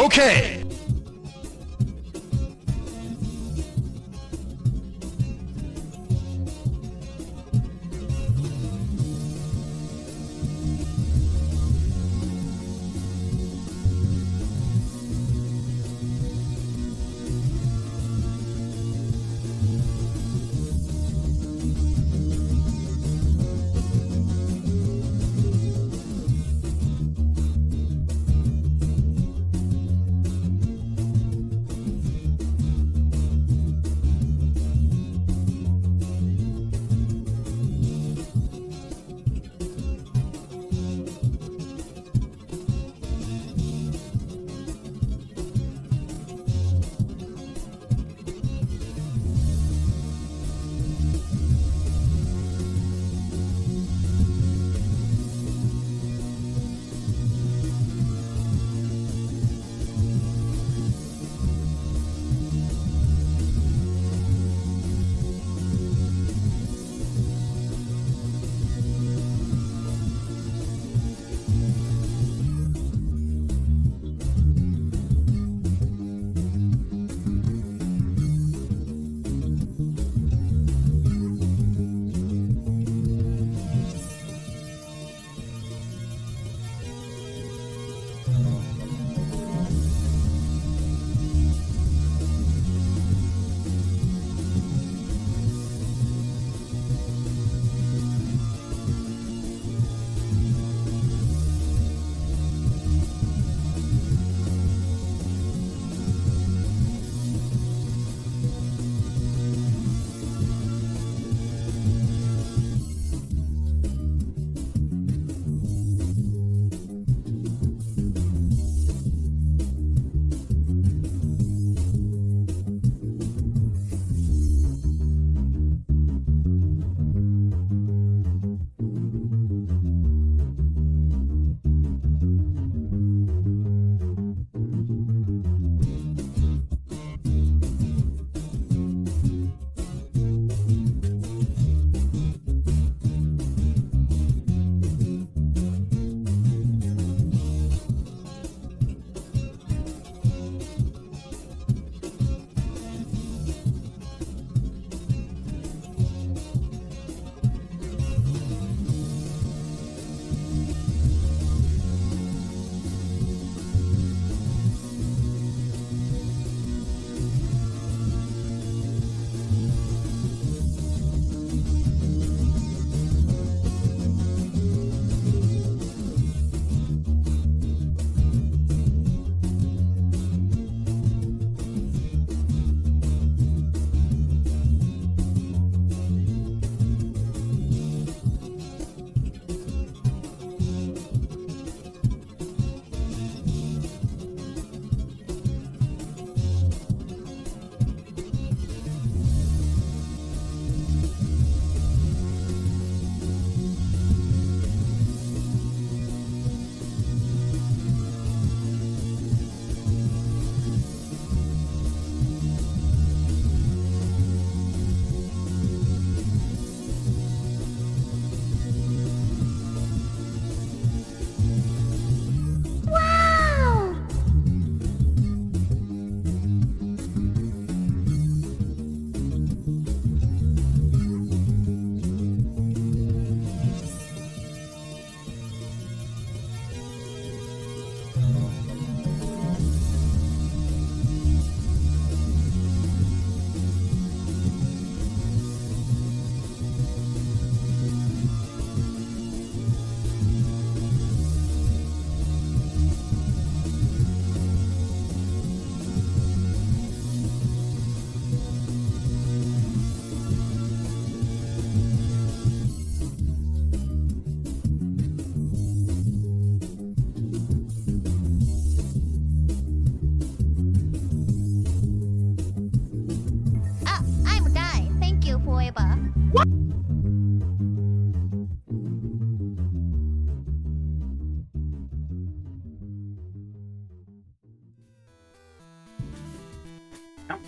Okay.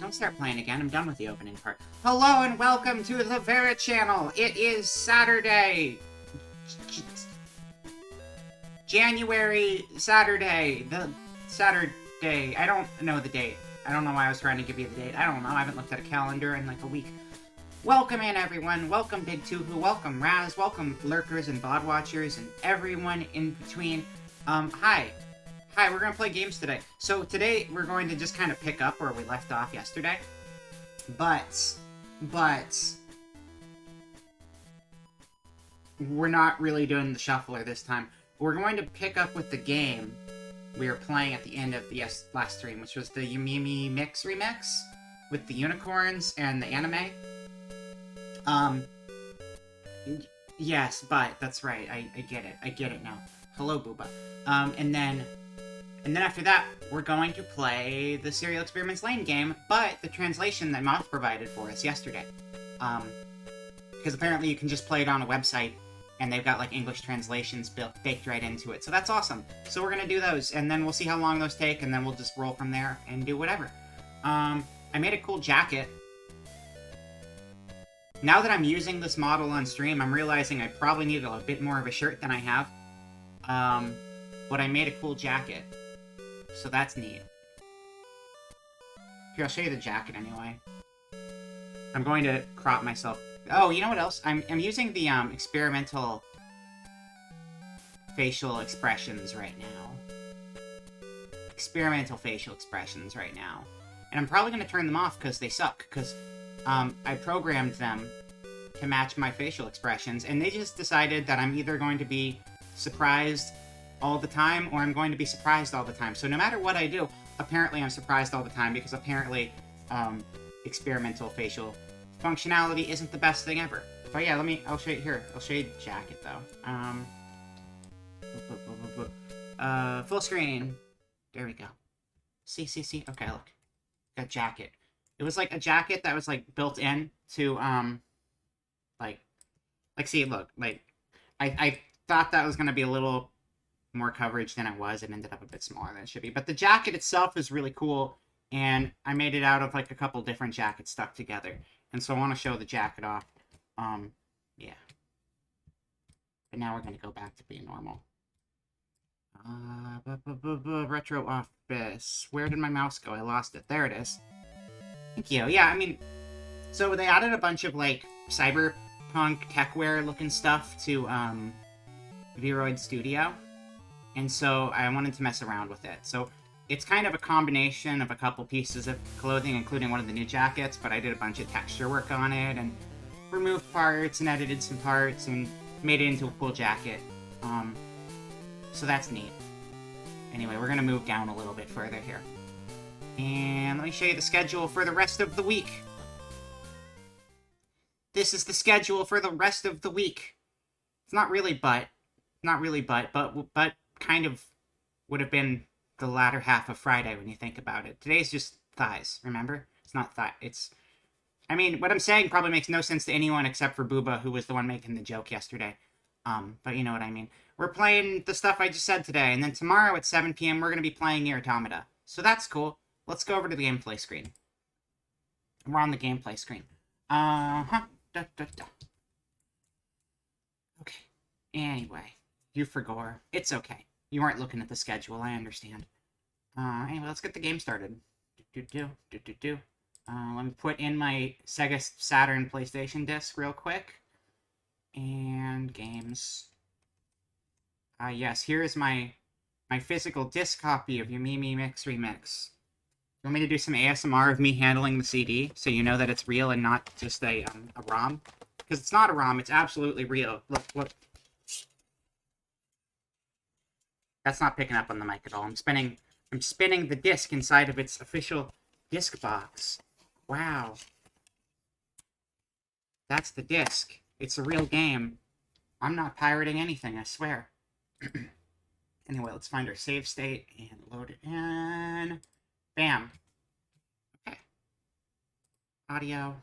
Don't start playing again. I'm done with the opening part. Hello and welcome to the Vera channel. It is Saturday. January Saturday. The Saturday. day. I don't know the date. I don't know why I was trying to give you the date. I don't know. I haven't looked at a calendar in like a week. Welcome in, everyone. Welcome, Big Tuhu. Welcome, Raz. Welcome, lurkers and bod watchers and everyone in between. Hi. Hi, we're going to play games today. So today, we're going to just kind of pick up where we left off yesterday. But... we're not really doing the shuffler this time. We're going to pick up with the game we were playing at the end of the last stream, which was the Yumimi Mix remix with the unicorns and the anime. Yes, but that's right. I get it. I get it now. Hello, Booba. And then after that, we're going to play the Serial Experiments Lane game, but the translation that Moth provided for us yesterday. Because apparently you can just play it on a website, and they've got, like, English translations baked right into it. So that's awesome. So we're gonna do those, and then we'll see how long those take, and then we'll just roll from there and do whatever. I made a cool jacket. Now that I'm using this model on stream, I'm realizing I probably need a bit more of a shirt than I have. But I made a cool jacket. So that's neat. Here, I'll show you the jacket anyway. I'm going to crop myself. Oh, you know what else? I'm using the experimental facial expressions right now. Experimental facial expressions right now. And I'm probably going to turn them off because they suck. Because I programmed them to match my facial expressions. And they just decided that I'm either going to be surprised all the time or I'm going to be surprised all the time. So no matter what I do, apparently I'm surprised all the time because apparently experimental facial functionality isn't the best thing ever. But yeah, I'll show you here. I'll show you the jacket though. Full screen. There we go. See. Okay, look. Got jacket. It was like a jacket that was like built in to like see, look, like I thought that was gonna be a little more coverage than it was. It ended up a bit smaller than it should be. But the jacket itself is really cool, and I made it out of like a couple different jackets stuck together. And so I want to show the jacket off. Yeah. But now we're going to go back to being normal. Retro office. Where did my mouse go? I lost it. There it is. Thank you. Yeah, I mean, so they added a bunch of, like, cyberpunk techwear looking stuff to, Vroid Studio. And so I wanted to mess around with it. So it's kind of a combination of a couple pieces of clothing, including one of the new jackets, but I did a bunch of texture work on it, and removed parts, and edited some parts, and made it into a cool jacket. So that's neat. Anyway, we're gonna move down a little bit further here. And let me show you the schedule for the rest of the week. This is the schedule for the rest of the week. It's not really but kind of would have been the latter half of Friday when you think about it. Today's just thighs, remember? It's not thigh. It's... I mean, what I'm saying probably makes no sense to anyone except for Booba, who was the one making the joke yesterday. But you know what I mean. We're playing the stuff I just said today, and then tomorrow at 7 p.m. we're going to be playing Nier Automata. So that's cool. Let's go over to the gameplay screen. We're on the gameplay screen. Okay. Anyway, you forgot. It's okay. You weren't looking at the schedule, I understand. Anyway, let's get the game started. Let me put in my Sega Saturn PlayStation disc real quick. And games. Yes, here is my physical disc copy of Yumimi Mix Remix. You want me to do some ASMR of me handling the CD, so you know that it's real and not just a ROM? Because it's not a ROM, it's absolutely real. Look. That's not picking up on the mic at all. I'm spinning the disc inside of its official disc box. Wow. That's the disc. It's a real game. I'm not pirating anything, I swear. Anyway, let's find our save state and load it in. Bam. Okay. Audio.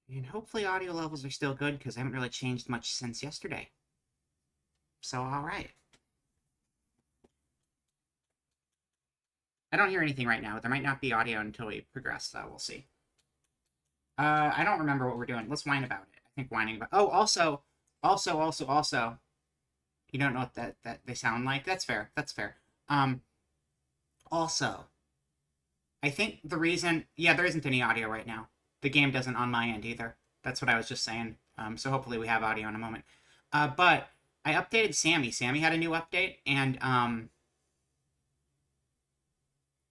And hopefully audio levels are still good, because I haven't really changed much since yesterday. So, alright. I don't hear anything right now. There might not be audio until we progress, so we'll see. I don't remember what we're doing. Let's whine about it. I think whining about... Oh, also... You don't know what that they sound like? That's fair. That's fair. Also, I think the reason... Yeah, there isn't any audio right now. The game doesn't on my end either. That's what I was just saying. So hopefully we have audio in a moment. But I updated Sammy. Sammy had a new update, and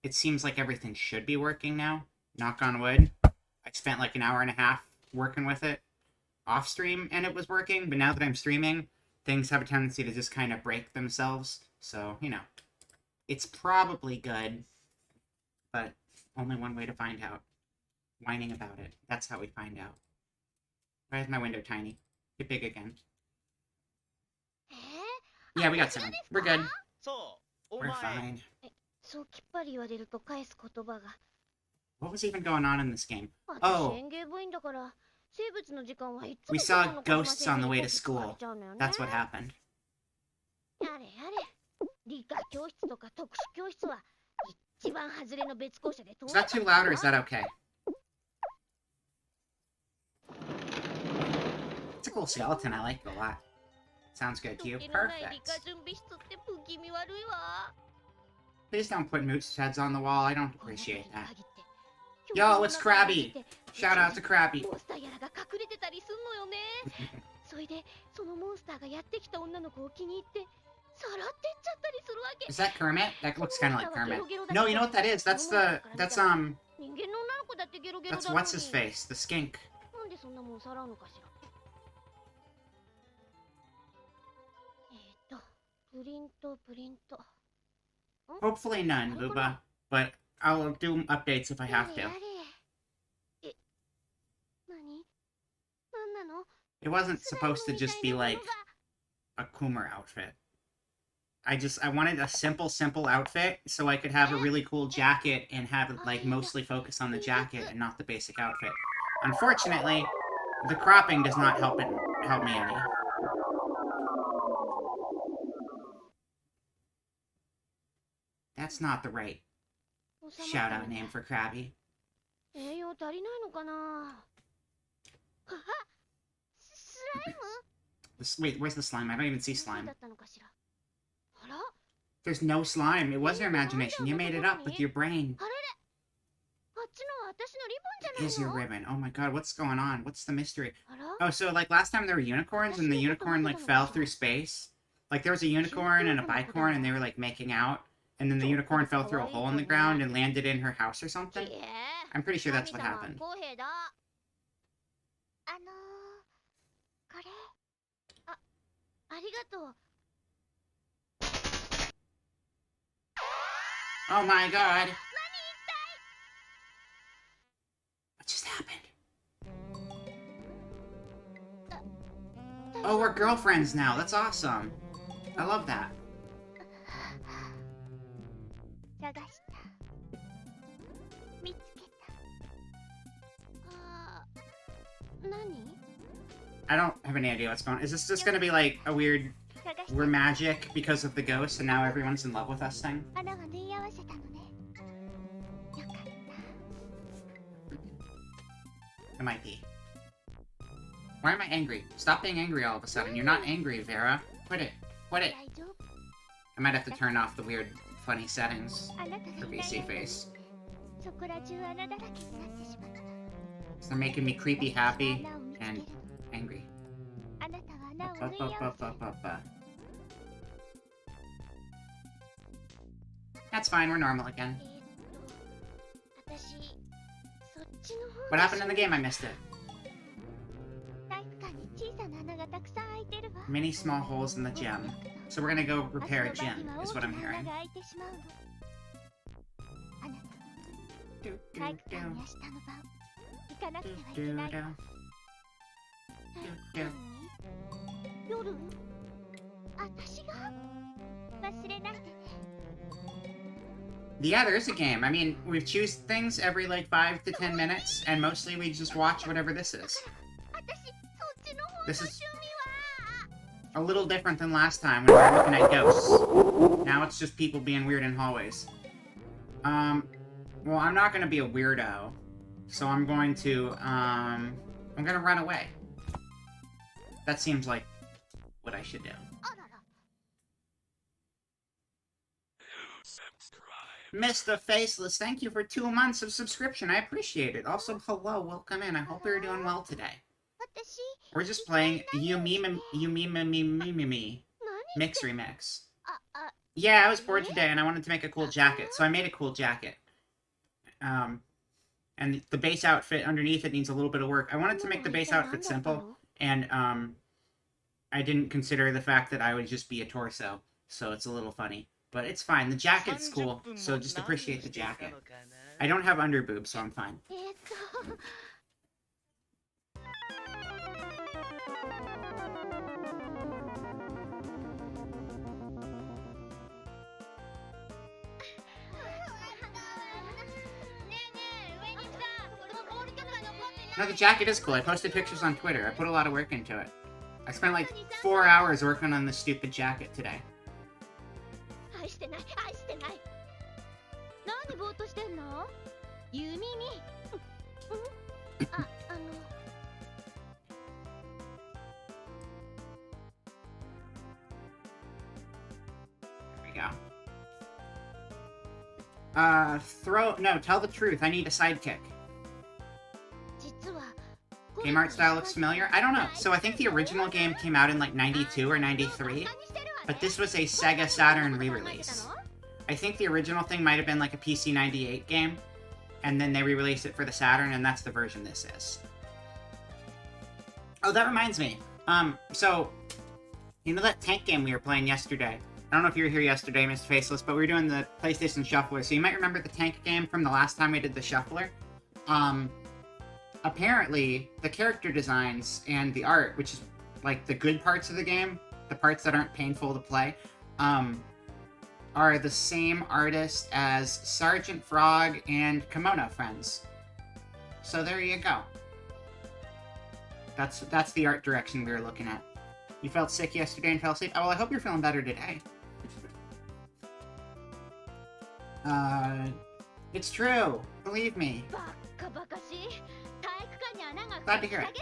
it seems like everything should be working now. Knock on wood. I spent like an hour and a half working with it off stream, and it was working. But now that I'm streaming, things have a tendency to just kind of break themselves. So, you know, it's probably good, but only one way to find out. Whining about it. That's how we find out. Why is my window tiny? Get big again. Yeah, we got sound. We're good. We're fine. What was even going on in this game? Oh, we saw ghosts on the way to school. That's what happened. Is that too loud or is that okay? It's a cool skeleton. I like it a lot. Sounds good to you. Perfect. Please don't put moose heads on the wall. I don't appreciate that. Yo, it's Krabby! Shout out to Krabby. Is that Kermit? That looks kind of like Kermit. No, you know what that is? That's what's his face? The skink. Hopefully none, Luba. But I'll do updates if I have to. It wasn't supposed to just be like a Coomer outfit. I wanted a simple outfit so I could have a really cool jacket and have it like mostly focus on the jacket and not the basic outfit. Unfortunately, the cropping does not help me any. That's not the right shout-out name for Krabby. Wait, where's the slime? I don't even see slime. There's no slime. It was your imagination. You made it up with your brain. It is your ribbon. Oh my god, what's going on? What's the mystery? Oh, so like last time there were unicorns and the unicorn like fell through space? Like there was a unicorn and a bicorn and they were like making out. And then the unicorn fell through a hole in the ground and landed in her house or something? I'm pretty sure that's what happened. Oh my god! What just happened? Oh, we're girlfriends now. That's awesome. I love that. I don't have any idea what's going on. Is this just gonna be like a weird, we're magic because of the ghost and now everyone's in love with us thing? It might be. Why am I angry? Stop being angry all of a sudden. You're not angry, Vera. Quit it. Quit it. I might have to turn off the weird, funny settings for VC face. So they're making me creepy happy and angry. That's fine, we're normal again. What happened in the game? I missed it. Many small holes in the gym. So we're gonna go repair a gym, is what I'm hearing. Yeah, there is a game. I mean, we choose things every like 5 to 10 minutes, and mostly we just watch whatever this is. This is a little different than last time when we were looking at ghosts. Now it's just people being weird in hallways. Well, I'm not gonna be a weirdo, so I'm going to, I'm gonna run away. That seems like what I should do. Mr. Faceless, thank you for 2 months of subscription. I appreciate it. Also, hello, welcome in. I hope you're doing well today. We're just playing Me Mix Remix. Yeah, I was bored today and I wanted to make a cool jacket, so I made a cool jacket. And the base outfit underneath it needs a little bit of work. I wanted to make the base outfit simple, and I didn't consider the fact that I would just be a torso, so it's a little funny. But it's fine. The jacket's cool, so just appreciate the jacket. I don't have underboob, so I'm fine. No, the jacket is cool. I posted pictures on Twitter. I put a lot of work into it. I spent like 4 hours working on this stupid jacket today. There we go. Tell the truth. I need a sidekick. Game art style looks familiar? I don't know. So I think the original game came out in like 92 or 93, but this was a Sega Saturn re-release. I think the original thing might have been like a PC 98 game, and then they re-released it for the Saturn, and that's the version this is. Oh, that reminds me. So, you know that tank game we were playing yesterday? I don't know if you were here yesterday, Mr. Faceless, but we were doing the PlayStation Shuffler, so you might remember the tank game from the last time we did the Shuffler. Apparently, the character designs and the art, which is like the good parts of the game, the parts that aren't painful to play, are the same artist as Sergeant Frog and Kimono Friends. So there you go. That's the art direction we were looking at. You felt sick yesterday and fell asleep? Oh, well, I hope you're feeling better today. It's true. Believe me. Glad to hear it.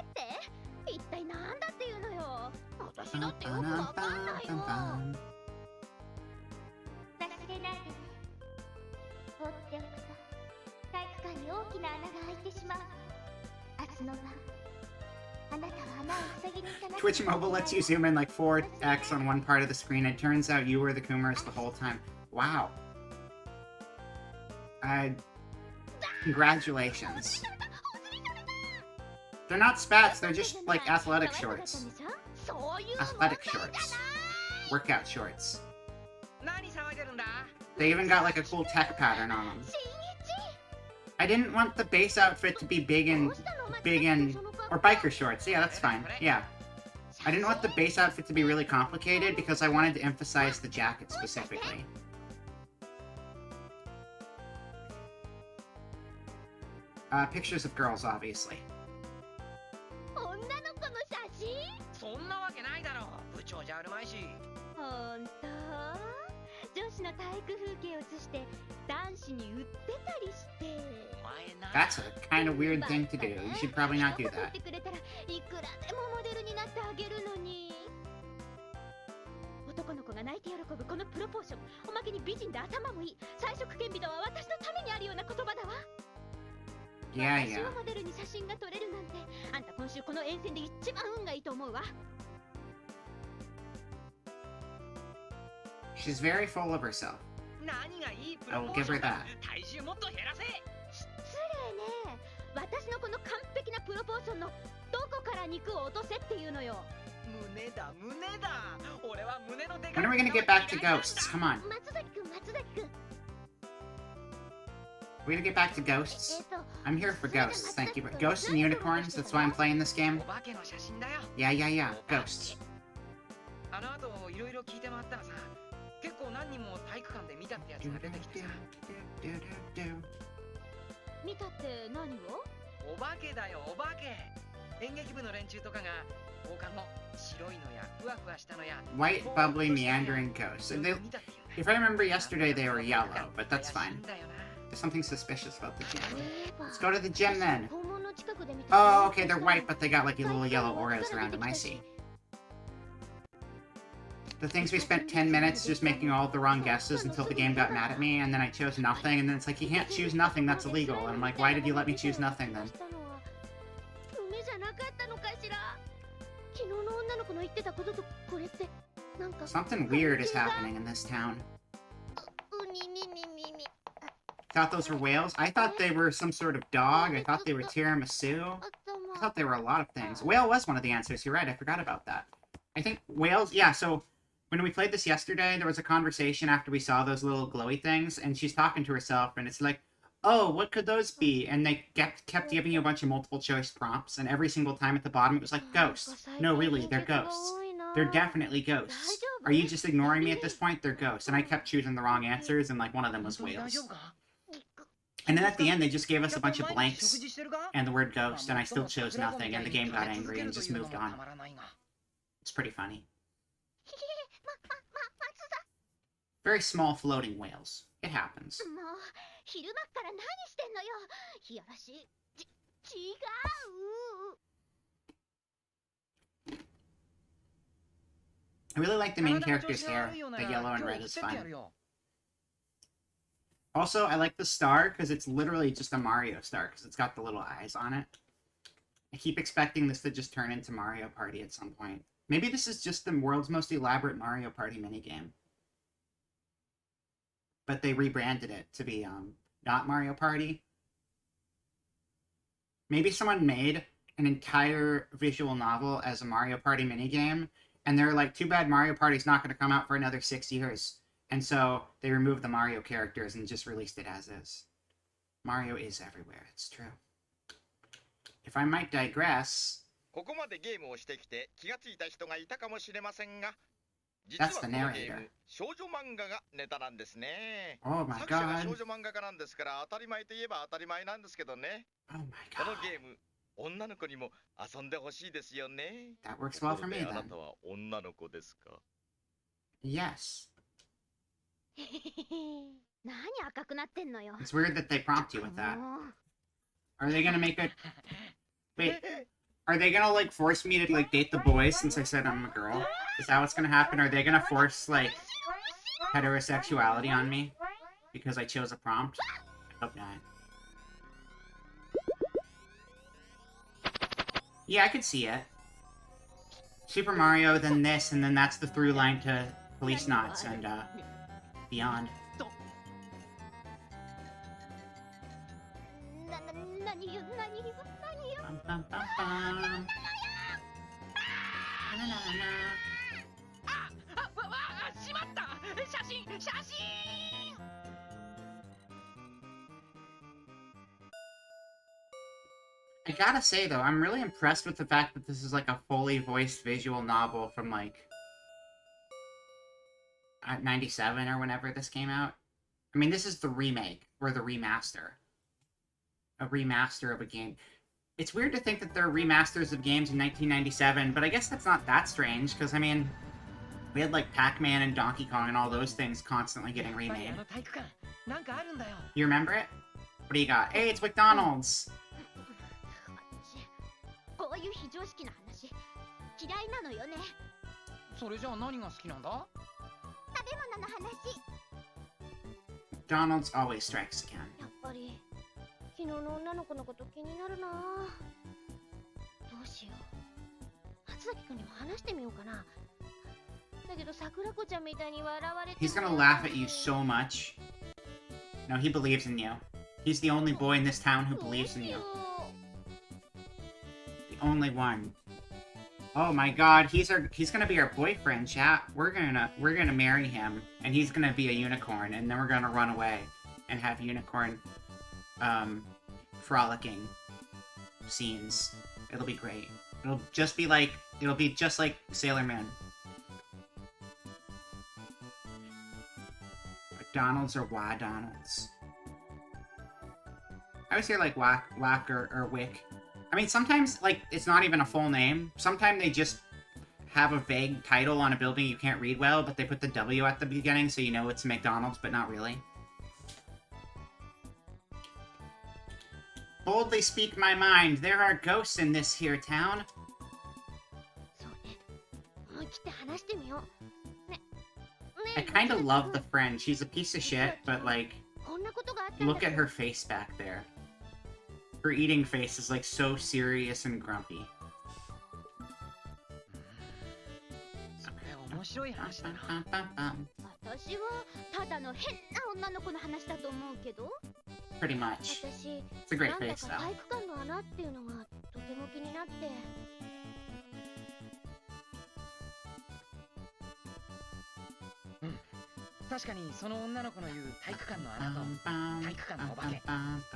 Twitch Mobile lets you zoom in like 4x on one part of the screen. It turns out you were the Coomers the whole time. Wow. Congratulations. They're not spats, they're just like athletic shorts. Athletic shorts. Workout shorts. They even got like a cool tech pattern on them. I didn't want the base outfit to be big and or biker shorts. Yeah, that's fine. Yeah. I didn't want the base outfit to be really complicated because I wanted to emphasize the jacket specifically. Pictures of girls, obviously. That's a kind of weird thing to do. You should probably not do that. Yeah. She's very full of herself. I will give her that. When are we gonna get back to Ghosts? Come on. We're gonna get back to Ghosts? I'm here for Ghosts, thank you. Ghosts and Unicorns, that's why I'm playing this game. Yeah. Ghosts. White, bubbly, meandering ghosts. If I remember yesterday, they were yellow, but that's fine. There's something suspicious about the gym. Let's go to the gym then. Oh, okay, they're white, but they got like little yellow auras around them. I see. The things we spent 10 minutes just making all the wrong guesses until the game got mad at me, and then I chose nothing, and then it's like, you can't choose nothing, that's illegal. And I'm like, why did you let me choose nothing then? Something weird is happening in this town. Thought those were whales? I thought they were some sort of dog. I thought they were tiramisu. I thought they were a lot of things. Whale was one of the answers. You're right, I forgot about that. I think whales, yeah, so when we played this yesterday, there was a conversation after we saw those little glowy things, and she's talking to herself, and it's like, oh, what could those be? And they kept giving you a bunch of multiple choice prompts, and every single time at the bottom it was like, ghosts. No, really, they're ghosts. They're definitely ghosts. Are you just ignoring me at this point? They're ghosts. And I kept choosing the wrong answers, and like one of them was whales. And then at the end, they just gave us a bunch of blanks and the word ghost, and I still chose nothing, and the game got angry and just moved on. It's pretty funny. Very small floating whales. It happens. I really like the main character's hair. The yellow and red is fun. Also, I like the star because it's literally just a Mario star because it's got the little eyes on it. I keep expecting this to just turn into Mario Party at some point. Maybe this is just the world's most elaborate Mario Party minigame. But they rebranded it to be, not Mario Party. Maybe someone made an entire visual novel as a Mario Party minigame, and they're like, too bad Mario Party's not going to come out for another 6 years. And so they removed the Mario characters and just released it as is. Mario is everywhere, it's true. If I might digress... That's the narrator. Oh my god. Oh my god. That works well for me then. Yes. It's weird that they prompt you with that. Are they gonna make a... Wait. Are they gonna, like, force me to, like, date the boys since I said I'm a girl? Is that what's gonna happen? Are they gonna force, like, heterosexuality on me? Because I chose a prompt? I hope not. Yeah, I could see it. Super Mario, then this, and then that's the through line to Police Knots and, beyond. Bum, bum, bum, bum. Na, na, na. I gotta say, though, I'm really impressed with the fact that this is, like, a fully voiced visual novel from, like, 97 or whenever this came out. I mean, this is the remake, or the remaster. A remaster of a game. It's weird to think that there are remasters of games in 1997, but I guess that's not that strange, because, I mean, we had, like, Pac-Man and Donkey Kong and all those things constantly getting remade. You remember it? What do you got? Hey, it's McDonald's! McDonald's always strikes again. He's gonna laugh at you so much. No, he believes in you. He's the only boy in this town who believes in you. The only one. Oh my god, he's gonna be our boyfriend, chat. We're gonna marry him, and he's gonna be a unicorn, and then we're gonna run away and have unicorn frolicking scenes. It'll be great. It'll be just like Sailor Moon. McDonald's or Why-Donald's. I always hear like Whack or Wick. I mean, sometimes, like, it's not even a full name. Sometimes they just have a vague title on a building you can't read well, but they put the W at the beginning so you know it's McDonald's, but not really. Boldly speak my mind. There are ghosts in this here town. I kind of love the friend. She's a piece of shit, but like, look at her face back there. Her eating face is like so serious and grumpy. それ面白い話だな。私はただの変な女の子の話だと思うけど。 Pretty much. 私 It's a great なんだ face か though. 体育館の穴っていうのがとても気になって。確かにその女の子の言う体育館の穴と体育館のお化け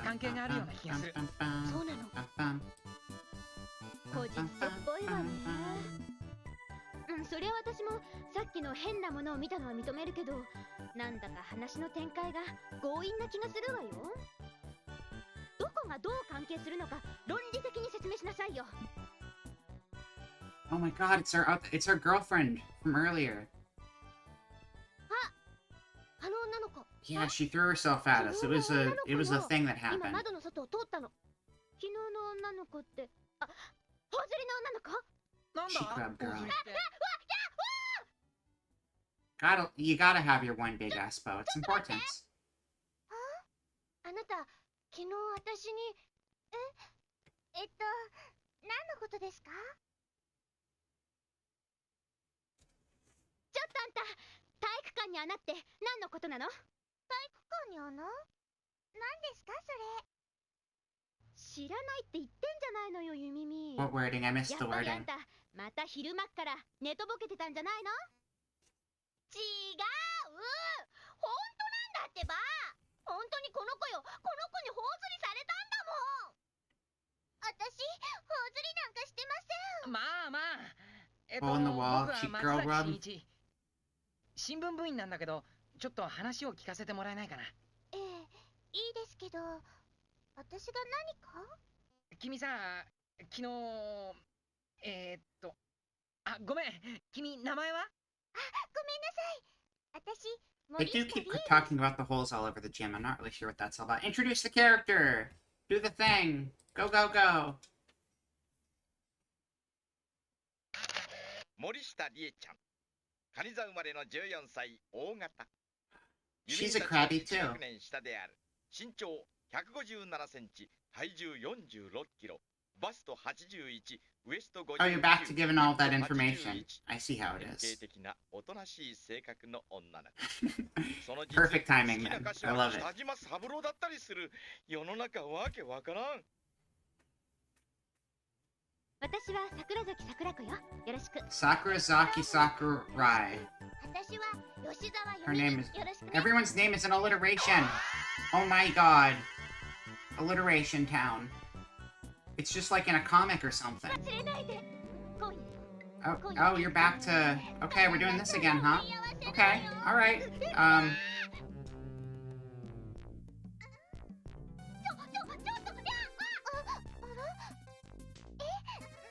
関係があるような気がする。そうなの。こじつけっぽいわね。それは私もさっきの変なものを見たのは認めるけど、なんだか話の展開が強引な気がするわよ。どこがどう関係するのか論理的に説明しなさいよ。 Oh my god, it's our girlfriend from earlier. あの女の子。 Yeah, she threw herself at us. It was a thing that 今 happened. 窓の外を通ったの。昨日の女の子って、あ、頬ずりの女の子？なん She だ grabbed girl. 頬ずりって You gotta have your one big ass bow. It's important. あなた、昨日私に、何のことですか？ちょっとあんた、体育館に穴って何のことなの？体育館に穴？何ですかそれ？知らないって言ってんじゃないのよ、ゆみみ。 What wording? I missed や the っぱりあ wording. んた、また昼間っから寝とぼけてたんじゃないの？違う！本当なんだってば！本当にこの子よ、この子に頬ずりされたんだもん。私、頬ずりなんかしてません。まあまあ。Hole in the wall, 僕は cheek 松 girl 崎 rub. 真一。新聞部員なんだけど、ちょっと話を聞かせてもらえないかな。ええ、いいですけど、私が何か？君さ、昨日、あ、ごめん、君、名前は？あ、ごめんなさい。私、 They do keep talking about the holes all over the gym. I'm not really sure what that's all about. Introduce the character! Do the thing! Go, go, go! 森下理恵ちゃん、蟹座生まれの14歳、大型。 She's a crabby too. 1年下である。身長157センチ、体重46キロ、バスト81、ウエスト50。Oh, you're back to giving all that information. I see how it 典 is. 型的なおとなしい性格の女の子。その実 Perfect timing, 好きな man. 歌手 I は love it. 北島三郎だったりする。世の中わけわからん。私は桜崎桜子よ。よろしく。 Sakurazaki Sakurai. 私は吉沢 Her 由美。 name is... よろしくね。 Everyone's name is an alliteration. Oh my god. Alliteration town. It's just like in a comic or something. 忘れないで。今夜。 Oh, you're back to... Okay, we're doing this again, huh? Okay, alright. ちょっと、いや、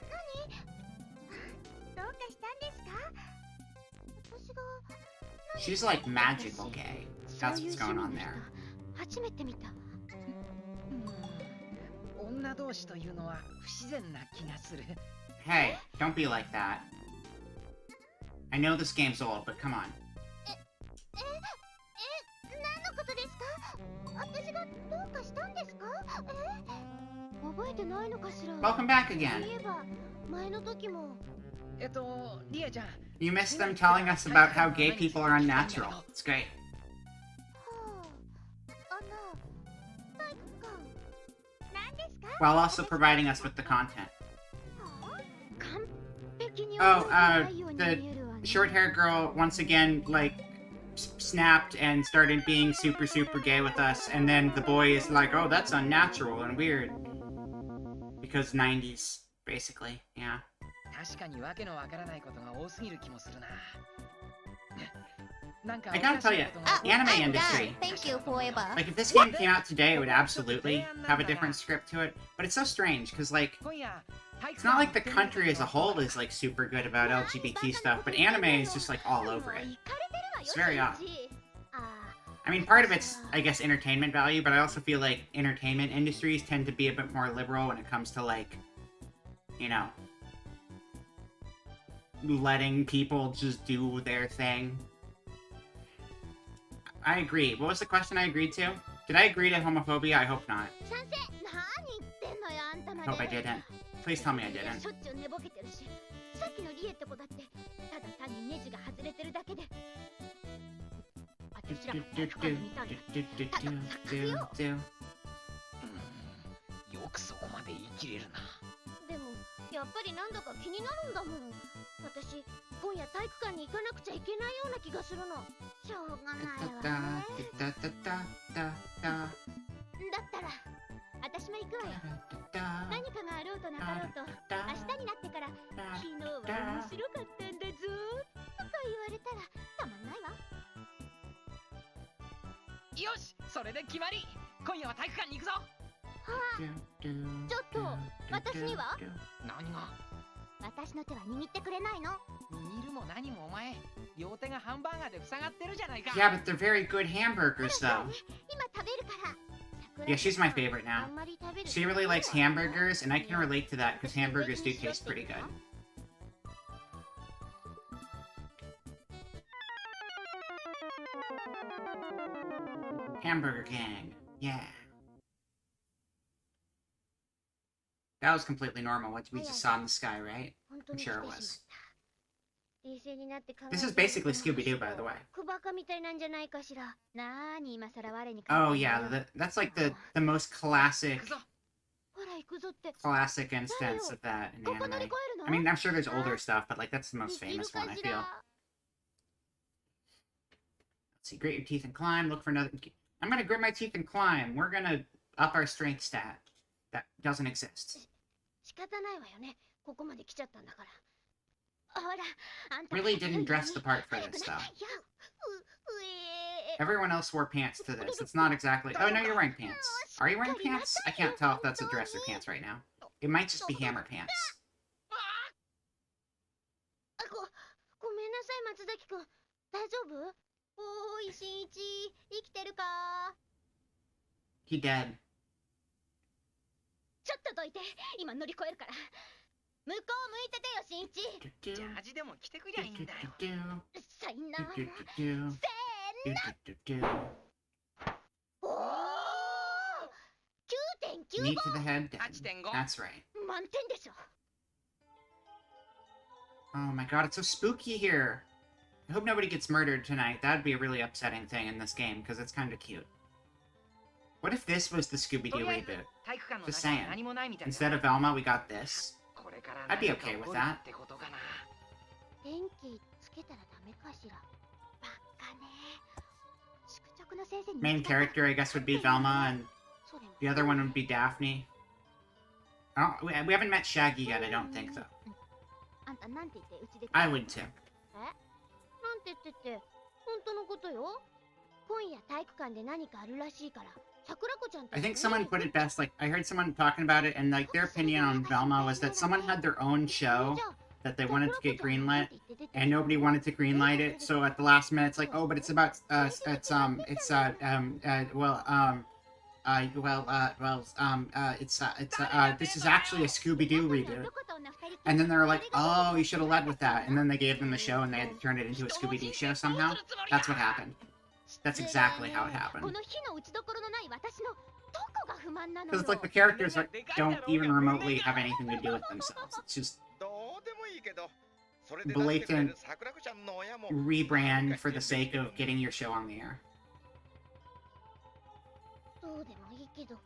何？どうかしたんですか？私が。 She's like magical gay. That's what's going on there. 初めて見た。女同士というのは不自然な気がする。 Hey, don't be like that. I know this game's old, but come on. 何のことですか？私がどうかしたんですか？覚えてないのかしら。 Welcome back そう again. いえば前の時も。リエちゃん。 You missed them telling us about how gay people are unnatural. It's great. はあ、体育館。何ですか？ While also providing us with the content. 完璧に Oh, 覚えてないように見えるわね。 Short-haired girl once again, like, snapped and started being super, super gay with us. And then the boy is like, oh, that's unnatural and weird. Because 90s, basically. Yeah. 確かにわけのわからないことが多すぎる気もするな。なんか I gotta tell you, おかしいことが anime I'm industry. done. Thank you, forever. Like, if this game came out today, it would absolutely have a different script to it. But it's so strange, because, like, 今夜 it's not like the country as a whole is, like, super good about LGBT stuff, but anime is just, like, all over it. It's very odd. I mean, part of it's, I guess, entertainment value, but I also feel like entertainment industries tend to be a bit more liberal when it comes to, like, you know, letting people just do their thing. I agree. What was the question I agreed to? Did I agree to homophobia? I hope not. 賛成。何言ってんのよあんたま Hope I で。 didn't. Please tell me I didn't. しょっちゅう寝ぼけてるし、さっきのリエって子だってただ単にネジが外れてるだけで。私らが体育館で見たんだ。ただ錯覚よ。よくそこまで言い切れるな。でもやっぱりなんだか気になるんだもん。私今夜体育館に行かなくちゃいけないような気がするの。しょうがないわね。だったら私も行くわよ。何かがあろうとなかろうと明日になってから昨日は面白かったんだぞとか言われたらたまんないわ。よし、それで決まり。今夜は体育館に行くぞ。ちょっと私には？何が？私の手は握ってくれないの？握るも何もお前、両手がハンバーガーで塞がってるじゃないか。 Yeah, but they're very good hamburgers, though. 今食べるから。 Yeah, she's my favorite now. She really likes hamburgers, and I can relate to that because hamburgers do taste pretty good. Hamburger King. Yeah. That was completely normal, what we just saw in the sky, right? I'm sure it was. This is basically Scooby-Doo, by the way. Oh yeah, that's like the most classic instance of that in anime. I mean, I'm sure there's older stuff, but like that's the most famous one, I feel. Let's see, grit your teeth and climb, look for another... I'm gonna grit my teeth and climb. We're gonna up our strength stat. That doesn't exist. Really didn't dress the part for this, though. Everyone else wore pants to this. It's not exactly... Oh, no, you're wearing pants. Are you wearing pants? I can't tell if that's a dress or pants right now. It might just be hammer pants. ごめんなさい松崎くん。大丈夫？おーいしんいち、生きてるか？ He dead. ちょっとどいて、今乗り越えるから。向こう向いててよしんいち。ジャージでも着てくりゃいいんだよ。さいな。せーの。おー Knee to the head, dead. 8.5 That's right. 満点でしょ。 Oh my god, it's so spooky here. I hope nobody gets murdered tonight. That'd be a really upsetting thing in this game, because it's kind of cute. What if this was the Scooby-Doo reboot? Just saying. Instead of Velma, we got this. I'd be okay with that. 電気つけたらダメかしら。バカね。宿直の先生に Main character, I guess, would be Velma, and the other one would be Daphne. Oh, we haven't met Shaggy yet, I don't think, though. あんたなんて言ってうちで I would too. なんて言ってって本当のことよ。今夜体育館で何かあるらしいから。桜子ちゃんって I think someone put it best, like, I heard someone talking about it, and, like, their opinion on Velma was that someone had their own show that they wanted to get greenlit, and nobody wanted to greenlight it, so at the last minute, it's like, oh, but it's about, this is actually a Scooby-Doo reboot. And then they're like, oh, you should have led with that. And then they gave them the show, and they had to turn it into a Scooby-Doo show somehow. That's what happened. That's exactly how it happened. Because it's like the characters don't even remotely have anything to do with themselves. It's just blatant rebrand for the sake of getting your show on the air. どうでもいいけど、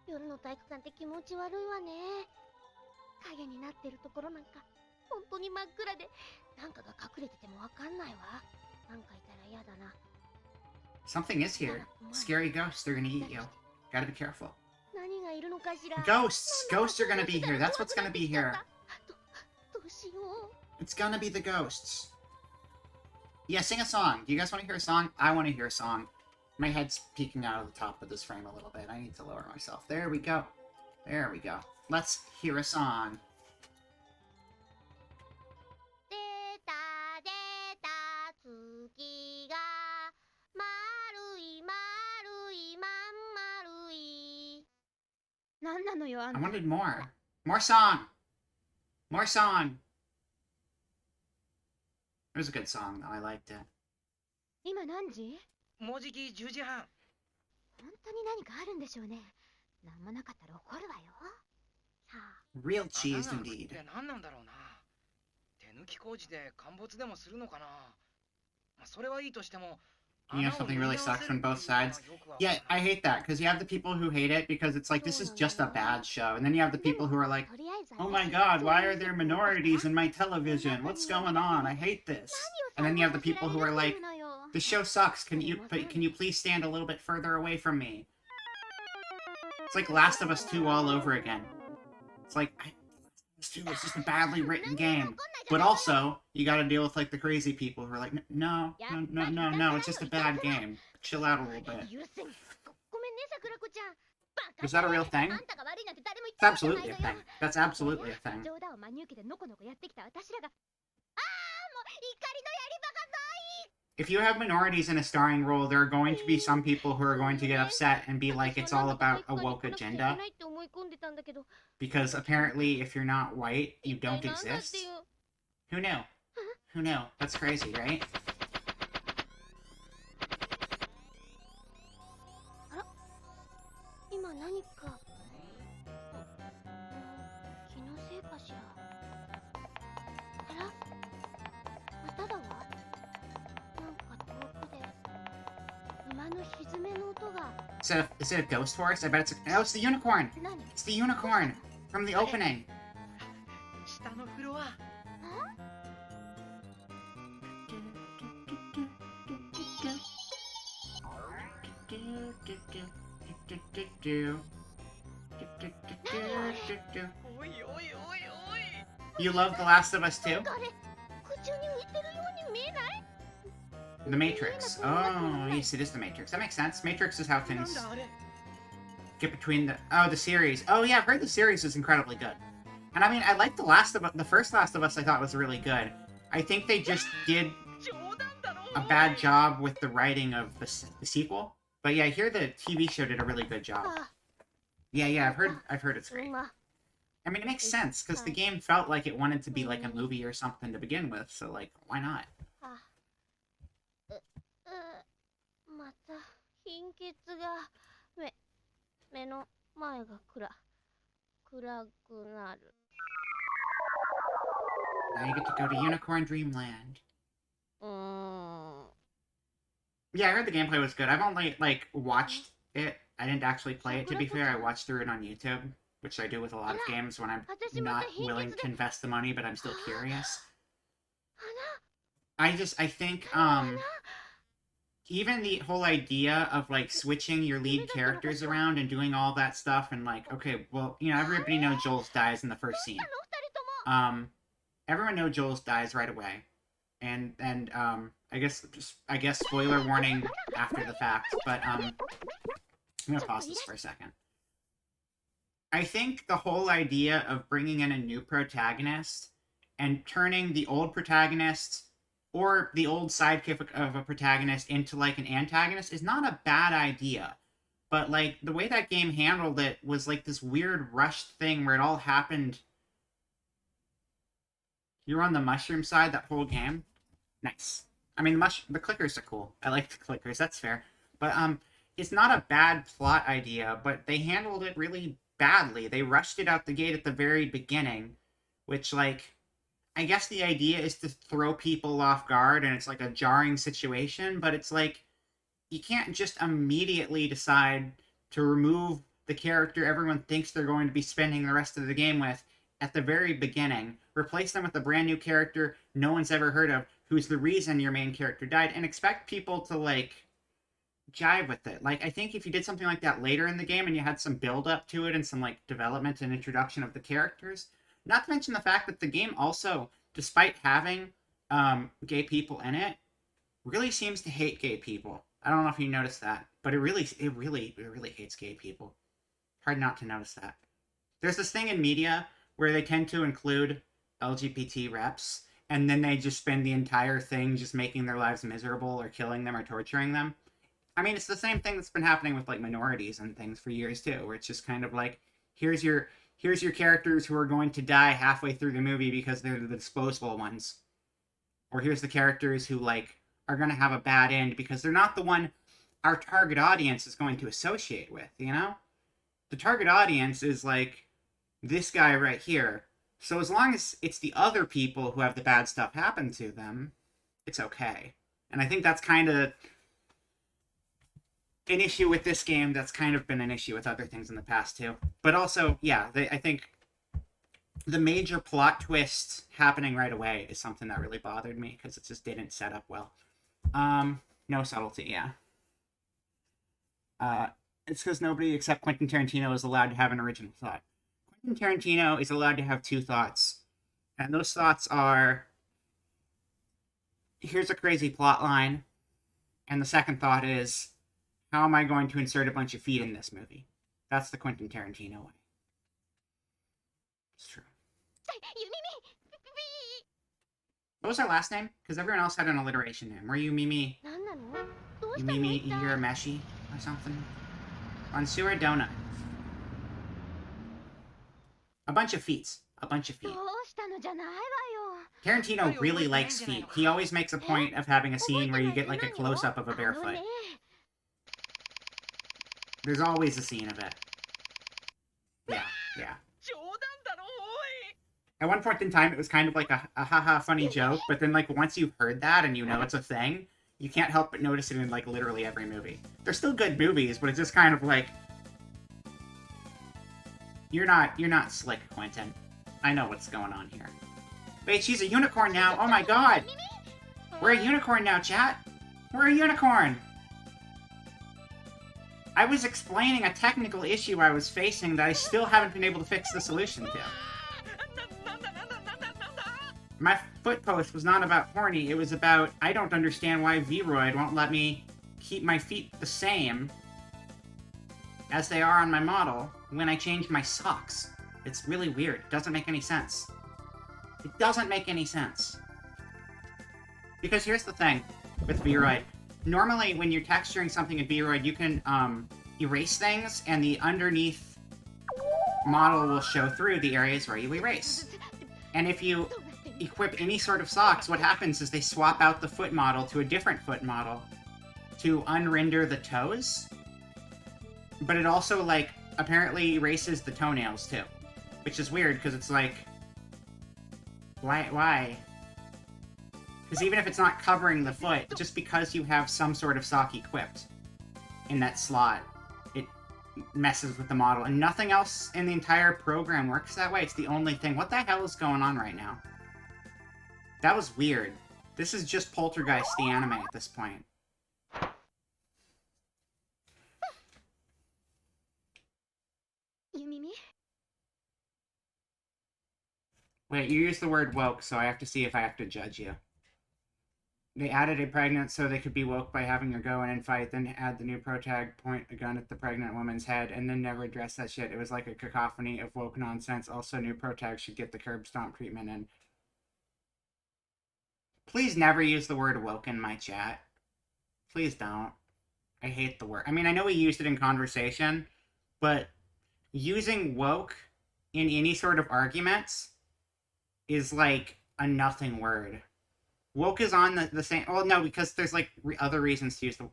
夜の体育館って気持ち悪いわね。影になってるところなんか本当に真っ暗で、なんかが隠れててもわかんないわ。なんかいたら嫌だな。 Something is here. Scary ghosts, they're gonna eat you. Gotta be careful. 何がいるのかしら。 Ghosts! Ghosts are gonna be here. That's what's gonna be here. どうしよう。 It's gonna be the ghosts. Yeah, sing a song. Do you guys want to hear a song? I want to hear a song. My head's peeking out of the top of this frame a little bit. I need to lower myself. There we go. There we go. Let's hear a song. 出た出た月が丸い丸いまん丸い。なんなのよあん I た。 wanted more. More song! More song! It was a good song, though. I liked it. 今何時？もうじき10時半。本当に何かあるんでしょうね。なんもなかったら怒るわよ。さあ、 Real 穴 cheese が開くっ indeed. て何なんだろうな。手抜き工事で陥没でもするのかな。まあ、それはいいとしても。 You know something really sucks from both sides? Yeah, I hate that, because you have the people who hate it because it's like, this is just a bad show. And then you have the people who are like, とりあえず oh my god, why are there minorities in my television? What's going on? I hate this. And then you have the people who are like, the show sucks, can you please stand a little bit further away from me? It's like Last of Us 2 all over again. It's like, it's just a badly written game. But also, you gotta deal with like the crazy people who are like, no, it's just a bad game. Chill out a little bit. 許せん。ごめんね、桜子ちゃん。バカ Is that a real thing? あんたが悪いなんて誰も言っ It's てないじゃない absolutely a のよ。 thing. That's absolutely a thing. 冗談を真に受けてのこのこやってきた私らが。ああ、もう怒りのやり場がない。 If you have minorities in a starring role, there are going to be some people who are going to get upset and be like, it's all about a woke agenda. Because apparently, if you're not white, you don't exist. Who knew? Who knew? That's crazy, right? あら、今何か。気のせいかしら。あら、まただわ。なんか遠くで馬の蹄の音が。Is it a ghost horse? I bet it's oh, it's the unicorn! 何？ It's the unicorn from the opening. 下のフロア。 おいおいおいおい。 You love The Last of Us 2? あれ、空中に浮いてるように見えない？ The Matrix. Oh, yes, it is The Matrix. That makes sense. Matrix is how なん things だあれ。 get between the... Oh, the series. Oh, yeah, I've heard the series is incredibly good. And I mean, I like the first Last of Us I thought was really good. I think they just did 冗談だろ。 a bad job with the writing of the sequel. But yeah, I hear the TV show did a really good job. あ Yeah, I've heard it's あ、 great. 馬。 I mean, it makes sense, because the game felt like it wanted to be like a movie or something to begin with, so like, why not? あ、また貧血が目の前が暗くなる。 Now you get to go to Unicorn Dreamland. うーん。 Yeah, I heard the gameplay was good. I've only, like, watched it. I didn't actually play it, to be fair. I watched through it on YouTube, which I do with a lot of games when I'm not willing to invest the money, but I'm still curious. I think, even the whole idea of, like, switching your lead characters around and doing all that stuff and, like, okay, well, you know, everybody knows Jules dies in the first scene. 二人とも。 Everyone knows Jules dies right away. And I guess spoiler warning after the fact, but, I'm gonna pause this for a second. I think the whole idea of bringing in a new protagonist and turning the old protagonist or the old sidekick of a protagonist into, like, an antagonist is not a bad idea. But, like, the way that game handled it was, like, this weird rushed thing where it all happened. You're on the mushroom side that whole game? Nice. I mean, the clickers are cool. I like the clickers, that's fair. But, it's not a bad plot idea, but they handled it really badly. They rushed it out the gate at the very beginning, which, like, I guess the idea is to throw people off guard, and it's like a jarring situation, but it's like, you can't just immediately decide to remove the character everyone thinks they're going to be spending the rest of the game with at the very beginning, replace them with a brand new character no one's ever heard of, who's the reason your main character died, and expect people to, like, jive with it. Like, I think if you did something like that later in the game and you had some build up to it and some, like, development and introduction of the characters, not to mention the fact that the game also, despite having gay people in it, really seems to hate gay people. I don't know if you noticed that, but it really hates gay people. Hard not to notice that. There's this thing in media where they tend to include LGBT reps, and then they just spend the entire thing just making their lives miserable or killing them or torturing them. I mean, it's the same thing that's been happening with, like, minorities and things for years, too, where it's just kind of like, here's your characters who are going to die halfway through the movie because they're the disposable ones. Or here's the characters who, like, are going to have a bad end because they're not the one our target audience is going to associate with, you know? The target audience is like this guy right here. So as long as it's the other people who have the bad stuff happen to them, it's okay. And I think that's kind of an issue with this game that's kind of been an issue with other things in the past too. But also, yeah, I think the major plot twist happening right away is something that really bothered me because it just didn't set up well. No subtlety, yeah. It's because nobody except Quentin Tarantino is allowed to have an original thought. Quentin Tarantino is allowed to have two thoughts. And those thoughts are, here's a crazy plot line. And the second thought is, how am I going to insert a bunch of feet in this movie? That's the Quentin Tarantino way. It's true. What was her last name? Because everyone else had an alliteration name. Were you Mimi? You Mimi Urameshi or something? On Sewer Donut. A bunch of feet. A bunch of feet. Tarantino really likes feet. He always makes a point of having a scene where you get like a close-up of a barefoot. There's always a scene of it. Yeah, yeah. At one point in time, it was kind of like a haha funny joke, but then like once you've heard that and you know it's a thing, you can't help but notice it in like literally every movie. They're still good movies, but it's just kind of like, you're not slick, Quentin. I know what's going on here. Wait, she's a unicorn now. Oh my god! We're a unicorn now, chat. We're a unicorn. I was explaining a technical issue I was facing that I still haven't been able to fix the solution to. My foot post was not about horny, it was about, I don't understand why Vroid won't let me keep my feet the same as they are on my model when I change my socks. It's really weird. It doesn't make any sense. It doesn't make any sense. Because here's the thing with Vroid. Normally, when you're texturing something in Vroid, you can erase things, and the underneath model will show through the areas where you erase. And if you equip any sort of socks, what happens is they swap out the foot model to a different foot model to unrender the toes. But it also, like, apparently erases the toenails, too. Which is weird, because it's like... Why? Because even if it's not covering the foot, just because you have some sort of sock equipped in that slot, it messes with the model. And nothing else in the entire program works that way. It's the only thing. What the hell is going on right now? That was weird. This is just Poltergeist the anime at this point. Wait, you used the word woke, so I have to see if I have to judge you. They added a pregnant so they could be woke by having her go in and fight, then add the new protag, point a gun at the pregnant woman's head, and then never address that shit. It was like a cacophony of woke nonsense. Also, new protag should get the curb stomp treatment in. Please never use the word woke in my chat. Please don't. I hate the word. I mean, I know we used it in conversation, but using woke in any sort of arguments is like a nothing word. Woke is on the same... Well, no, because there's like other reasons to use the...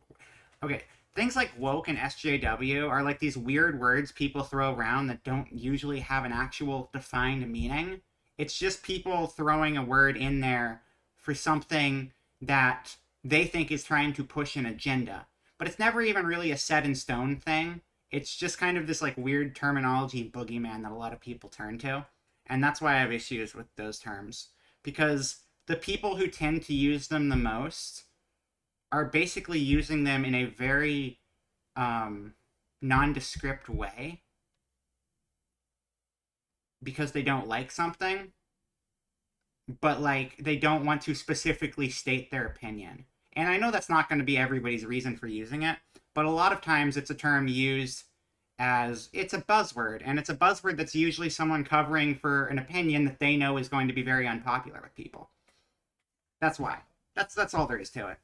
Okay, things like woke and SJW are like these weird words people throw around that don't usually have an actual defined meaning. It's just people throwing a word in there for something that they think is trying to push an agenda. But it's never even really a set-in-stone thing. It's just kind of this like weird terminology boogeyman that a lot of people turn to. And that's why I have issues with those terms. Because the people who tend to use them the most are basically using them in a very nondescript way. Because they don't like something. But, like, they don't want to specifically state their opinion. And I know that's not going to be everybody's reason for using it, but a lot of times it's a term used as, it's a buzzword, and it's a buzzword that's usually someone covering for an opinion that they know is going to be very unpopular with people. That's why. That's all there is to it.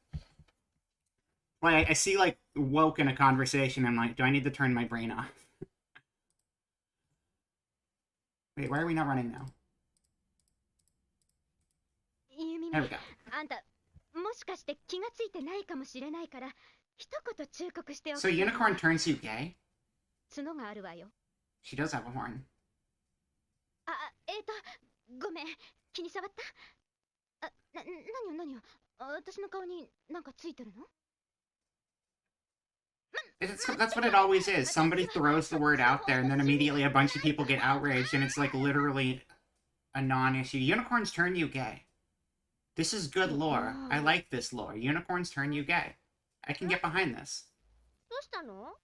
Like, I see, like, woke in a conversation, and I'm like, do I need to turn my brain off? Wait, why are we not running now? There we go. あんたもしかして気がついてないかもしれないから一言忠告しておく So unicorn turns you gay? 角があるわよ。 She does have a horn. あ、ごめん、気に障った？何よ、私の顔になんかついてるの？ That's what it always is. Somebody throws the word out there, and then immediately a bunch of people get outraged, and it's like literally a non-issue. Unicorns turn you gay. This is good lore. I like this lore. Unicorns turn you gay. I can get behind this. どうしたの？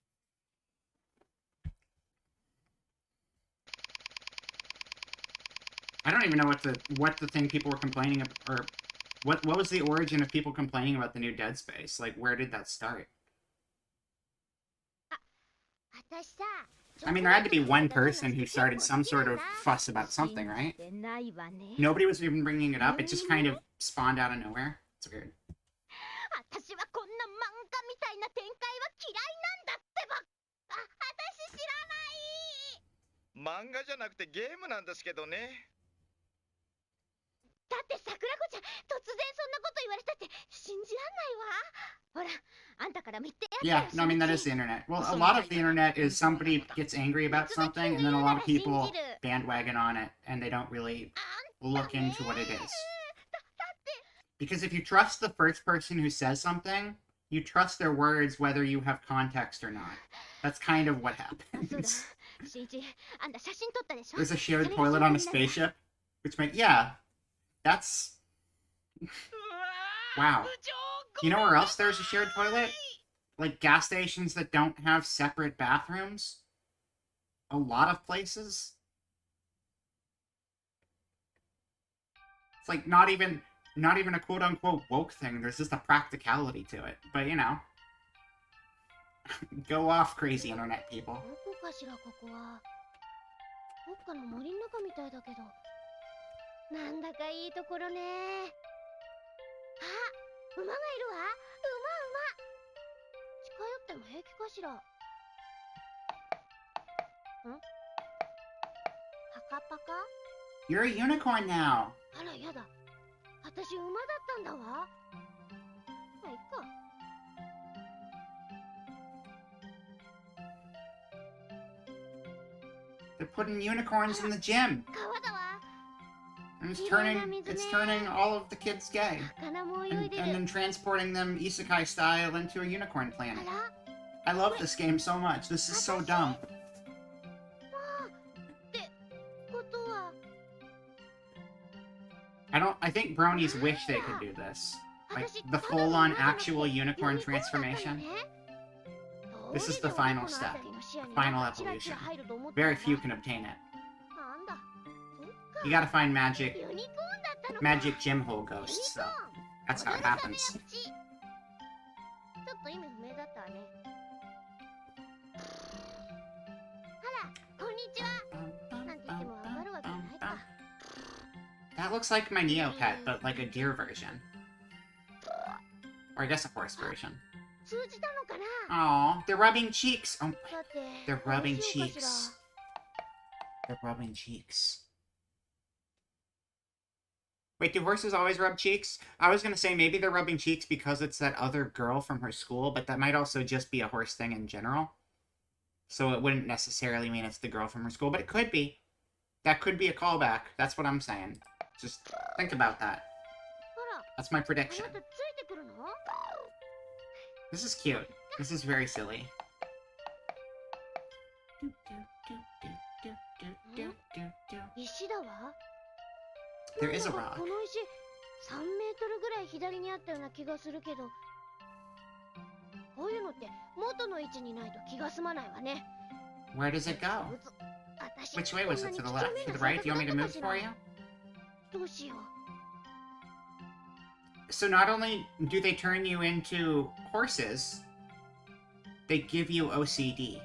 I don't even know what the thing people were complaining about, or what was the origin of people complaining about the new Dead Space? Like, where did that start? 私さ、 I mean, there had to be one person who started some sort of fuss about something, right? Nobody was even bringing it up. It just kind of spawned out of nowhere. It's weird. 私はこんな漫画みたいな展開は嫌いなんだってば。私知らない。漫画じゃなくてゲームなんですけどね。だって桜子ちゃん、突然そんなこと言われたって信じらんないわ。ほら、あんたから見て。 Yeah, no, I mean, that is the internet. Well, a lot of the internet is somebody gets angry about something, and then a lot of people bandwagon on it, and they don't really look into what it is. Because if you trust the first person who says something, you trust their words whether you have context or not. That's kind of what happens. There's a shared toilet on a spaceship, which makes... Yeah, that's... Wow. You know where else there's a shared toilet? Like gas stations that don't have separate bathrooms? A lot of places? It's like not even a quote-unquote woke thing. There's just a practicality to it. But, you know. Go off, crazy internet people. どこかしらここは。どっかの森の中みたいだけど。なんだかいいところね。あ、馬がいるわ。近寄っても平気かしら。ん？パカパカ？ You're a unicorn now. あらやだ。私馬だったんだわ。まあいっか。 They're putting unicorns in the gym. 川だわ。 And it's turning all of the kids gay. And then transporting them isekai style into a unicorn planet. I love this game so much. This is so dumb. I think bronies wish they could do this. Like, the full-on actual unicorn transformation. This is the final step. The final evolution. Very few can obtain it. You gotta find magic gym hole ghosts, so that's how it happens. ちょっと意味不明だったわね。あら、こんにちは。なんて言ってもわかるわけないか。 That looks like my Neopet, but like a deer version. Or I guess a horse version. 通じたのかな。 Aw, they're rubbing cheeks. Oh, さて、 they're rubbing どうしようかしら。 cheeks. They're rubbing cheeks. Wait, do horses always rub cheeks? I was gonna say maybe they're rubbing cheeks because it's that other girl from her school, but that might also just be a horse thing in general. So it wouldn't necessarily mean it's the girl from her school, but it could be. That could be a callback. That's what I'm saying. Just think about that. ほら、 That's my あ prediction. なたついてくるの？ This is cute. This is very silly. 石だわ。 There is a なんだか rock. この石、3メートルぐらい左にあったような気がするけど。こういうのって元の位置にないと気が済まないわね。 Where does it go? Which way was it? To the left? To the right? Do you want me to move for you? どうしよう。 So not only do they turn you into horses, they give you OCD.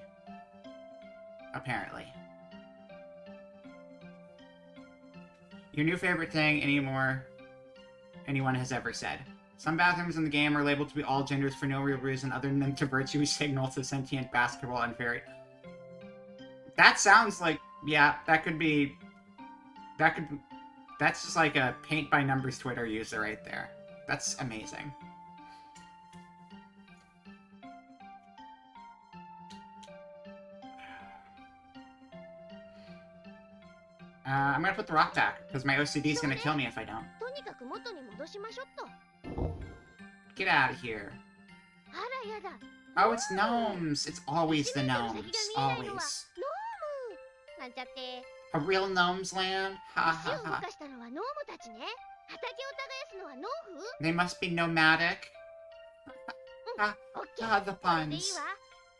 Apparently. Your new favorite thing anyone has ever said. Some bathrooms in the game are labeled to be all genders for no real reason other than to virtue signal to sentient basketball and fairy. That sounds like, yeah, that's just like a paint by numbers Twitter user right there. That's amazing. I'm gonna put the rock back, because my OCD is gonna kill me if I don't. とにかく元に戻しましょっと。 Get out of here. あらやだ。 Oh, it's gnomes. It's always the 1メートル gnomes. 先が見えないのは Always. ノームなんちゃって。 A real gnomes land? Ha 石を ha 動 ha. かしたのはノームたちね。畑を耕すのは農夫。 They must be nomadic. オッケー。 Ah, the これでいい puns. わ。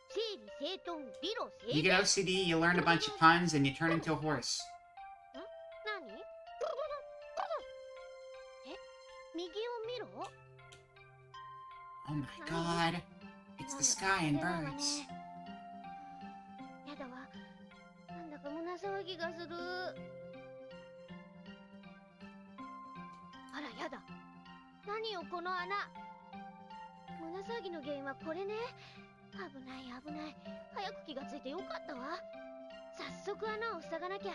整理整頓理路整 You 然。 get OCD, you learn a bunch of puns, and you turn into a horse. 何？え？右を見ろ。 Oh my god. It's the sky and birds. やだわ。なんだか胸騒ぎがする。あらやだ。何よこの穴。胸騒ぎの原因はこれね。危ない危ない。早く気がついてよかったわ。早速穴を塞がなきゃ。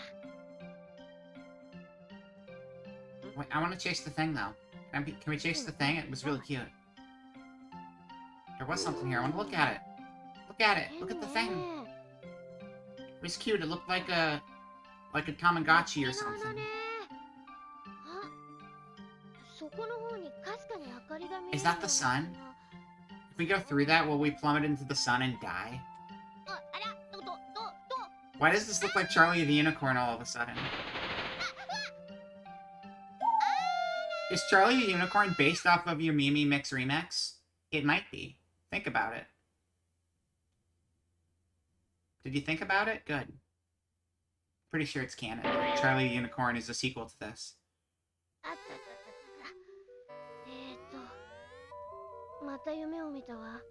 Wait, I want to chase the thing, though. Can we chase the thing? It was really cute. There was something here. I want to look at it. Look at it. Look at the thing. It was cute. It looked like a Tamagotchi or この穴 something. ね。あ、そこの方にかすかに明かりが見える。 Is that the sun? If we go through that, will we plummet into the sun and die? あ、あら、Why does this look like Charlie the Unicorn all of a sudden? Is Charlie the Unicorn based off of your Mimi Mix Remix? It might be. Think about it. Did you think about it? Good. Pretty sure it's canon. Charlie the Unicorn is a sequel to this. あったあったあった。また夢を見たわ。なんだ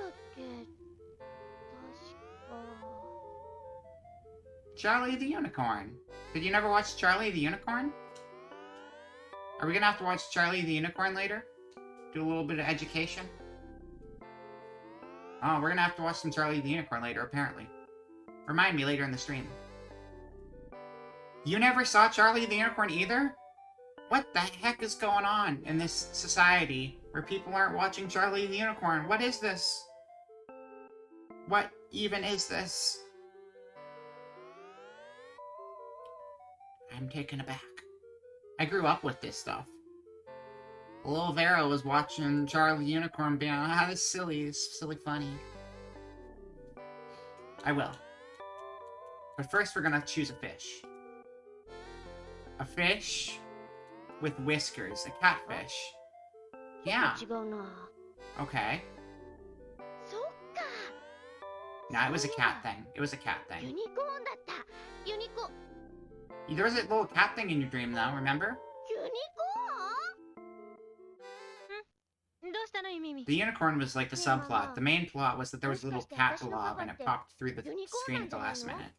っけ。確か。 Charlie the Unicorn. Did you never watch Charlie the Unicorn? Are we gonna have to watch Charlie the Unicorn later? Do a little bit of education? Oh, we're gonna have to watch some Charlie the Unicorn later, apparently. Remind me later in the stream. You never saw Charlie the Unicorn either? What the heck is going on in this society where people aren't watching Charlie the Unicorn? What is this? What even is this? I'm taken aback. I grew up with this stuff. Little Vera was watching Charlie the Unicorn being like, ah, this is silly, it's silly funny. I will. But first we're gonna choose a fish. A fish with whiskers, a catfish. Yeah. 違うな。 Okay. そっか。 No, it was a cat thing. It was a cat ユ thing. ニコーンだった。ユニコ。 There was a little cat thing in your dream, though, remember? ユニコーン？ん？どうしたのユミミ？ The unicorn was like the subplot. The main plot was that there was a little cat blob and it popped through the screen at the last minute.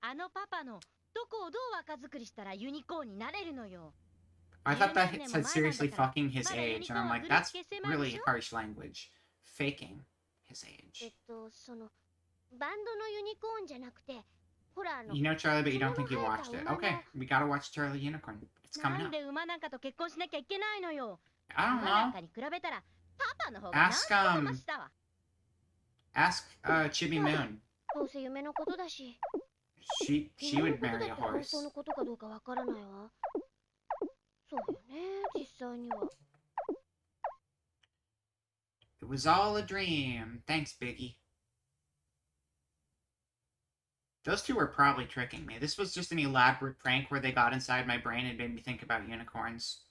あのパパのどこをどう若作りしたらユニコーンになれるのよ。 I thought that it said seriously fucking his age, and I'm like, that's really harsh language. Faking his age. そのバンドのユニコーンじゃなくて、ほらYou know Charlie, but you don't think you watched it. Okay, we gotta watch Charlie Unicorn. It's な coming ん up. で馬なんかと結婚しなきゃいけないのよ。 I 馬 don't なん know. かに比べたらパパの方が Ask, 何ともマシだわ。 Ask, Chibi Moon. どうせ夢のことだし。 She 夢の would ことだ marry っ a て本 horse. 当のことかどうかわからないわ。そうよね、実際には。 It was all a dream. Thanks, Biggie. Those two were probably tricking me. This was just an elaborate prank where they got inside my brain and made me think about unicorns.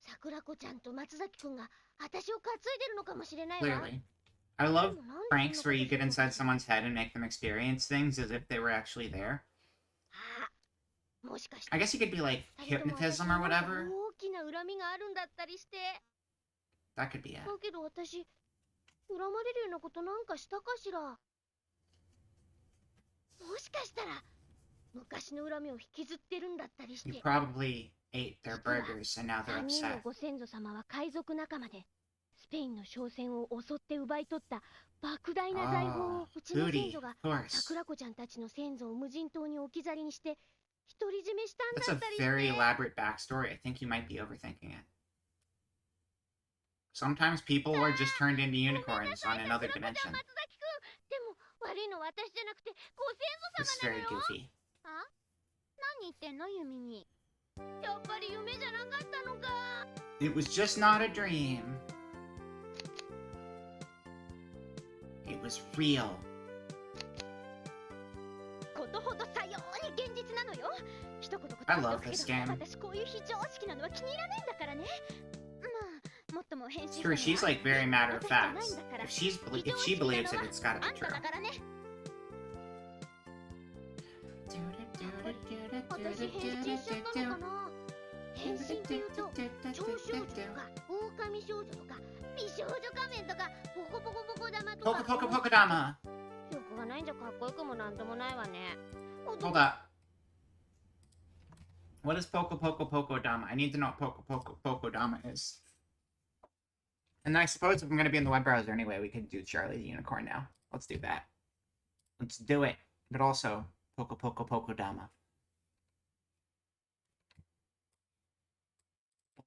桜子ちゃんと松崎くんが私を担いでるのかもしれないわ。 Clearly. I love pranks where you get inside someone's head and make them experience things as if they were actually there. あ、もしかして I guess you could be like 二人とも私 hypnotism に or なんか whatever. 大きな恨みがあるんだったりして。 That could be it. だけど私、恨まれるようなことなんかしたかしら。もしかしたら、昔の恨みを引きずってるんだったりし You て。 probably ate their burgers and now they're 3人の upset. ご先祖様は海賊仲間で、スペインの商船を襲って奪い取った莫大な財宝をうちの先 Booty, 祖が of course. 桜子ちゃんたちの先祖を無人島に置き去りにして独り占めしたん That's だ a ったりして。 very elaborate backstory. I think you might be overthinking it. Sometimes people are just turned into unicorns on another 松 dimension. 崎くん。でも悪いのは私じゃなくてご This is 先祖様な very のよ。 goofy. あ、何言ってんのユミミ。やっぱり夢じゃなかったのか。 It was just not a dream. It was real. ことほどさように現実なのよ。一言答 I えてお love くけ this ど、 game. 私こういう非常識なのは気に入らないんだからね。まあ、もっとも編集 Sure, she's like very matter of fact. If she believes it, it's gotta あ be んた true. だからね。私変身しちゃったのかな。変身って言うと超少女とか狼少女とか美少女仮面とかポコポコポコ玉とか Poco Poco Poco Dama. 記憶がないんじゃかっこよくもなんともないわね。 Hold up. What is Poco Poco Poco Dama? I need to know what Poco Poco Poco Dama is. And I suppose if I'm gonna be in the web browser anyway, we could do Charlie the Unicorn now. Let's do that. Let's do it. But also, Poco Poco Poco Dama.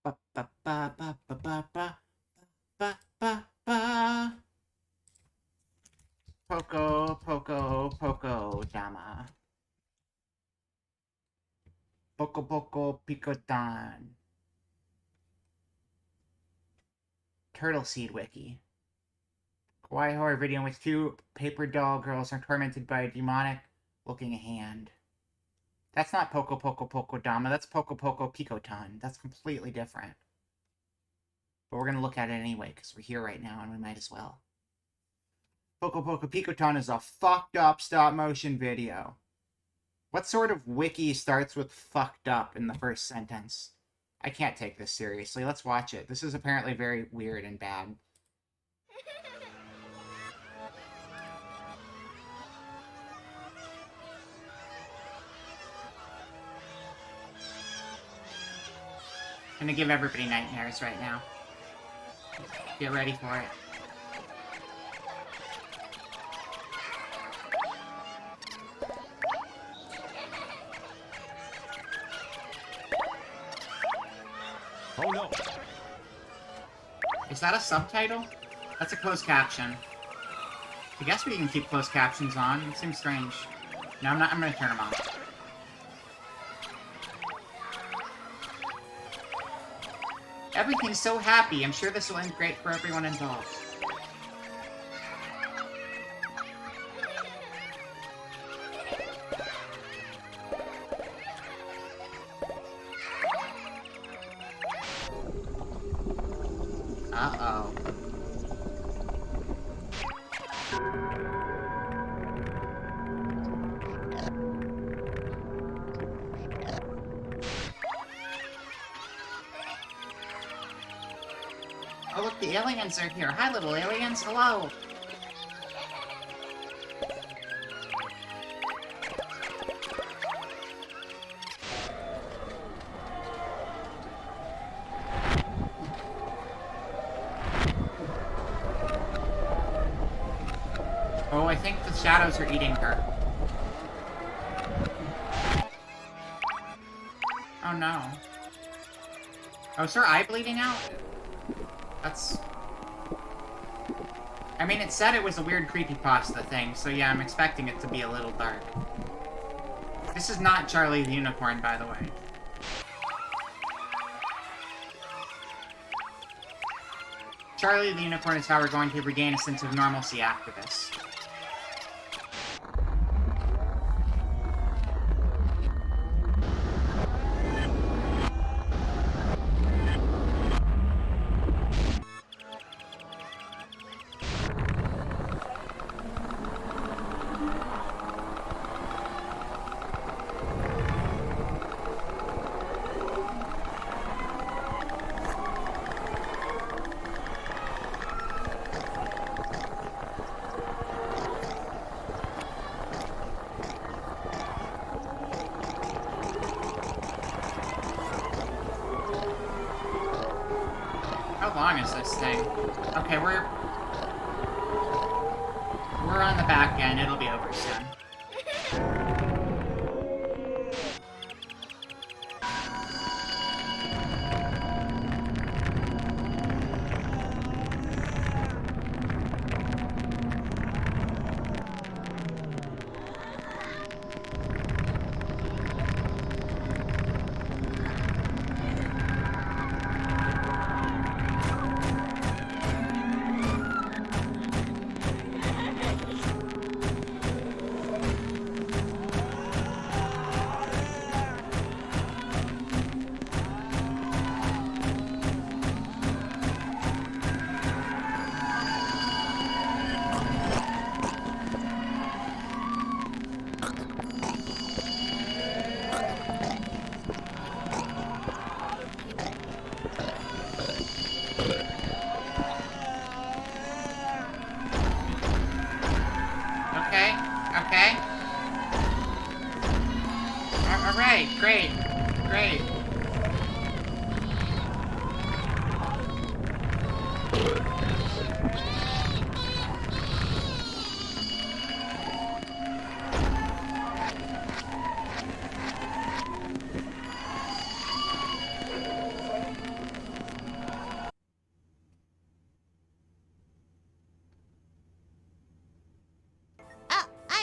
Ba ba ba ba ba ba ba ba ba ba. Poco Poco Poco Dama. Poco Poco Picotan. Turtle Seed Wiki. Kawaii horror video in which two paper doll girls are tormented by a demonic looking hand. That's not Poco Poco Poco Dama, that's Poco Poco Picotan. That's completely different. But we're gonna look at it anyway, because we're here right now and we might as well. Poco Poco Picotan is a fucked up stop motion video. What sort of wiki starts with fucked up in the first sentence? I can't take this seriously. Let's watch it. This is apparently very weird and bad. Gonna give everybody nightmares right now. Get ready for it. Oh no! Is that a subtitle? That's a closed caption. I guess we can keep closed captions on. It seems strange. No, I'm not. I'm gonna turn them off. Everything's so happy. I'm sure this will end great for everyone involved. Uh-oh. Oh, look, the aliens are here. Hi, little aliens. Hello. Oh, I think the shadows are eating her. Oh, no. Oh, is her eye bleeding out? That's... I mean, it said it was a weird creepypasta thing, so yeah, I'm expecting it to be a little dark. This is not Charlie the Unicorn, by the way. Charlie the Unicorn is how we're going to regain a sense of normalcy after this. How long is this thing? Okay, we're on the back end. It'll be over soon.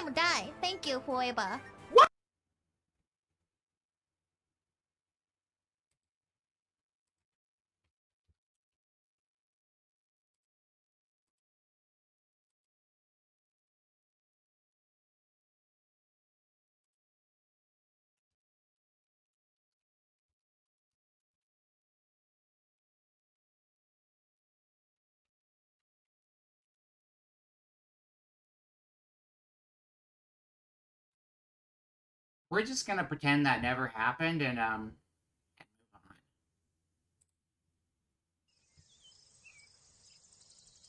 mom die. Thank you, Hueba. We're just gonna pretend that never happened and move on.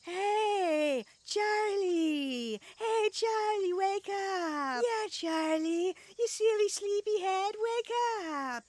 Hey, Charlie! Hey, Charlie, wake up! Yeah, Charlie, you silly sleepyhead, wake up!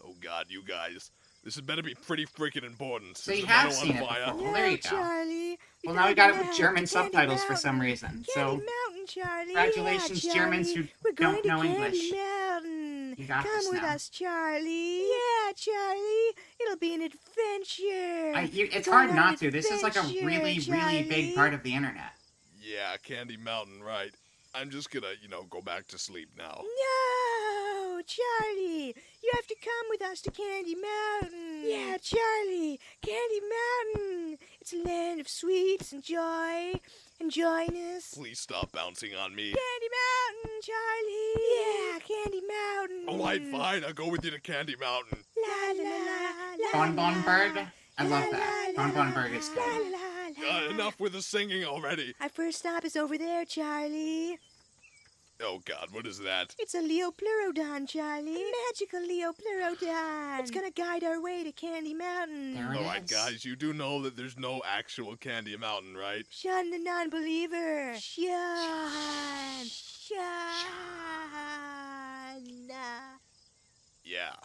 Oh god, you guys. This had better be pretty freaking important. So Is you the have meadow seen on it fire? before. Well, there you go. Charlie. Well, now we got it with now German to Candy subtitles for some Mountain. reason. Candy So, Mountain, Charlie. congratulations, yeah, Germans Charlie. who We're going don't to know Candy English. Mountain. You got Come this with now. us, Charlie. Yeah, Charlie. It'll be an adventure. It's Go hard on not an to. This is like a adventure, really, really big Charlie. part of the internet. Yeah, Candy Mountain, right. I'm just gonna, go back to sleep now. No, Charlie, you have to come with us to Candy Mountain. Yeah, Charlie, Candy Mountain. It's a land of sweets and joy and joyness. Please stop bouncing on me. Candy Mountain, Charlie. Yeah, Candy Mountain. Alright, fine, I'll go with you to Candy Mountain. La la la la. Bonbonberg? I love that. Bonbonberg is good. Enough with the singing already. Our first stop is over there, Charlie. Oh god, what is that? It's a Leopleurodon, Charlie. A magical Leopleurodon. It's gonna guide our way to Candy Mountain. There it Alright, is. guys, you do know that there's no actual Candy Mountain, right? Shun the non-believer. Shun. Shun. Yeah.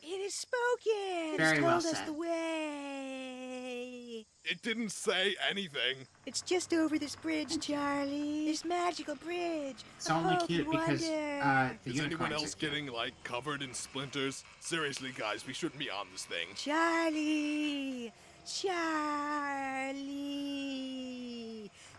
It is spoken. Very it's well told us said. the way. It didn't say anything. It's just over this bridge, Charlie. This magical bridge. It's of only hope cute and because wonder. the Is anyone unicorns else are cute. getting, covered in splinters? Seriously, guys, we shouldn't be on this thing. Charlie. Charlie.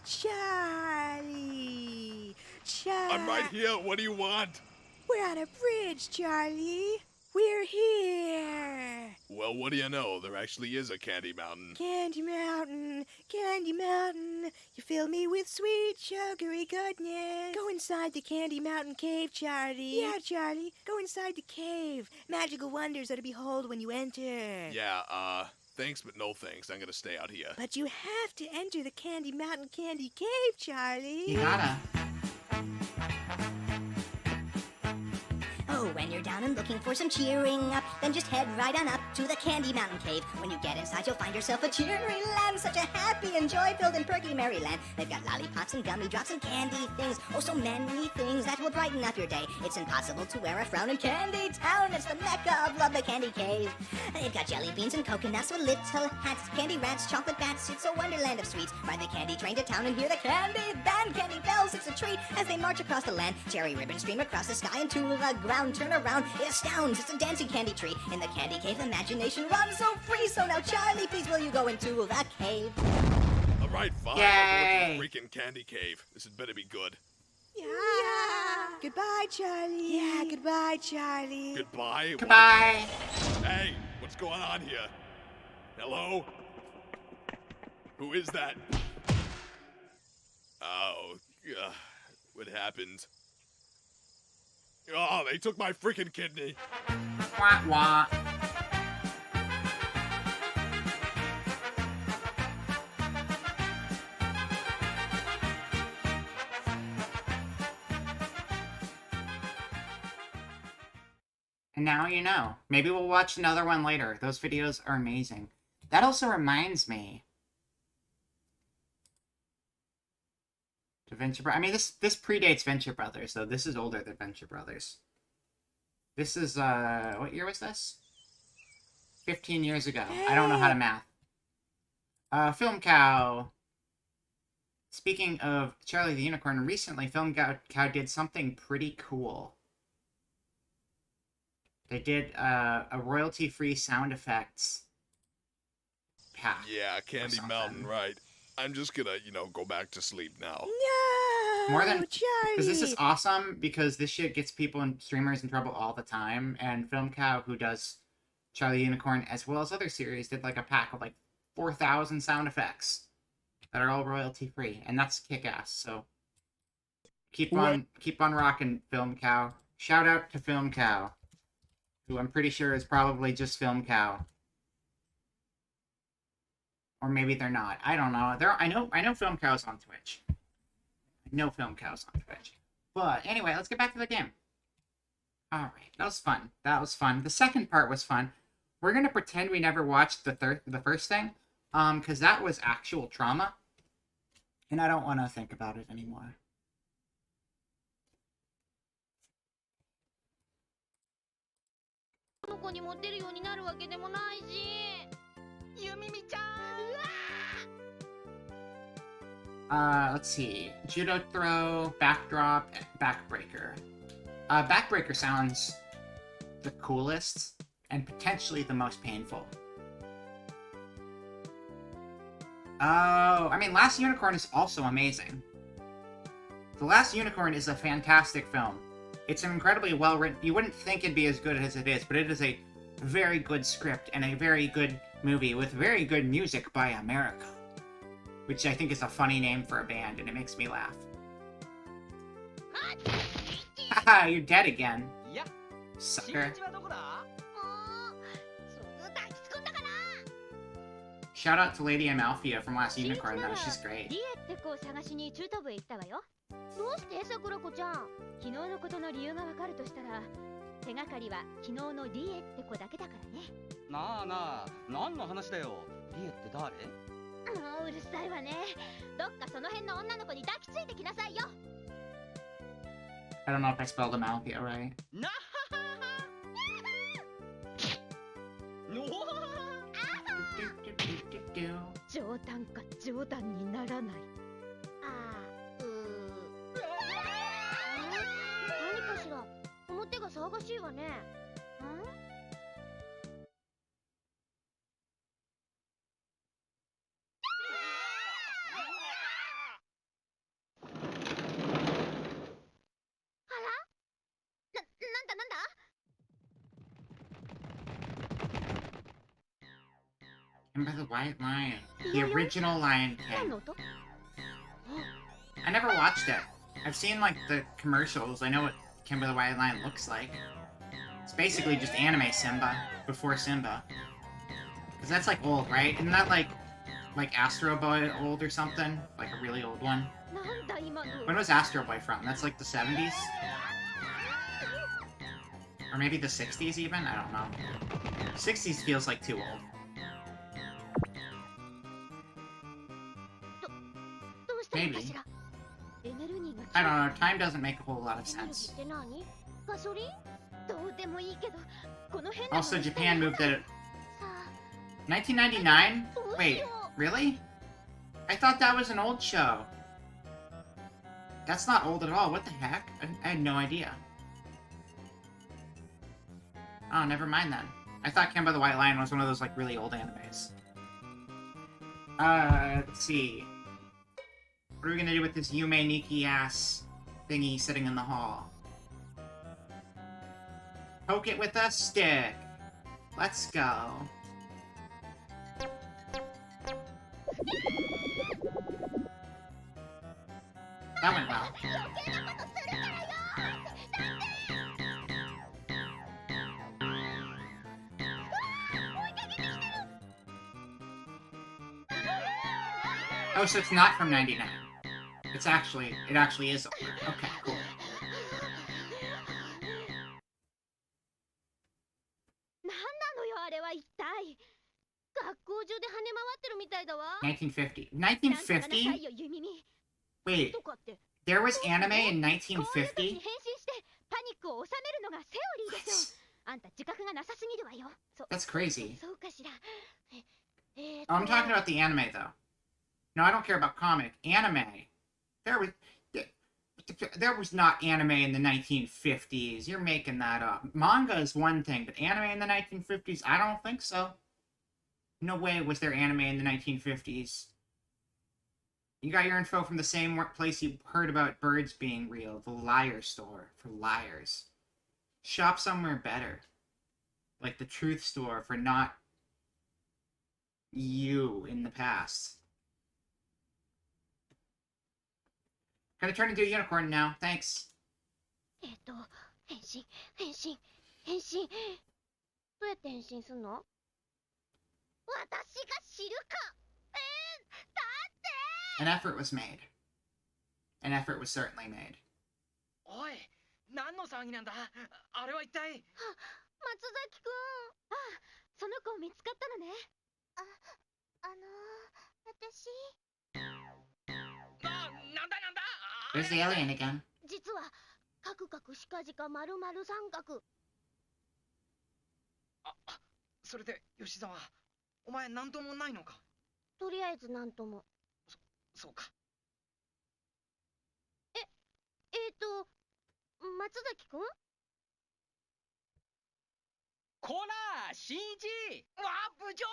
Charlie. Charlie. I'm right here. What do you want? We're on a bridge, Charlie. We're here. Well, what do you know? There actually is a Candy Mountain. Candy Mountain, Candy Mountain, you fill me with sweet, sugary goodness. Go inside the Candy Mountain cave, Charlie. Yeah, Charlie, go inside the cave. Magical wonders are to behold when you enter. Yeah, thanks, but no thanks. I'm gonna stay out here. But you have to enter the Candy Mountain Candy Cave, Charlie. You gotta. Oh, when you're down and looking for some cheering up, then just head right on up to the Candy Mountain Cave. When you get inside, you'll find yourself a cheery land, such a happy and joy-filled and perky merry land. They've got lollipops and gummy drops and candy things, oh, so many things that will brighten up your day. It's impossible to wear a frown in Candy Town. It's the mecca of love, the Candy Cave. They've got jelly beans and coconuts with little hats, candy rats, chocolate bats. It's a wonderland of sweets. Ride the candy train to town and hear the candy band. Candy bells, it's a treat as they march across the land. Cherry ribbons stream across the sky and to the ground. Turn around, it astounds. It's a dancing candy tree. In the Candy Cave, imagination runs so free. So now, Charlie, please will you go into the cave? Alright, fine. Yay. I'll go to the freaking Candy Cave. This had better be good. Yeah. Goodbye, Charlie. Yeah, goodbye, Charlie. Goodbye? What? Goodbye. Hey, what's going on here? Hello? Who is that? Oh, what happened? Oh, they took my freaking kidney. Wah wah. And now you know. Maybe we'll watch another one later. Those videos are amazing. That also reminds me. To Venture Brothers. I mean, this predates Venture Brothers, so this is older than Venture Brothers. This is, what year was this? 15 years ago. I don't know how to math. Film Cow. Speaking of Charlie the Unicorn, recently Film Cow did something pretty cool. They did a royalty-free sound effects path. Yeah, Candy something. Mountain, right. I'm just gonna, go back to sleep now. No, More than Charlie. because this is awesome because this shit gets people and streamers in trouble all the time. And Film Cow, who does Charlie Unicorn as well as other series, did like a pack of like 4,000 sound effects that are all royalty free, and that's kick ass. So keep on rocking, Film Cow. Shout out to Film Cow, who I'm pretty sure is probably just Film Cow. Or maybe they're not. I don't know. I know Film Cow's on Twitch. But anyway, let's get back to the game. Alright, that was fun. The second part was fun. We're gonna pretend we never watched the first thing. Because that was actual trauma. And I don't want to think about it anymore. Let's see. Judo throw, backdrop, backbreaker. Backbreaker sounds the coolest and potentially the most painful. Oh, I mean, Last Unicorn is also amazing. The Last Unicorn is a fantastic film. It's incredibly well written. You wouldn't think it'd be as good as it is, but it is a very good script and a very good movie with very good music by America. Which I think is a funny name for a band, and it makes me laugh. Haha, you're dead again. Yep. Sucker. Shout out to Lady Amalfia from Last Unicorn, though. She's great. リエって子を探しに中途部へ行ったわよ。どうして桜子ちゃん？昨日のことの理由がわかるとしたら、手がかりは昨日のリエって子だけだからね。なあなあ、何の話だよ。リエって誰？もううるさいわね。どっかその辺の女の子に抱きついてきなさいよ。I don't know if I spelled Amalfia right. なははは。の冗談か冗談にならない。何かしら、表が騒がしいわね。なんだ Remember the White Lion, the original Lion 何 King. の音？ I never watched it. I've seen like the commercials. I know what Kimber the White Lion looks like. It's basically just anime Simba before Simba. Cause that's like old, right? Isn't that like Astro Boy old or something? Like a really old one. なんだ今の。 When was Astro Boy from? That's like the 70s? Or maybe the 60s even? I don't know. 60s feels like too old. どうしたのかしら。エネルギーが I don't know. Time doesn't make a whole lot of エネルギーっ sense. て何？ガソリン？どうでもいいけど、この変なの Also, Japan moved at さあ 1999? Wait, really? I thought that was an old show. That's not old at all. What the heck? I had no idea. Oh, never mind then. I thought Kimba the White Lion was one of those like really old animes. Let's see. What are we gonna do with this Yume Nikki ass thingy sitting in the hall? Poke it with a stick. Let's go. That went well. 余計なことするからよ。Oh, so it's not from 99. It actually is older. Okay, cool. なんなのよあれは一体。学校中で跳ね回ってるみたいだわ。 1950. なんとかなさい 1950? よ弓耳。 Wait, とかって there was anime in こういう時に 1950? 変身してパニックを収めるのがセオリーでしょ。あんた自覚がなさすぎるわよ。That's crazy. そうかしら。Oh, I'm talking about the anime, though. No, I don't care about comic. Anime. There was not anime in the 1950s. You're making that up. Manga is one thing, but anime in the 1950s? I don't think so. No way was there anime in the 1950s. You got your info from the same place you heard about birds being real, the liar store for liars. Shop somewhere better. Like the truth store for not you in the past. Gonna turn into a unicorn now, thanks. 変身変身変身どうやって変身すんの？私が知るか。だって An effort was made. An effort was certainly made. おい、何の騒ぎなんだ？あれは一体。松崎くん。あ、その子見つかったのね。私。なんだなんだ。 There's the alien again. 実はカクカクシカジカ丸々三角。それで吉沢、お前なんともないのか？とりあえずなんとも。そうか。松崎くん？こら、新一！わあ、部長！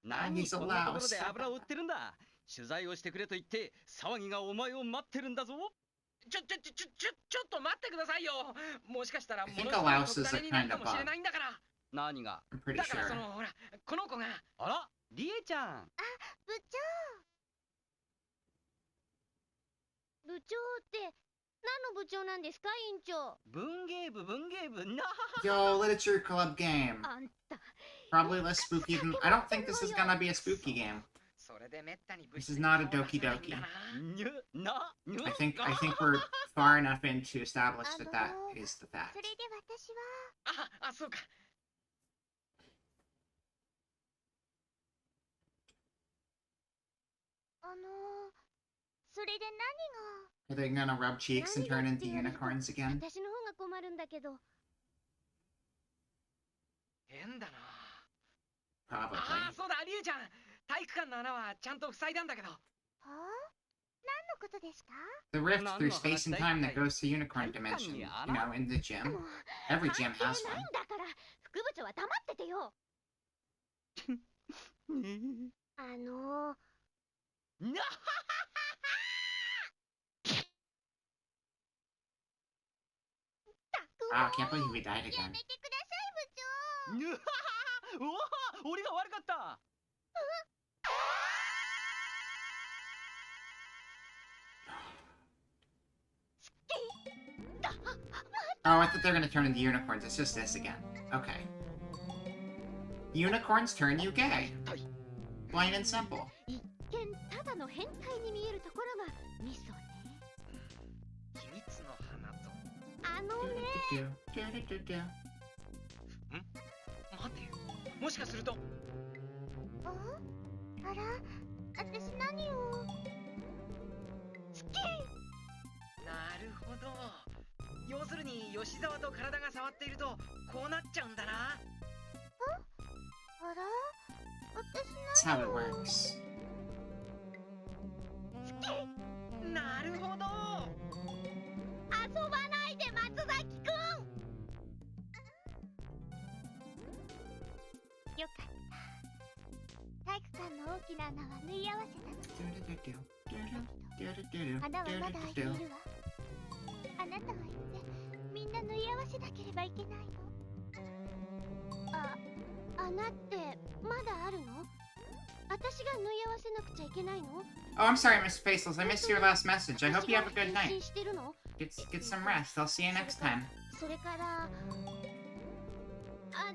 何こんなところで油を売ってるんだ。取材をしてくれと言って騒ぎがお前を待ってるんだぞ。ちょっと待ってくださいよ。もしかしたら I think Alaus is a kind of bug. 何が？ I'm pretty だから sure. そのほら、この子が。あら、リエちゃん。部長。部長って何の部長なんですか、委員長？文芸部な。 Yo, literature club game. あんた。 Probably less spooky than. I don't think this is gonna be a spooky game. それでめったに This is not a Doki Doki. な。 I think we're far enough in to establish that that is the fact. それで私は。あ、そうか。それで何が？ Are they gonna rub cheeks and turn into unicorns again? 私の方が困るんだけど。変だな。 Probably. そうだ、リエちゃん。体育館の穴はちゃんと塞いだんだけど。はあ？何のことですか？ The rift through space and time that goes to unicorn dimension. You know, in the gym. Every gym has 関係ない one. んだから、副部長は黙っててよ。Wow, I can't believe we died や again. めてください、部長。うわ、俺が悪かった。Oh, I thought they were gonna turn into unicorns. It's just this again. Okay. Unicorns turn you gay. Plain and simple. 一見ただの変態に見えるところがミソね。秘密の花と。ね。待てよ。もしかすると。あら、私何を。好き。なるほど。要するに吉沢と体が触っているとこうなっちゃうんだな。あら、That's how it works. なるほど。遊ばないで、松崎くん。よかった。体育館の大きな穴は縫い合わせたの。穴はまだ開いているわ。あなたは言ってみんな縫い合わせなければいけないの。穴ってまだあるの？私が縫い合わせなくちゃいけないの？ Oh, I'm sorry, Miss Faceless. I missed your last message. I hope you have a good 変身 night. してるの？ Get some rest. I'll see you next time. それから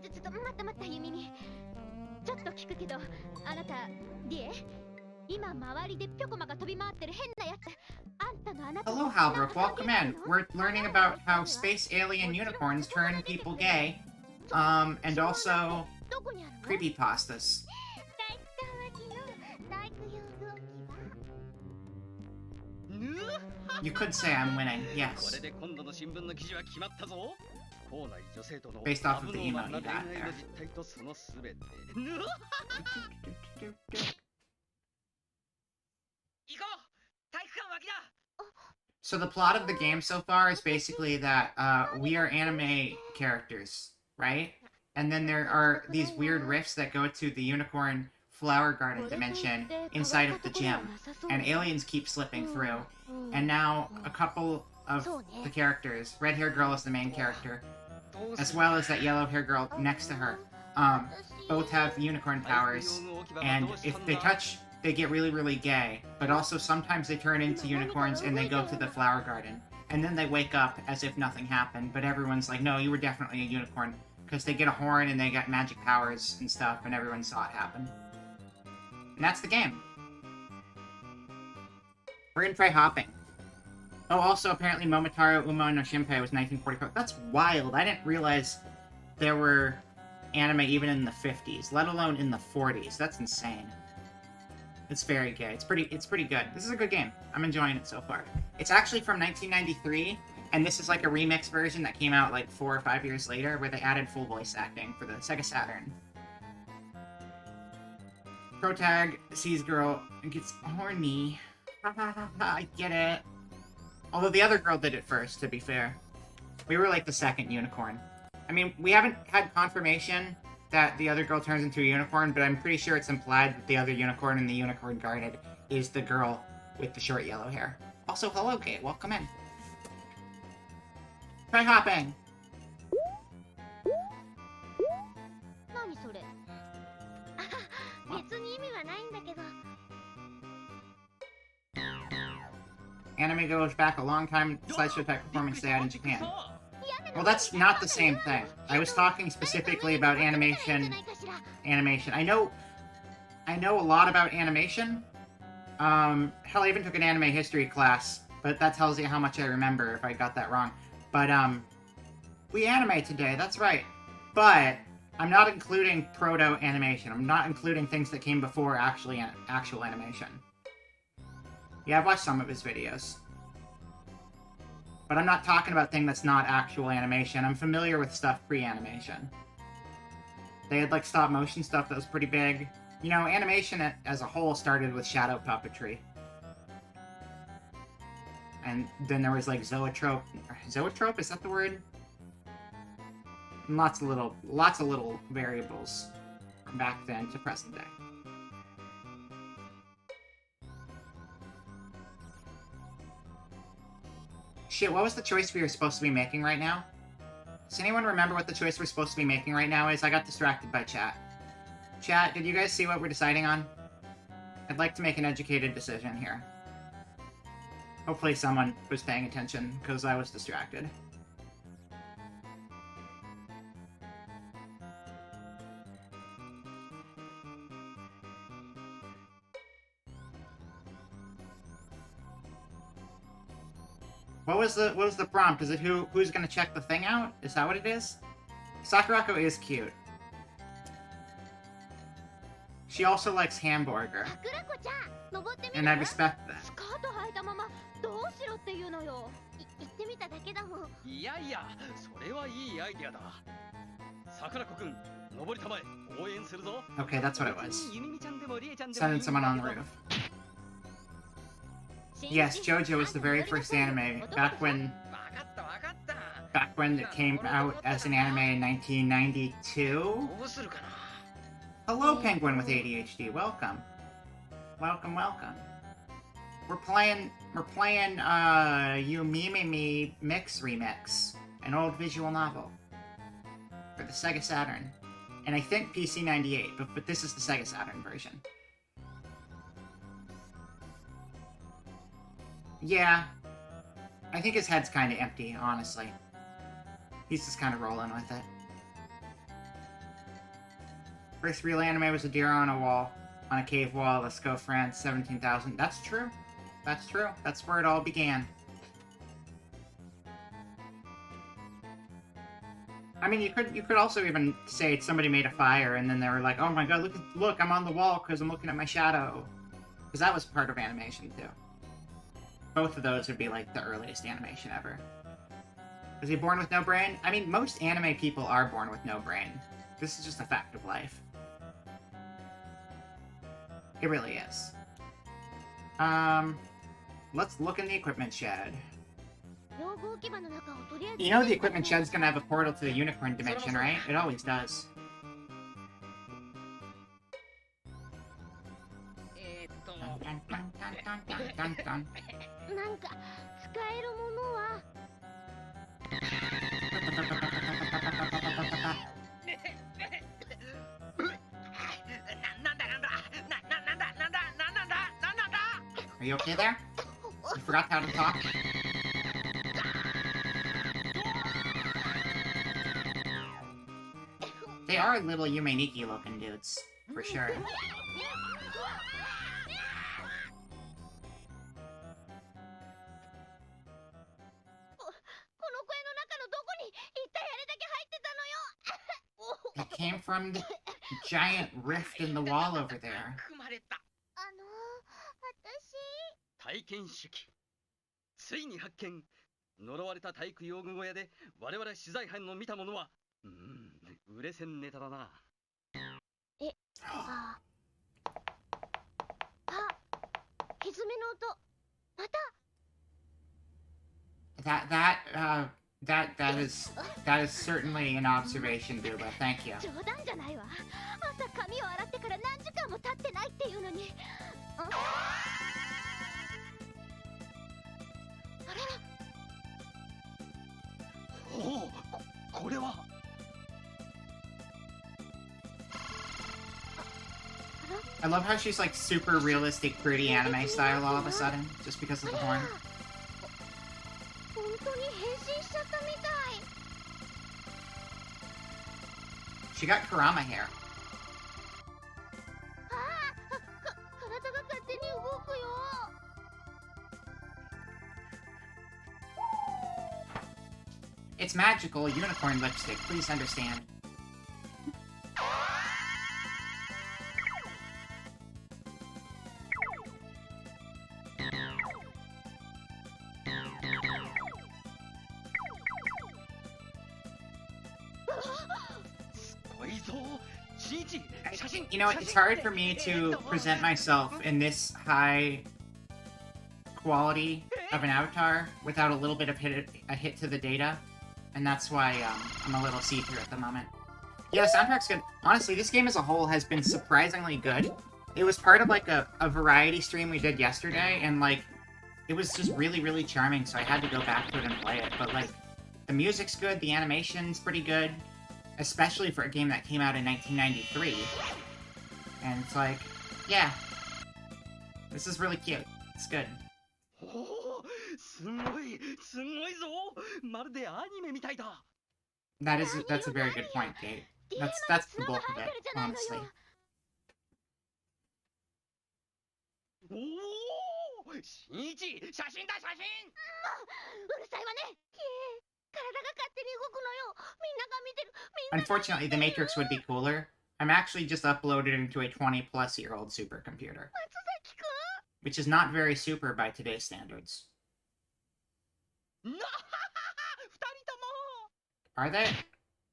ちょっと待ったゆみみ。ちょっと聞くけど、あなたリエ、今周りでピョコマが飛び回ってる変なやつ。あんたのあなた。 Hello, Halbrook. Welcome in. We're learning about how space alien unicorns turn people gay. And also creepypastas. 体育館脇の体育用具置き場。You could say I'm winning, こ yes. れで今度の新聞の記事は決まったぞ。校内女性との Based off of the email アブノーマル you な got 恋愛 there. の実態とそのすべて。行こう。体育館脇だ。 So the plot of the game so far is basically that we are anime characters, right? And then there are these weird rifts that go to the unicorn flower garden dimension inside of the gym, and aliens keep slipping through. And now a couple of the characters, red-haired girl is the main character, as well as that yellow-haired girl next to her, both have unicorn powers, and if they touch, they get really, really gay, but also sometimes they turn into unicorns and they go to the flower garden. And then they wake up as if nothing happened, but everyone's like, no, you were definitely a unicorn, because they get a horn and they got magic powers and stuff, and everyone saw it happen. And that's the game. We're gonna try hopping. Oh, also, apparently Momotaro Uma no Shinpei was 1945. That's wild. I didn't realize there were anime even in the 50s, let alone in the 40s. That's insane. It's very gay. It's pretty good. This is a good game. I'm enjoying it so far. It's actually from 1993, and this is like a remix version that came out like 4 or 5 years later, where they added full voice acting for the Sega Saturn. Protag sees girl and gets horny. Ha ha ha ha, I get it. Although the other girl did it first, to be fair. We were like the second unicorn. I mean, we haven't had confirmation that the other girl turns into a unicorn, but I'm pretty sure it's implied that the other unicorn in the unicorn garden is the girl with the short yellow hair. Also, hello, Kate. Welcome in. Try hopping. Anime goes back a long time. Slideshow type performance they had in Japan. Well, that's not the same thing. I was talking specifically about animation. I know a lot about animation. Hell, I even took an anime history class, but that tells you how much I remember if I got that wrong. But, we animate today, that's right. But, I'm not including proto-animation. I'm not including things that came before actual animation. Yeah, I've watched some of his videos. But I'm not talking about things that's not actual animation. I'm familiar with stuff pre-animation. They had, like, stop-motion stuff that was pretty big. You know, animation as a whole started with shadow puppetry. And then there was, like, zoetrope. Zoetrope? Is that the word? And lots of little variables from back then to present day. Shit, what was the choice we were supposed to be making right now? Does anyone remember what the choice we're supposed to be making right now is? I got distracted by chat. Chat, did you guys see what we're deciding on? I'd like to make an educated decision here. Hopefully someone was paying attention, because I was distracted. What was the prompt? Is it who's gonna check the thing out? Is that what it is? Sakurako is cute. She also likes hamburger. And I respect that. いやいや、それはいいアイディアだ。桜子くん、登りたまえ、応援するぞ。Okay, that's what it was. Sending someone on the roof. Yes, JoJo was the very first anime, back when it came out as an anime in 1992. Hello, Penguin with ADHD. Welcome. Welcome, welcome. We're playing You Me Mix Remix, an old visual novel for the Sega Saturn. And I think PC 98, but this is the Sega Saturn version. Yeah, I think his head's kind of empty, honestly. He's just kind of rolling with it. First real anime was a deer on a wall, on a cave wall. Let's go, France. 17,000. That's true. That's true. That's where it all began. I mean, you could also even say somebody made a fire, and then they were like, "Oh my God, look! I'm on the wall because I'm looking at my shadow," because that was part of animation too. Both of those would be like the earliest animation ever. Was he born with no brain? I mean, most anime people are born with no brain. This is just a fact of life. It really is. Let's look in the equipment shed. You know the equipment shed's gonna have a portal to the unicorn dimension, right? It always does. dun, dun. なんか使えるものは。Are you okay there? You forgot how to talk? They are little Yumeniki looking dudes, for sure. この声の中のどこに一体あれだけ入ってたのよ。 It came from the giant rift in the wall over there. 私。体験式。ついに発見。呪われた体育用具小屋で我々取材班の見たものは、売れ線ネタだな。あ、ひずめの音。また。That is certainly an observation, Duba. Thank you. 冗談じゃないわ。朝髪を洗ってから何時間も経ってないっていうのに。あらら。おお、これは。I love how she's like super realistic, pretty anime style all of a sudden, just because of the horn. 本当に変身しちゃったみたい。 She got Kurama hair. 体が勝手に動くよ。 It's magical, unicorn lipstick, please understand. You know, it's hard for me to present myself in this high quality of an avatar without a little bit of a hit to the data, and that's why I'm a little see-through at the moment. Yeah, the soundtrack's good. Honestly, this game as a whole has been surprisingly good. It was part of like a variety stream we did yesterday, and like, it was just really, really charming, so I had to go back to it and play it. But like, the music's good, the animation's pretty good, especially for a game that came out in 1993. And it's like, yeah, this is really cute. It's good. That's a very good point, Kate. That's the bulk of it, honestly. 新一、写真だ写真。うるさいわね。体が勝手に動くのよ。みんなが見てる。みんな。 Unfortunately, the Matrix would be cooler. I'm actually just uploaded into a 20-plus-year-old supercomputer, which is not very super by today's standards. Are they?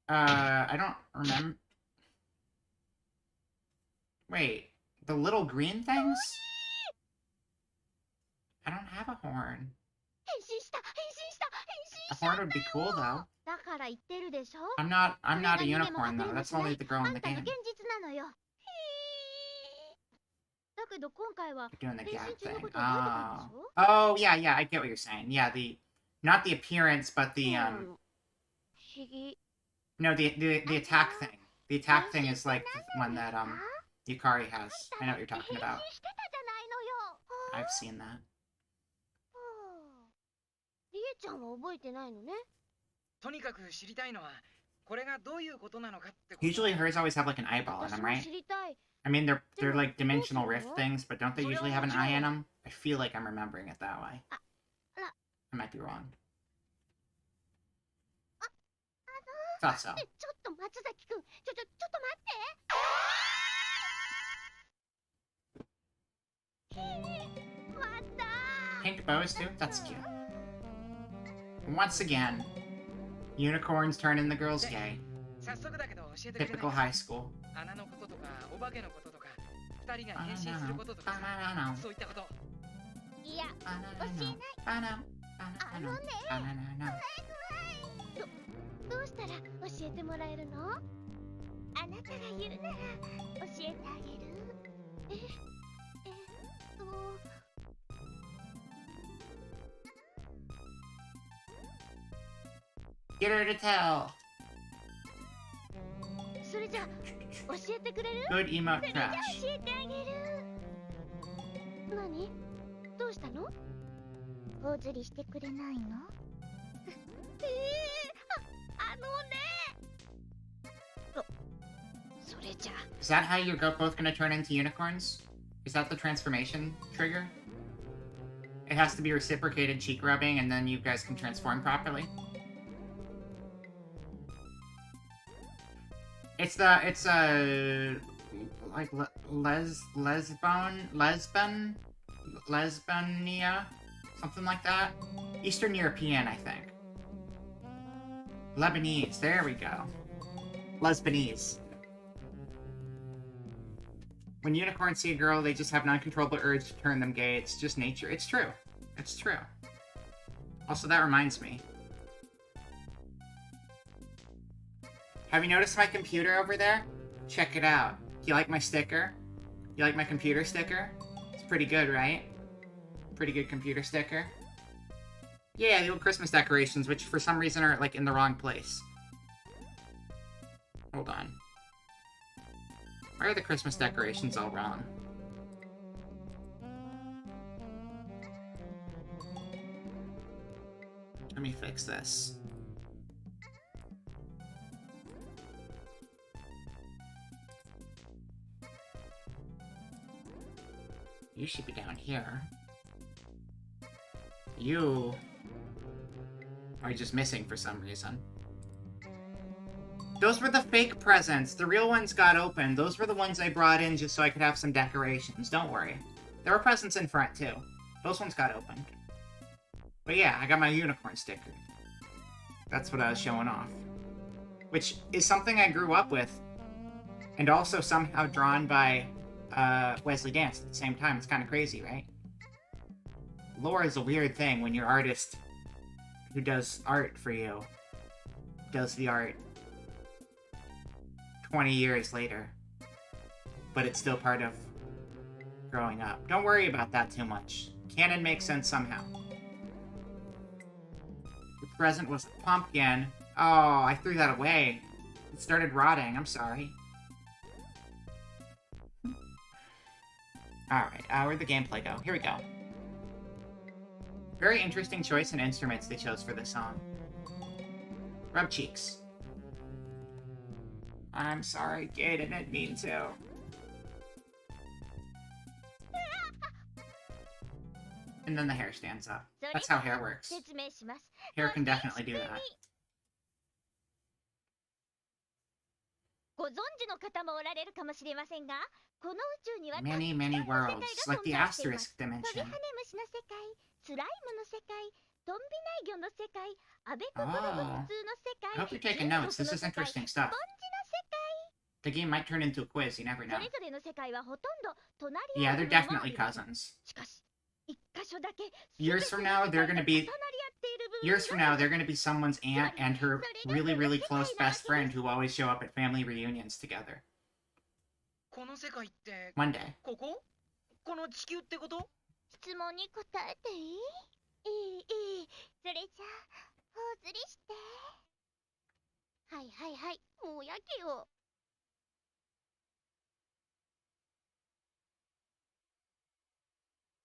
I don't remember. Wait, the little green things? I don't have a horn. A horn would be cool, though. I'm not a unicorn, though. That's only the girl in the game. Doing the gap thing. Oh, yeah, I get what you're saying. Yeah, not the appearance, but the, no, the attack thing. The attack thing is like the one that, Yukari has. I know what you're talking about. I've seen that. Usually hers always have like an eyeball in them, right? I mean, they're like dimensional rift things, but don't they usually have an eye in them? I feel like I'm remembering it that way. I might be wrong. Thought so. Pink bows too? That's cute. Once again, unicorns turning the girls gay. Typical high school. Get her to tell. それじゃ教えてくれる？ Good emote それじゃ trash. 教えてあげる。何？どうしたの？頬ずりしてくれないの？あのね。それじゃ Is that how you're both gonna turn into unicorns? Is that the transformation trigger? It has to be reciprocated cheek rubbing and then you guys can transform properly? It's like lesbonia? Something like that? Eastern European, I think. Lebanese, there we go. Lesbanese. When unicorns see a girl, they just have an uncontrollable urge to turn them gay. It's just nature. It's true. It's true. Also, that reminds me. Have you noticed my computer over there? Check it out. Do you like my sticker? You like my computer sticker? It's pretty good, right? Pretty good computer sticker. Yeah, the old Christmas decorations, which for some reason are, like, in the wrong place. Hold on. Why are the Christmas decorations all wrong? Let me fix this. You should be down here. You are just missing for some reason. Those were the fake presents. The real ones got opened. Those were the ones I brought in just so I could have some decorations. Don't worry. There were presents in front, too. Those ones got opened. But yeah, I got my unicorn sticker. That's what I was showing off. Which is something I grew up with. And also somehow drawn by Wesley Dance at the same time. It's kind of crazy, right? Lore is a weird thing when your artist who does art for you does the art 20 years later. But it's still part of growing up. Don't worry about that too much. Canon makes sense somehow. The present was a pumpkin. Oh, I threw that away. It started rotting. I'm sorry. Alright, where'd the gameplay go? Here we go. Very interesting choice in instruments they chose for this song. Rub cheeks. I'm sorry, kid, I didn't mean to. And then the hair stands up. That's how hair works. Hair can definitely do that. ご存知の方もおられるかもしれませんが、この宇宙には Many, many worlds, like the asterisk 飛び跳ね dimension. 虫の世界、スライムの世界、トンビナイ魚の世界、アベコブロブ普通の世界、 I hope you're taking notes. This is interesting stuff. The game might turn into a quiz, you never know. それぞれの世界はほとんど隣り Yeah, 合う they're ものもあ definitely ります。 cousins. しかし、一箇所だけ Years from now, they're gonna be... Years from now, they're gonna be someone's aunt and her really, really close best friend who always show up at family reunions together. この世界って One day. ここ？この地球ってこと？質問に答えていい？いい。それじゃあ、頬ずりして。はい。もうやけよ。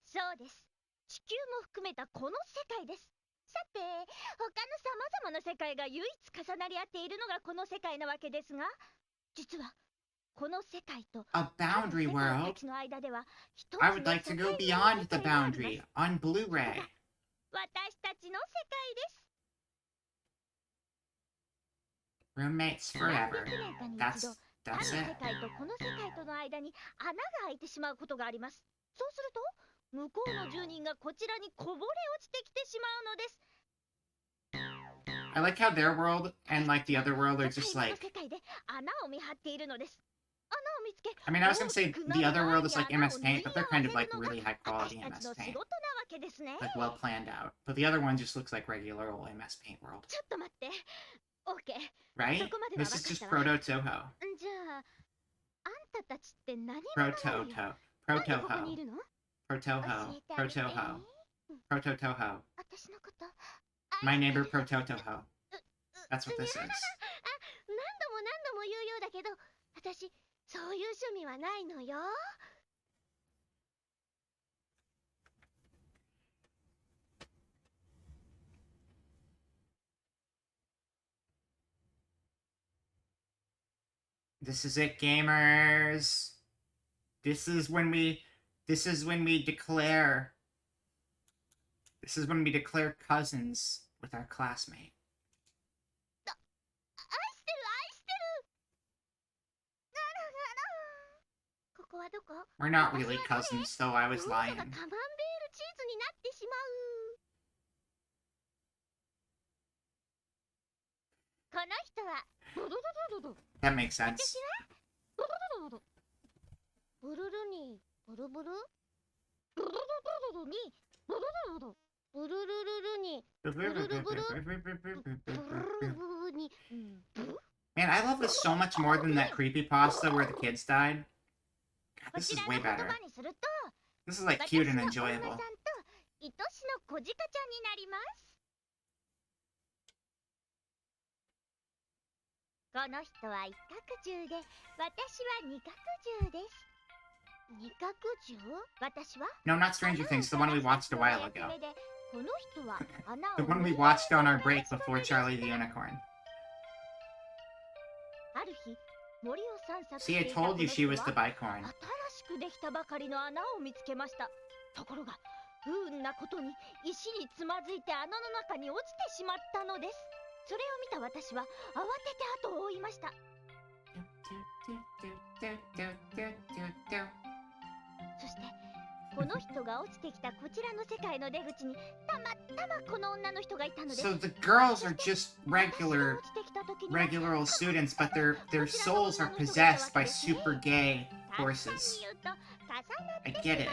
そうです。地球も含めたこの世界です。さて、他の様々な世界が唯一重なり合っているのがこの世界なわけですが、実はこの世界と A boundary 世界 world? たちの間では一つの I would like to go 境目の beyond 世 the 界があります。 boundary on Blu-ray. 私たちの世界です。 Roommates forever. 何 That's 世 it. 界とこの世界との間に穴が開いてしまうことがあります。そうすると向こうの住人がこちらにこぼれ落ちてきてしまうのです。 I like how their world and like the other world are just 都会の like... 世界で穴を見張っているのです。穴を見つけ I mean, I was gonna say 大きく the other なる world is like 穴を MS Paint, but they're kind of like 縫い合わせるのが really high quality 私たち MS の仕 Paint. 事なわけですね。 Like well planned out. But the other one just looks like regular old MS Paint world. ちょっと待って。OK。 Right? そこまでは This is 分 just かったわ。 Proto Toho. じゃあ、あんたたちって何者 Proto なのよ。 Toho. なんでここにい Proto るの？ Proto 教 Ho. えてあげて。 Proto Ho. Proto Toho. 私のこと。 My neighbor Proto Toho. That's what this is. 何度も何度も言うようだけど、私そういう趣味はないのよ。This is it, gamers. This is when we declare cousins with our classmate. 愛してる愛してる。ここはどこ？ We're not really cousins, though I was 要素が lying. カマンベールチーズになってしまう。この人はブルルルルル。 That makes sense. 私はブルルルルル。ブルルにブルブル。ブルルルルルにブルルルル。ブルルルルにブルルブル。ブルルブルにブル。 Man, I love this so much more than that creepypasta where the kids died. God, こ this ち is ら way の言 better. 葉にすると、 This is like cute and 私はお馬 enjoyable. さんと愛しの小鹿ちゃんになります。この人は一角獣で、私は二角獣です。二角獣？私は No, not Stranger Things, the one we watched a while ago. この人は穴 The を one we watched on our break before Charlie the Unicorn. ある日、森を散策 See, I told you she was the bicorn. 新しくできたばかりの穴を見つけました。ところが不運なことに石につまずいて穴の中に落ちてしまったのです。それを見た私は慌てて後を追いました。そしてこの人が落ちてきたこちらの世界の出口にたまたまこの女の人がいたのです。 So the girls are just regular old students, but their souls are possessed by super gay horses. I get it.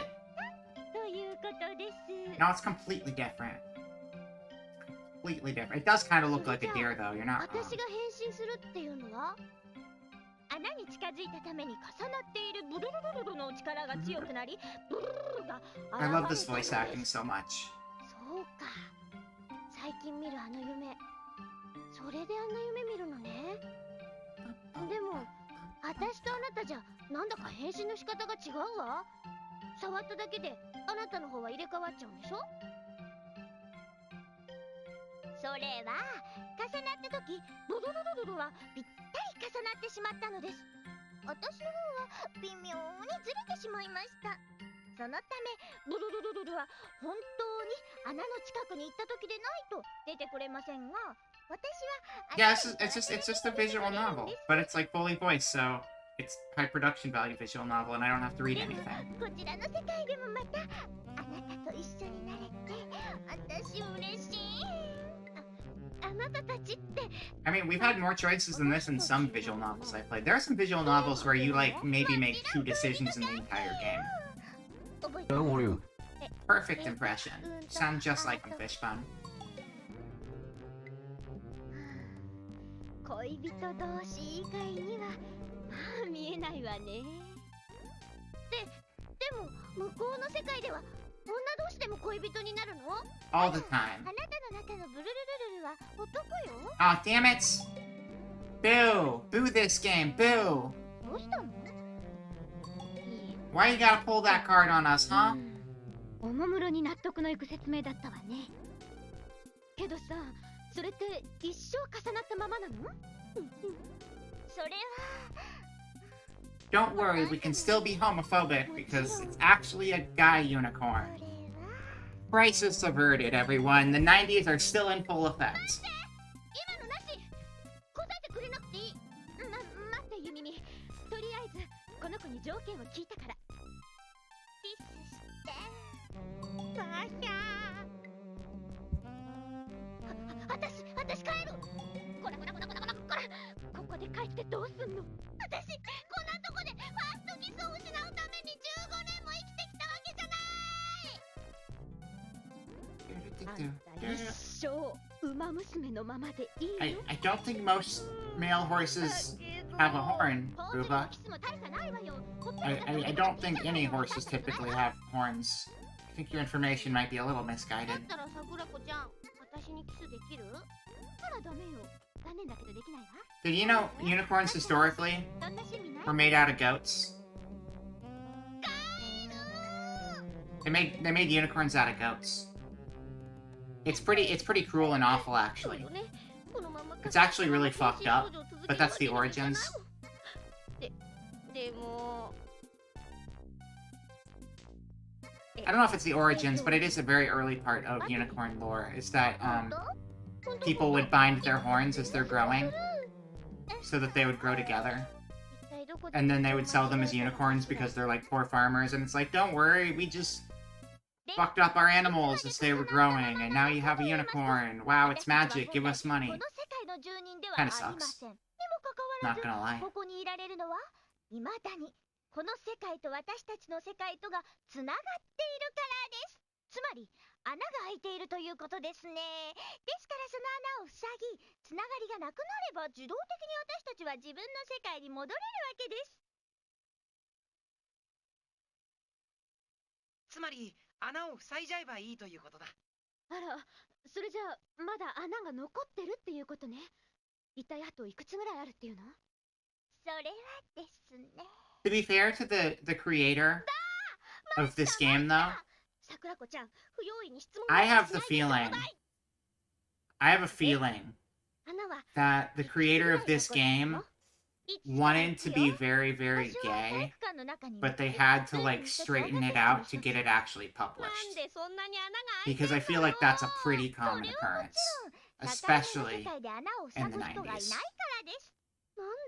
ということです。 No, it's completely different. Completely different. It does kind of look like a deer, though. You're not 私 wrong. が変身するっていうのは穴に近づいたために重なっているブルルルルルの力が強くなり、ブルルルルが I love this voice acting so much. そうか。最近見るあの夢。それであんな夢見るのね。でも、私とあなたじゃなんだか変身の仕方が違うわ。触っただけであなたの方は入れ替わっちゃうんでしょ？それは重なった時ブルルルルルはぴったり重なってしまったのです。私の方は微妙にずれてしまいました。そのためブルルルルルは本当に穴の近くに行った時でないと出てくれませんが、私は Yeah, it's just a visual novel, but it's like fully voiced, so it's high production value visual novel, and I don't have to read anything. こちらの世界でもまたあなたと一緒になれて私嬉しい。あなたたちって I mean, we've had more choices than this in some visual novels I played. There are some visual novels where you, like, maybe make 2 decisions in the entire game. Don't worry. Perfect impression. Sound just like from Fishbone. 恋人同士以外にはまあ見えないわね。でも向こうの世界では女同士でも恋人になるの？ All the あ time. なたの中のブルルルルルは男よ。 Aw, damn it! Boo! Boo this game! Boo! どうしたの？ Why you gotta pull that card on us, huh? おもむろに納得のいく説明だったわね。けどさ、それって一生重なったままなの？それは Don't worry, we can still be homophobic because it's actually a guy unicorn. Crisis averted, everyone. The 90s are still in full effect. 今のなし。答えてくれなくていい。待ってゆみみ。とりあえずこの子に条件を聞いたから。キスして。バシャー。私帰る。こら。ここで帰ってどうすんの？私こんなとこでファーストキスを失うために15年も生きてきたわけじゃない。あんた一生馬娘のままでいいの？ I don't think most male horses have a horn, Booba. I don't think any horses typically have horns. I think your information might be a little misguided. だったら桜子ちゃん、私にキスできる？あらダメよ。かんねえんだけどできないわ。 Did you know unicorns historically そんな趣味ない were made out of goats? They made unicorns out of goats. It's pretty cruel and awful, actually. It's actually really fucked up, but that's the origins. でも I don't know if it's the origins, but it is a very early part of unicorn lore. Is that people would bind their horns as they're growing, so that they would grow together, and then they would sell them as unicorns because they're like poor farmers. And it's like, don't worry, we just fucked up our animals as they were growing, and now you have a unicorn. Wow, it's magic. Give us money. Kinda sucks. Not gonna lie. ここにいられるのは未だにこの世界と私たちの世界とがつながっているからです。つまり穴が開いているということですね。ですからその穴を塞ぎ、つながりがなくなれば自動的に私たちは自分の世界に戻れるわけです。つまり穴を塞いじゃえばいいということだ。あら、それじゃあまだ穴が残ってるっていうことね。一体あといくつぐらいあるっていうの？それはですね。To be fair to the creator of this game, though, I have a feeling that the creator of this game wanted to be very, very gay, but they had to, like, straighten it out to get it actually published. Because I feel like that's a pretty common occurrence, especially in the 90s. なん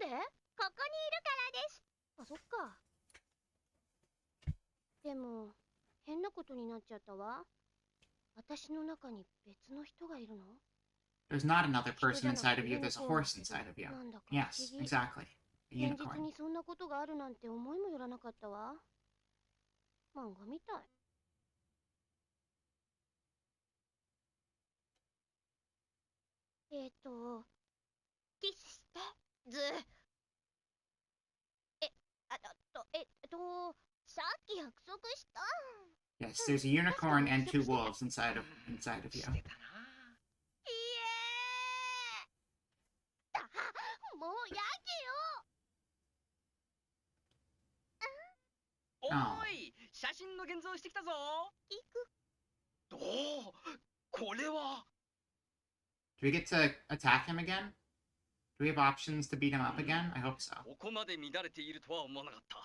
で？ここにいるからです。あ、そっか。でも変なことになっちゃったわ。私の中に別の人がいるの？ There's not another person inside of you, there's a horse inside of you. Yes, exactly. A 現実 unicorn. にそんなことがあるなんて思いもよらなかったわ。漫画みたい。キスして。ず。さっき約束した。 Yes, there's a unicorn and two wolves inside of you. もうやけよ。おーい、写真の現像してきたぞ。行く。おお、これは。Do we get to attack him again? Do we have options to beat him up again? I hope so. ここまで乱れているとは思わなかった。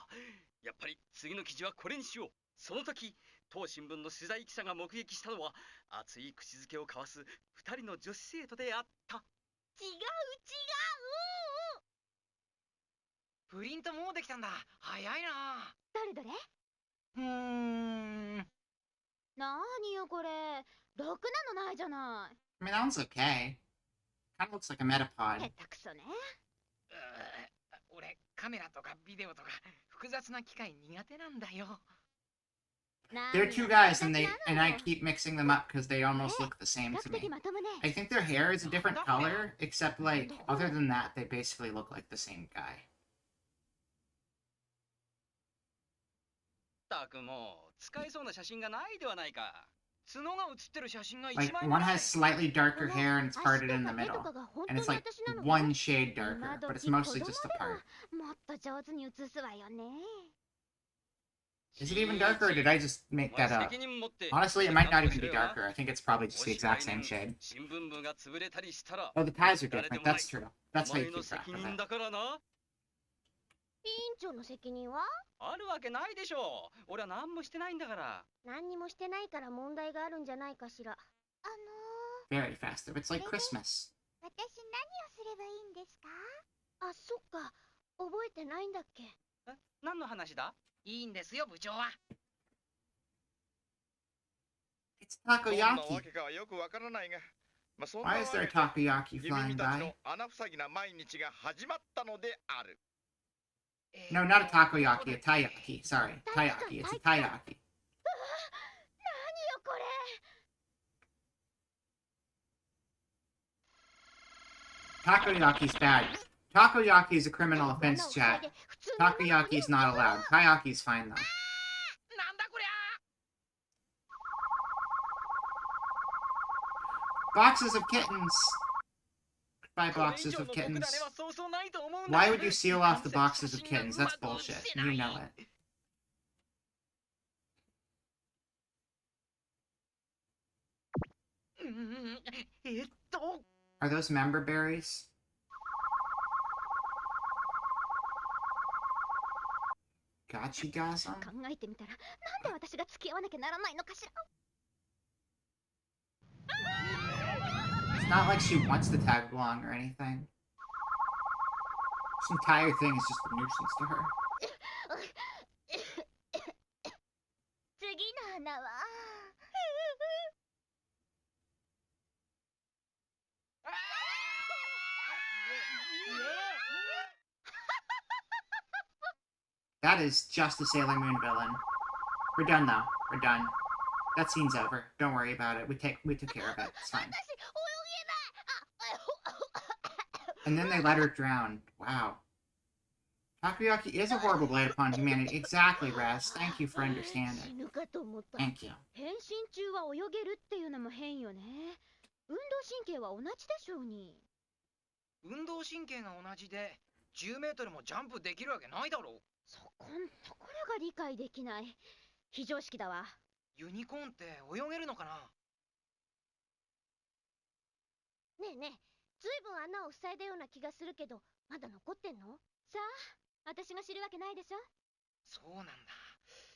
やっぱり次の記事はこれにしよう。その時、当新聞の取材記者が目撃したのは熱い口づけを交わす2人の女子生徒であった。違う。プリントもうできたんだ。早いな。どれ？なによこれ。ろくなのないじゃない。I mean, that one's okay. Kind of looks like a metapod. 下手くそね。俺カメラとかビデオとか複雑な機械苦手なんだよ。There are two guys, and I keep mixing them up because they almost look the same to me. I think their hair is a different color, except like other than that, they basically look like the same guy. たくも使えそうな写真がないではないか。角が写ってる写真が一 Like 枚 one has slightly darker hair and it's parted in the middle, and it's like one shade darker, but it's mostly just a part. もっと上手に写すわよね。 Is it even darker, or did I just make that up? Honestly, it might not even be darker. I think it's probably just the exact same shade. Oh, the ties are different. That's true. That's how you keep track of it. 委員長の責任は？あるわけないでしょう。俺は何もしてないんだから。何にもしてないから問題があるんじゃないかしら。Very festive. It's like Christmas. 私何をすればいいんですか？あ、そっか。覚えてないんだっけ？何の話だ？いいんですよ部長は。It's takoyaki. Why is there takoyaki flying by? No, not a takoyaki, a taiyaki. Sorry, taiyaki. It's a taiyaki. 何よこれ。 Takoyaki's bad. Takoyaki is a criminal offense, chat. Takoyaki's not allowed. Taiyaki's fine, though. なんだこりゃ。 Boxes of kittens! buy boxes of kittens. Why would you seal off the boxes of kittens? That's bullshit. You know it. Are those member berries? Gachigasm? 考えてみたら、なんで私が付き合わなきゃならないのかしら。 It's not like she wants to tag along or anything. This entire thing is just a nuisance to her. 次の穴は。That is just a Sailor Moon villain. We're done though. We're done. That scene's over. Don't worry about it. We took care of it. It's fine. And then they let her drown. Wow. Takoyaki is a horrible blight upon humanity. Exactly, Raz. Thank you for understanding. Thank you. 変身中は泳げるっていうのも変よね。運動神経は同じでしょうに。運動神経が同じで10メートルもジャンプできるわけないだろう。そこんところが理解できない。非常識だわ。ユニコーンって泳げるのかな。ねえねえ、ずいぶん穴を塞いだような気がするけど、まだ残ってんの？さあ、私が知るわけないでしょ。そうなんだ。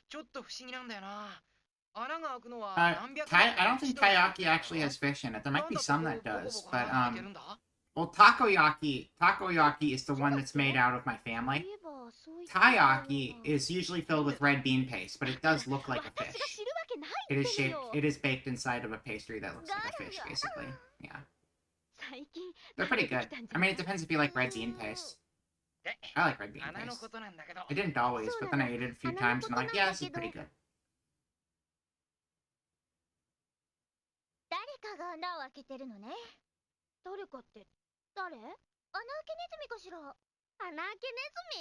ちょっと不思議なんだよな。穴が開くのは I 何百 don't think Taiyaki actually has fish in it. There might be some that does, but well, takoyaki is the one that's made out of my family. Taiyaki is usually filled with red bean paste, but it does look like a fish. It is baked inside of a pastry that looks like a fish, basically. Yeah. They're pretty good. I mean, it depends if you like red bean paste. I like red bean paste. I didn't always, but then I ate it a few times and I'm like, yeah, this is pretty good. 誰かが穴を開けてるのね。誰かって誰？穴開けネズミかしら。穴開けネズミ？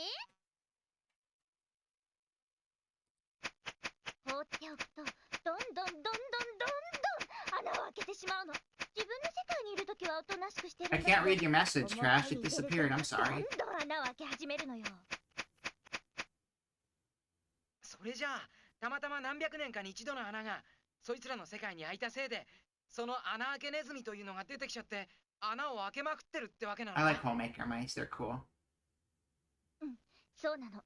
放っておくとどんどん穴を開けてしまうの。自分の世界にいるときはおとなしくしてるんだ I けど。 can't read your message, Crash. It disappeared. I'm sorry. どんどん穴を開け始めるのよ。それじゃあたまたま何百年かに一度の穴がそいつらの世界に開いたせいで、その穴開けネズミというのが出てきちゃって穴を開けまくってるってわけなの。 I like homemaker mice. They're cool. うん、そうなの。穴が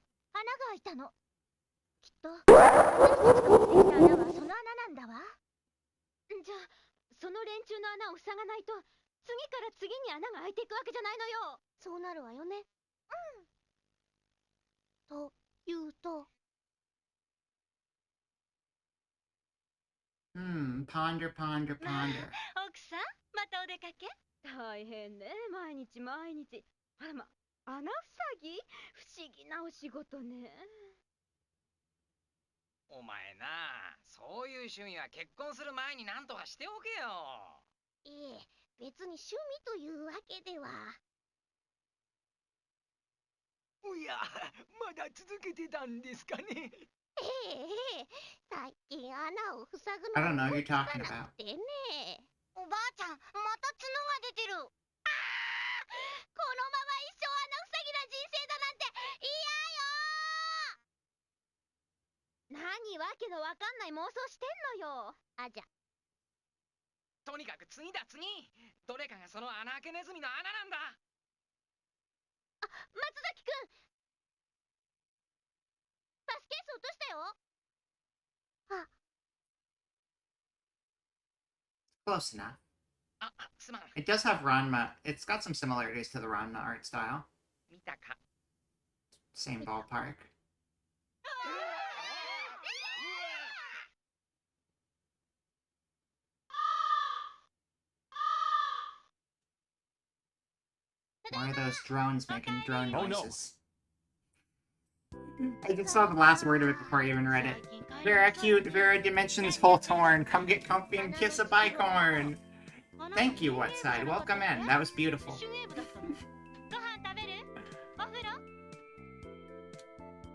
開いたの。きっと私たちが見ていた穴はその穴なんだわ。じゃあその連中の穴を塞がないと次から次に穴が開いていくわけじゃないのよ。そうなるわよね。うん。というと。Ponder. 奥さん、またお出かけ？大変ね、毎日。あらま、穴塞ぎ？不思議なお仕事ね。お前な、そういう趣味は結婚する前に何とかしておけよ。いえ、別に趣味というわけでは。おや、まだ続けてたんですかね。最近穴を塞ぐ I の don't know が what you're 苦 talking な about. ってね。おばあちゃん、また角が出てる。このまま一生穴塞ぎな人生だなんて嫌よ。何わけのわかんない妄想してんのよ。あ、じゃ。とにかく次だ次。どれかがその穴開けネズミの穴なんだ。あ、松崎くん。パスケース落としたよ。あ。Close enough. あ、すまん。 It does have Ranma. It's got some similarities to the Ranma art style. 見たか。 Same ballpark. Why are those drones making drone noises? I just saw the last word of it before I even read it. Vera cute, Vera Dimensions whole torn. Come get comfy and kiss a bicorn. Thank you, Whatside. Welcome in. That was beautiful.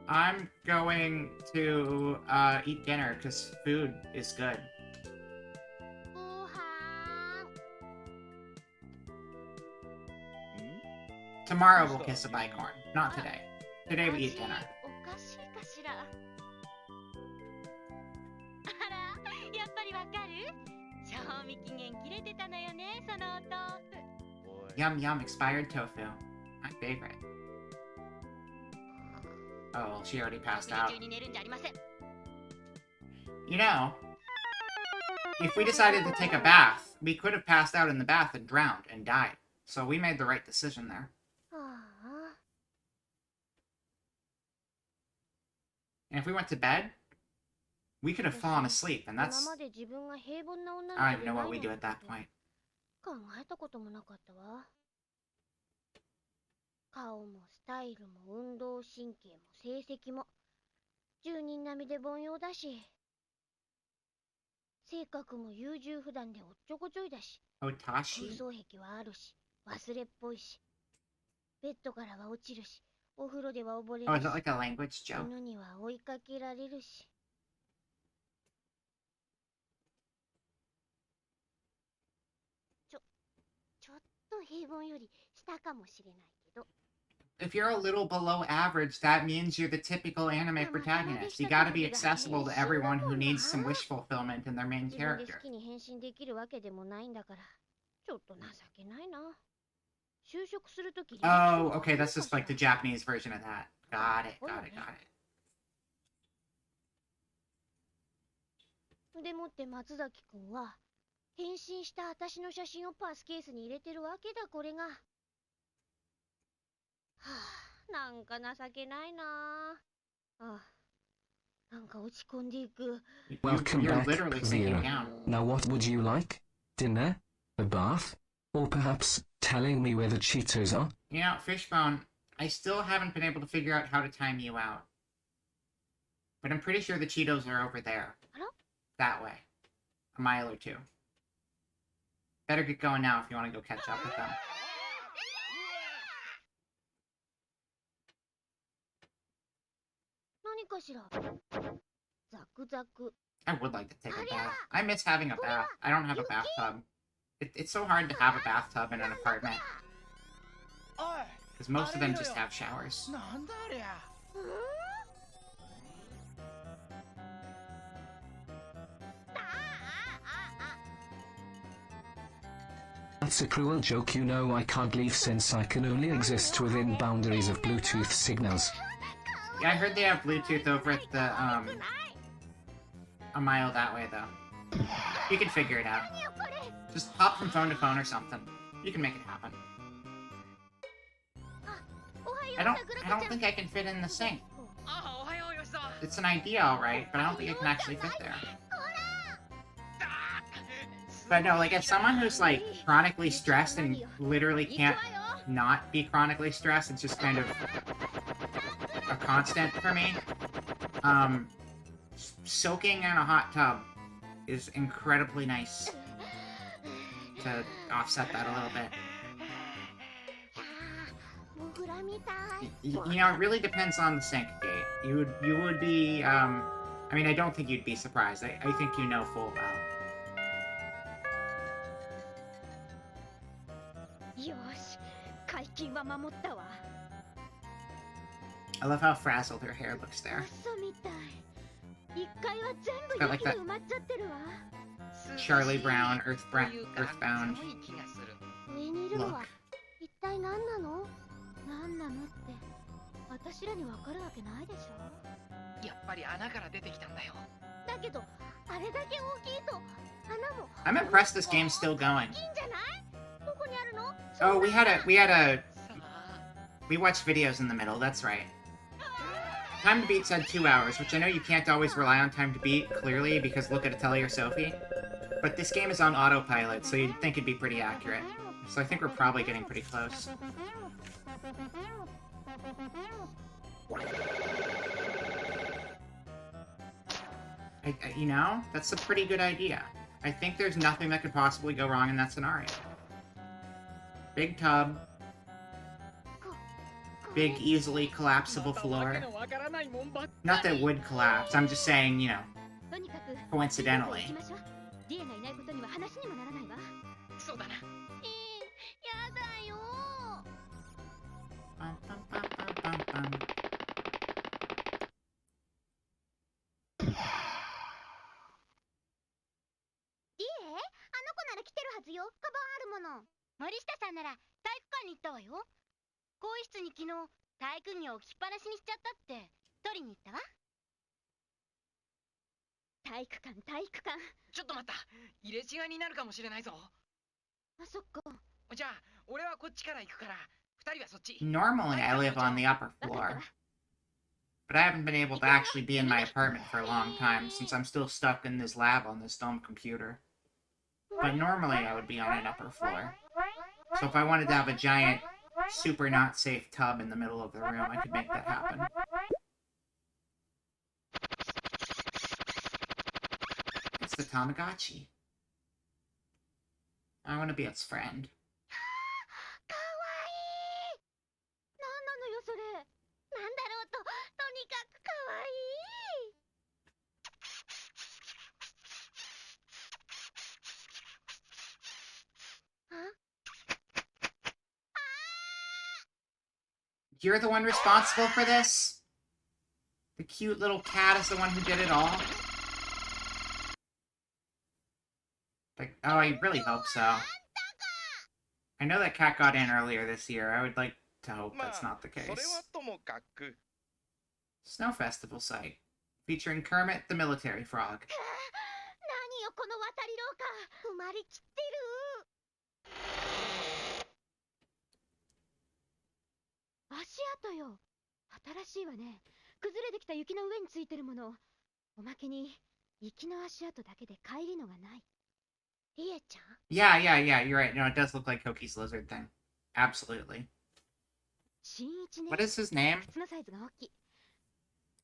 I'm going to eat dinner because food is good. Tomorrow we'll kiss a bicorn. Not today. Today we eat dinner. おかしいかしら。あら、やっぱりわかる？賞味期限切れてたのよね、そのお豆腐。Yum yum expired tofu. My favorite. Oh, well, she already passed out. 中に寝るんじゃありません。You know, if we decided to take a bath, we could have passed out in the bath and drowned and died. So we made the right decision there. ああ And if we went to bed, we could have fallen asleep, and 今 that's... まで自分が平凡な女 I の don't 子 even で know な what い we の do か at って that point. 考えたこともなかったわ。顔もスタイルも運動神経も成績も10人並みで凡庸だし、性格も優柔不断でおっちょこちょいだし、空 Otashi? 想癖はあるし、忘れっぽいし、ベッドからは落ちるし、お風呂では溺れ Oh, る is し、 it like a language joke? 犬には追いかけられるし。ちょっと平凡より下かもしれないけど。 If you're a little below average, that means you're the typical anime protagonist. You gotta be accessible to everyone who needs some wish fulfillment in their main 自分で character. 好きに変身できるわけでもないんだから、ちょっと情けないな。就職するとき履歴書 Oh, は okay, どう that's か just しら like the Japanese version of that. Got it, got it, got it. でもって松崎くんは変身した私の写真をパスケースに入れてるわけだ、これが。はあ、なんか情けないな。あ、なんか落ち込んでいく。 Welcome You're back, literally sinking Vera. down. Now what would you like? Dinner? A bath? Or perhaps telling me where the Cheetos are? You know, Fishbone, I still haven't been able to figure out how to time you out. But I'm pretty sure the Cheetos are over there. Hello? That way. A mile or two. Better get going now if you want to go catch up with them. 何かしら。ザクザク。 I would like to take a bath. I miss having a bath. I don't have a bathtub. It's so hard to have a bathtub in an apartment. Because most of them just have showers. なんだありゃ。 That's a cruel joke, you know. I can't leave since I can only exist within boundaries of Bluetooth signals. Yeah, I heard they have Bluetooth over at the, a mile that way, though. You can figure it out. Just hop from phone to phone or something. You can make it happen. I don't think I can fit in the sink. あ、おはよう、吉沢。 It's an idea, alright, but I don't think I can actually fit there. But no, like, as someone who's, like, chronically stressed and literally can't not be chronically stressed, it's just kind of a constant for me. Soaking in a hot tub is incredibly nice to offset that a little bit. モグラみたい。 You know, it really depends on the sink gate. You would be, I mean, I don't think you'd be surprised. I think you know full well. よし、解禁は守ったわ。 I love how frazzled her hair looks there. 嘘みたい。1階は全部 Got like 雪で that 埋まっちゃってるわ。 Charlie Brown, というか Earthbound 寒い気がする。上にいるのは look. 一体何なの？何なのって私らにわかるわけないでしょ。やっぱり穴から出てきたんだよ。だけどあれだけ大きいと穴も。 I'm impressed this game's still going. いいんじゃない？どこにあるの？ Oh, we had a さあ、 we watched videos in the middle, that's right. Time to Beat said 2 hours, which I know you can't always rely on Time to Beat, clearly, because look at Atelier Sophie. But this game is on autopilot, so you'd think it'd be pretty accurate. So I think we're probably getting pretty close. You know, that's a pretty good idea. I think there's nothing that could possibly go wrong in that scenario. Big tub. Big, easily collapsible floor. Not that it would collapse, I'm just saying, you know, とにかく coincidentally. 行きましょう。リエがいないことには話にもならないわ。そうだな。やだよ。いいえ、あの子なら来てるはずよ。カバンあるもの。森下さんなら体育館に行ったわよ。更衣室に昨日体育着を置きっぱなしにしちゃったって取りに行ったわ。体育館、体育館。ちょっと待った。入れ違いになるかもしれないぞ。あ、そっか。じゃあ、俺はこっちから行くから、二人はそっち。 Normally, I live on the upper floor. But I haven't been able to actually be in my apartment for a long time, since I'm still stuck in this lab on this dumb computer. But normally, I would be on an upper floor. So if I wanted to have a giant, super not safe tub in the middle of the room, I could make that happen. It's the Tamagotchi. I want to be its friend. かわいい。なんなのよそれ。なんだろうと、とにかくかわいい。You're the one responsible for this? The cute little cat is the one who did it all? Like, oh, I really hope so. I know that cat got in earlier this year. I would like to hope that's not the それは case. ともかく Snow Festival site. Featuring Kermit the Military Frog. 何よこの渡り廊下。埋まりきってる。足跡よ。新しいわね。崩れてきた雪の上についてるもの。おまけに行きの足跡だけで帰りのがない。リエちゃん？ Yeah, you're right. No, it does look like Koki's lizard thing. Absolutely. 新一ね。 What is his name? 靴のサイズが大きい。っ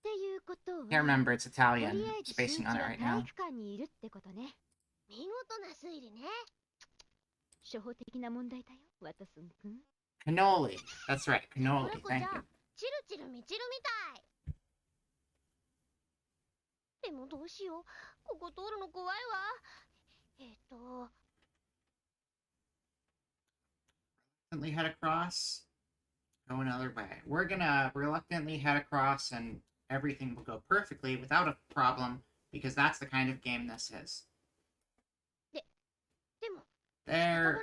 ていうことは。 Can't remember, it's と Italian. りあえず Spacing 新一 on it は right 体 now. 育館にいるってことね。見事な推理ね。初歩的な問題だよ、ワトソン君。 Cannoli. That's right, こ cannoli. の子 Thank じゃ you. チルチルみちるみたい。でもどうしよう。ここ通るの怖いわ。Reluctantly head across. Go another way. We're gonna reluctantly head across and everything will go perfectly without a problem because that's the kind of game this is. でも There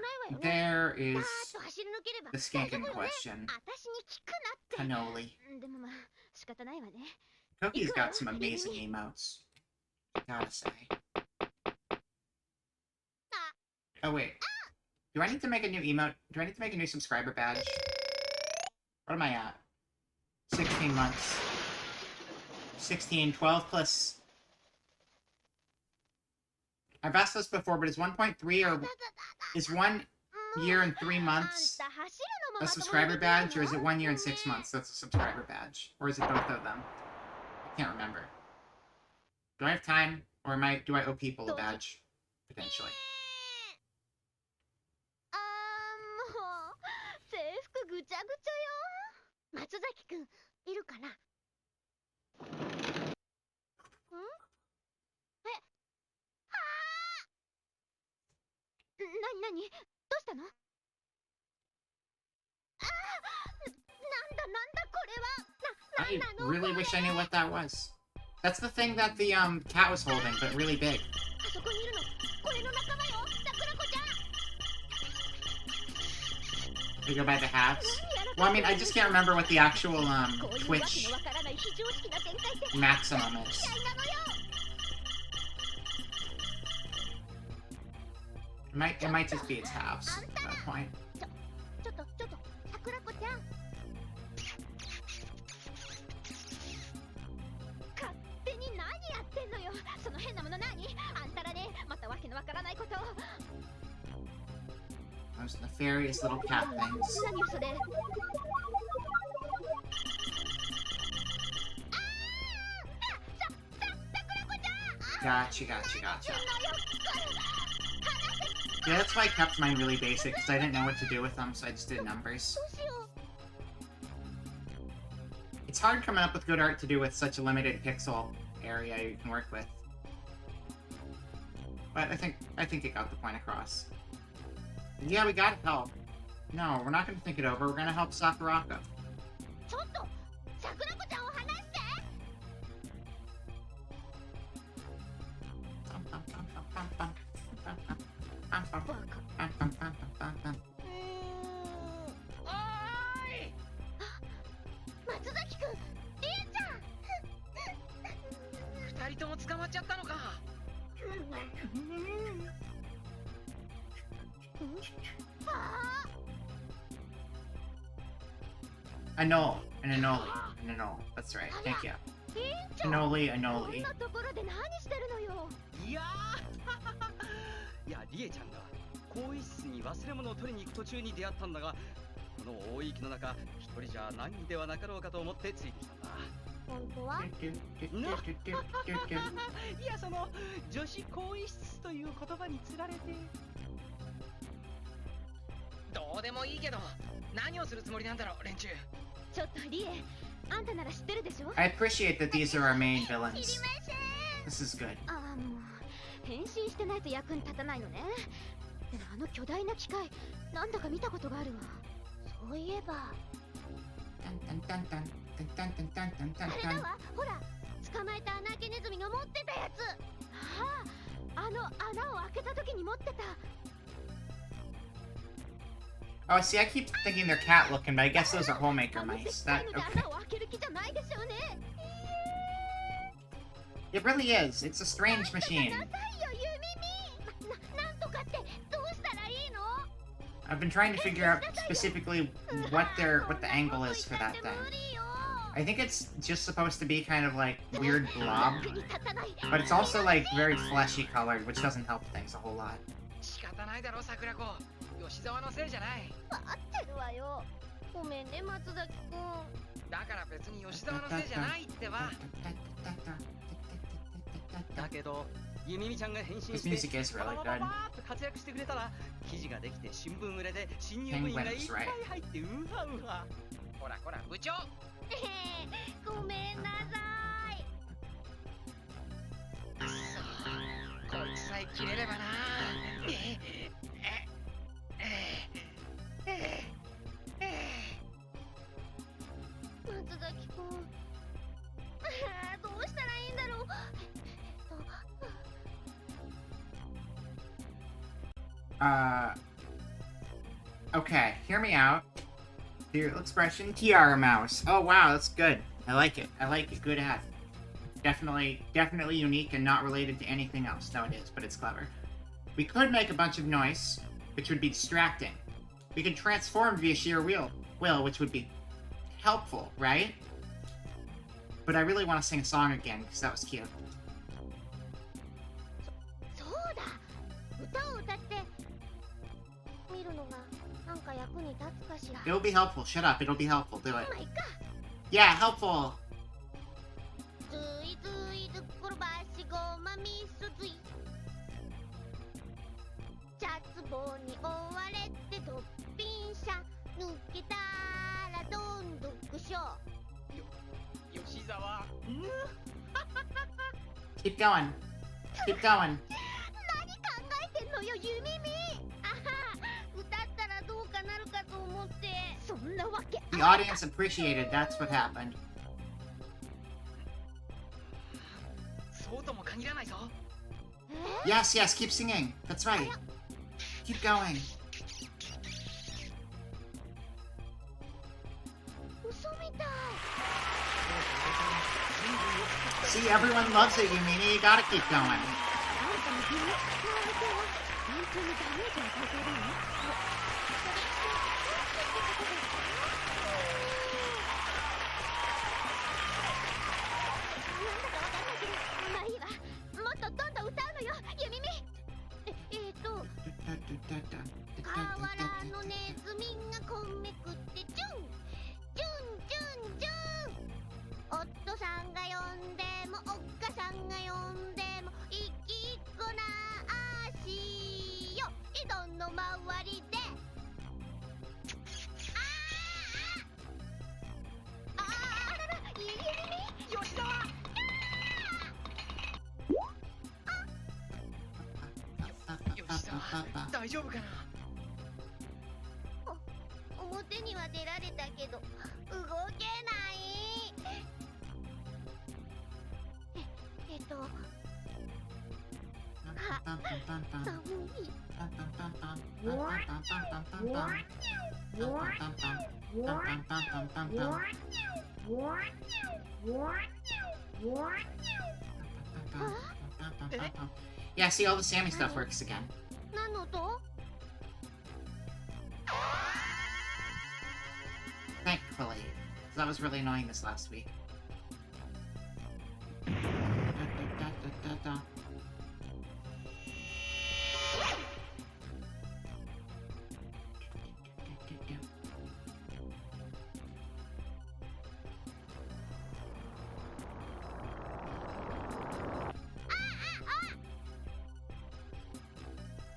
is パーッと走り抜ければ the 大 skink 丈 in 夫よね。 question. 私に聞くなって。 Cannoli. でもまあ仕方ないわね。 Cookie's got some amazing emotes. Gotta say. Oh wait. Do I need to make a new emote? Do I need to make a new subscriber badge? What am I at? 16 months. 16, 12 plus... I've asked this before, but is 1.3 or... Is 1 year and 3 months a subscriber badge, or is it 1 year and 6 months that's a subscriber badge? Or is it both of them? I can't remember. Do I have time, or do I owe people a badge? Potentially. もう制服ぐちゃぐちゃよ。松崎くんいるかな。なにどうしたの。なんだこれは。 I really wish I knew what that was. That's the thing that the cat was holding, but really big. あそこにいるの。これの仲間よ。桜子ちゃん。 They go by the hats. Well, I mean, I just can't remember what the actual Twitch maximum is. It might just be its halves at that point. ちょっと桜子ちゃん。勝手に何やってんのよ。その変なもの何？あんたらね、またわけのわからないこと。 Those nefarious little cat things. 何よそれ。Gotcha. Yeah, that's why I kept mine really basic, because I didn't know what to do with them, so I just did numbers. It's hard coming up with good art to do with such a limited pixel area you can work with. But I think it got the point across. Yeah, we gotta help. No, we're not gonna think it over. We're gonna help Sakurako. ちょっととも捕まっちゃったのか。Annul. An annoli. An annul. That's right. Thank you. Annoli, こん annoli. なところで何してるのよ。いやーいやリエちゃんが更衣室に忘れ物を取りに行く途中に出会ったんだが、この大雪の中一人じゃないんではなかろうかと思ってついてきたんだ。本当は？いや、その女子更衣室という言葉につられて。どうでもいいけど、何をするつもりなんだろう、連中。ちょっとリエ、あんたなら知ってるでしょ。 I appreciate that these are our main villains. This is good. ああ、もう変身してないと役に立たないのね。でもあの巨大な機械、なんだか見たことがあるわ。そういえばあれだわ、ほら、捕まえた穴あけネズミが持ってたやつ。ああ、あの穴を開けた時に持ってた。Oh, see, I keep thinking they're cat looking, but I guess those are homemaker mice. That, あの okay. 穴を開ける気じゃないでしょうね。It really is. It's a strange machine. なんとかってどうしたらいいの？ I've been trying to figure out specifically what the angle is for that thing. I think it's just supposed to be kind of like weird blob, but it's also like very fleshy colored, which doesn't help things a whole lot. 仕方ないだろ、桜子。吉沢のせいじゃない。待ってるわよ。ごめんね、松崎くん。だから別に吉沢のせいじゃないってば。だけどゆみみちゃんが変身 This して music is バ really ババ good. バーっと活躍してくれたら、記事ができて新聞売れで新入部員がいっぱい入ってウハウハ。ほらほら、部長。ごめんなさい。こいつさえ切れればな。松崎くん、どうしたらいいんだろう。Okay, hear me out. Your expression, Tiara Mouse. Oh wow, that's good. I like it. I like it. Good ad. Definitely unique and not related to anything else. No, it is, but it's clever. We could make a bunch of noise, which would be distracting. We could transform via sheer will, which would be helpful, right? But I really want to sing a song again because that was cute. そうだ、歌を歌って見るのがなんか役に立つかしら。 It'll be helpful. Shut up. It'll be helpful. Do it. まあいっか。 Yeah, helpful. ずいずいずっころばしごまみすずい。チャツボに追われてドッピンシャ抜けたらどんどくしょ。吉沢。Keep going. Keep going. 何考えてんのよ、ゆみみ。あは、歌ったらどうかなるかと思って。そんなわけ。 The audience appreciated. That's what happened. そうとも限らないぞ。Yes, yes. Keep singing. That's right. Keep going. 嘘みたい。 See, everyone loves it, Yumini. You gotta keep going. あんたの夢の相手は本当にダメージを与えているの？なんだかわかんないけど、まあいいわ。もっとどんどん歌うのよ、ゆみみ。河原のネズミがこめくってジュンジュンジュンジュン。夫さんが呼んでもおっかさんが呼んでもいきっこなしよ井戸の周りで。あらら、ゆみみ、吉沢。吉沢、大丈夫かな。表には出られたけど動けない。寒い。Yeah, see, all the Sammy stuff works again. 何の音？ Thankfully. 'Cause that was really annoying this last week.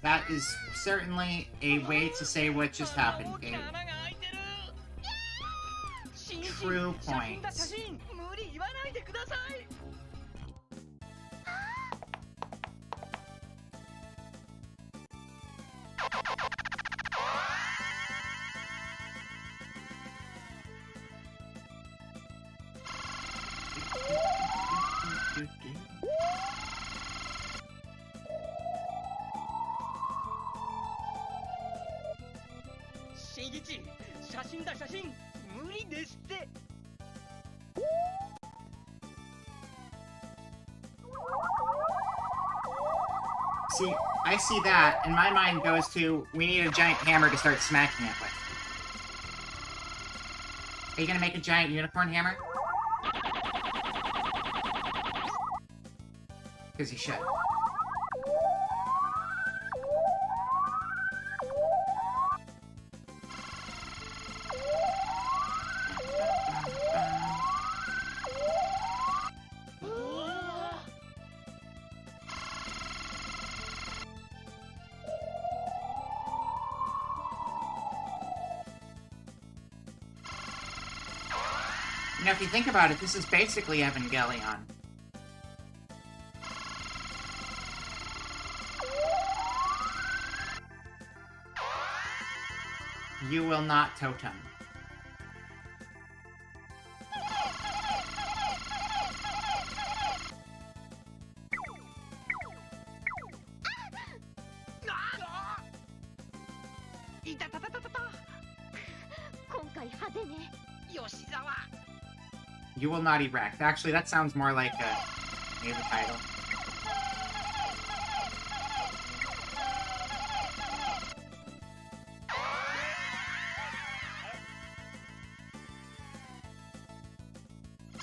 That is certainly a way to say what just happened, Gabe. True points. 無理言わないでください。 新吉、写真だ写真。無理ですって。 See, I see that, and my mind goes to, we need a giant hammer to start smacking it with. Are you gonna make a giant unicorn hammer? Because you should. You know, if you think about it, this is basically Evangelion. You will not totem. You will not erect. Actually, that sounds more like a the title.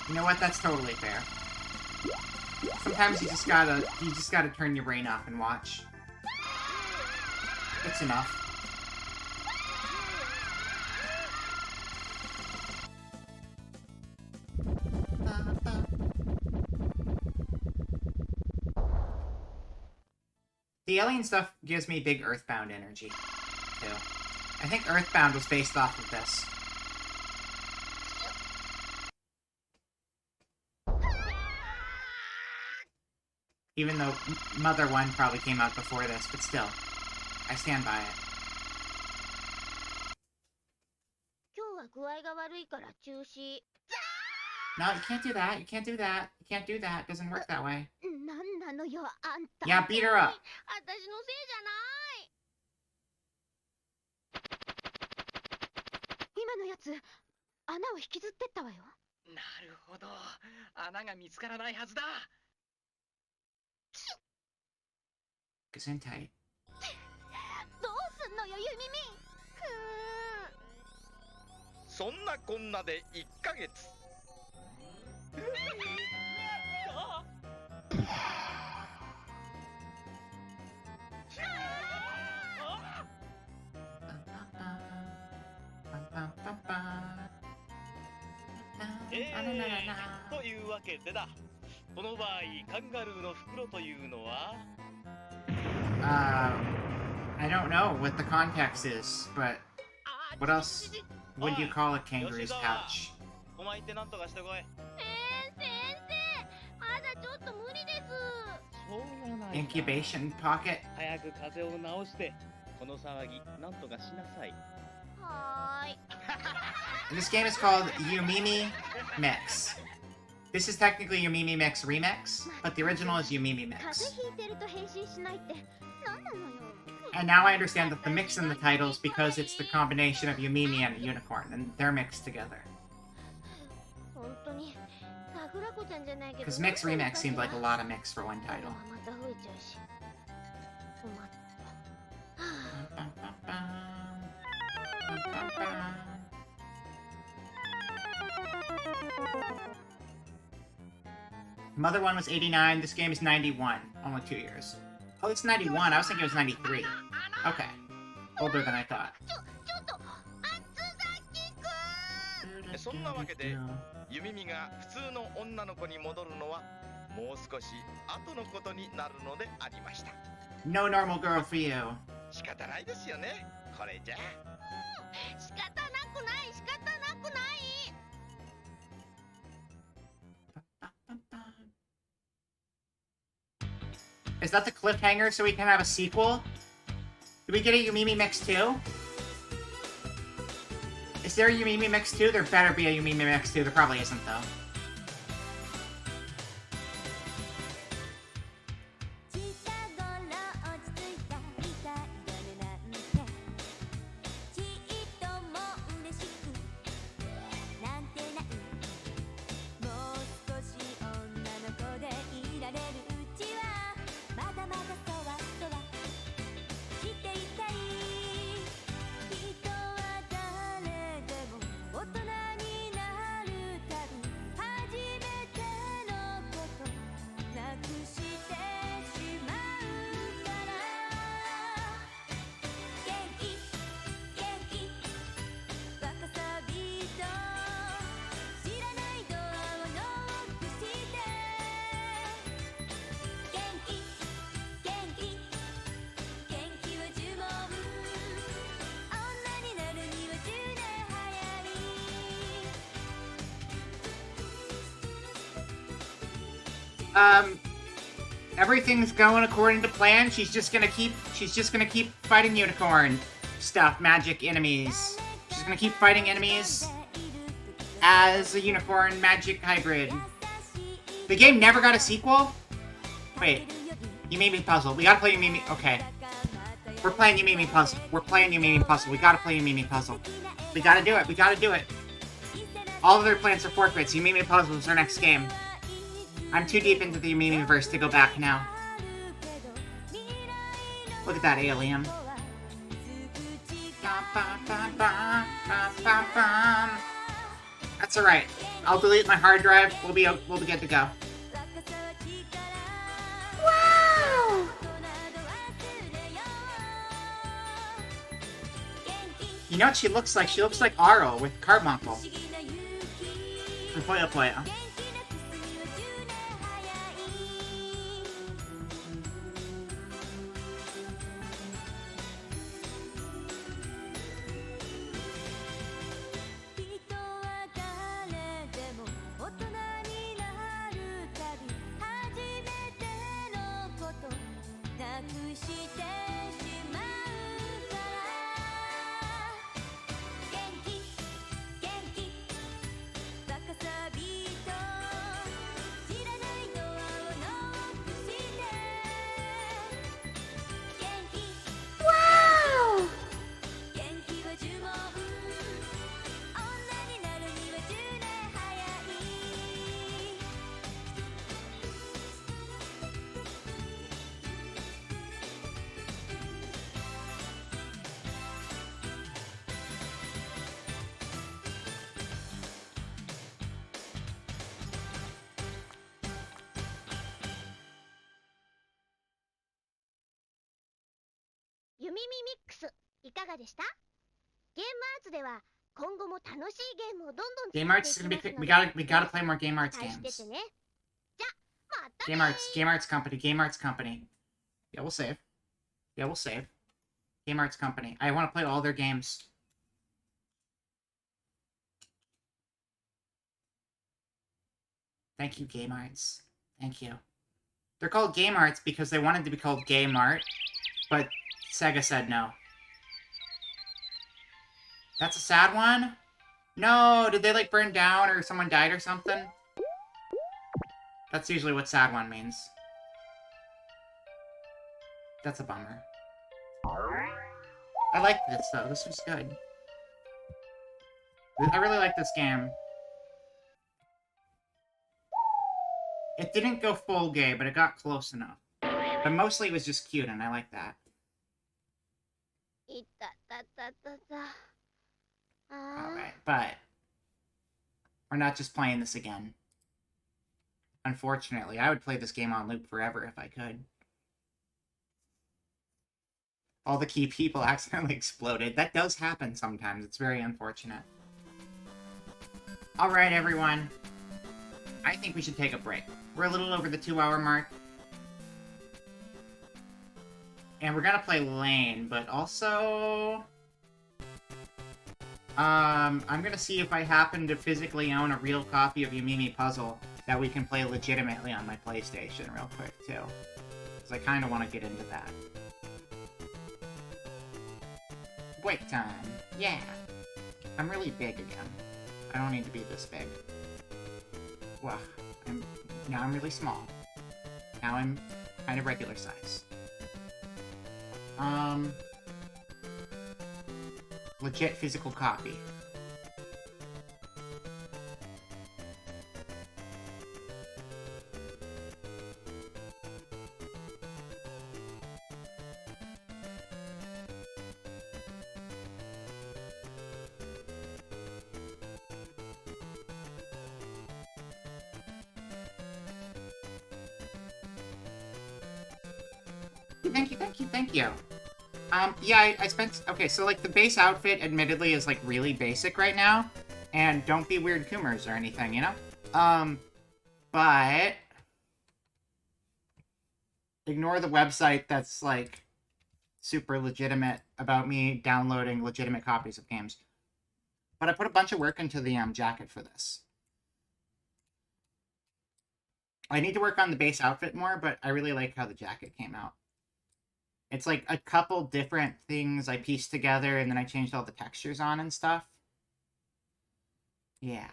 You know what? That's totally fair. Sometimes you just gotta turn your brain off and watch. It's enough. The alien stuff gives me big Earthbound energy, too. I think Earthbound was based off of this. Even though Mother 1 probably came out before this, but still. I stand by it. 今日は具合が悪いから中止。 No, you can't do that. You can't do that. You can't do that. It doesn't work that way. なんなのよ、あんた。 Yeah, beat her up. 私のせいじゃない。今のやつ、穴を引きずってったわよ。なるほど。穴が見つからないはずだ。Gesundheit. どうすんのよ、ゆみみ。そんなこんなで1ヶ月。というわけでだ。この場合、カンガルーの袋というのは I don't know what the context is, but what else would you call a kangaroo's pouch? お前ってなんとかしてこい。先生、まだちょっと無理です。そうやない。 Incubation pocket? 早く風邪を治して、この騒ぎなんとかしなさい。はーい。 This game is called Yumimi Mix. This is technically Yumimi Mix Remix, but the original is Yumimi Mix. And now I understand that the mix in the title is because it's the combination of Yumimi and a unicorn, and they're mixed together. 本当に探 Because Mix Remix seemed like a lot of mix for one title. Mother one was 89, this game is 91. Only 2 years. Oh, it's 91. I was thinking it was 93. Okay. Older than I thought. そんなわけで、ゆみみが普通の女の子に戻るのはもう少し後のことになるのでありました。 No normal girl for you. 仕方ないですよね。これじゃ。仕方なくない、仕方なくない。 Is that the cliffhanger so we can have a sequel? Did we get a Yumimi Mix 2? Is there a Yumimi Mix 2? There better be a Yumimi Mix 2. There probably isn't, though. Everything's going according to plan. She's just gonna keep fighting unicorn stuff, magic enemies. She's gonna keep fighting enemies as a unicorn magic hybrid. The game never got a sequel? Wait. Yumimi Puzzle. We gotta play Yumimi. Okay. We're playing Yumimi Puzzle. We're playing Yumimi Puzzle. We gotta play Yumimi Puzzle. We gotta do it. We gotta do it. All other plans are forfeits. Yumimi Puzzle is our next game. I'm too deep into the Yumimi-verse to go back now. Look at that alien. That's alright. I'll delete my hard drive. We'll be good to go. Wow! You know what she looks like? She looks like Aro with Carbuncle. From Puyo Puyo. Yumimi Mix いかがでした？ゲームアーツでは今後も楽しいゲームをどんどん Game Arts is gonna be. We gotta play more Game Arts games. Game Arts Company. Game Arts Company. Yeah, we'll save. Yeah, we'll save. Game Arts Company. I want to play all their games. Thank you, Game Arts. Thank you. They're called Game Arts because they wanted to be called Gay Mart, but Sega said no. That's a sad one? No, did they, like, burn down or someone died or something? That's usually what sad one means. That's a bummer. I liked this, though. This was good. I really like this game. It didn't go full gay, but it got close enough. But mostly it was just cute, and I like that. いたたたたた。Alright, but we're not just playing this again. Unfortunately, I would play this game on loop forever if I could. All the key people accidentally exploded. That does happen sometimes. It's very unfortunate. Alright, everyone. I think we should take a break. We're a little over the 2-hour mark. And we're gonna play Lane, but also... I'm gonna see if I happen to physically own a real copy of Yumimi Puzzle that we can play legitimately on my PlayStation real quick, too. Because I kind of want to get into that. Break time. Yeah. I'm really big again. I don't need to be this big. Well, now I'm really small. Now I'm kind of regular size. Legit physical copy. Thank you. Yeah, I spent... Okay, so, like, the base outfit, admittedly, is, like, really basic right now. And don't be weird Coomers or anything, you know? But... Ignore the website that's, like, super legitimate about me downloading legitimate copies of games. But I put a bunch of work into the, jacket for this. I need to work on the base outfit more, but I really like how the jacket came out. It's like a couple different things I pieced together, and then I changed all the textures on and stuff. Yeah.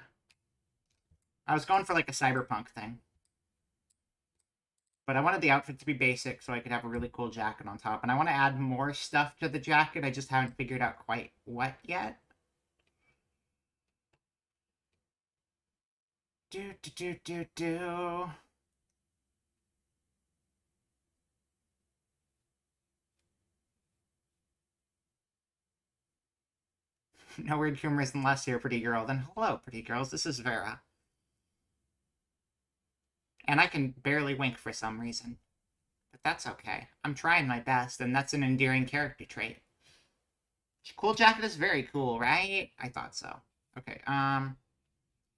I was going for like a cyberpunk thing. But I wanted the outfit to be basic so I could have a really cool jacket on top. And I want to add more stuff to the jacket. I just haven't figured out quite what yet. Do. No weird humors unless you're a pretty girl. Then hello, pretty girls. This is Vera. And I can barely wink for some reason. But that's okay. I'm trying my best, and that's an endearing character trait. Cool jacket is very cool, right? I thought so. Okay,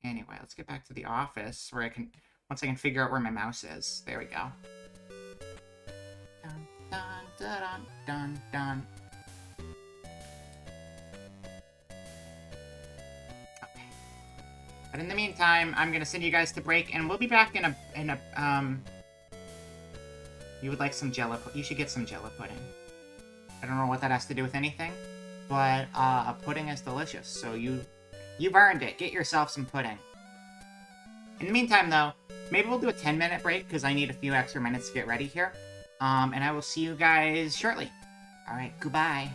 anyway, let's get back to the office where I can... Once I can figure out where my mouse is. There we go. Dun, dun, dun, dun, dun. But in the meantime, I'm gonna send you guys to break, and we'll be back in a, You would like some Jello... You should get some Jello pudding. I don't know what that has to do with anything, but, pudding is delicious, so you've earned it. Get yourself some pudding. In the meantime, though, maybe we'll do a 10-minute break, because I need a few extra minutes to get ready here. And I will see you guys shortly. Alright, goodbye.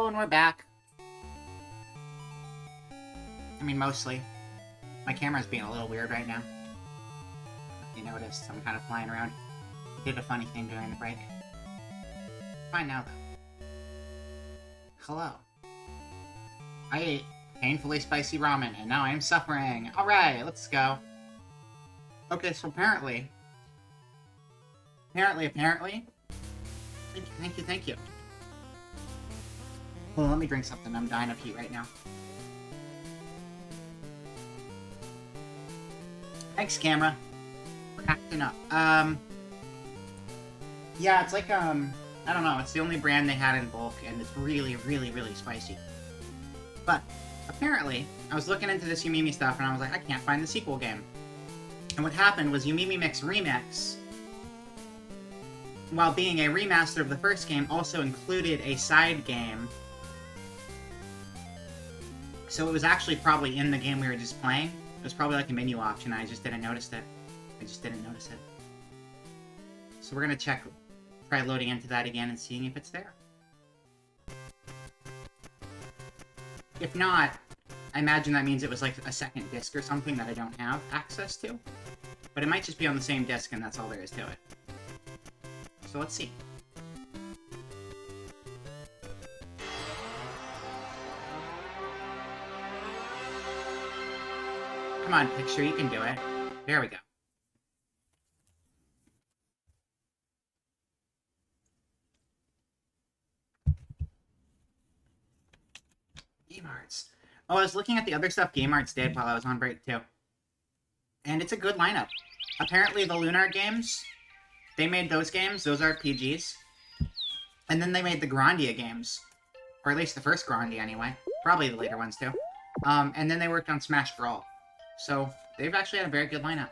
Oh, and we're back. I mean, mostly. My camera's being a little weird right now. If you noticed, I'm kind of flying around. I did a funny thing during the break. Fine now, though. Hello. I ate painfully spicy ramen, and now I am suffering. Alright, let's go. Okay, so apparently... Apparently... Thank you. Well, let me drink something. I'm dying of heat right now. Thanks, camera. We're acting up. Yeah, it's like, I don't know. It's the only brand they had in bulk, and it's really, really, really spicy. But, apparently, I was looking into this Yumimi stuff, and I was like, I can't find the sequel game. And what happened was Yumimi Mix Remix, while being a remaster of the first game, also included a side game. So it was actually probably in the game we were just playing. It was probably like a menu option, I just didn't notice it. So we're gonna try loading into that again and seeing if it's there. If not, I imagine that means it was like a second disc or something that I don't have access to. But it might just be on the same disc and that's all there is to it. So let's see. Come on, picture, you can do it. There we go. Game Arts. Oh, I was looking at the other stuff Game Arts did while I was on break, too. And it's a good lineup. Apparently, the Lunar games, they made those games. Those RPGs. And then they made the Grandia games. Or at least the first Grandia, anyway. Probably the later ones, too. And then they worked on Smash Brawl. So, they've actually had a very good lineup.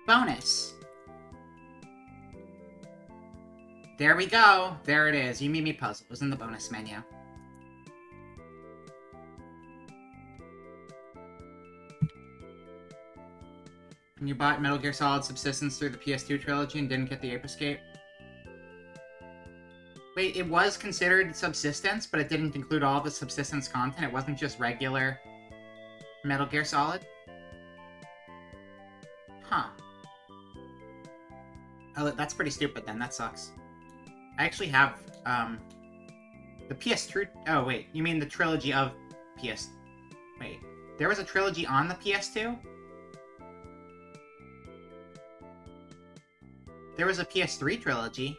Bonus! There we go! There it is. Yumimi Puzzle was in the bonus menu. And you bought Metal Gear Solid Subsistence through the PS2 trilogy and didn't get the Ape Escape? Wait, it was considered Subsistence, but it didn't include all the Subsistence content? It wasn't just regular Metal Gear Solid? Huh. Oh, that's pretty stupid then. That sucks. I actually have, the PS2... Oh, wait. You mean the trilogy of PS... Wait. There was a trilogy on the PS2? There was a PS3 trilogy.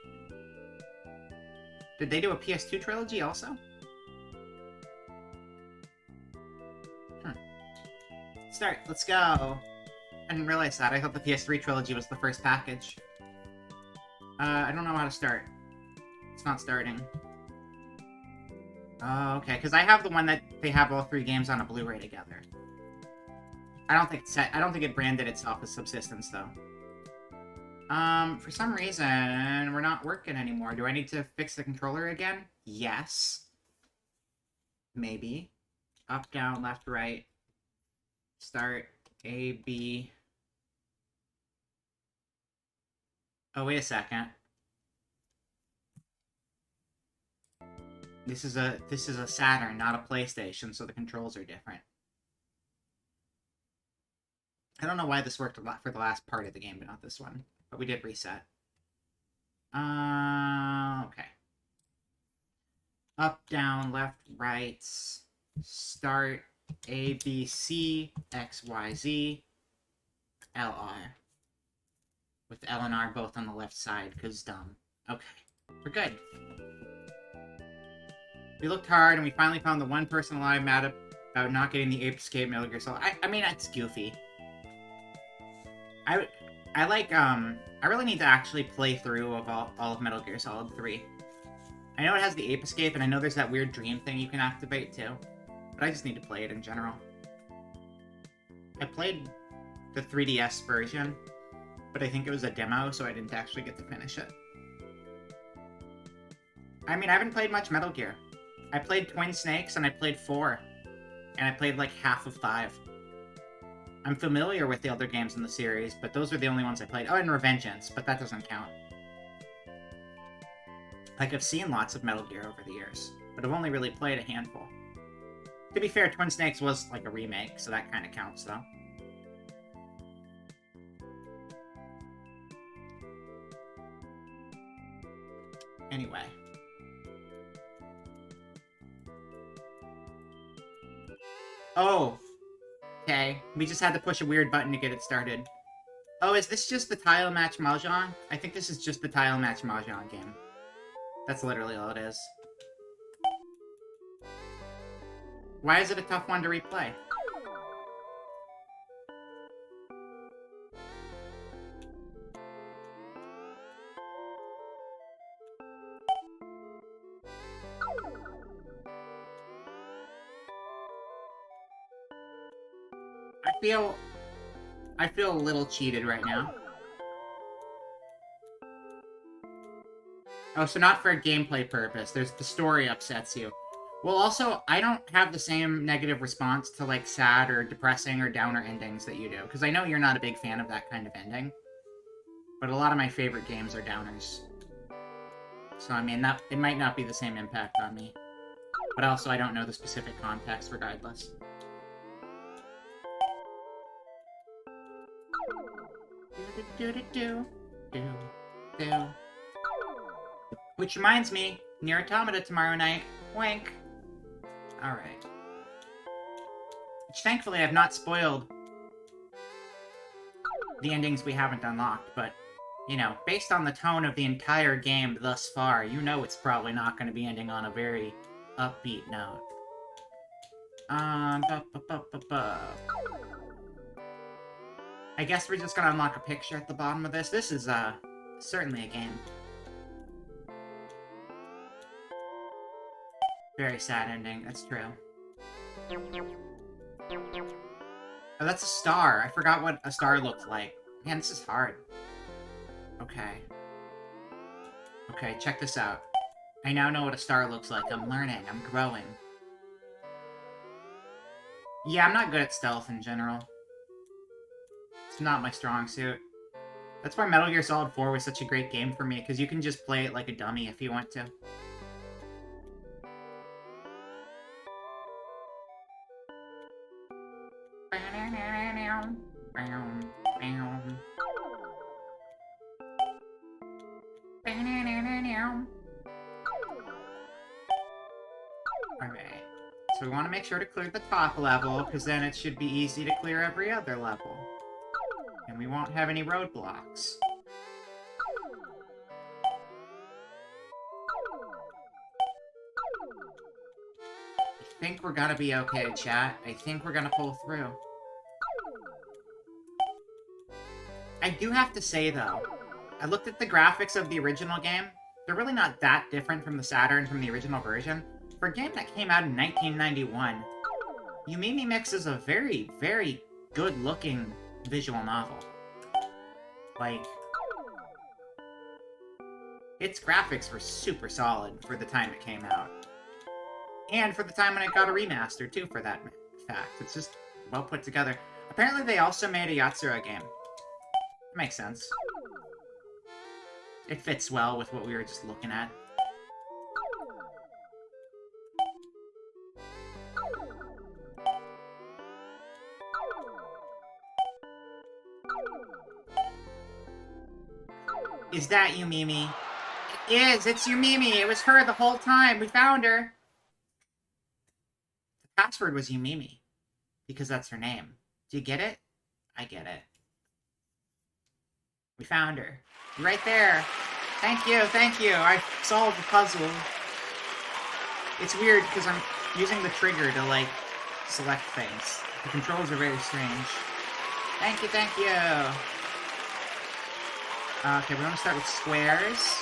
Did they do a PS2 trilogy also? Start. Let's go. I didn't realize that. I thought the PS3 trilogy was the first package. I don't know how to start. It's not starting. Oh, okay. Because I have the one that they have all three games on a Blu-ray together. I don't think it branded itself as Subsistence though. For some reason, we're not working anymore. Do I need to fix the controller again? Yes. Maybe. Up, down, left, right. Start. A, B. Oh, wait a second. This is a Saturn, not a PlayStation, so the controls are different. I don't know why this worked a lot for the last part of the game, but not this one. But we did reset. Okay. Up, down, left, right. Start. A, B, C, X, Y, Z, L, R. With L and R both on the left side, because dumb. Okay. We're good. We looked hard, and we finally found the one person alive mad about not getting the Ape Escape Metal Gear Solid. I mean, it's goofy. I like, I really need to actually play through of all of Metal Gear Solid 3. I know it has the Ape Escape, and I know there's that weird dream thing you can activate, too. But I just need to play it in general. I played the 3DS version, but I think it was a demo, so I didn't actually get to finish it. I mean, I haven't played much Metal Gear. I played Twin Snakes, and I played 4. And I played like half of 5. I'm familiar with the other games in the series, but those are the only ones I played. Oh, and Revengeance, but that doesn't count. Like, I've seen lots of Metal Gear over the years, but I've only really played a handful. To be fair, Twin Snakes was like a remake, so that kind of counts, though. Anyway. Oh. Okay. We just had to push a weird button to get it started. Oh, is this just the tile match Mahjong? I think this is just the tile match Mahjong game. That's literally all it is. Why is it a tough one to replay? I feel a little cheated right now. Oh, so not for a gameplay purpose. There's the story upsets you. Well, also, I don't have the same negative response to, like, sad or depressing or downer endings that you do. Because I know you're not a big fan of that kind of ending. But a lot of my favorite games are downers. So, I mean, it might not be the same impact on me. But also, I don't know the specific context regardless. Which reminds me, Nier Automata tomorrow night. Wink. Alright. Which thankfully I've not spoiled the endings we haven't unlocked, but, you know, based on the tone of the entire game thus far, you know it's probably not going to be ending on a very upbeat note. I guess we're just gonna unlock a picture at the bottom of this. This is, certainly a game. Very sad ending, that's true. Oh, that's a star. I forgot what a star looked like. Man, this is hard. Okay. Okay, check this out. I now know what a star looks like. I'm learning. I'm growing. Yeah, I'm not good at stealth in general. It's not my strong suit. That's why Metal Gear Solid 4 was such a great game for me, because you can just play it like a dummy if you want to. Alright. So we want to make sure to clear the top level, because then it should be easy to clear every other level. And we won't have any roadblocks. I think we're gonna be okay, chat. I think we're gonna pull through. I do have to say, though, I looked at the graphics of the original game. They're really not that different from the Saturn from the original version. For a game that came out in 1991, Yumimi Mix is a very, very good-looking visual novel. Like, its graphics were super solid for the time it came out. And for the time when it got a remaster, too, for that fact. It's just well put together. Apparently they also made a Yatsura game. That makes sense. It fits well with what we were just looking at. Is that Yumimi? It is! It's Yumimi! It was her the whole time! We found her! The password was Yumimi. Because that's her name. Do you get it? I get it. We found her. Right there! Thank you, thank you! I solved the puzzle. It's weird because I'm using the trigger to, like, select things. The controls are very strange. Thank you, thank you! Okay, we want to start with squares.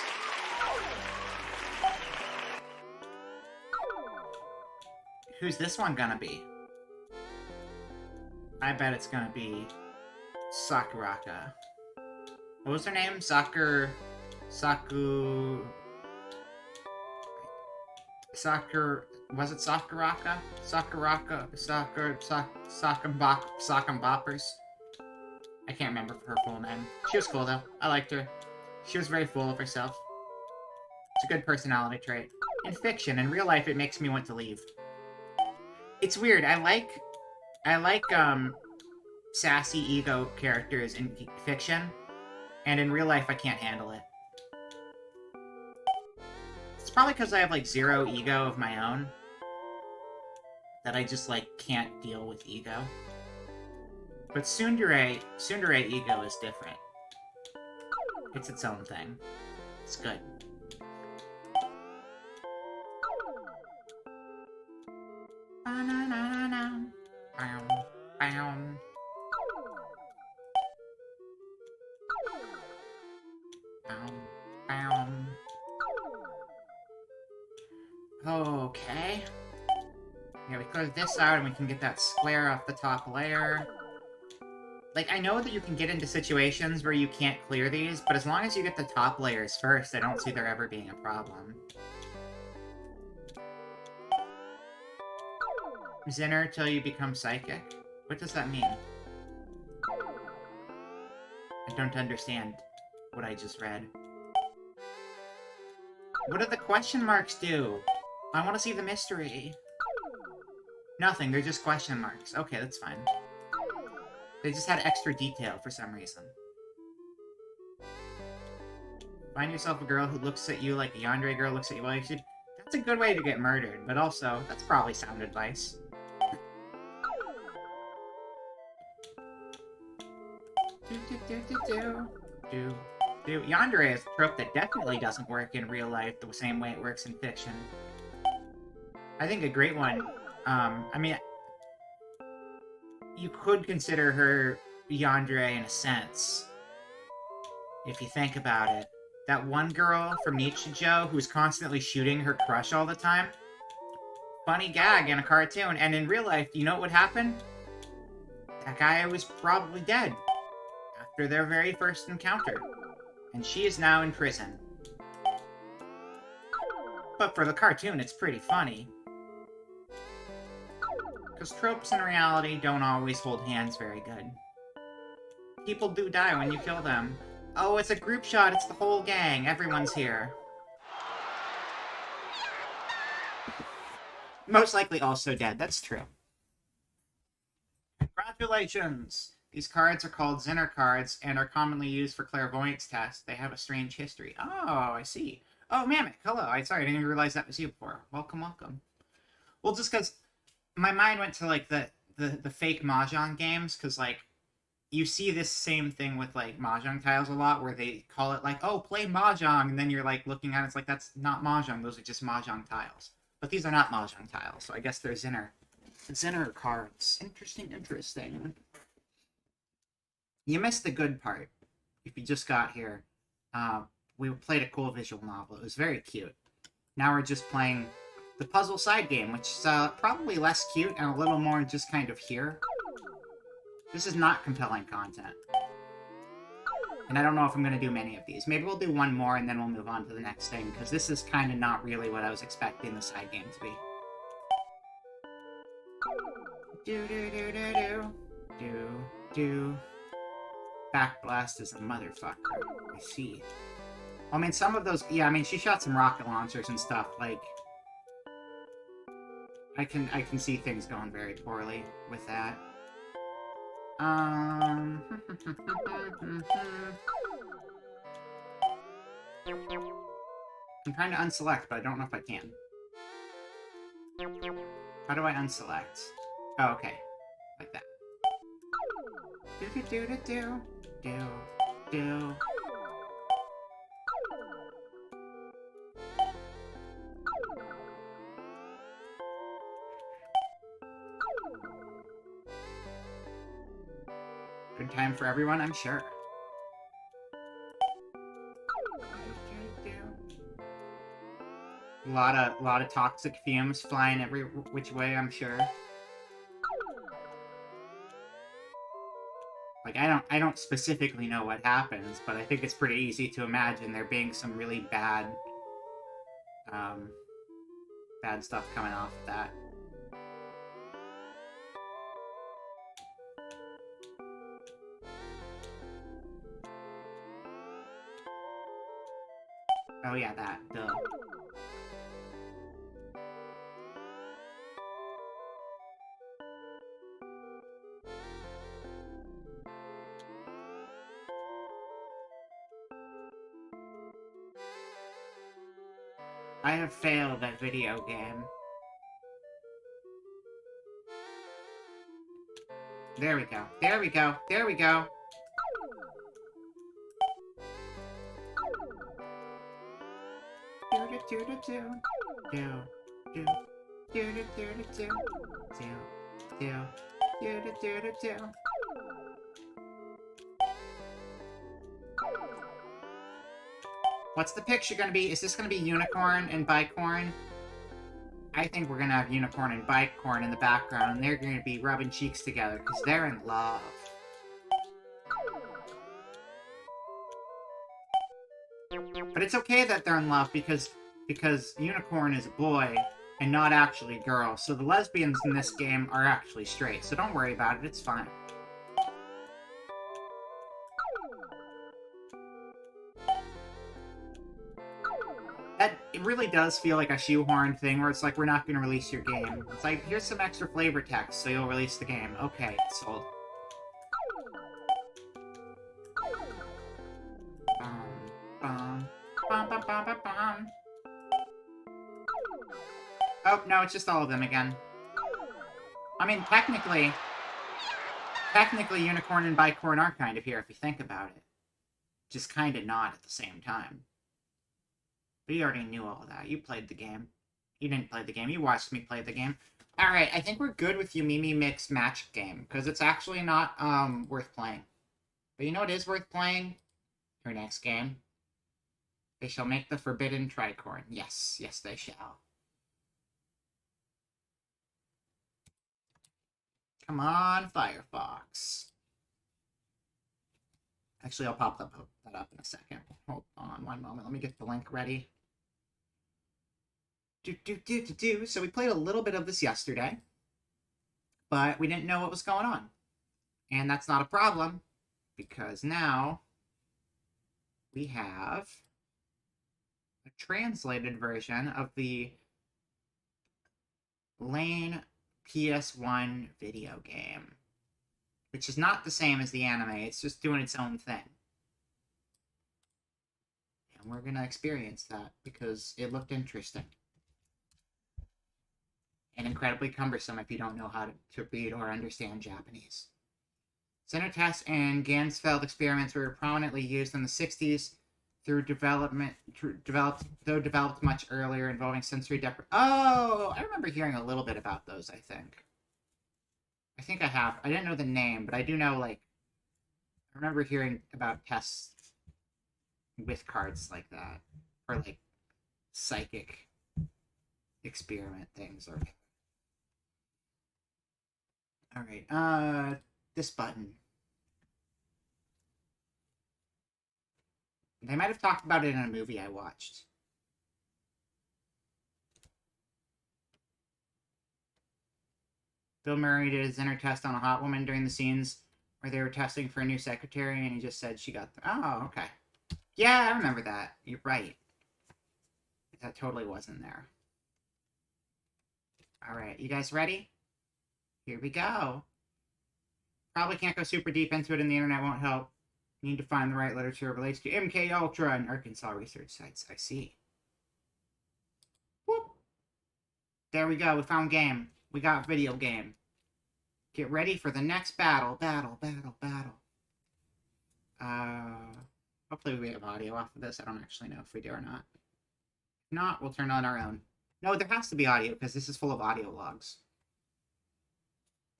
Who's this one gonna be? I bet it's gonna be Sakuraka. What was her name? Sakur... Was it Sakuraka? Sakamboppers? I can't remember her full name. She was cool, though. I liked her. She was very full of herself. It's a good personality trait. In fiction, in real life, it makes me want to leave. It's weird. I like sassy ego characters in fiction, and in real life, I can't handle it. It's probably because I have, like, zero ego of my own. That I just, like, can't deal with ego. But tsundere ego is different. It's its own thing. It's good. Ba-na-na-na-na. Bam, bam. Bam, bam. Okay. Yeah, we close this out and we can get that square off the top layer. Like, I know that you can get into situations where you can't clear these, but as long as you get the top layers first, I don't see there ever being a problem. Zinner till you become psychic? What does that mean? I don't understand what I just read. What do the question marks do? I want to see the mystery. Nothing, they're just question marks. Okay, that's fine. They just had extra detail for some reason. Find yourself a girl who looks at you like a yandere girl looks at you. Well, you should... That's a good way to get murdered, but also, that's probably sound advice. Yandere is a trope that definitely doesn't work in real life the same way it works in fiction. I think a great one, I mean, you could consider her yandere in a sense, if you think about it. That one girl from Nichijou who's constantly shooting her crush all the time. Funny gag in a cartoon, and in real life, you know what would happen? That guy was probably dead after their very first encounter. And she is now in prison. But for the cartoon, it's pretty funny. Because tropes in reality don't always hold hands very good. People do die when you kill them. Oh, it's a group shot, it's the whole gang, everyone's here. Most likely also dead, that's true. Congratulations! These cards are called Zinner cards and are commonly used for clairvoyance tests. They have a strange history. Oh, I see. Oh, Mammoth, hello. Sorry, I didn't even realize that was you before. Welcome, welcome. Well, just because my mind went to, like, the fake Mahjong games, because, like, you see this same thing with, like, Mahjong tiles a lot, where they call it, like, oh, play Mahjong, and then you're, like, looking at it, it's like, that's not Mahjong, those are just Mahjong tiles. But these are not Mahjong tiles, so I guess they're Zinner cards. Interesting, interesting. You missed the good part, if you just got here. We played a cool visual novel. It was very cute. Now we're just playing the puzzle side game, which is probably less cute and a little more just kind of here. This is not compelling content. And I don't know if I'm going to do many of these. Maybe we'll do one more and then we'll move on to the next thing, because this is kind of not really what I was expecting the side game to be. Do. Backblast is a motherfucker. I see. I mean, some of those... Yeah, I mean, she shot some rocket launchers and stuff, like... I can see things going very poorly with that. I'm trying to unselect, but I don't know if I can. How do I unselect? Oh, okay. Like that. Do. Good time for everyone, I'm sure. A lot of toxic fumes flying every which way, I'm sure. Like, I don't specifically know what happens, but I think it's pretty easy to imagine there being some really bad stuff coming off of that. Oh yeah, that, duh. I have failed at video game. There we go. There we go. There we go. What's the picture gonna be? Is this gonna be Unicorn and Bicorn? I think we're gonna have Unicorn and Bicorn in the background, and they're gonna be rubbing cheeks together, because they're in love. But it's okay that they're in love, because Unicorn is a boy, and not actually a girl, so the lesbians in this game are actually straight, so don't worry about it, it's fine. It really does feel like a shoehorn thing where it's like, we're not going to release your game. It's like, here's some extra flavor text, so you'll release the game. Okay, sold. Oh, no, it's just all of them again. I mean, technically, Unicorn and Bicorn are kind of here if you think about it. Just kind of not at the same time. But you already knew all that. You played the game. You didn't play the game. You watched me play the game. Alright, I think we're good with Yumimi Mix Match game, because it's actually not, worth playing. But you know what is worth playing? Your next game. They shall make the Forbidden Tricorn. Yes, yes they shall. Come on, Firefox. Actually, I'll pop that up in a second. Hold on one moment. Let me get the link ready. So we played a little bit of this yesterday, but we didn't know what was going on. And that's not a problem, because now we have a translated version of the Lane PS1 video game, which is not the same as the anime. It's just doing its own thing. And we're going to experience that because it looked interesting. And incredibly cumbersome if you don't know how to read or understand Japanese. Center tests and Gansfeld experiments were prominently used in the 60s developed much earlier, involving sensory deprivation. Oh, I remember hearing a little bit about those, I think. I think I have. I didn't know the name, but I do know, like, I remember hearing about tests with cards like that. Or, like, psychic experiment things. Or... Alright, this button. They might have talked about it in a movie I watched. Bill Murray did his inner test on a hot woman during the scenes where they were testing for a new secretary, and he just said she got the... Oh, okay. Yeah, I remember that. You're right. That totally wasn't there. Alright, you guys ready? Here we go. Probably can't go super deep into it and the internet won't help. Need to find the right literature relates to MK Ultra and Arkansas research sites. I see. Whoop. There we go. We found game. We got video game. Get ready for the next battle. Hopefully we have audio off of this. I don't actually know if we do or not. If not, we'll turn on our own. No, there has to be audio because this is full of audio logs.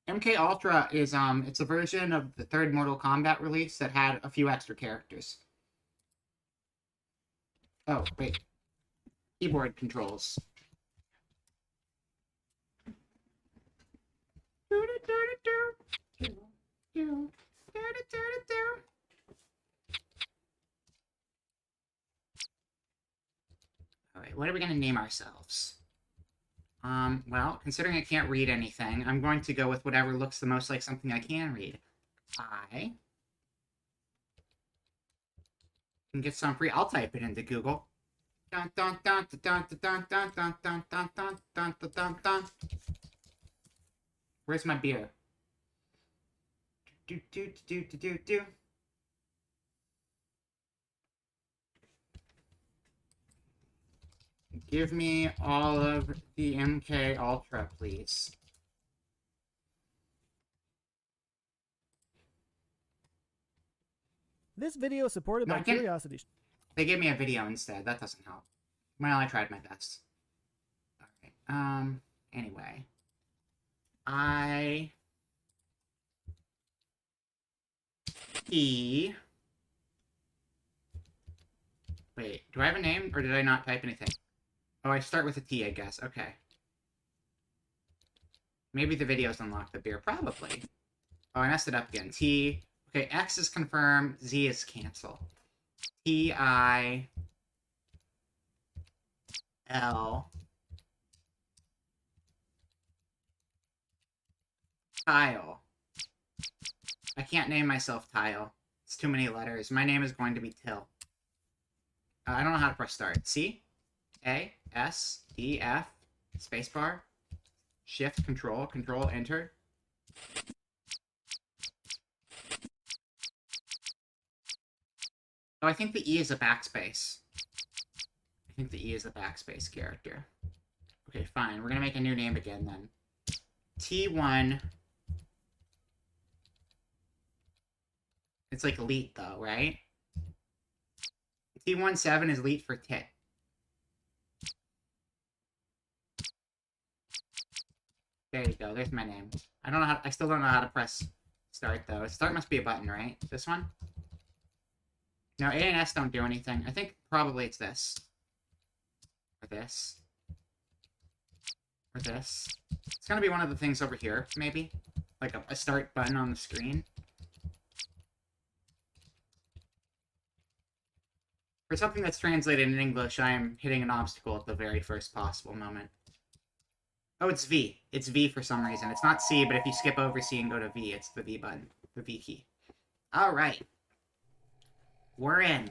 MK Ultra is, it's a version of the third Mortal Kombat release that had a few extra characters. Oh, wait. Keyboard controls. Alright, what are we going to name ourselves? Well, considering I can't read anything, I'm going to go with whatever looks the most like something I can read. I can get some free. I'll type it into Google. Dun, dun, dun, dun, dun, dun, dun, dun, dun, dun, dun, dun, dun, dun. Where's my beer? Do, do, do, do, do, do. Give me all of the MK Ultra, please. This video is supported No, by Curiosity. They gave me a video instead. That doesn't help. Well, I tried my best. Alright, anyway. Wait, do I have a name, or did I not type anything? Oh, I start with a T, I guess. Okay. Maybe the video's unlocked the beer. Probably. Oh, I messed it up again. T. Okay, X is confirmed. Z is cancel. T-I... L... Tile. I can't name myself Tile. It's too many letters. My name is going to be Till. I don't know how to press start. C, A, S, D, F, spacebar, Shift, Control, Enter. Oh, I think the E is a backspace. I think the E is a backspace character. Okay, fine. We're gonna make a new name again then. T1. It's like elite though, right? T17 is elite for tit. There you go. There's my name. I still don't know how to press start though. Start must be a button, right? This one? No, A and S don't do anything. I think probably it's this. Or this. Or this. It's gonna be one of the things over here, maybe? Like a start button on the screen. For something that's translated in English, I am hitting an obstacle at the very first possible moment. Oh, it's V. It's V for some reason. It's not C, but if you skip over C and go to V, it's the V button. The V key. Alright. We're in.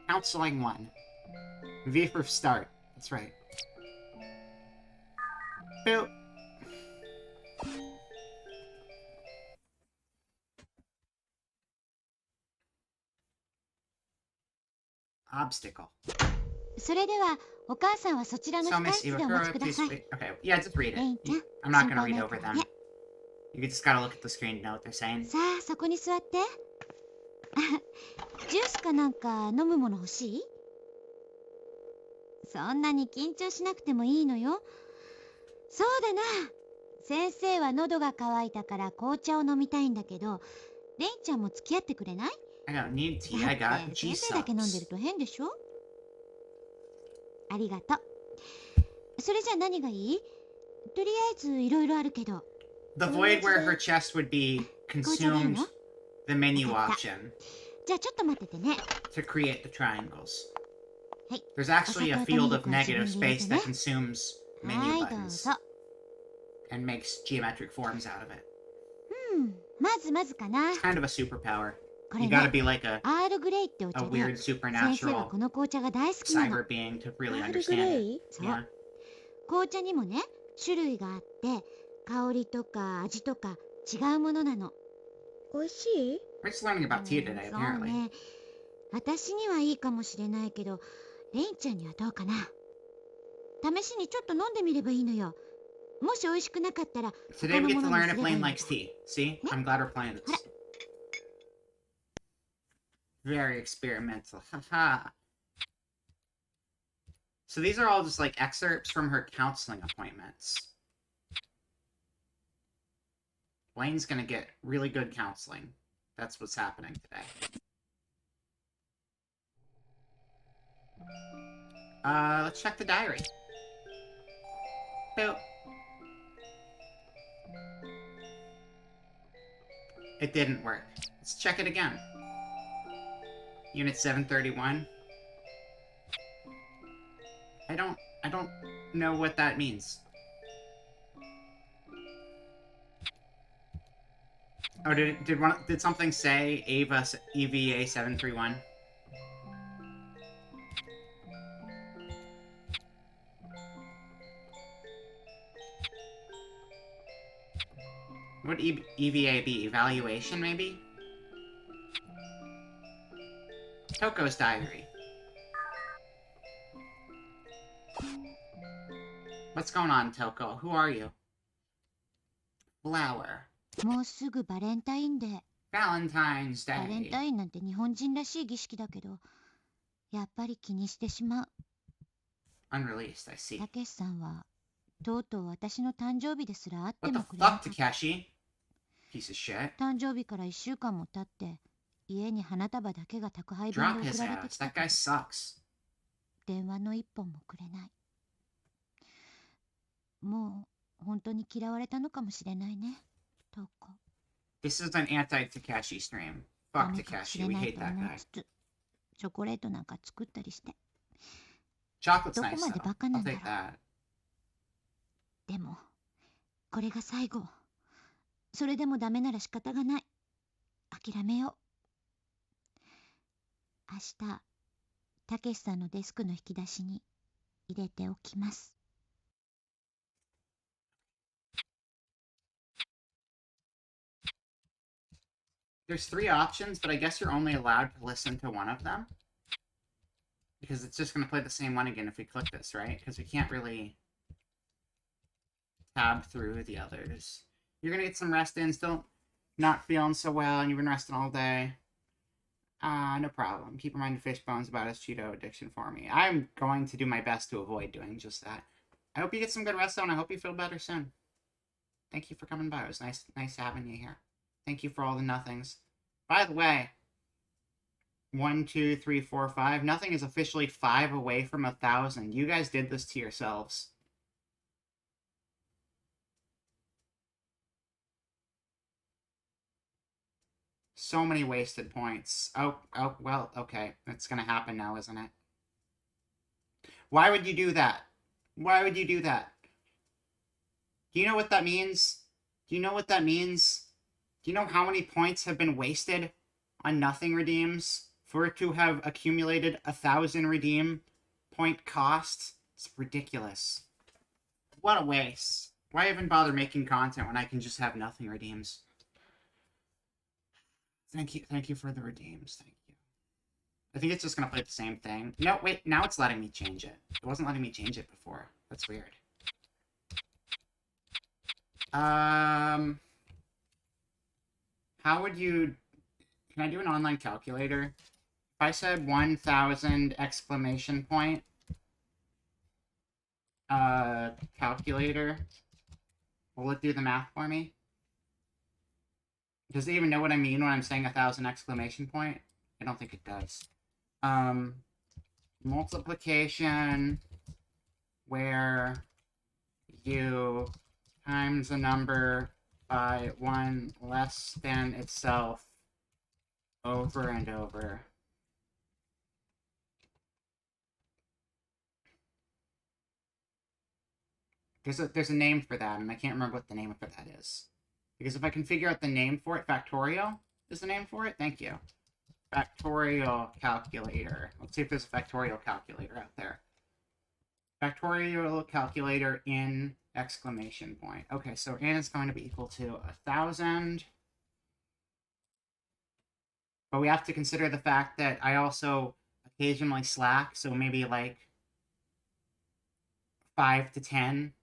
Counseling 1. V for start. That's right. Boop. Obstacle. それではお母さんはそちらの So, 控 Miss 室でお待ち Iwakura, くだ please さい。 wait. Okay, yeah, just read it. I'm not gonna read over them. You just gotta look at the screen to know what they're saying. さあそこに座って。ジュースかなんか飲むもの欲しい？そんなに緊張しなくてもいいのよ。そうだな。先生は喉が渇いたから紅茶を飲みたいんだけど、レイちゃんも付き合ってくれない？ I don't need tea, I だっ got て G 先生だけ飲んで subs. ると変でしょ？ありがとう。それじゃあ何がいい？とりあえずいろいろあるけど。 The void where her chest would be consumed the menu option じゃあちょっと待っててね。 to create the triangles. はい。 There's actually a お砂糖と field ミル of クは自分 negative で入れ space てね。 that consumes は menu い、どう buttons ぞ。 and makes geometric forms out of it. まずかな。 It's kind of a superpower. これ You ね、 gotta be like a アールグレイってお茶 weird で、先生は supernatural この紅茶が大好きなの。 cyber being to really アールグ understand レ it. イ？そう。 Yeah. 紅茶にもね、種類があって、香りとか味とか違うものなの。美味しい？ We're just learning about tea today, そう apparently. ね。私にはいいかもしれないけど、レインちゃんにはどうかな。試しにちょっと飲んでみればいいのよ。もし美味しくなかったら、 Today we get to 他のもの learn に if すればいい Lane の。 likes tea. See? I'm glad we're playing this. Very experimental. Haha. So these are all just like excerpts from her counseling appointments. Lane's gonna get really good counseling. That's what's happening today. Let's check the diary. Boop. It didn't work. Let's check it again. Unit 731. I don't know what that means. Oh, did something say EVA 731? What EVA be? Evaluation, maybe? Toko's diary. What's going on, Toko? Who are you? Flower. もうすぐバレンタインデー。 Valentine's バレン Day. タインなんて日本人らしい儀式だけど、やっぱり気にしてしまう。 Unreleased, I see. たけしさんはとうとう私の誕生日ですら会って What も the くれな fuck, かった。 Takeshi? Piece of shit. 誕生日から1週間も経って家に花束だけが宅配便 Drop で his 送られて ass. きた That けど guy sucks. 電話の一本もくれない。もう本当に嫌われたのかもしれないね、トウコ。 This is an anti-Takeshi stream. ダ Fuck メかもし Takeshi. れ We ない hate と that 思い guy. つつチョコレートなんか作ったりして。 Chocolate's どこ nice まで though. バカな I'll んだ take ろう。 that. でもこれが最後。それでもダメなら仕方がない。諦めよう。明日たけしさんのデスクの引き出しに入れておきます。 There's 3 options, but I guess you're only allowed to listen to one of them. Because it's just going to play the same one again if we click this, right? Because we can't really tab through the others. You're going to get some rest in, still not feeling so well, and you've been resting all day. No problem. Keep reminding Fishbones about his Cheeto addiction for me. I'm going to do my best to avoid doing just that. I hope you get some good rest, though, and I hope you feel better soon. Thank you for coming by. It was nice having you here. Thank you for all the nothings. By the way, 1, 2, 3, 4, 5. Nothing is officially 5 away from 1,000. You guys did this to yourselves. So many wasted points. Oh, well, okay. It's gonna happen now, isn't it? Why would you do that? Why would you do that? Do you know what that means? Do you know what that means? Do you know how many points have been wasted on nothing redeems for it to have accumulated 1,000 redeem point cost? It's ridiculous. What a waste. Why even bother making content when I can just have nothing redeems? Thank you for the redeems. Thank you. I think it's just gonna play the same thing. No, wait, now it's letting me change it. It wasn't letting me change it before. That's weird. How would you... Can I do an online calculator? If I said 1,000 exclamation point... calculator... Will it do the math for me? Does it even know what I mean when I'm saying 1,000 exclamation point? I don't think it does. Multiplication... where you times a number by 1 less than itself over and over. There's a name for that, and I can't remember what the name for that is. Because if I can figure out the name for it, factorial is the name for it? Thank you. Factorial calculator. Let's see if there's a factorial calculator out there. Factorial calculator in exclamation point. Okay, so n is going to be equal to 1,000. But we have to consider the fact that I also occasionally slack, so maybe like 5 to 10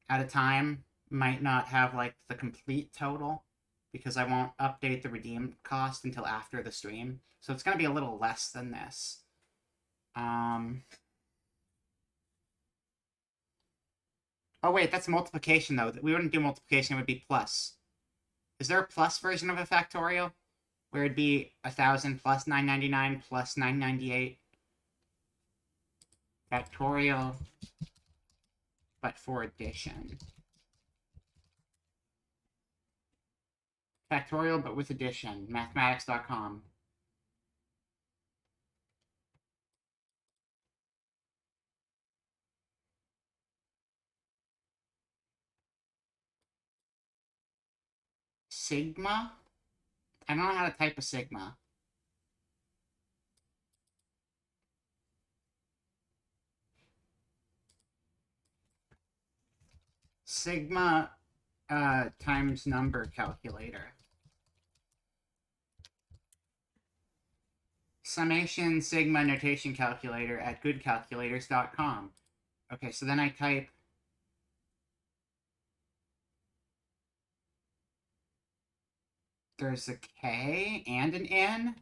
at a time might not have like the complete total because I won't update the redeem cost until after the stream. So it's going to be a little less than this. Oh wait, that's multiplication though. We wouldn't do multiplication, it would be plus. Is there a plus version of a factorial? Where it'd be 1,000 plus 999 plus 998? Factorial, but for addition. Factorial, but with addition. Mathematics.com. Sigma? I don't know how to type a sigma. Sigma times number calculator. summation sigma notation calculator at goodcalculators.com. Okay, so then I type there's a K and an N.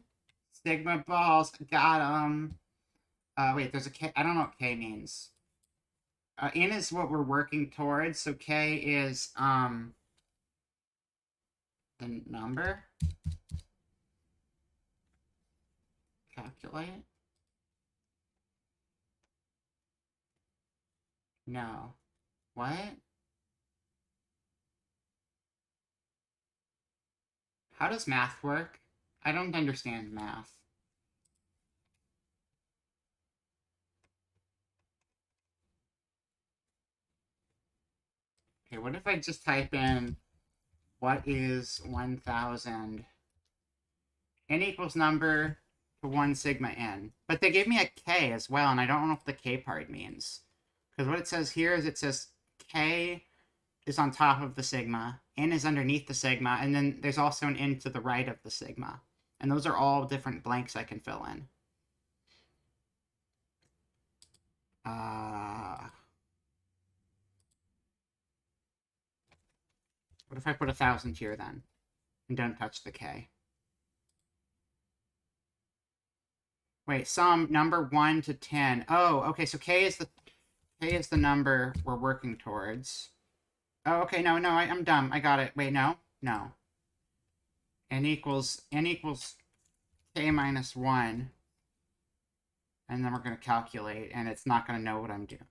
Sigma balls, got 'em. Wait, there's a K. I don't know what K means. N is what we're working towards, so K is, the number. Calculate. No. What? How does math work? I don't understand math. Okay, what if I just type in, what is 1,000? N equals number to 1 sigma n. But they gave me a K as well, and I don't know what the K part means. Because what it says here is it says K is on top of the sigma, N is underneath the sigma, and then there's also an N to the right of the sigma. And those are all different blanks I can fill in. What if I put 1,000 here then? And don't touch the K. Wait, sum number 1 to 10. Oh, okay, so K is the number we're working towards. Oh, okay, no, I'm dumb. I got it. Wait, no. N equals K minus 1. And then we're going to calculate, and it's not going to know what I'm doing.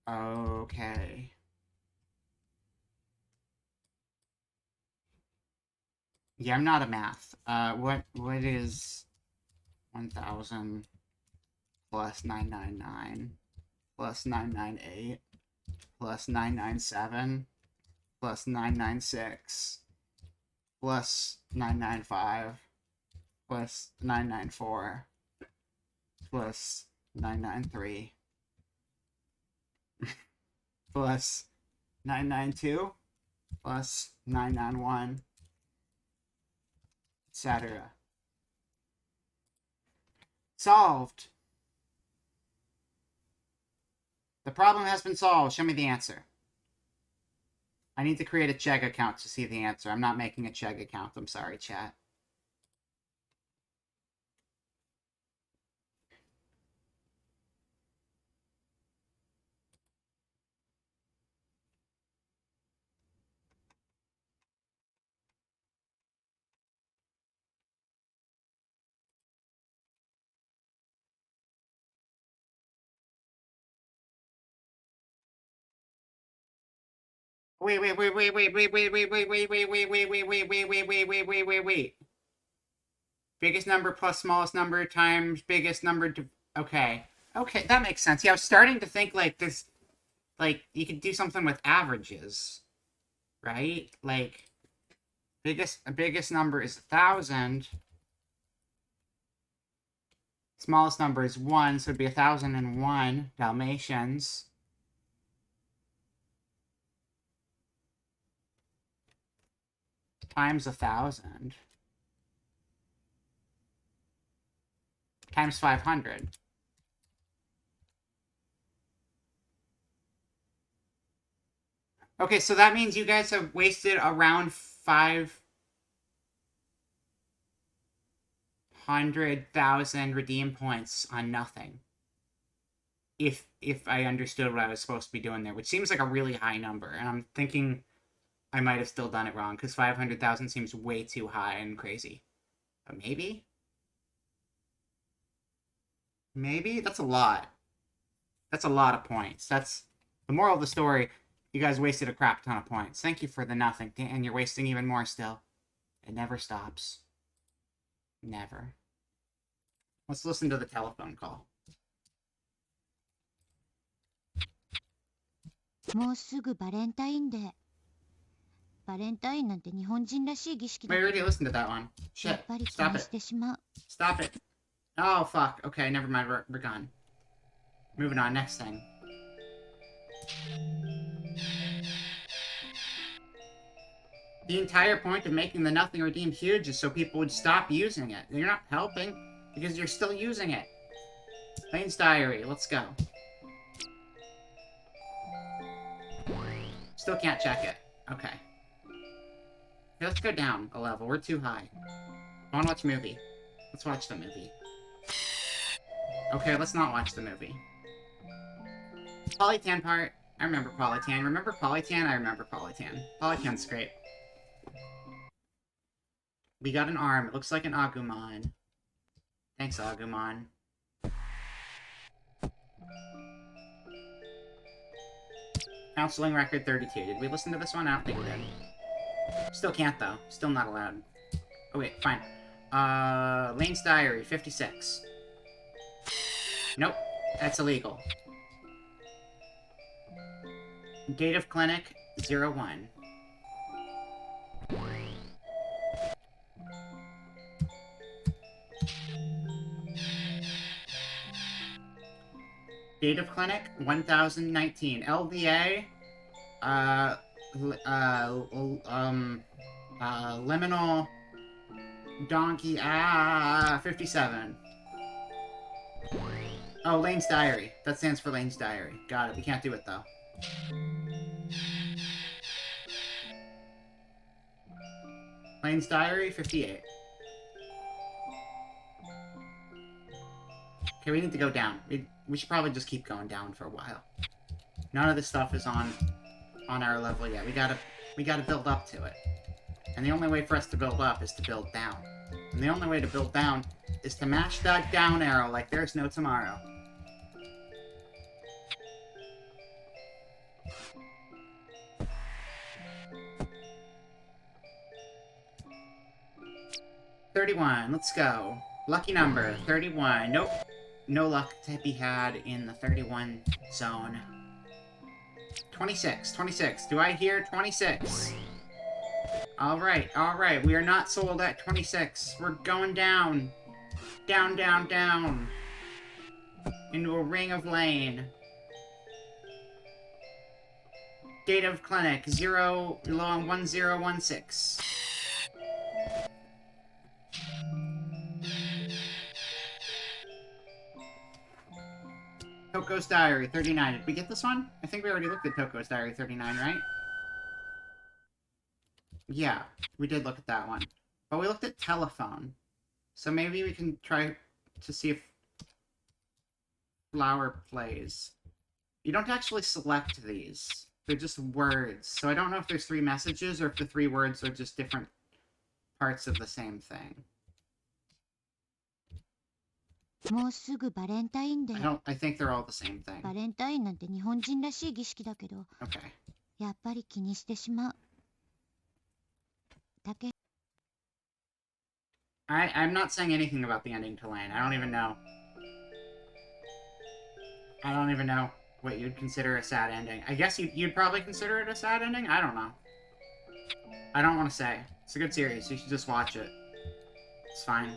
Okay. Yeah, I'm not a math. What is 1,000 plus 999 plus 998 plus 997 plus 996 plus 995 plus 994 plus 993 plus 992 plus 991, etc. Solved. The problem has been solved. Show me the answer. I need to create a Chegg account to see the answer. I'm not making a Chegg account. I'm sorry, chat. Wait. Biggest number plus smallest number times biggest number to... Okay, that makes sense. Yeah, I was starting to think, like, this... Like, you could do something with averages, right? Like, biggest number is 1,000. Smallest number is 1, so it'd be 1,001 Dalmatians. Times 1,000. Times 500. Okay, so that means you guys have wasted around 500,000 redeem points on nothing. If I understood what I was supposed to be doing there, which seems like a really high number, and I'm thinking I might have still done it wrong, because 500,000 seems way too high and crazy. But maybe? Maybe? That's a lot. That's a lot of points. That's the moral of the story. You guys wasted a crap ton of points. Thank you for the nothing, and you're wasting even more still. It never stops. Never. Let's listen to the telephone call. もうすぐバレンタインデー。バレンタインなんて日本人らしい儀式だ We け already ど、 listened to that one. や Shit. っぱり気 Stop に it. してしまう。 Stop it. Oh, fuck. Okay, never mind. We're gone. Moving on. Next thing. The entire point of making the nothing redeemed huge is so people would stop using it. You're not helping, because you're still using it. Lane's Diary, let's go. Still can't check it. Okay. Let's go down a level. We're too high. I wanna watch a movie. Let's watch the movie. Okay, let's not watch the movie. Polytan part. I remember Polytan. Remember Polytan? I remember Polytan. Polytan's great. We got an arm. It looks like an Agumon. Thanks, Agumon. Counseling record 32. Did we listen to this one? I don't think we did. Still can't, though. Still not allowed. Oh, wait. Fine. Lane's Diary, 56. Nope. That's illegal. Date of clinic, 01. Date of clinic, 1019. LVA, liminal donkey, 57. Oh, Lane's Diary. That stands for Lane's Diary. Got it. We can't do it, though. Lane's Diary, 58. Okay, we need to go down. We should probably just keep going down for a while. None of this stuff is on our level yet. We gotta build up to it. And the only way for us to build up is to build down. And the only way to build down is to mash that down arrow like there's no tomorrow. $31, let's go. Lucky number, 31. Nope. No luck to be had in the 31 zone. 26, 26. Do I hear 26? Alright. We are not sold at 26. We're going down. Down, down, down. Into a ring of lane. Date of clinic, 1016. Toko's Diary, 39. Did we get this one? I think we already looked at Toko's Diary 39, right? Yeah, we did look at that one. But we looked at Telephone. So maybe we can try to see if Flower plays. You don't actually select these. They're just words. So I don't know if there's 3 messages or if the 3 words are just different parts of the same thing. I think they're all the same thing. Okay. I'm not saying anything about the ending to Lane. I don't even know. I don't even know what you'd consider a sad ending. I guess you'd probably consider it a sad ending? I don't know. I don't want to say. It's a good series. You should just watch it. It's fine.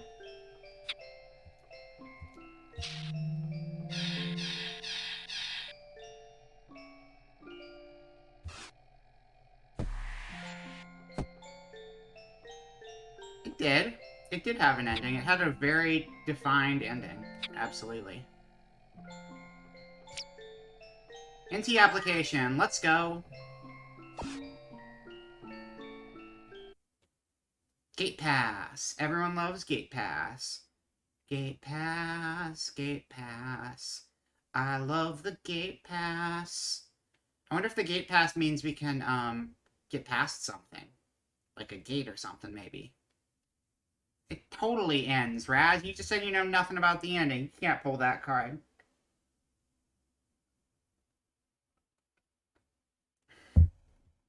It did. It did have an ending. It had a very defined ending. Absolutely. NT application. Let's go. Gate Pass. Everyone loves Gate Pass. Gate Pass. Gate Pass. I love the Gate Pass. I wonder if the Gate Pass means we can, get past something. Like a gate or something, maybe. It totally ends, Raz. You just said you know nothing about the ending. You can't pull that card.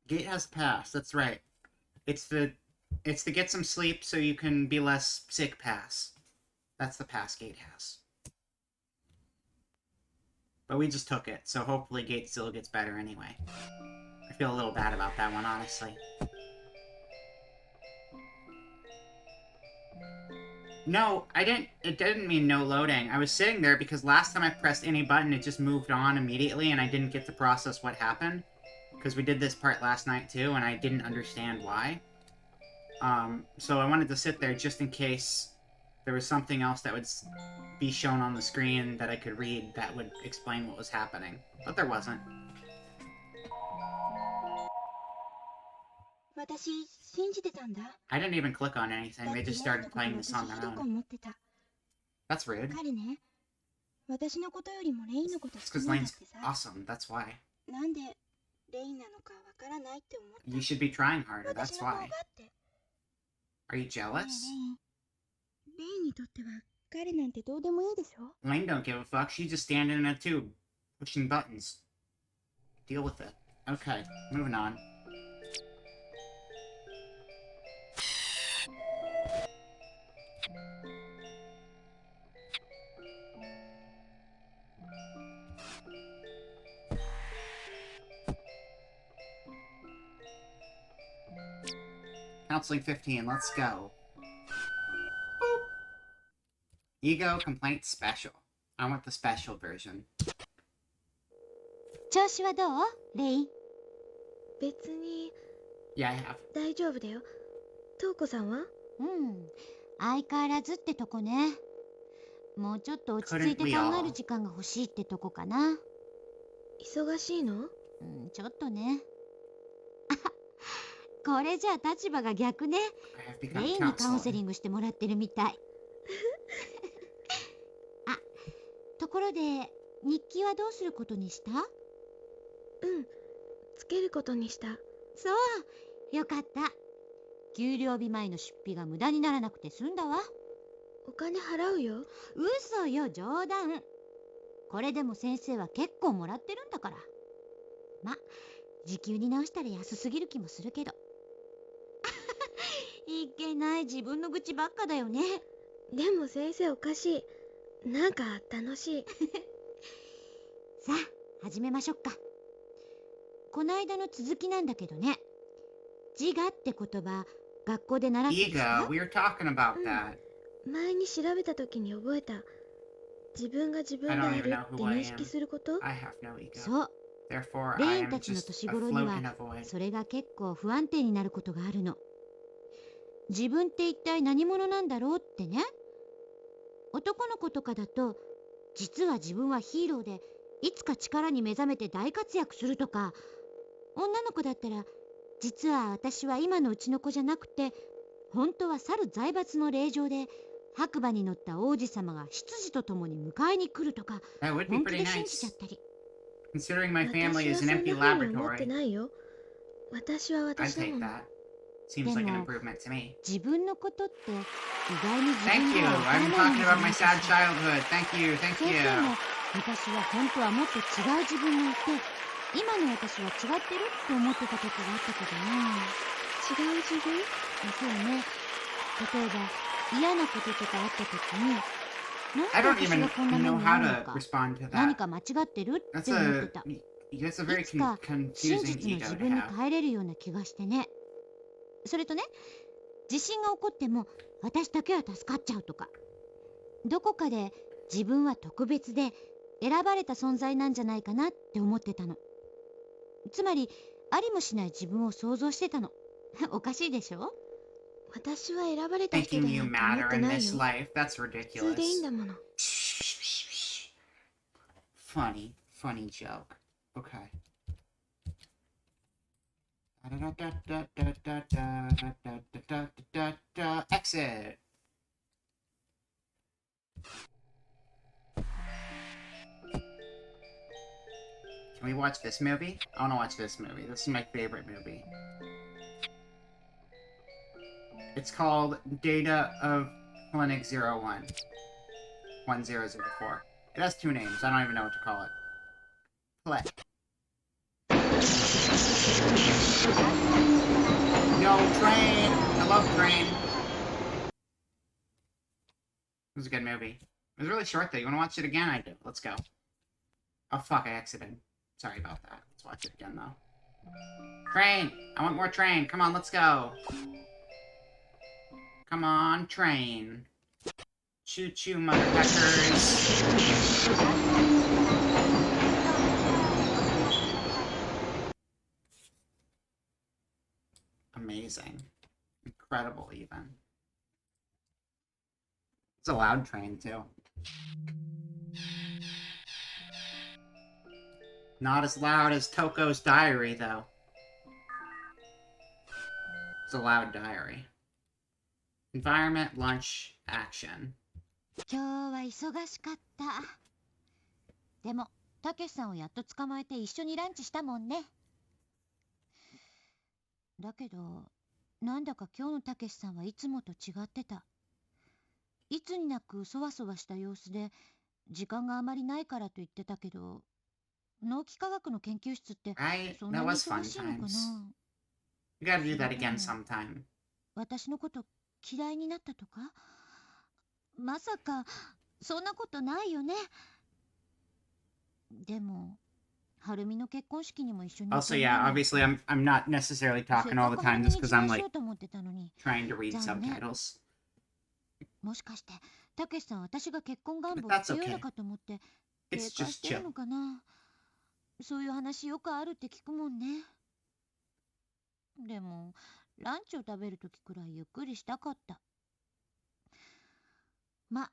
Gate has passed. That's right. It's to get some sleep so you can be less sick pass. That's the pass Gate has. But we just took it, so hopefully Gate still gets better anyway. I feel a little bad about that one, honestly. No, I didn't. It didn't mean no loading. I was sitting there because last time I pressed any button, it just moved on immediately, and I didn't get to process what happened. Because we did this part last night too, and I didn't understand why. So I wanted to sit there just in case there was something else that would be shown on the screen that I could read that would explain what was happening. But there wasn't. 私信じてたんだ。 I didn't even click on anything. だっ They て just レイの started こと playing this 私 on ひ their どく own. 思ってた。 That's rude. 彼ね、私のことよりもレイのこと It's 好き because なんだ Lane's ってさ。 awesome. That's why. なんでレイなのかわからないって思った。 You should be trying harder. 私 That's の方が why. って。 Are you ねえ jealous? レイにとっては彼なんてどうでもいいでしょ。 Lane don't give a fuck. She's just standing in a tube, pushing buttons. Deal with it. Okay, moving on. Counseling 15, let's go. Boop. Ego complaint special. I want the special version. 調子はどうレイ？別に Yeah, I have. 大丈夫だよ。トウコさんは？相変わらずってとこね。もうちょっと落ち着いて考える時間が欲しいってとこかな。忙しいの？ちょっとね。これじゃあ立場が逆ね。レイにカウンセリングしてもらってるみたい。あ、ところで日記はどうすることにした？つけることにした。そう、よかった。給料日前の出費が無駄にならなくて済んだわ。お金払うよ。嘘よ、冗談。これでも先生は結構もらってるんだから。ま、時給に直したら安すぎる気もするけど。いけない、自分の愚痴ばっかだよね。でも先生おかしい。なんか楽しい。さあ、始めましょうか。こないだの続きなんだけどね。自我って言葉、学校で習ってるでしょ？ Ego, we were talking about that. 前に調べた時に覚えた。自分が自分であるって認識すること？ I have no ego. そう。 Therefore, レ I イン am たちの just 年 a 頃に float は in a void. それが結構不安定になることがあるの。自分って一体何者なんだろうってね。男の子とかだと、実は自分はヒーローでいつか力に目覚めて大活躍するとか、女の子だったら実は私は今のうちの子じゃなくて、本当は猿財閥の令嬢で白馬に乗った王子様が執事と共に迎えに来るとか、 That would be 本気 pretty で信じちゃ nice. ったり。 Considering my 私 family は is そ an んな empty 風に思って laboratory, ないよ。私は I'd 私だ take もの。 that. Seems like an improvement to me. 自分のことって意外に自 Thank 分で you. は分から I'm ない talking んじ about ゃな my いか sad しら。 childhood. Thank you. Thank 先 you. 生も昔は本当はもっと違う自分がいて、今の私は違ってるって思ってた時があったけどな。違う自分？そうね。例えば嫌なこととかあった時に、 I なんで don't 私 even がこんな目 know に how 遭うの to か、 respond to 何 that. か間違ってるって That's 思って a た。 that's a very いつか真 confusing 実の ego 自 to 分に have. 帰れるような気がしてね。それとね、地震が起こっても私だけは助かっちゃうとか、どこかで自分は特別で選ばれた存在なんじゃないかなって思ってたの。つまりありもしない自分を想像してたの。おかしいでしょ？私は選ばれた人 Thinking だ you なんて思っ matter て in ない this よ。 life. That's 普通でいいん ridiculous. だもの。 Funny joke. Okay. Exit. Can we watch this movie? I want to watch this movie. This is my favorite movie. It's called Data of Clinic 01. 1004. It has two names. I don't even know what to call it. Play. Yo, Train! I love Train. It was a good movie. It was really short though. You want to watch it again? I do. Let's go. Oh fuck, I exited. Sorry about that. Let's watch it again though. Train! I want more Train. Come on, let's go. Come on, Train. Choo choo, motherfuckers. Amazing. Incredible, even. It's a loud train, too. Not as loud as Toko's diary, though. It's a loud diary. Environment, lunch, action. 今日は忙しかった。でも、たけしさんをやっと捕まえて一緒にランチしたもんね。だけど、なんだか今日のたけしさんはいつもと違ってた。いつになくそわそわした様子で、時間があまりないからと言ってたけど、脳気科学の研究室ってそんなに忙しいのかな。You gotta do that again sometime. 私のこと嫌いになったとか？まさかそんなことないよね。でも、はるみの結婚式にも一緒に。Also, yeah, obviously I'm not necessarily talking all the time just because I'm like trying to read subtitles. もしかしてたけしさん私が結婚願望強いのかと思って警戒してるのかな。そういう話よくあるって聞くもんね。でもランチを食べるときくらいゆっくりしたかった。ま、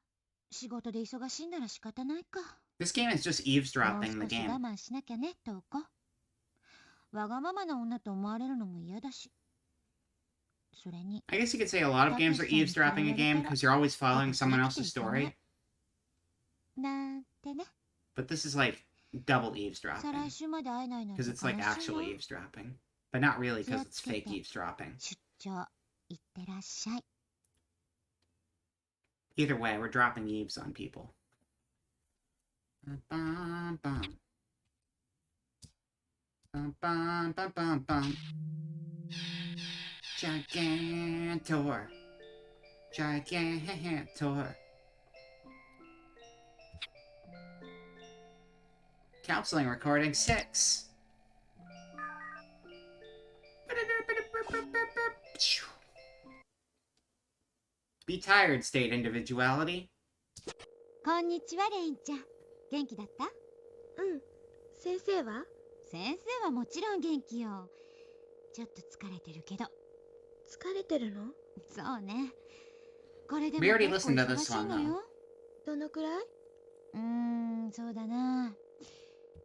仕事で忙しいなら仕方ないか。This game is just eavesdropping the もう少し game. 我慢しなきゃね、トウコ。わがままな女と思われるのも嫌だし。それに I guess you could say a lot of games are eavesdropping a game because you're always following someone else's story. なんてね。 But this is like double eavesdropping. 再来週まで会えないのに Because it's like 悲しい actual よ。 eavesdropping. But not really because it's 気をつけ fake て eavesdropping. 出張いってらっしゃい。 Either way, we're dropping eaves on people. Bum, bum. Bum, bum, bum, bum, bum. Gigantor. Gigantor. Counseling recording 6. Be tired, state individuality. こんにちは、レインちゃん。元気だった？うん。先生は？先生はもちろん元気よ。ちょっと疲れてるけど。疲れてるの？そうね。これでも We already 結構 listened to 忙 this しい one, の though. よ。どのくらい？そうだな。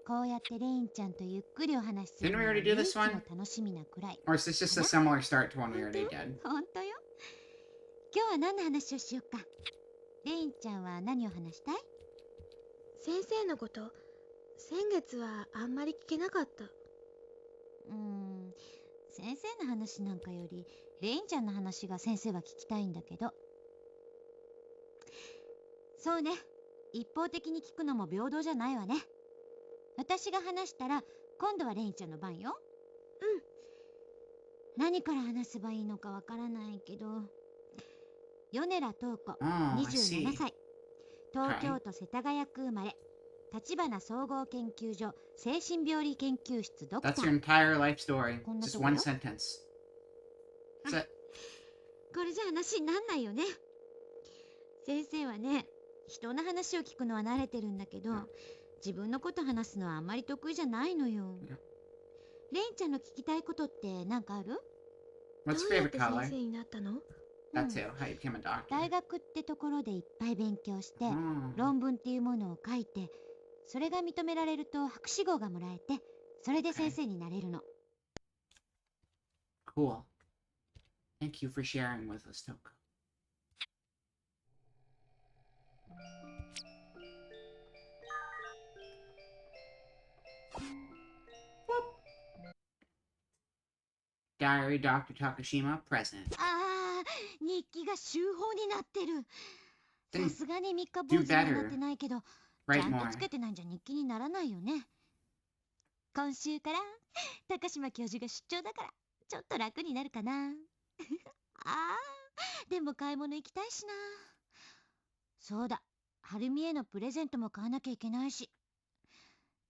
こうやってレインちゃんとゆっくりお話しする Didn't の we が already 唯 do 一 this one? の楽しみなくらい。 Or is this just a similar start to one we already did? 本当よ。今日は何の話をしようか。レインちゃんは何を話したい？先生のこと。先月はあんまり聞けなかった。先生の話なんかよりレインちゃんの話が先生は聞きたいんだけど。そうね。一方的に聞くのも平等じゃないわね。私が話したら今度はレインちゃんの番よ。何から話せばいいのかわからないけど。米良東子、27歳。東京都世田谷区生まれ。立花総合研究所精神病理研究室ドクター。 That's your entire life story. Just one sentence. That's it. これじゃ話になんないよね。先生はね、人の話を聞くのは慣れてるんだけど、自分のこと話すのはあんまり得意じゃないのよ。レインちゃんの聞きたいことって何かある？ What's どうや your って favorite 先生 color? になったの？ That too. How you became a doctor. 大学ってところでいっぱい勉強して、論文っていうものを書いて、それが認められると博士号がもらえて、それで先生になれるの。Cool. Thank you for sharing with us, Toko. Diary Dr. Takashima present. ああ、日記が週報になってる。さすがに3日坊主 Do にはな better. ってないけど、ち Write ゃんと more. つけてないんじゃ日記にならないよね。今週から高島教授が出張だからちょっと楽になるかな。あー、でも買い物行きたいしな。そうだ、はるみへのプレゼントも買わなきゃいけないし。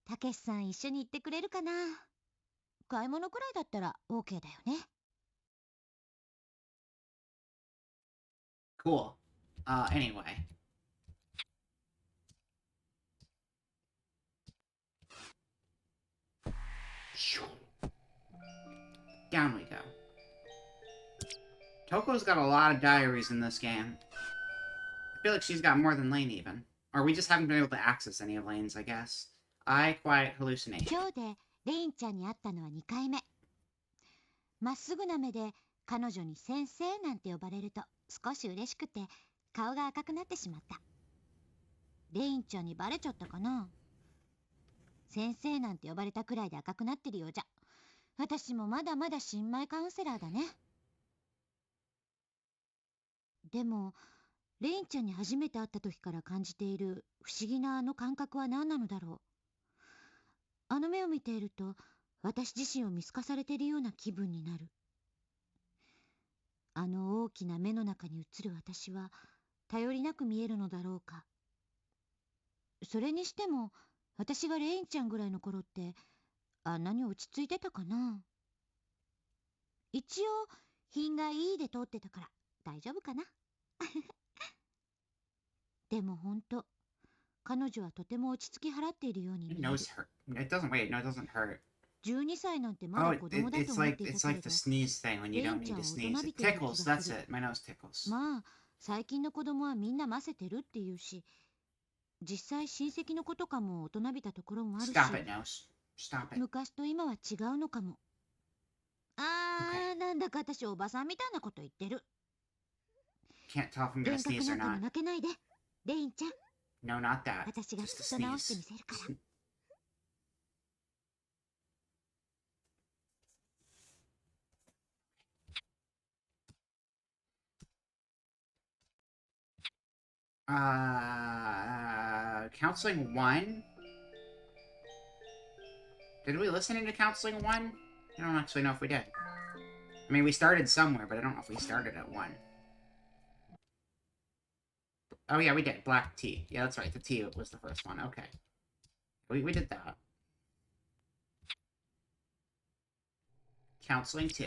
たけしさん一緒に行ってくれるかな。買い物くらいだったら OK だよね。Cool. Anyway. Down we go. Toko's got a lot of diaries in this game. I feel like she's got more than Lane even. Or we just haven't been able to access any of Lane's, I guess. I quite hallucinate. 今日でレインちゃんに会ったのは2回目。まっすぐな目で彼女に先生なんて呼ばれると少し嬉しくて顔が赤くなってしまった。レインちゃんにバレちゃったかな。先生なんて呼ばれたくらいで赤くなってるようじゃ。私もまだまだ新米カウンセラーだね。でもレインちゃんに初めて会った時から感じている不思議なあの感覚は何なのだろう。あの目を見ていると私自身を見透かされているような気分になる。あの大きな目の中に映る私は頼りなく見えるのだろうか。それにしても私がレインちゃんぐらいの頃ってあんなに落ち着いてたかな。一応品がいいで通ってたから大丈夫かな。でもほんと彼女はとても落ち着き払っているように見える。It doesn't, wait, no, it doesn't hurt. 12歳なんてまだ子供だと思っていたけれど、 the sneeze thing when you don't need to sneeze. It tickles, that's it. My nose tickles. まあ最近の子供はみんなませてるっていうし、実際親戚の子とかも大人びたところもあるし、 Stop it, nose. Stop it. 昔と今は違うのかも。なんだか私おばさんみたいなこと言ってる。 Can't tell if I'm 幻 gonna 覚 sneeze な or んてに not. 負けないでレインちゃん。 No, not that. 私が Just きっ a と直してみ sneeze. せるから。Counseling 1? Did we listen into Counseling 1? I don't actually know if we did. I mean, we started somewhere, but I don't know if we started at 1. Oh yeah, we did. Black tea. Yeah, that's right. The tea was the first one. Okay. We did that. Counseling 2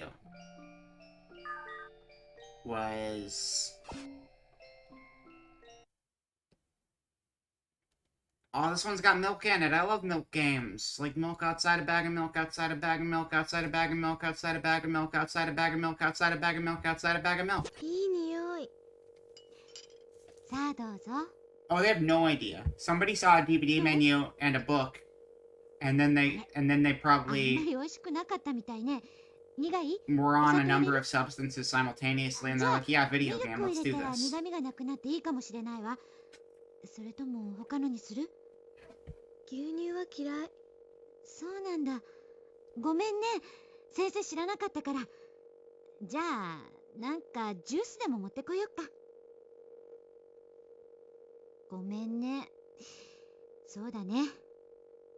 was... Oh, this one's got milk in it. I love milk games. Like milk outside a bag of milk, outside a bag of milk, outside a bag of milk, outside a bag of milk, outside a bag of milk, outside a bag of milk, outside a bag of milk. いい匂い。さあどうぞ。 Oh, they have no idea. Somebody saw a DVD menu and a book, and then they あんま probably り美味しくなかったみたいね。苦い？ were on a number of substances simultaneously, and they're like, yeah, ミ video ルク game, を let's 入れ do たら this. 苦味がなくなっていいかもしれないわ。それとも他のにする？牛乳は嫌い。そうなんだ。ごめんね。先生知らなかったから。じゃあなんかジュースでも持ってこよっか。ごめんね。そうだね。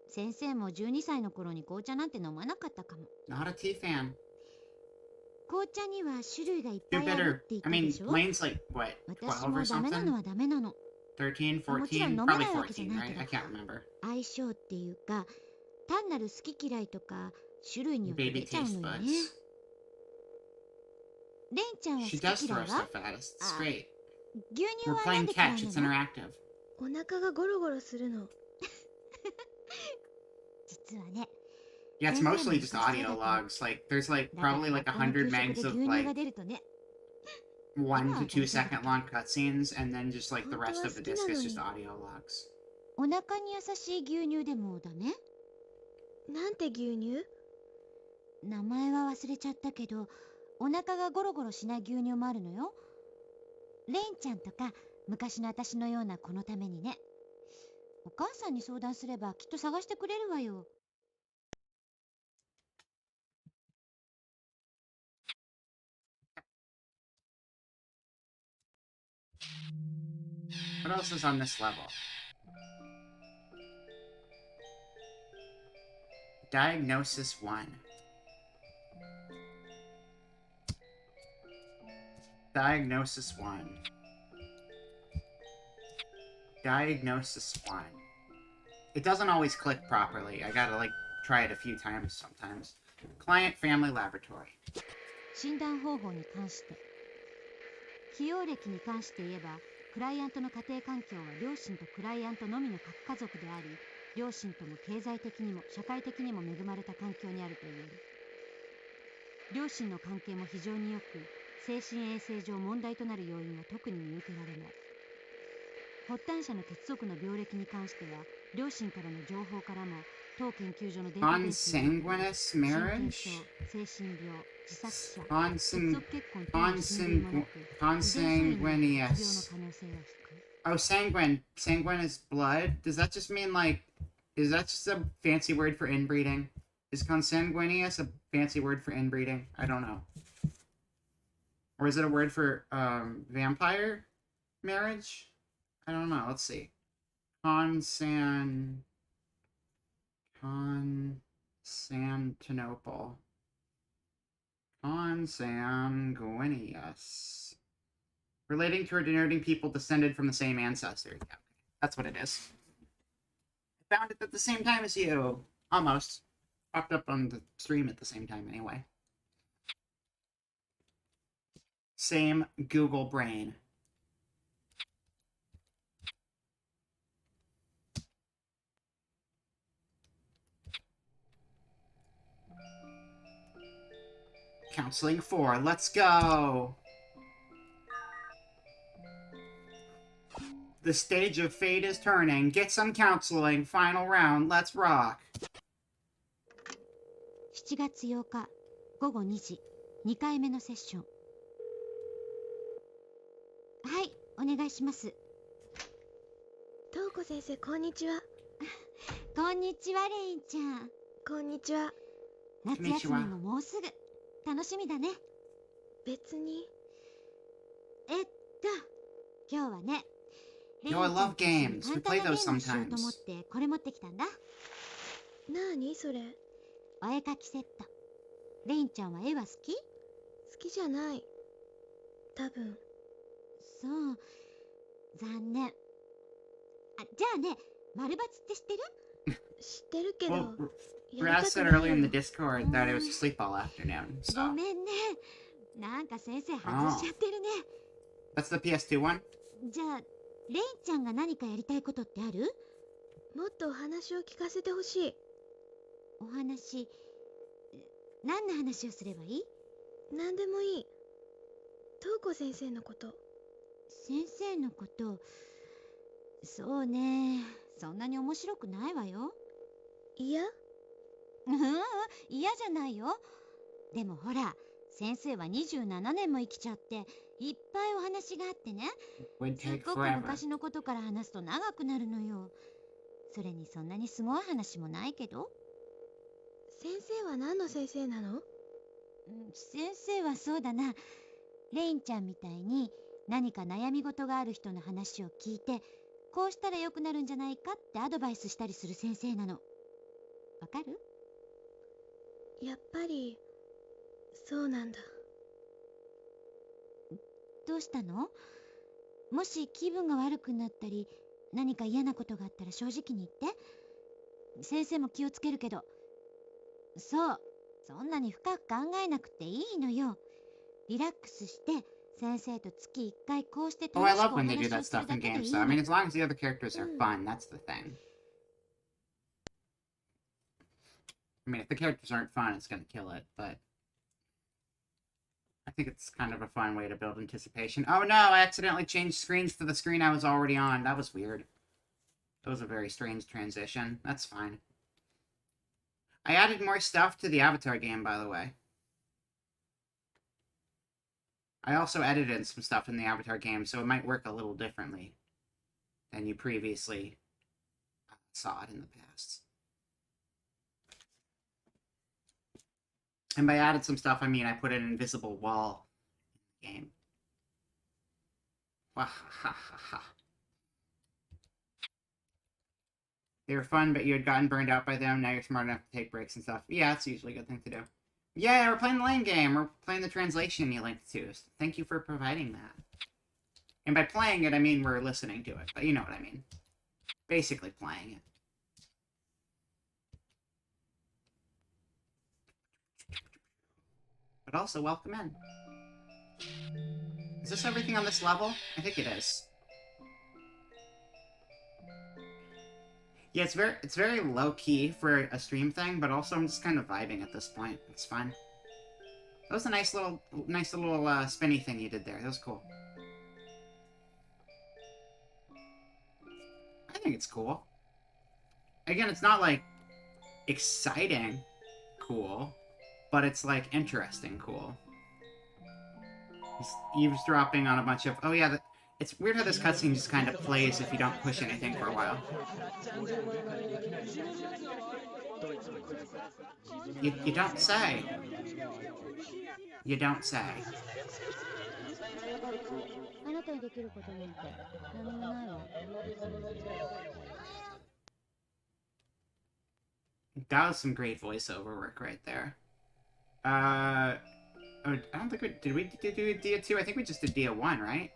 先生も12歳の頃に紅茶なんて飲まなかったかも。 Not a tea fan. 紅茶には種類がいっぱ Too いある bitter. って言っ I たで mean, しょ。 Lane's like, what, 私 12 or もダメなの something? はダメなの。 13, もちろん 14? 飲め Probably ないわけじゃ 14, ない right? けど、 I can't remember. 相性っていうか単なる好き嫌いとか種類によって出 Baby ちゃう taste のよ buds. ね。レインちゃんは好 She き does 嫌い throw は？ stuff at us. It's great. 牛乳 We're はなん playing で嫌い catch. It's なの？ interactive. お腹がゴロゴロするの。実はね、 Yeah, it's 先生も mostly just 昔から audio だと logs. Like, there's like だから probably like 学校の給 100 食で megs 牛 of 乳が like 出るとね。 1 今は to 2 大丈夫だ second けど。 long cutscenes, and then just like the 本当 rest は of 好 the き disc なの is に。 just audio logs. お腹に優しい牛乳でもダメ？なんて牛乳？名前は忘れちゃったけど、お腹がゴロゴロしない牛乳もあるのよ。レインちゃんとか昔の私のような子のためにね。お母さんに相談すればきっと探してくれるわよ。 What else is on this level? Diagnosis 1. Diagnosis 1. Diagnosis 1. It doesn't always click properly. I gotta, like, try it a few times sometimes. Client Family Laboratory. 診断方法に関して、起用歴に関して言えば、クライアントの家庭環境は両親とクライアントのみの核家族であり、両親とも経済的にも社会的にも恵まれた環境にあると言える。両親の関係も非常に良く、精神衛生上問題となる要因は特に見受けられない。発端者の血族の病歴に関しては、両親からの情報からも当研究所のデータベースによるConsanguineous marriage? 精神病、自殺者、血 Consan 族結婚との親類もなく、遺伝子異の consanguineous. 可能性は低い。Oh, sanguine. Sanguine is blood? Does that just mean, like... Is that just a fancy word for inbreeding? Is consanguineous a fancy word for inbreeding? I don't know. Or is it a word for, vampire marriage? I don't know. Let's see. Constantinople. Consanguineous. Relating to or denoting people descended from the same ancestor. Yeah, that's what it is. I found it at the same time as you. Almost. Popped up on the stream at the same time anyway. Same Google brain. Counseling 4. Let's go! The stage of fate is turning. Get some counseling. Final round. Let's rock. 7月8日午後2時、2回目のセッション。はい、お願いします。東子先生、こんにちは。こんにちは、レインちゃん。こんにちは。夏休みももうすぐ。楽しみだね。別に。今日はね、Yo, I love games. We play those 簡単なゲームをしようと思っ sometimes. てこれ持ってきたんだ。なにそれ。お絵かきセット。レインちゃんは絵は好き？好きじゃない。多分。そう。残念。じゃあね、丸バツって知ってる？知ってるけど。Well, Raz said earlier in the Discord that it was asleep all afternoon, ご so... めんね。なんか先生外しちゃってるね。That's the PS2 one? じゃあ、レインちゃんが何かやりたいことってある？もっとお話を聞かせてほしい。お話、何の話をすればいい？何でもいい。東子先生のこと。先生のこと、そうね、そんなに面白くないわよ。嫌？嫌じゃないよ。でもほら、先生は27年も生きちゃって、いっぱいお話があってね。Would すっ take ごく forever. 昔のことから話すと長くなるのよ。それにそんなにすごい話もないけど。先生は何の先生なの？先生はそうだな。レインちゃんみたいに何か悩み事がある人の話を聞いて、こうしたら良くなるんじゃないかってアドバイスしたりする先生なの。わかる？やっぱり、そうなんだ。どうしたの？もし気分が悪くなったり、何か嫌なことがあったら正直に言って。先生も気をつけるけど。そう、そんなに深く考えなくていいのよ。リラックスして、先生と月1回こうして Oh, I 楽し love くお when they do 話 that をする stuff だ in けでい games, い though. I の。mean, as long as the other characters are fun, that's the thing. I mean, if the characters aren't fun, it's gonna kill it, but... I think it's kind of a fun way to build anticipation. Oh no, I accidentally changed screens to the screen I was already on. That was weird. That was a very strange transition. That's fine. I added more stuff to the Avatar game, by the way. I also edited some stuff in the Avatar game, so it might work a little differently than you previously saw it in the past. And by added some stuff, I mean I put an invisible wall in the game. Wahahaha. They were fun, but you had gotten burned out by them. Now you're smart enough to take breaks and stuff. Yeah, that's usually a good thing to do. Yeah, we're playing the lane game. We're playing the translation you linked to. So thank you for providing that. And by playing it, I mean we're listening to it. But you know what I mean. Basically playing it. But also, welcome in. Is this everything on this level? I think it is. Yeah, it's very low key for a stream thing, but also I'm just kind of vibing at this point. It's fun. That was a nice little spinny thing you did there. That was cool. I think it's cool. Again, it's not like exciting cool, but it's like interesting cool. He's eavesdropping on a bunch of... Oh yeah, it's weird how this cutscene just kind of plays if you don't push anything for a while. You don't say. You don't say. That was some great voiceover work right there. Oh, I don't think we... Did we do Dia 2? I think we just did Dia 1, right?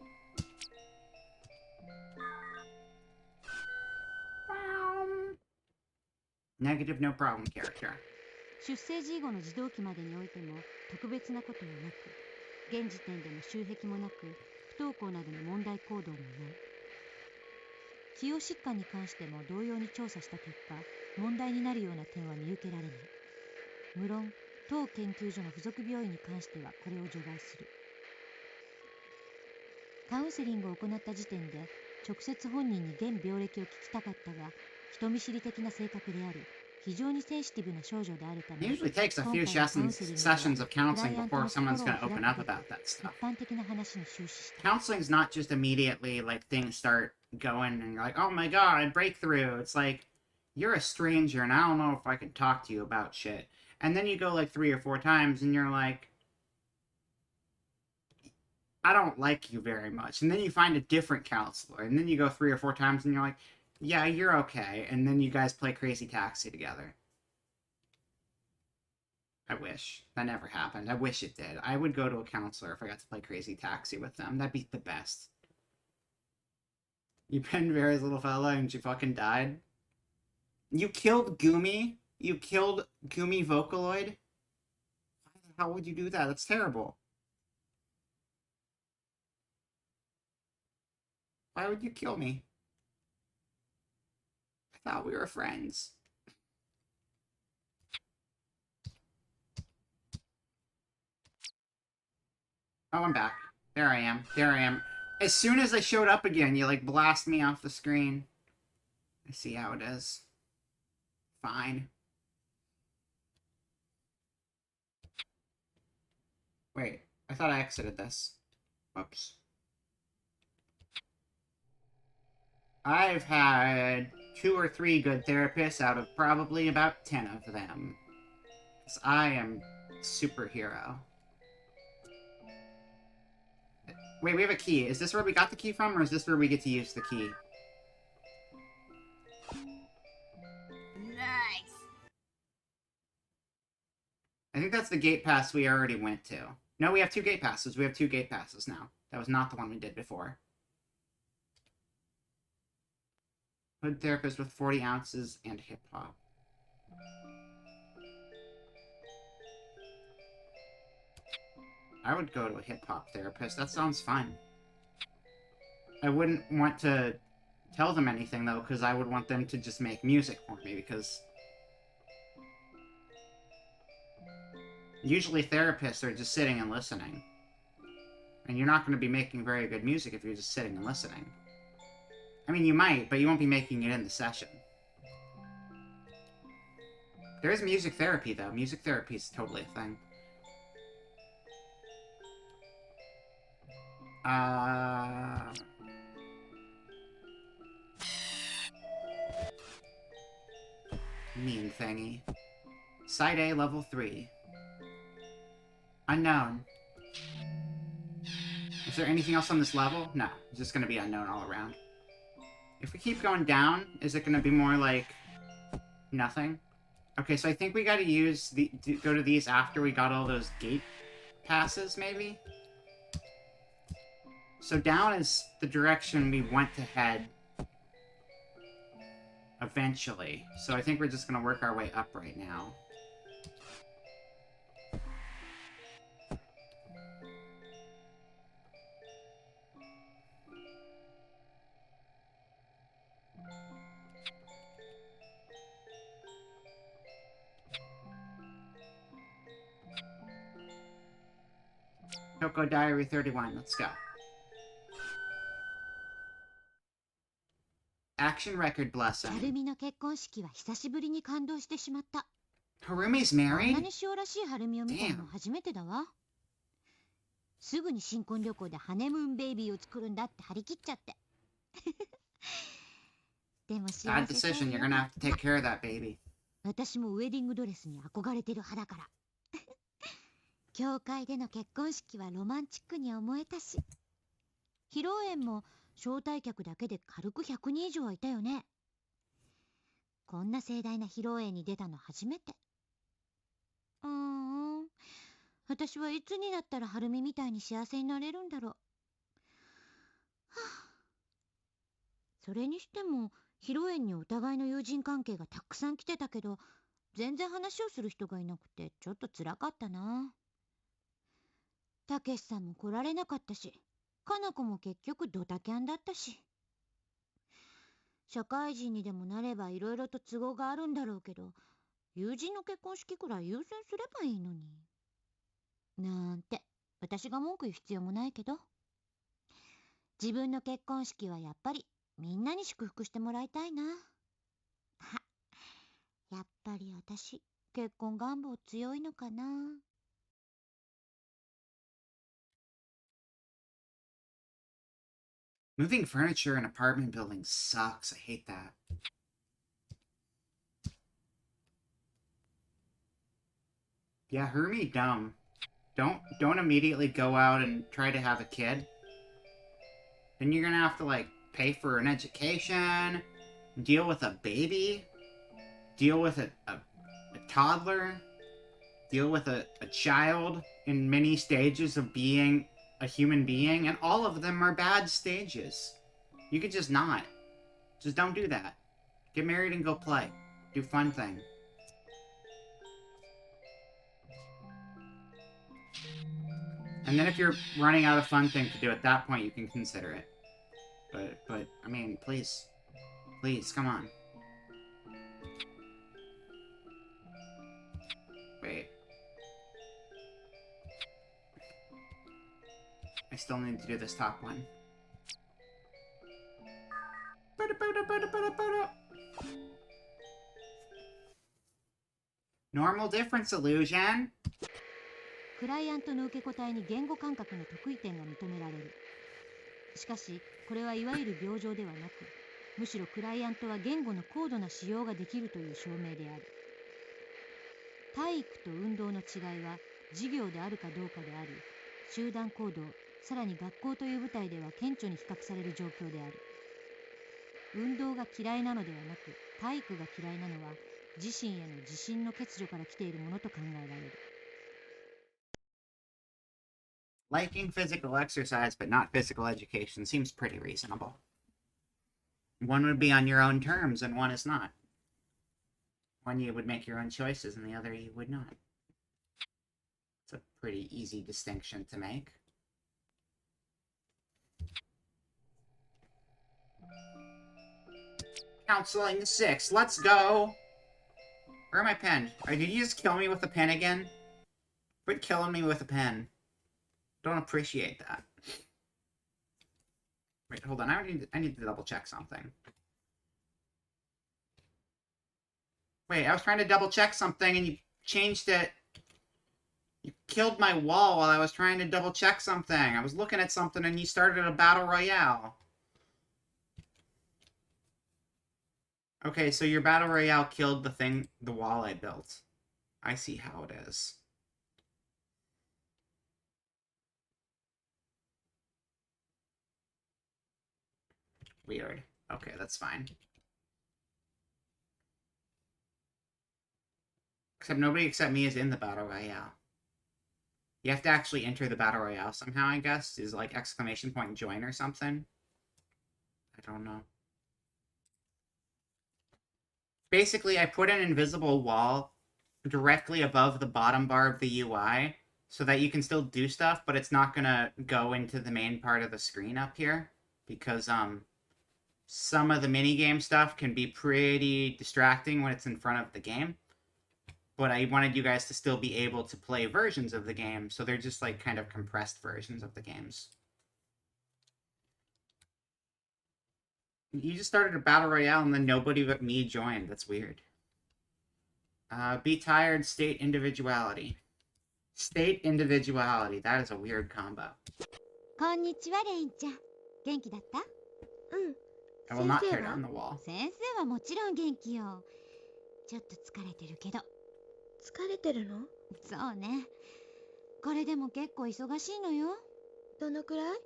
Negative no problem character. 出生時以後の児童期までにおいても特別なことはなく、現時点での習癖もなく、不登校などの問題行動もない。既往疾患に関しても同様に調査した結果、問題になるような点は見受けられない。無論、当研究所の付属病院に関してはこれを除外する。カウンセリングを行った時点で、直接本人に現病歴を聞きたかったが、人見知り的な性格である。非常にセンシティブな少女であるため、 It usually takes a few sessions of counseling before someone's going to open up about that stuff. 一般的な話に終始した。 Counseling's not just immediately like things start going and you're like, oh my god, breakthrough. It's like, you're a stranger and I don't know if I can talk to you about shit. And then you go like 3 or 4 times and you're like, I don't like you very much. And then you find a different counselor. And then you go 3 or 4 times and you're like, yeah, you're okay. And then you guys play Crazy Taxi together. I wish. That never happened. I wish it did. I would go to a counselor if I got to play Crazy Taxi with them. That'd be the best. You pinned Vera's little fella and she fucking died. You killed Gumi? You killed Gumi Vocaloid? Why the hell would you do that? That's terrible. Why would you kill me? I thought we were friends. Oh, I'm back. There I am. There I am. As soon as I showed up again, you, like, blast me off the screen. I see how it is. Fine. Wait, I thought I exited this. Whoops. I've had 2 or 3 good therapists out of probably about 10 of them. 'Cause I am superhero. Wait, we have a key. Is this where we got the key from, or is this where we get to use the key? Nice. I think that's the gate pass we already went to. No, we have 2 gate passes. We have 2 gate passes now. That was not the one we did before. Hood therapist with 40 ounces and hip-hop. I would go to a hip-hop therapist. That sounds fun. I wouldn't want to tell them anything, though, because I would want them to just make music for me, because... usually therapists are just sitting and listening. And you're not going to be making very good music if you're just sitting and listening. I mean, you might, but you won't be making it in the session. There is music therapy, though. Music therapy is totally a thing. Mean thingy. Side A, level 3. Unknown. Is there anything else on this level? No. It's just gonna be unknown all around. If we keep going down, is it gonna be more like... nothing? Okay, so I think we gotta use go to these after we got all those gate passes, maybe? So down is the direction we want to head eventually. So I think we're just gonna work our way up right now. Choco Diary 31, let's go. Action Record Blessing. チャルミの結婚式は久しぶりに感動してしまった。 Harumi's こんな married? に塩らしいハルミを見たの初めてだわ。すぐに新婚旅行でハネムーンベイビーを作るんだって張り切っちゃって。でも幸 Bad せそう decision, よ。 you're gonna have to take care of that baby. 私もウェディングドレスに憧れてる派だから。教会での結婚式はロマンチックに思えたし、披露宴も招待客だけで軽く100人以上はいたよね。こんな盛大な披露宴に出たの初めて。私はいつになったらハルミみたいに幸せになれるんだろう。はあ、それにしても披露宴にお互いの友人関係がたくさん来てたけど、全然話をする人がいなくてちょっと辛かったな。たけしさんも来られなかったし、かな子も結局ドタキャンだったし。社会人にでもなればいろいろと都合があるんだろうけど、友人の結婚式くらい優先すればいいのに。なんて私が文句言う必要もないけど、自分の結婚式はやっぱりみんなに祝福してもらいたいな。やっぱり私結婚願望強いのかな。Moving furniture in apartment buildings sucks. I hate that. Yeah, Hermie dumb. Don't immediately go out and try to have a kid. Then you're gonna have to, like, pay for an education, deal with a baby, deal with a toddler, deal with a child in many stages of being a human being, and all of them are bad stages. You could just not. Just don't do that. Get married and go play. Do fun things. And then if you're running out of fun thing to do at that point, you can consider it. But I mean, please. Please, come on. Wait. I still need to do this top one. Normal difference illusion. クライアントの受け答えに言語感覚の得意点が認められる。しかしこれはいわゆる病状ではなく、むしろクライアントは言語の高度な使用ができるという証明である。体育と運動の違いは授業であるかどうかであり、集団行動、さらに学校という舞台では顕著に比較される状況である。運動が嫌いなのではなく、体育が嫌いなのは自身への自信の欠如から来ているものと考えられる。Liking physical exercise but not physical education seems pretty reasonable. One would be on your own terms and one is not. One you would make your own choices and the other you would not. It's a pretty easy distinction to make. Counseling 6, let's go! Where my pen? Did you just kill me with a pen again? Quit killing me with a pen. Don't appreciate that. Wait, hold on. I need to double check something. Wait, I was trying to double check something and you changed it. You killed my wall while I was trying to double check something. I was looking at something and you started a battle royale. Okay, so your battle royale killed the wall I built. I see how it is. Weird. Okay, that's fine. Except nobody except me is in the Battle Royale. You have to actually enter the Battle Royale somehow, I guess. Is like exclamation point join or something? I don't know. Basically, I put an invisible wall directly above the bottom bar of the UI so that you can still do stuff, but it's not gonna go into the main part of the screen up here because, some of the minigame stuff can be pretty distracting when it's in front of the game. but I wanted you guys to still be able to play versions of the game, so they're just like kind of compressed versions of the games. You just started a battle royale and then nobody but me joined. That's weird. Be tired, state individuality. State individuality. That is a weird combo. こんにちは、レインちゃん。元気だった？I will not tear down the wall. 先生はもちろん元気よ。ちょっと疲れてるけど。疲れてるの？そうね。これでも結構忙しいのよ。どのくらい？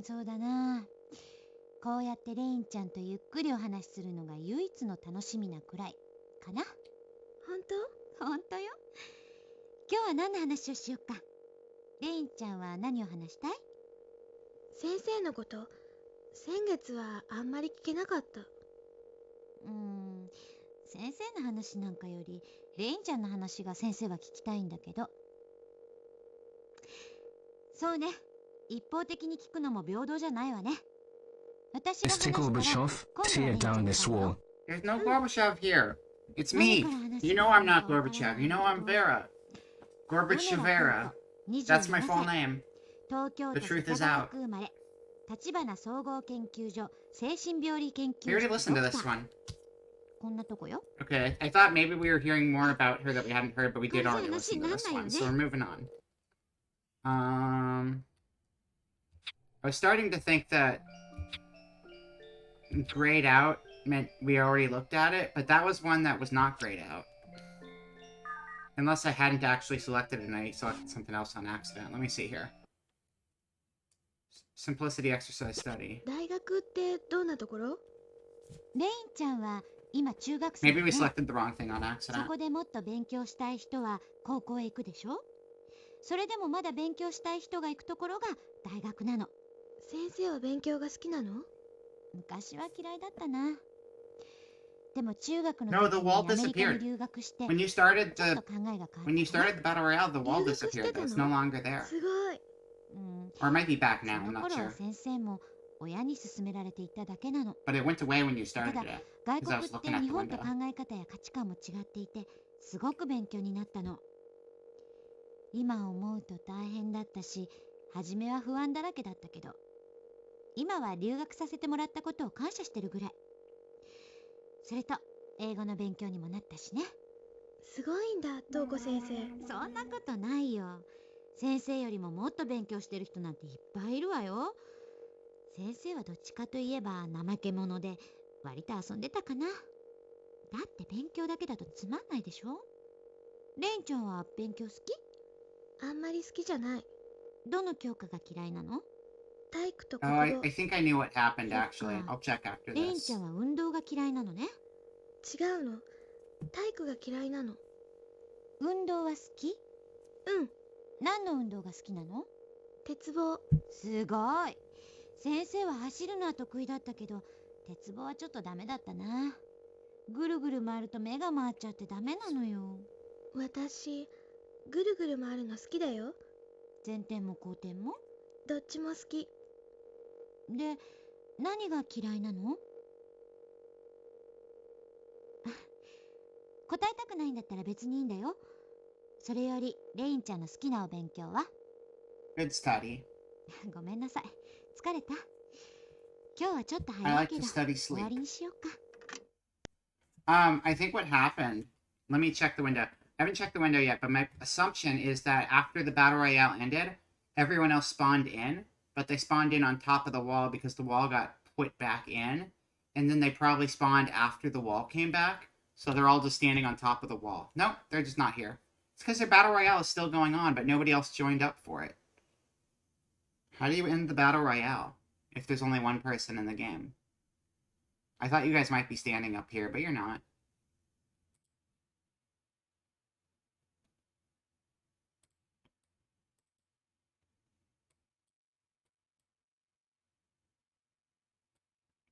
そうだな。こうやってレインちゃんとゆっくりお話しするのが唯一の楽しみなくらいかな。本当？本当よ。今日は何の話をしようか。レインちゃんは何を話したい？先生のこと。先月はあんまり聞けなかった。先生の話なんかよりレインちゃんの話が先生は聞きたいんだけど。そうね。一方的に聞くのも平等じゃないわね。私が話したら Gorbachev, tear down this wall. There's no Gorbachev here. It's me. You know I'm not Gorbachev. You know I'm Vera. Gorbachevera. That's my full name. The truth is out. We already listened to this one. Okay, I thought maybe we were hearing more about her that we hadn't heard, but we did already listen to this one, so we're moving on. I was starting to think that grayed out meant we already looked at it, but that was one that was not grayed out. Unless I hadn't actually selected it and I selected something else on accident. Let me see here. Simplicity Exercise Study. 大学ってどんなところ？レインちゃんは今中学生 Maybe we selected the wrong thing on そ accident. こでもっと勉強したい人は高校へ行くでしょ。それでもまだ勉強したい人が行くところが大学なの。先生は勉強が好きなの？昔は嫌いだったな。でも中学の No, the 時に wall アメリカに disappeared. 留学して When you started ちょっ the と考えが変わった。 when you started the battle royale, the wall disappeared. Though. It's no longer there. すごい。Or it might be back そ now. I'm の not 頃 sure. は先生も親に勧められていただけなの。 But it went away when you た started だ it. 外 Because I 国 was って looking at 日 the 本と考 window. え方や価値観も違っていてすごく勉強になったの。今思うと大変だったし初めは不安だらけだったけど今は留学させてもらったことを感謝してるぐらい。それと英語の勉強にもなったしね。すごいんだ、トウコ先生。そんなことないよ。先生よりももっと勉強してる人なんていっぱいいるわよ。先生はどっちかといえば怠け者で割と遊んでたかな。だって勉強だけだとつまんないでしょ。レインちゃんは勉強好き？あんまり好きじゃない。どの教科が嫌いなの？体育と Oh, 国 I 語。 think I knew what happened actually. I'll check after レイン this. ちゃんは運動が嫌いなのね。違うの。体育が嫌いなの。運動は好き？うん。何の運動が好きなの？鉄棒。すごい。先生は走るのは得意だったけど鉄棒はちょっとダメだったな。ぐるぐる回ると目が回っちゃってダメなのよ。私ぐるぐる回るの好きだよ。前転も後転も？どっちも好き。で何が嫌いなの？答えたくないんだったら別にいいんだよ。それよりレインちゃんの好きなお勉強は？ Good study. ごめんなさい。疲れた？今日はちょっと I 早い like け to ど study 終わ sleep. りにしようか。I think what happened. Let me check the window. I haven't checked the window yet, but my assumption is that after the battle royale ended, everyone else spawned in, but they spawned in on top of the wall because the wall got put back in, and then they probably spawned after the wall came back, so they're all just standing on top of the wall. Nope, they're just not here. It's because their battle royale is still going on, but nobody else joined up for it. How do you end the battle royale if there's only one person in the game? I thought you guys might be standing up here, but you're not.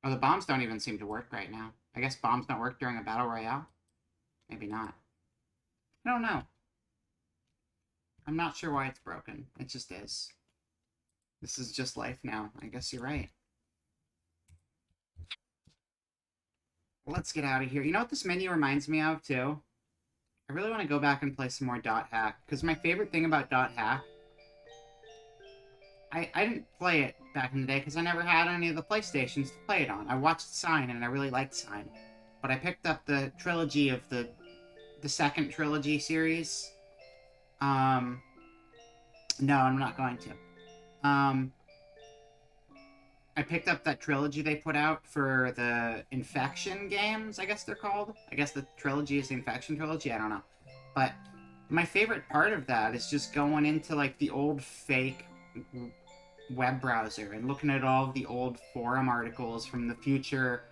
Oh, the bombs don't even seem to work right now. I guess bombs don't work during a battle royale? Maybe not. I don't know. I'm not sure why it's broken. It just is. This is just life now. I guess you're right. Let's get out of here. You know what this menu reminds me of, too? I really want to go back and play some more Dot Hack, because my favorite thing about Dot Hack, I didn't play it back in the day because I never had any of the PlayStations to play it on. I watched Sign, and I really liked Sign. But I picked up the trilogy of the second trilogy series. No, I'm not going to. I picked up that trilogy they put out for the Infection games, I guess they're called. I guess the trilogy is the Infection trilogy, I don't know. But my favorite part of that is just going into, like, the old fake web browser and looking at all of the old forum articles from the future.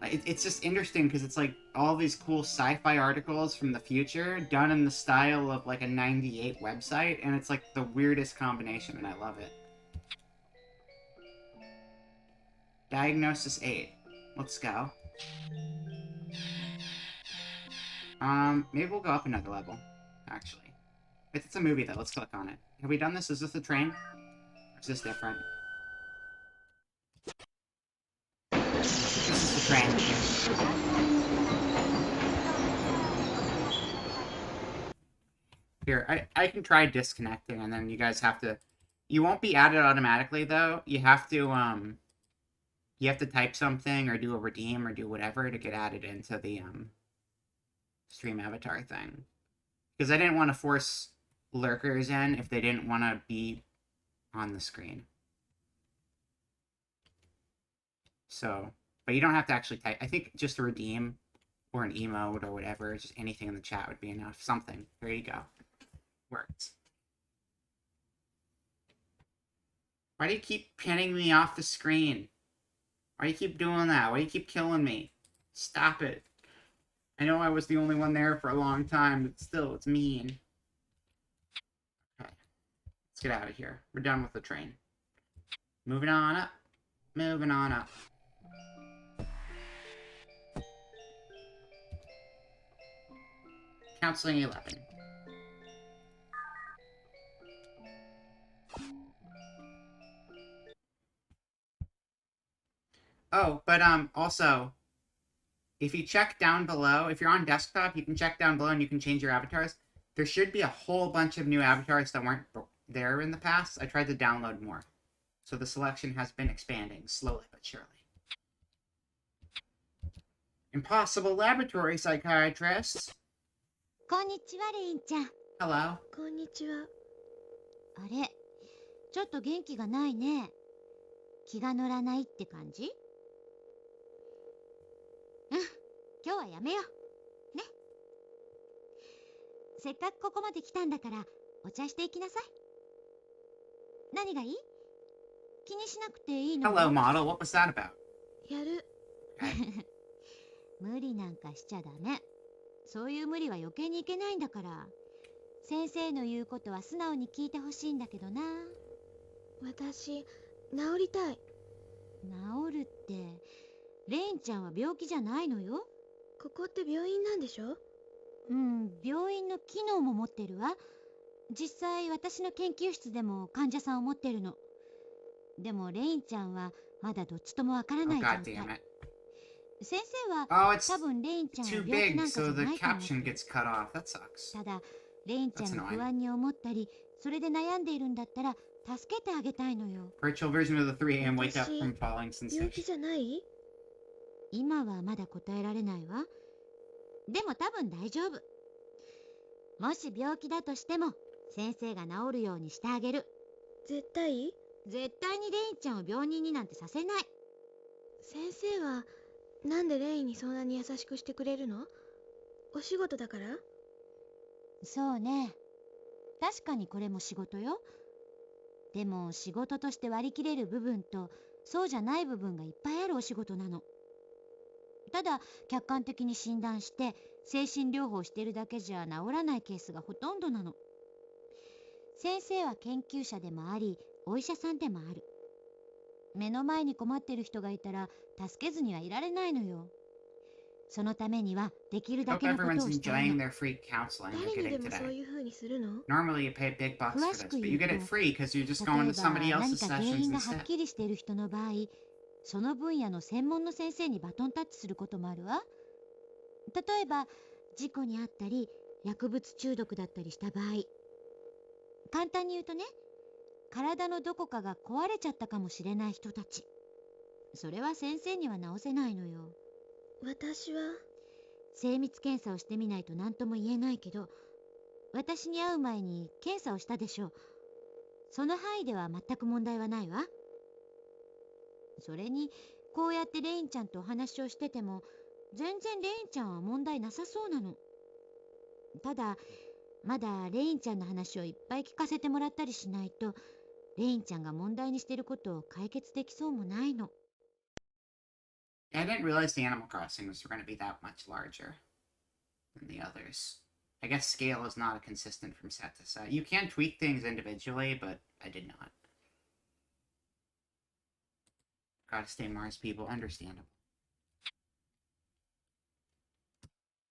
It's just interesting because it's, like, all these cool sci-fi articles from the future done in the style of, like, a 98 website, and it's, like, the weirdest combination, and I love it. Diagnosis 8. Let's go. Maybe we'll go up another level, actually. It's a movie, though. Let's click on it. Have we done this? Is this the train? Or is this different? This is the train. Here, I can try disconnecting, and then you guys have to... You won't be added automatically, though. You have to type something, or do a redeem, or do whatever to get added into the, stream avatar thing. Because I didn't want to force lurkers in if they didn't want to be on the screen. So, but you don't have to actually type. I think just a redeem or an emote or whatever, just anything in the chat would be enough. Something. There you go. Worked. Why do you keep pinning me off the screen? Why do you keep doing that? Why do you keep killing me? Stop it. I know I was the only one there for a long time, but still, it's mean. Okay. Let's get out of here. We're done with the train. Moving on up. Moving on up. Counseling 11. Oh, but also, if you check down below, if you're on desktop, you can check down below and you can change your avatars. There should be a whole bunch of new avatars that weren't there in the past. I tried to download more. So the selection has been expanding, slowly but surely. Impossible Laboratory Psychiatrist. こんにちは、レインちゃん。 Hello. こんにちは。あれ、ちょっと元気がないね。気が乗らないって感じ？今日はやめよう。ね。せっかくここまで来たんだから、お茶していきなさい。何がいい？気にしなくていいの？ Hello, model. What was that about? やる。無理なんかしちゃダメ。そういう無理は余計にいけないんだから。先生の言うことは素直に聞いてほしいんだけどな。私、治りたい。治るって、レインちゃんは病気じゃないのよ。ここって病院なんでしょ？うん、病院の機能も持ってるわ。実際私の研究室でも患者さんを持ってるの。でもレインちゃんはまだどっちともわからない状態。先生は多分レインちゃんは病気なんかじゃないと思う。ただレインちゃんが不安に思ったり、それで悩んでいるんだったら助けてあげたいのよ。Virtual version of the 3 a.m. wake up from falling sensation. 病気じゃない？今はまだ答えられないわ。でも多分大丈夫。もし病気だとしても先生が治るようにしてあげる。絶対？絶対にレインちゃんを病人になんてさせない。先生はなんでレインにそんなに優しくしてくれるの？お仕事だから？そうね。確かにこれも仕事よ。でも仕事として割り切れる部分とそうじゃない部分がいっぱいあるお仕事なの。ただ客観的に診断して精神療法してるだけじゃ治らないケースがほとんどなの。先生は研究者でもありお医者さんでもある。目の前に困ってる人がいたら助けずにはいられないのよ。そのためにはできるだけのことをしたいの。Their free counseling they're 誰にで getting も today. そういう風にするの？ Normally you pay big bucks for 詳 this, しく but 言 you うと、 get it free because you're just 例 going え to ば somebody 何 else's か原 sessions 因がはっ instead. きりしている人の場合、その分野の専門の先生にバトンタッチすることもあるわ。例えば事故にあったり薬物中毒だったりした場合、簡単に言うとね、体のどこかが壊れちゃったかもしれない人たち。それは先生には治せないのよ。私は精密検査をしてみないと何とも言えないけど、私に会う前に検査をしたでしょう。その範囲では全く問題はないわ。それにこうやってレインちゃんとお話をしてても全然レインちゃんは問題なさそうなの。ただまだレインちゃんの話をいっぱい聞かせてもらったりしないと、レインちゃんが問題にしてることを解決できそうもないの。I didn't realize the Animal Crossing was going to be that much larger than the others. I guess scale is not consistent from set to set. You can tweak things individually, but I did not. Gotta stay Mars people, understandable.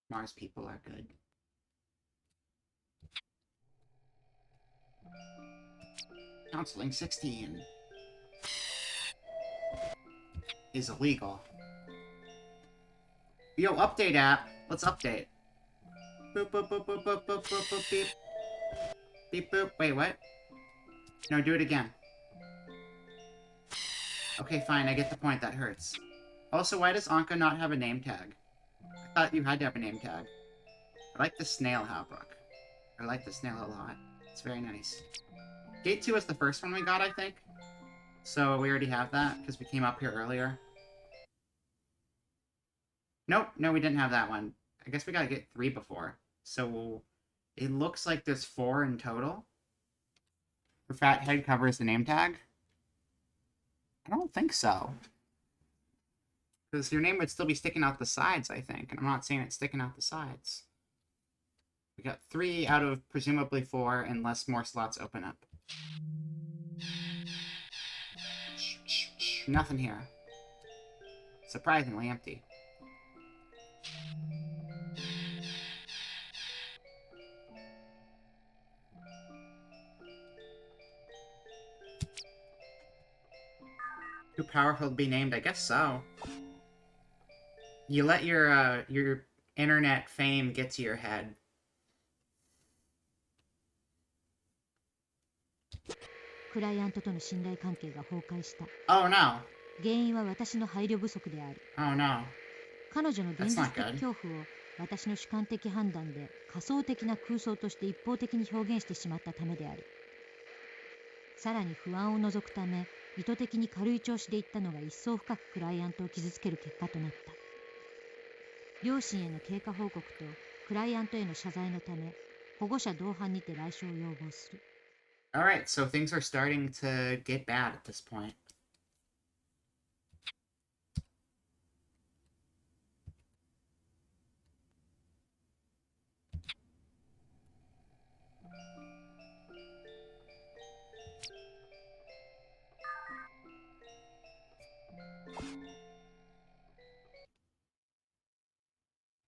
Mars people are good. Counseling 16 is illegal. Yo, update app. Let's update. Boop, boop, boop, boop, boop, boop, boop, boop, beep. Beep, boop. Wait, what? No, do it again. Okay, fine. I get the point. That hurts. Also, why does Anka not have a name tag? I thought you had to have a name tag. I like the snail, Halbrook. I like the snail a lot. It's very nice. Gate 2 is the first one we got, I think. So we already have that, because we came up here earlier. Nope, no, we didn't have that one. I guess we gotta get 3 before. So it looks like there's 4 in total. The fat head covers the name tag? I don't think so. Because your name would still be sticking out the sides, I think. And I'm not saying it's sticking out the sides. We got 3 out of presumably 4, unless more slots open up. Shh, shh, shh. Nothing here. Surprisingly empty. Too powerful to be named? I guess so. You let your internet fame get to your head. クライアントとの信頼関係が崩壊した。Oh no. 原因は私の配慮不足である。Oh no. 彼女の現実的恐怖を私の主観的判断で仮想的な空想として一方的に表現してしまったためである。さらに不安を除くため意図的に軽い調子で言ったのが一層深くクライアントを傷つける結果となった。両親への経過報告とクライアントへの謝罪のため保護者同伴にて来所を要望する。Alright, so things are starting to get bad at this point.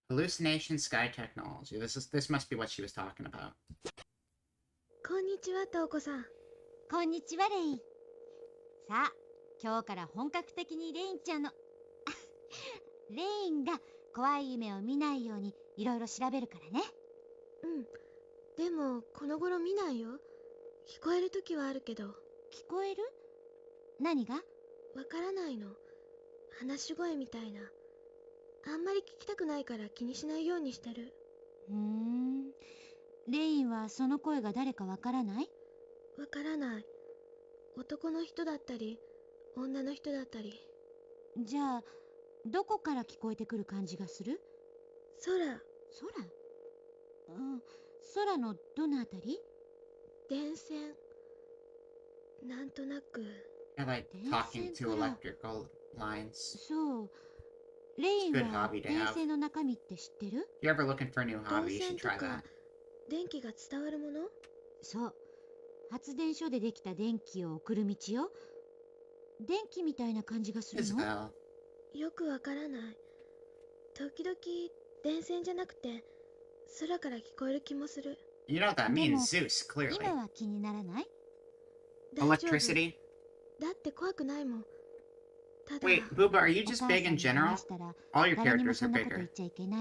Hallucination sky technology. This must be what she was talking about. こんにちは、トウコさん。こんにちは、レイン。さあ、今日から本格的にレインちゃんのレインが怖い夢を見ないようにいろいろ調べるからね。でもこの頃見ないよ。聞こえる時はあるけど。聞こえる？何が？わからないの。話し声みたいな。あんまり聞きたくないから気にしないようにしてる。レインはその声が誰かわからない？わからない。男の人だったり女の人だったり。じゃあどこから聞こえてくる感じがする？空。空のどのあたり？電線。なんとなく。I like talking to electrical lines. そう。レインは電線の中身って知ってる？ If you're ever looking for a new hobby, you should try that. 電気が伝わるもの？そう。発電所でできた電気を送る道よ。電気みたいな感じがするの？よくわからない。時々電線じゃなくて空から聞こえる気もする。You know what that means, Zeus, clearly. 今は気にならない？ Electricity? だって怖くないもん。Wait, Booba, are you just big in general? All your characters are bigger.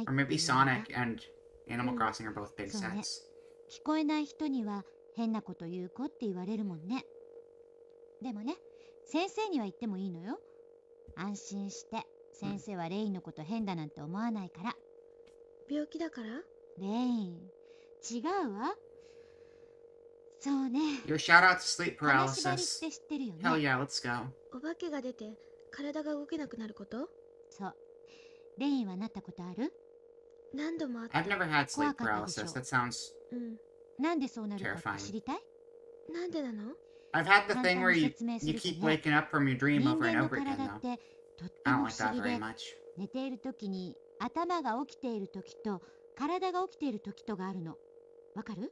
Or maybe Sonic and Animal Crossing are both big そうね。 sets. 聞こえない人には変なこと言う子って言われるもんね。でもね、先生には言ってもいいのよ。安心して、先生はレインのこと変だなんて思わないから。病気だから？レイン、違うわ。そうね。 Your shout out to sleep 金縛りっ paralysis. て知ってるよね。 Hell yeah, let's go. お化けが出て体が動けなくなること？そう。レインはなったことある？何度もあった。 I've never had 怖 sleep かったでしょ。 paralysis. That sounds うん。なんでそうなるかって terrifying. 知りたい？なんでなの？ I've had the 簡 thing 単 where に you 説明す you ると keep ね、 waking up from your dream 人 over 間 and の over again 体っ though. てとって I don't も like 不思 that 議 very で、 much. 寝ている時に頭が起きている時と体が起きている時とがあるの。わかる？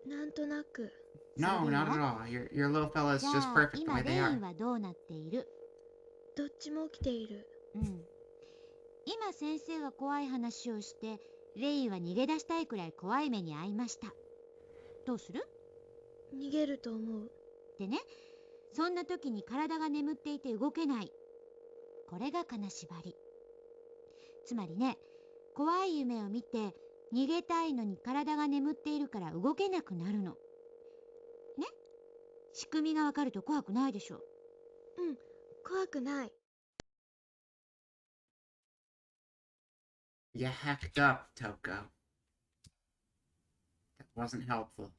なんとなく。 No, それで not は at all. Your little fella is じゃ just あ perfect the 今 way レ they イン are. はどうなっている？どっちも起きている。うん。今先生が怖い話をしてレインは逃げ出したいくらい怖い目に遭いました。どうする？逃げると思う。でね、そんな時に体が眠っていて動けない。これが金縛り。つまりね、怖い夢を見て逃げたいのに体が眠っているから動けなくなるの。ね？仕組みがわかると怖くないでしょ。うん、怖くない。You hacked up, Toko. That wasn't helpful.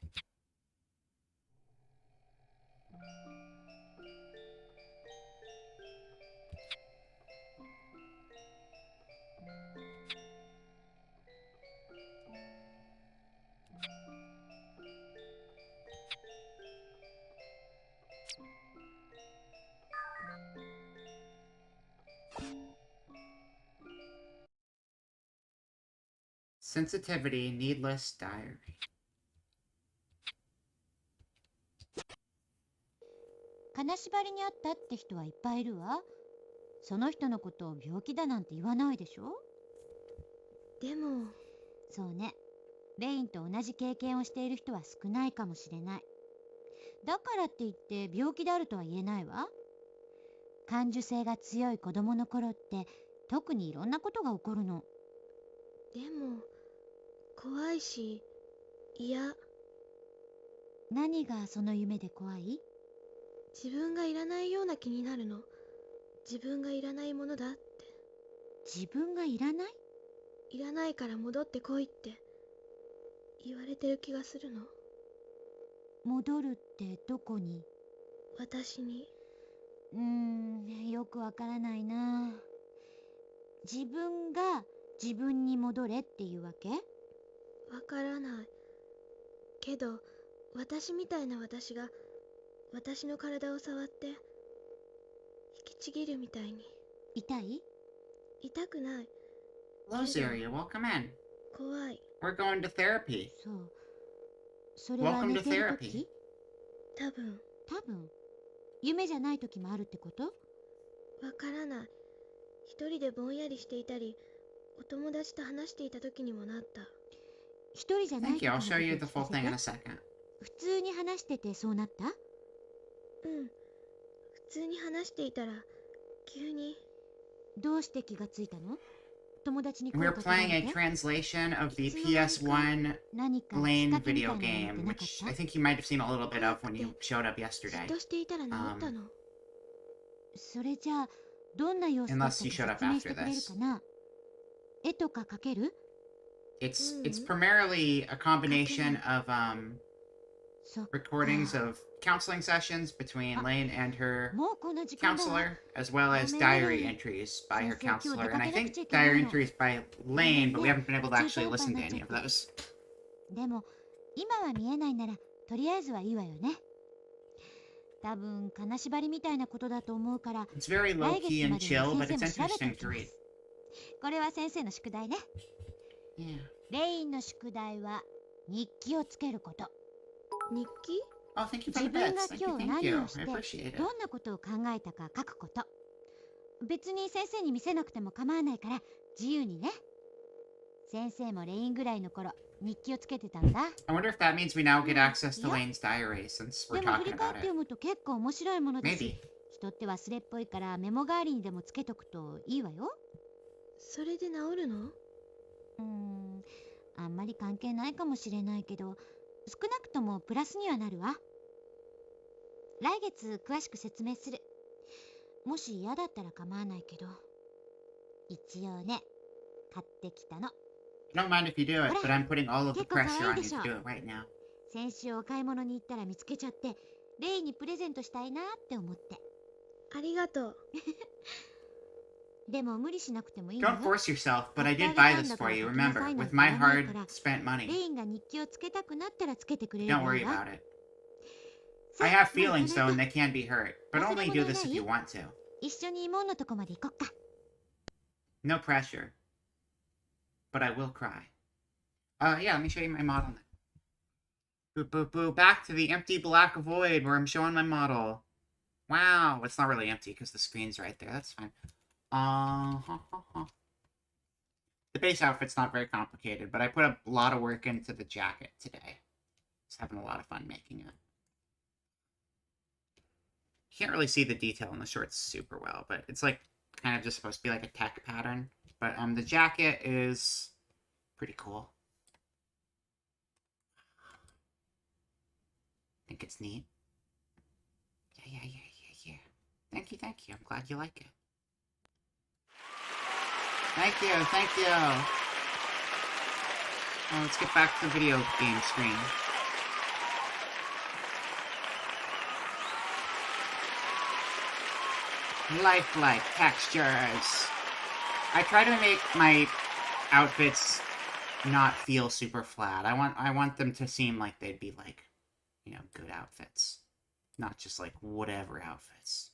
Sensitivity, needless diary. 金縛りにあったって人はいっぱいいるわ。その人のことを病気だなんて言わないでしょ。でも、そうね。レインと同じ経験をしている人は少ないかもしれない。だからって言って病気であるとは言えないわ。感受性が強い子供の頃って特にいろんなことが起こるの。でも、怖いし、嫌。何がその夢で怖い？自分がいらないような気になるの。自分がいらないものだって。自分がいらない？いらないから戻ってこいって言われてる気がするの。戻るってどこに？私に。よくわからないな。自分が自分に戻れっていうわけ？わからない。けど、私みたいな私が私の体を触って引きちぎるみたいに。痛い？痛くない。 Hello, Zaria. Welcome in. 怖い。 We're going to therapy. そう。それは Welcome 寝 to てる therapy. 時？多分。多分。夢じゃない時もあるってこと？わからない。一人でぼんやりしていたり、お友達と話していた時にもなった。一人じゃない時 Thank you. の I'll こと show を you 聞 the か full せて。 thing in a second. 普通に話しててそうなった？うん。普通に話していたら、急に。どうして気がついたの？友達に We're 声かけら playing れ a て？ translation of the いつの間にか PS1 何か仕 Lane 掛けみた video いなのって game, なかっ which た？ I think you might have seen a little bit of when you showed up じっ yesterday. としていたら治ったの。それじゃあどんな様子だった Unless you か showed up 説明 after してくれる this. かな？絵とか描ける？ It's primarily a combination of そっか。 recordings of counseling sessions between Lane and her もうこんな時間だわ。 counselor, as well as ごめん。 diary entries by her 先生、今日 counselor. 出 And か I けなくちゃ think いけない diary の。 entries by ごめ Lane, ん but we ね。 haven't been able to 中 actually 途半端 listen に to なっちゃ any っ of て。 those. でも今は見えないならとりあえずはいいわよね。多分金縛りみたいなことだと思うから It's very 来 low 月 key ま and でに chill, but 先 it's 生も調べて interesting おき to ま read. す。これは先生の宿題ね。 Yeah. レインの宿題は日記をつけること。日記？ Oh, thank you for 自 the 分が bits. Thank you, 今日 thank 何 you. を I して appreciate it. どんなことを考えたか書くこと。別に先生に見せなくても構わないから自由にね。先生もレインぐらいの頃日記をつけてたんだ。 I wonder if that means we now get access to Yeah. Lane's diary since we're でも振 talking り返っ about て it. 読むと結構面白いものだ Maybe. し、人って忘れっぽいからメモ代わりにでもつけとくといいわよ。それで治るの？あんまり関係ないかもしれないけど、少なくともプラスにはなるわ。来月詳しく説明する。もし嫌だったら構わないけど。一応ね、買ってきたの。I don't mind if you do it, but I'm putting all of the 結構可 pressure 愛い on で you しょ。 to do it right now. 先週お買い物に行ったら見つけちゃって、レイにプレゼントしたいなって思って。ありがとう。でも無理しなくてもいいのよ。 Don't force yourself, but I did buy this for you, remember, with my hard spent レ money. インが日記をつけたくなったらつけてくれれば Don't いい worry わ。 about it. I have feelings though, and they can be hurt, but only do this if you want to. 一緒にモンのとこまで行こっか。 No pressure. But I will cry. Yeah, let me show you my model now. Boo, boo, boo. Back to the empty black void where I'm showing my model. Wow. It's not really empty because the screen's right there. That's fine. The base outfit's not very complicated, but I put a lot of work into the jacket today. Just having a lot of fun making it. You can't really see the detail in the shorts super well, but it's like kind of just supposed to be like a tech pattern. But the jacket is pretty cool. I think it's neat. Yeah. Thank you. I'm glad you like it. Thank you. Oh, let's get back to the video game screen. Lifelike textures. I try to make my outfits not feel super flat. I want them to seem like they'd be like, you know, good outfits. Not just like whatever outfits.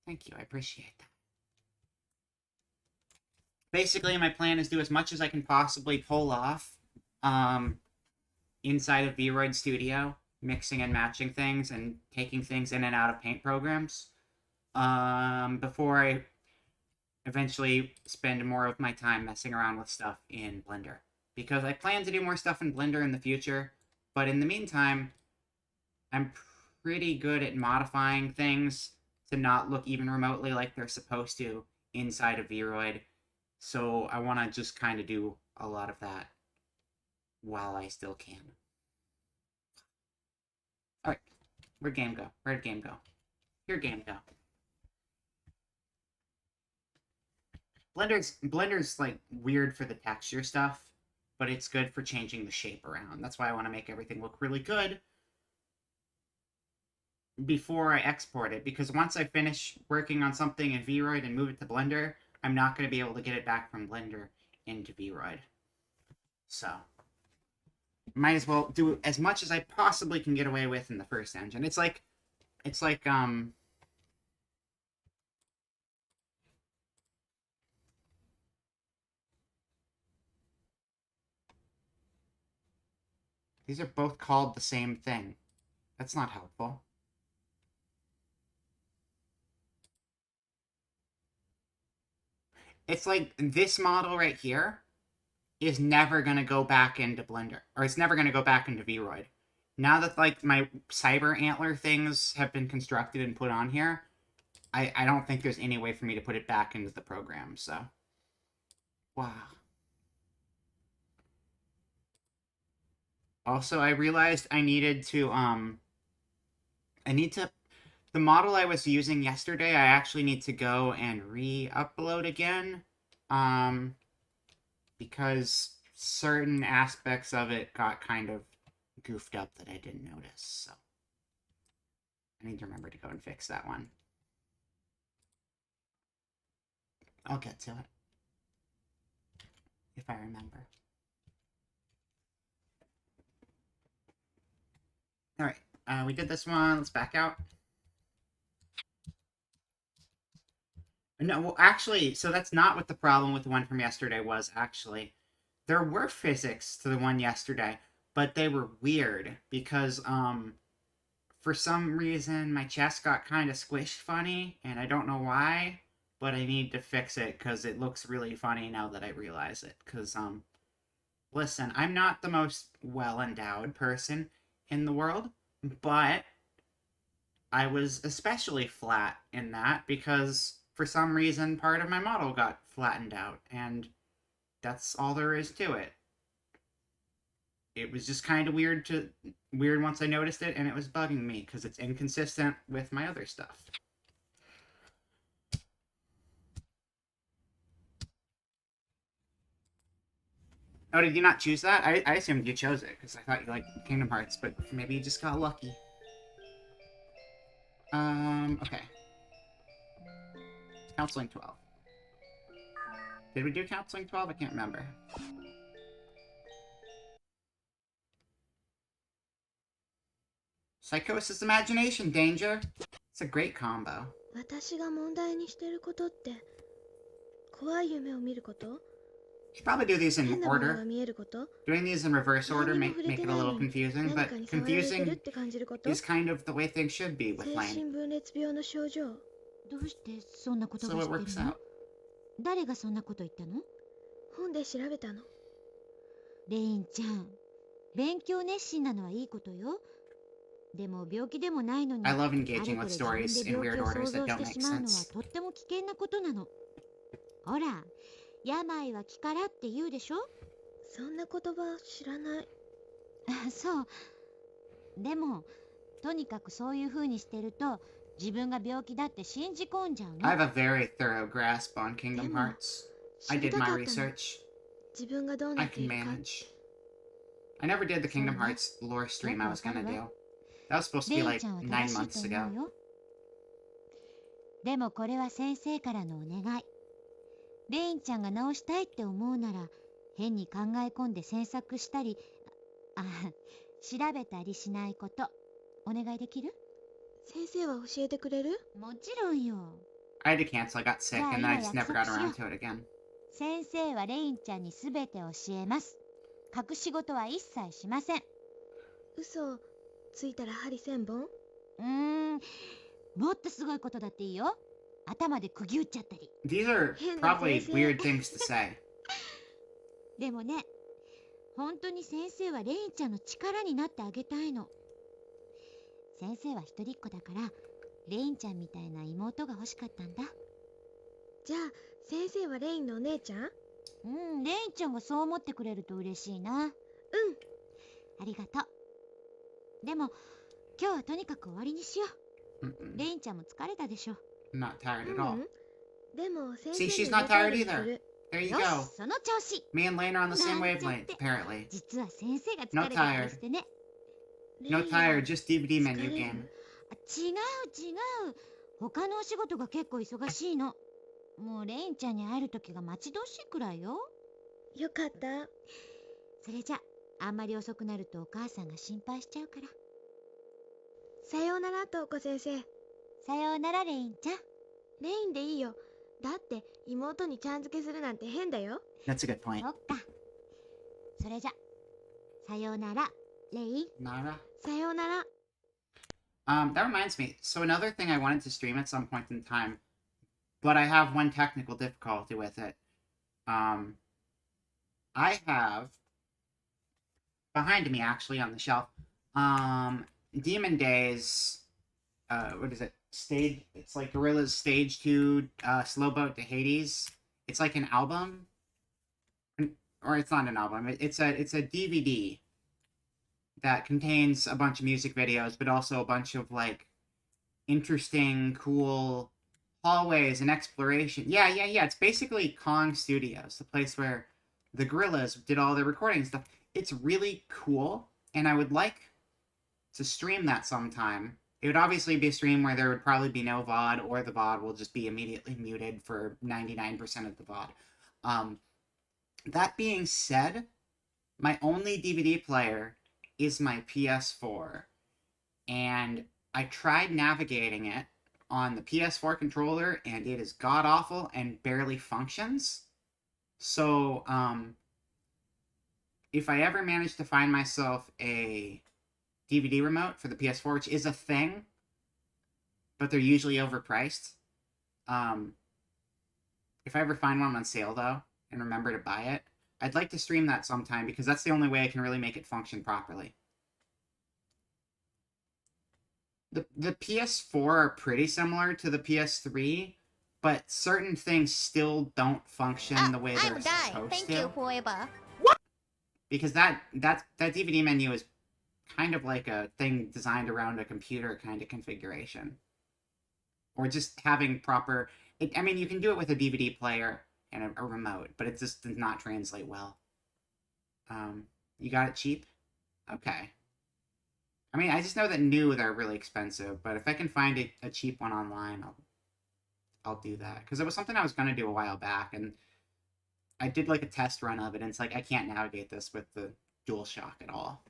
Thank you, I appreciate that. Basically, my plan is do as much as I can possibly pull off inside of Vroid Studio, mixing and matching things and taking things in and out of paint programs before I eventually spend more of my time messing around with stuff in Blender. Because I plan to do more stuff in Blender in the future, but in the meantime, I'm pretty good at modifying things to not look even remotely like they're supposed to inside of Vroid. So I want to just kind of do a lot of that while I still can. Alright, where'd game go? Here game go. Blender's like weird for the texture stuff, but it's good for changing the shape around. That's why I want to make everything look really good before I export it, because once I finish working on something in Vroid and move it to Blender, I'm not going to be able to get it back from Blender into Vroid. So, might as well do as much as I possibly can get away with in the first engine. It's like these are both called the same thing. That's not helpful. It's like this model right here is never going to go back into Blender. Or it's never going to go back into Vroid. Now that, like, my cyber antler things have been constructed and put on here, I don't think there's any way for me to put it back into the program, so. Wow. Also, I realized I needed to, the model I was using yesterday, I actually need to go and re-upload again, because certain aspects of it got kind of goofed up that I didn't notice, so I need to remember to go and fix that one. I'll get to it, if I remember. Alright, we did this one, let's back out. No, well, actually, so that's not what the problem with the one from yesterday was, actually. There were physics to the one yesterday, but they were weird, because, for some reason, my chest got kind of squished funny, and I don't know why, but I need to fix it, because it looks really funny now that I realize it, because, listen, I'm not the most well-endowed person in the world, but I was especially flat in that, because for some reason, part of my model got flattened out, and that's all there is to it. it was just kind of weird once I noticed it, and it was bugging me because it's inconsistent with my other stuff. Oh, did you not choose that? I assumed you chose it because I thought you liked Kingdom Hearts, but maybe you just got lucky. Okay. Counseling 12. Did we do Counseling 12? I can't remember. Psychosis, imagination, danger. It's a great combo. 私が問題にしてることって怖い夢を見ること Should probably do these in 変なものが order. 見えること Doing these in reverse order 何にも make 触れ it て a ないの little に confusing, 何 but かに触られてる confusing って感じること is kind of the way things should be with 精 Lane. 神分裂病の症状どうしてそんなこと So が it 知って works るの out. 誰がそんなこと言ったの？本で調べたのレインちゃん、勉強熱心なのはいいことよ。でも病気でもないのに I あ love れ engaging こ with れ自分 stories で in 病 weird 気を想 orders 像 that し don't て make しまうのは sense. とっても危険なことなの。ほら、病は気からって言うでしょ？そんな言葉知らないそう。でも、とにかくそういう風にしてると自分が病気だって信じ込んじゃうの。 I have a very thorough grasp on Kingdom でも Hearts. I 知り did たか my ったの research. 自分がどうな I ってい can るか manage. I never did the Kingdom Hearts lore stream I was gonna do. That was supposed to レ be イ like ちゃんは 9 正しい months と ago. 思うよ。でもこれは先生からのお願い。レインちゃんが直したいって思うなら変に考え込んで詮索したり調べたりしないことお願いできる？先生は教えてくれる？もちろんよ。 I had to cancel. I got sick, Yeah, and then I yeah, just never got yeah. around to it again. 先生はレインちゃんにすべて教えます。隠し事は一切しません。嘘ついたら針1000本もっとすごいことだっていいよ。頭で釘打っちゃったり。 These are probably weird things to say. でもね、本当に先生はレインちゃんの力になってあげたいの。先生は一人っ子だからレインちゃんみたいな妹が欲しかったんだ。じゃあ先生はレインのお姉ちゃん？レインちゃんがそう思ってくれると嬉しいな。ありがとう。でも今日はとにかく終わりにしよう。レインちゃんも疲れたでしょ。 I'm not tired at all. でも先 See, 生 she's に not 入 tired れた either. りする There you よし、 go. その調子。 Me and Lane are on the same なんちゃって wavelength, apparently. 実は先生が疲れてたりしてね。 No tired, just DVD 疲 menu れる game. 違う。他のお仕事が結構忙しいの。もうレインちゃんに会える時が待ち遠しいくらいよ。よかったそれじゃあんまり遅くなるとお母さんが心配しちゃうから。さようならトウコ先生さようならレインちゃん。レインでいいよだって妹にちゃん付けするなんて変だよ That's a good point. そっか。それじゃさようならレイン。 Nara? さようなら That reminds me. So another thing I wanted to stream at some point in time, but I have one technical difficulty with it. I have behind me actually on the shelf, Demon Days, what is it? It's like Gorilla's Stage 2, Slow Boat to Hades. It's like an album, or it's not an album. It's a DVD that contains a bunch of music videos, but also a bunch of like interesting, cool hallways and exploration. Yeah. It's basically Kong Studios, the place where the Gorillas did all their recording stuff. It's really cool, and I would like to stream that sometime. It would obviously be a stream where there would probably be no VOD, or the VOD will just be immediately muted for 99% of the VOD. That being said, my only DVD player is my PS4, and I tried navigating it on the PS4 controller, and it is god-awful and barely functions. So, if I ever manage to find myself a DVD remote for the PS4, which is a thing, but they're usually overpriced. If I ever find one on sale, though, and remember to buy it, I'd like to stream that sometime, because that's the only way I can really make it function properly. The PS4 are pretty similar to the PS3, but certain things still don't function the way they're supposed to. forever. because that DVD menu is kind of like a thing designed around a computer kind of configuration, or just having proper. I mean, you can do it with a DVD player and a remote, but it just does not translate well. You got it cheap? Okay. I mean, I just know that new they're really expensive, but if I can find a cheap one online, I'll do that. Because it was something I was going to do a while back, and I did like a test run of it, and it's like I can't navigate this with the DualShock at all.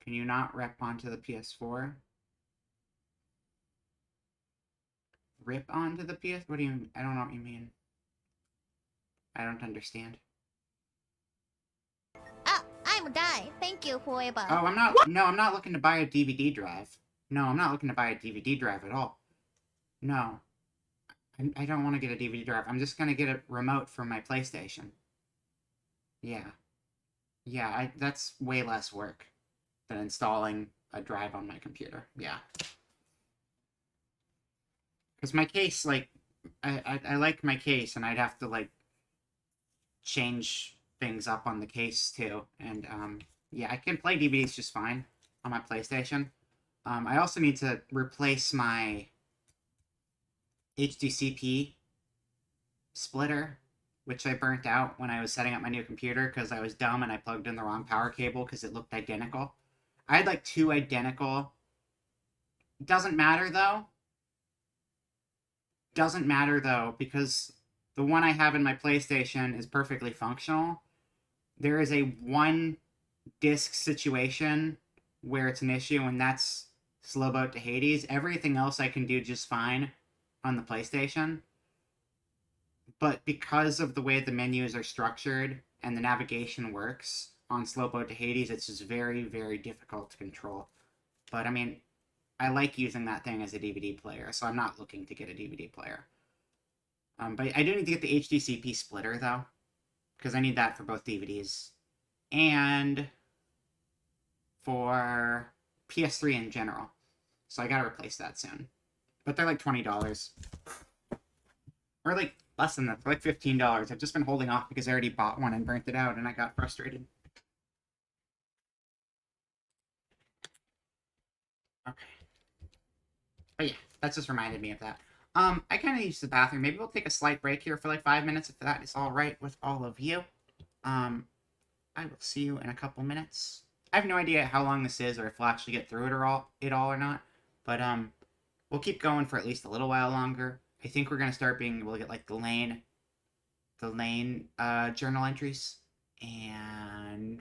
Can you not rep onto the PS4? Rip onto the PS? What do you... I don't know what you mean. I don't understand. I'm Guy. Thank you, whoever. Oh, I'm not... No, I'm not looking to buy a DVD drive. No, I'm not looking to buy a DVD drive at all. No. I don't want to get a DVD drive. I'm just going to get a remote from my PlayStation. Yeah. Yeah, that's way less work than installing a drive on my computer. Yeah. Because my case, like... I like my case, and I'd have to, like, change things up on the case too, and yeah, I can play DVDs just fine on my PlayStation. I also need to replace my HDCP splitter, which I burnt out when I was setting up my new computer because I was dumb and I plugged in the wrong power cable because it looked identical. I had like two identical. Doesn't matter though. Doesn't matter though, because the one I have in my PlayStation is perfectly functional. There is a one disc situation where it's an issue, and that's Slow Boat to Hades. Everything else I can do just fine on the PlayStation. But because of the way the menus are structured and the navigation works on Slow Boat to Hades, it's just very, very difficult to control. But I mean, I like using that thing as a DVD player, so I'm not looking to get a DVD player. But I do need to get the HDCP splitter, though, because I need that for both DVDs and for PS3 in general. So I gotta replace that soon. But they're like $20. Or like less than that. They're like $15. I've just been holding off because I already bought one and burnt it out, and I got frustrated. Okay. But yeah, that just reminded me of that. I kind of used the bathroom. Maybe we'll take a slight break here for like 5 minutes if that is all right with all of you. I will see you in a couple minutes. I have no idea how long this is or if we'll actually get through it all or not. But we'll keep going for at least a little while longer. I think we're gonna start being able to get like the lane journal entries and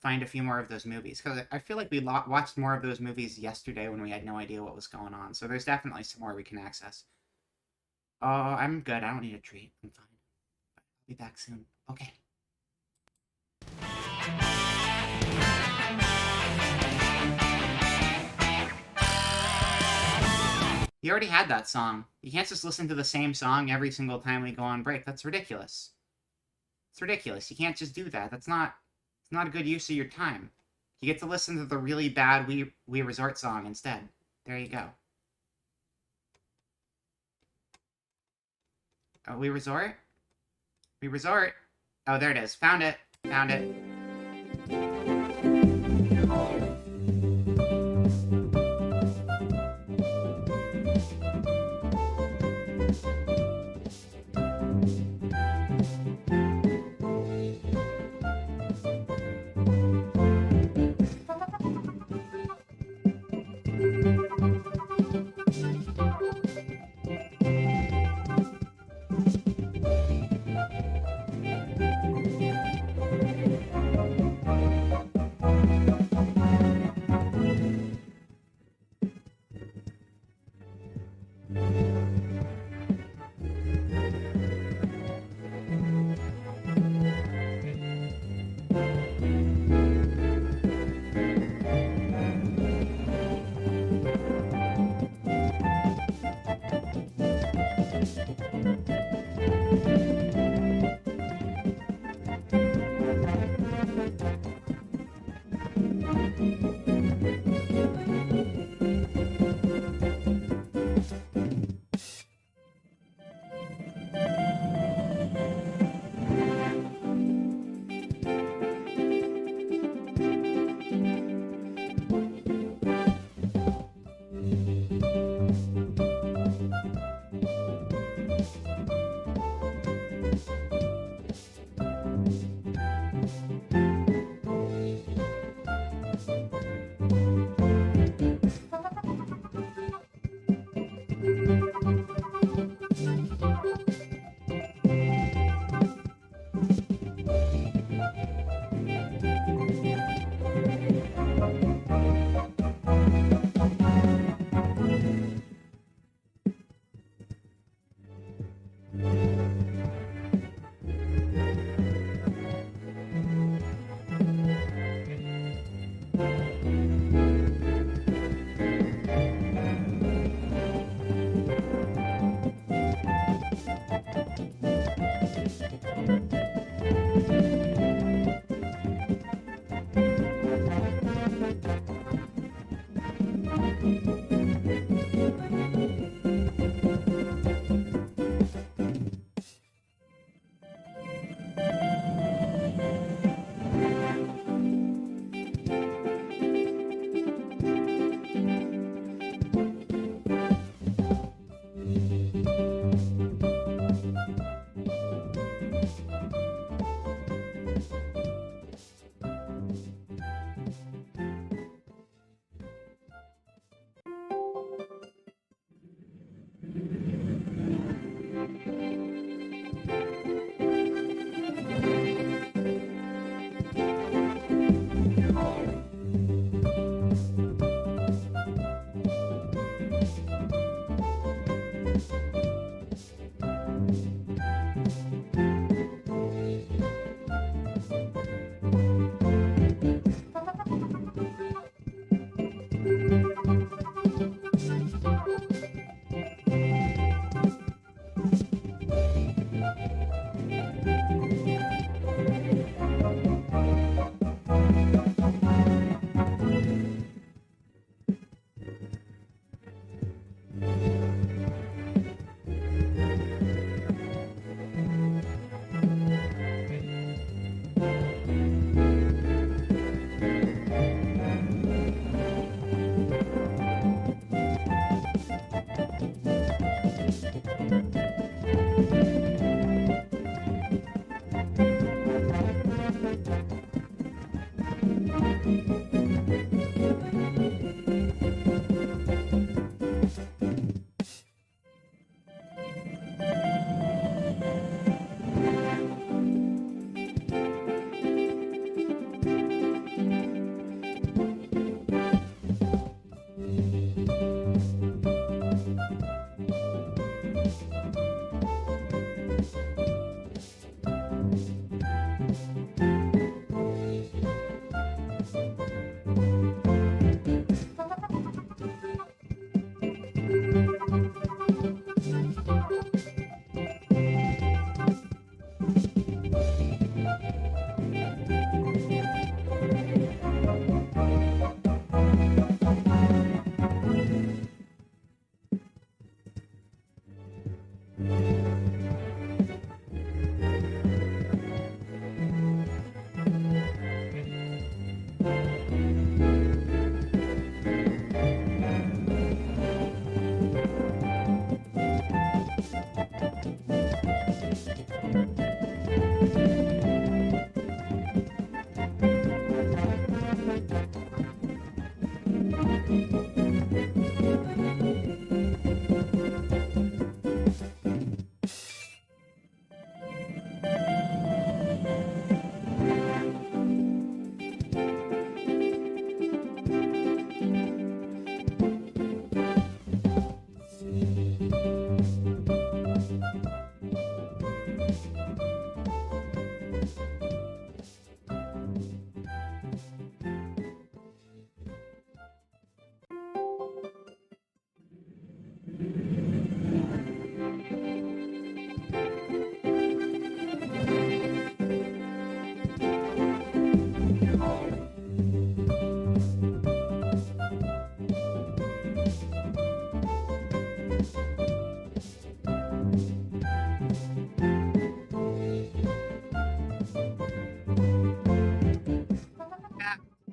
find a few more of those movies, because I feel like we watched more of those movies yesterday when we had no idea what was going on. So there's definitely some more we can access. Oh, I'm good. I don't need a treat. I'm fine. I'll be back soon. Okay. You already had that song. You can't just listen to the same song every single time we go on break. That's ridiculous. It's ridiculous. You can't just do that. It's not a good use of your time. You get to listen to the really bad Wii Resort song instead. There you go. Oh, Wii Resort? Wii Resort? Oh, there it is. Found it. Found it.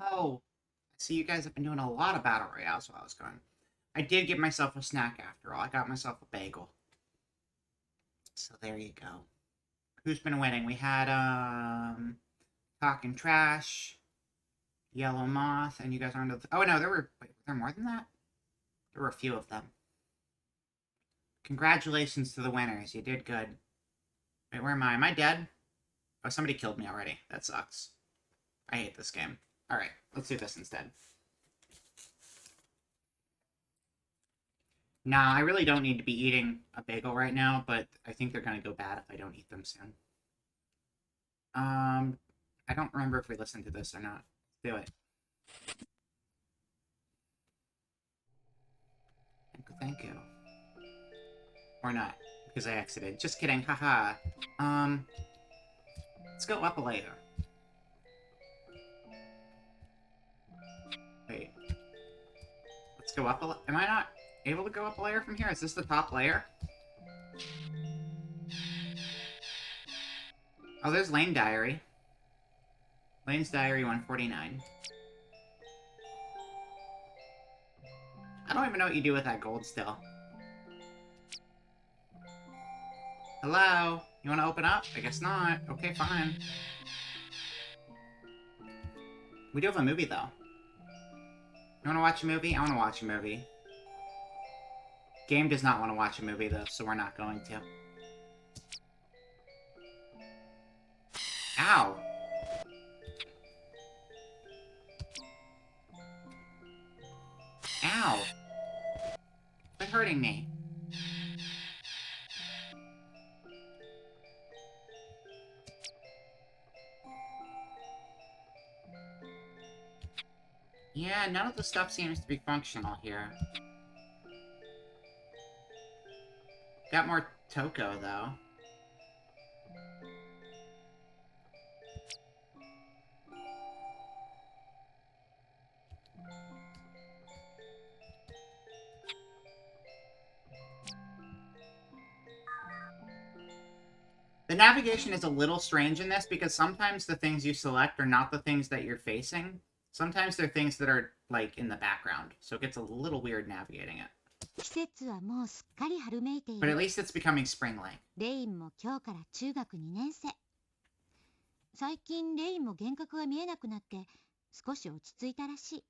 Oh, I see you guys have been doing a lot of battle royales while I was gone. I did get myself a snack after all. I got myself a bagel. So there you go. Who's been winning? We had, Talking Trash, Yellow Moth, and you guys aren't... Oh, no, wait, were there more than that? There were a few of them. Congratulations to the winners. You did good. Wait, where am I? Am I dead? Oh, somebody killed me already. That sucks. I hate this game. Alright, let's do this instead. Nah, I really don't need to be eating a bagel right now, but I think they're gonna go bad if I don't eat them soon. I don't remember if we listened to this or not. Let's do it. Thank you. Or not, because I exited. Just kidding, haha. Let's go up a layer. Wait. Let's go up a layer. Am I not able to go up a layer from here? Is this the top layer? Oh, there's Lane Diary. Lane's Diary 149. I don't even know what you do with that gold still. Hello? You want to open up? I guess not. Okay, fine. We do have a movie, though. You want to watch a movie? I want to watch a movie. Game does not want to watch a movie, though, so we're not going to. Ow! Ow! Quit hurting me. Yeah, none of the stuff seems to be functional here. Got more Toko, though. The navigation is a little strange in this because sometimes the things you select are not the things that you're facing. Sometimes they're things that are, like, in the background. So it gets a little weird navigating it. 季節はもうすっかり春めいてい But at る。 least it's becoming spring-like. レインも今日から中学2年生。最近レインも幻覚が見えなくなって少し落ち着いたらしい。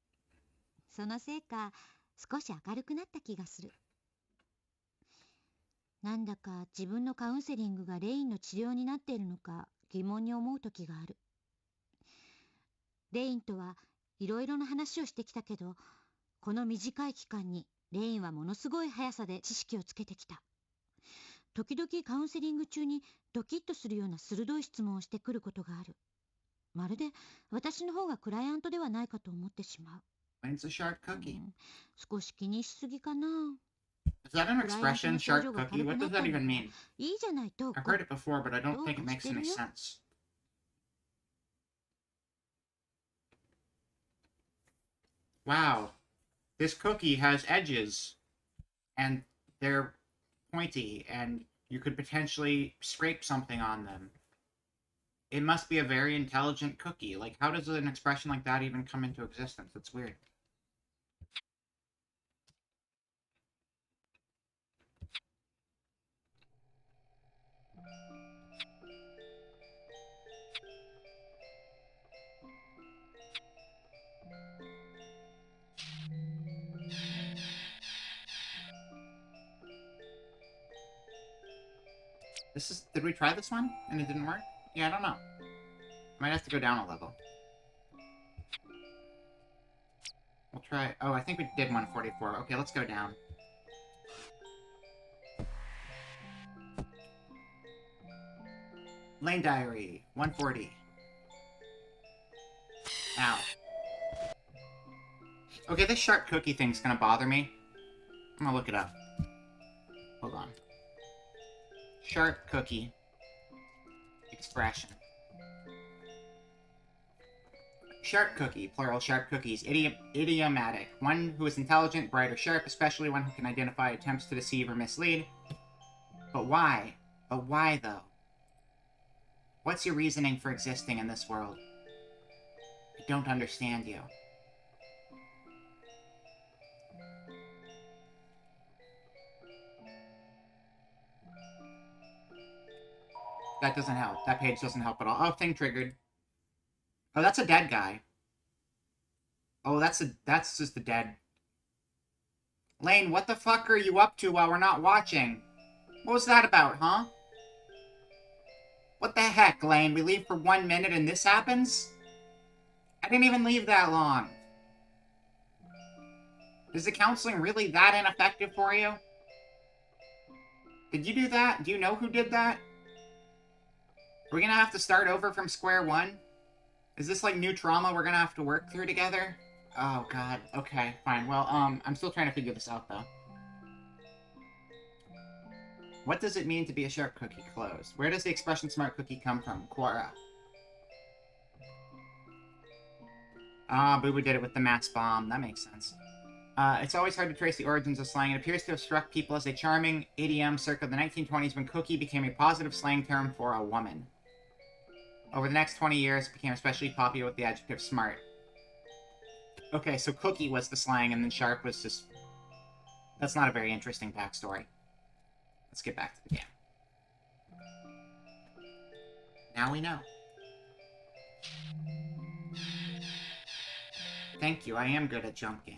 そのせいか少し明るくなった気がする。なんだか自分のカウンセリングがレインの治療になっているのか疑問に思う時がある。レインとはいろいろな話をしてきたけど、この短い期間にレインはものすごい速さで知識をつけてきた。時々カウンセリング中にドキッとするような鋭い質問をしてくることがある。まるで私の方がクライアントではないかと思ってしまう。It's a sharp cookie. 少し気にしすぎかな。 Is that an expression, sharp cookie? What does that even mean? いいじゃないと。 I've heard it before, but I don't think it makes any sense. Wow. This cookie has edges. And they're pointy, and you could potentially scrape something on them. It must be a very intelligent cookie. Like, how does an expression like that even come into existence? It's weird. Did we try this one and it didn't work? Yeah, I don't know. Might have to go down a level. We'll try... Oh, I think we did 144. Okay, let's go down. Lane Diary, 140. Ow. Okay, this sharp cookie thing's gonna bother me. I'm gonna look it up. Hold on. Sharp cookie. Expression. Sharp cookie, plural sharp cookies, idiomatic. One who is intelligent, bright, or sharp, especially one who can identify attempts to deceive or mislead. But why? But why, though? What's your reasoning for existing in this world? I don't understand you. That doesn't help. That page doesn't help at all. Oh, thing triggered. Oh, that's a dead guy. Oh, that's just a dead... Lane, what the fuck are you up to while we're not watching? What was that about, huh? What the heck, Lane? We leave for 1 minute and this happens? I didn't even leave that long. Is the counseling really that ineffective for you? Did you do that? Do you know who did that? Are we gonna have to start over from square one? Is this like new trauma we're gonna have to work through together? Oh god, okay, fine. Well, I'm still trying to figure this out though. What does it mean to be a sharp cookie? Closed. Where does the expression smart cookie come from? Quora. Ah, Boo Boo did it with the Matt's bomb. That makes sense. It's always hard to trace the origins of slang. It appears to have struck people as a charming idiom circa the 1920s when cookie became a positive slang term for a woman. Over the next 20 years, it became especially popular with the adjective smart. Okay, so cookie was the slang, and then sharp was just... That's not a very interesting backstory. Let's get back to the game. Now we know. Thank you, I am good at jump game.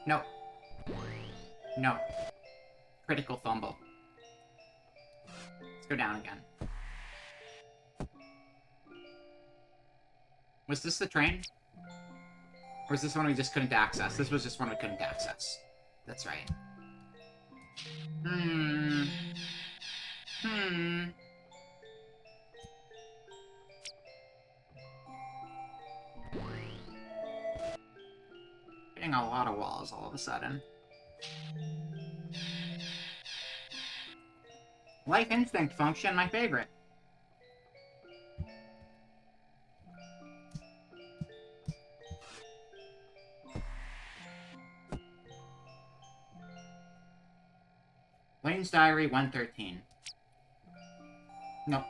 No. No. Critical fumble. Let's go down again. Was this the train? Or is this one we just couldn't access? This was just one we couldn't access. That's right. Hitting a lot of walls all of a sudden. Life instinct function, my favorite. Lane's Diary 113. Nope.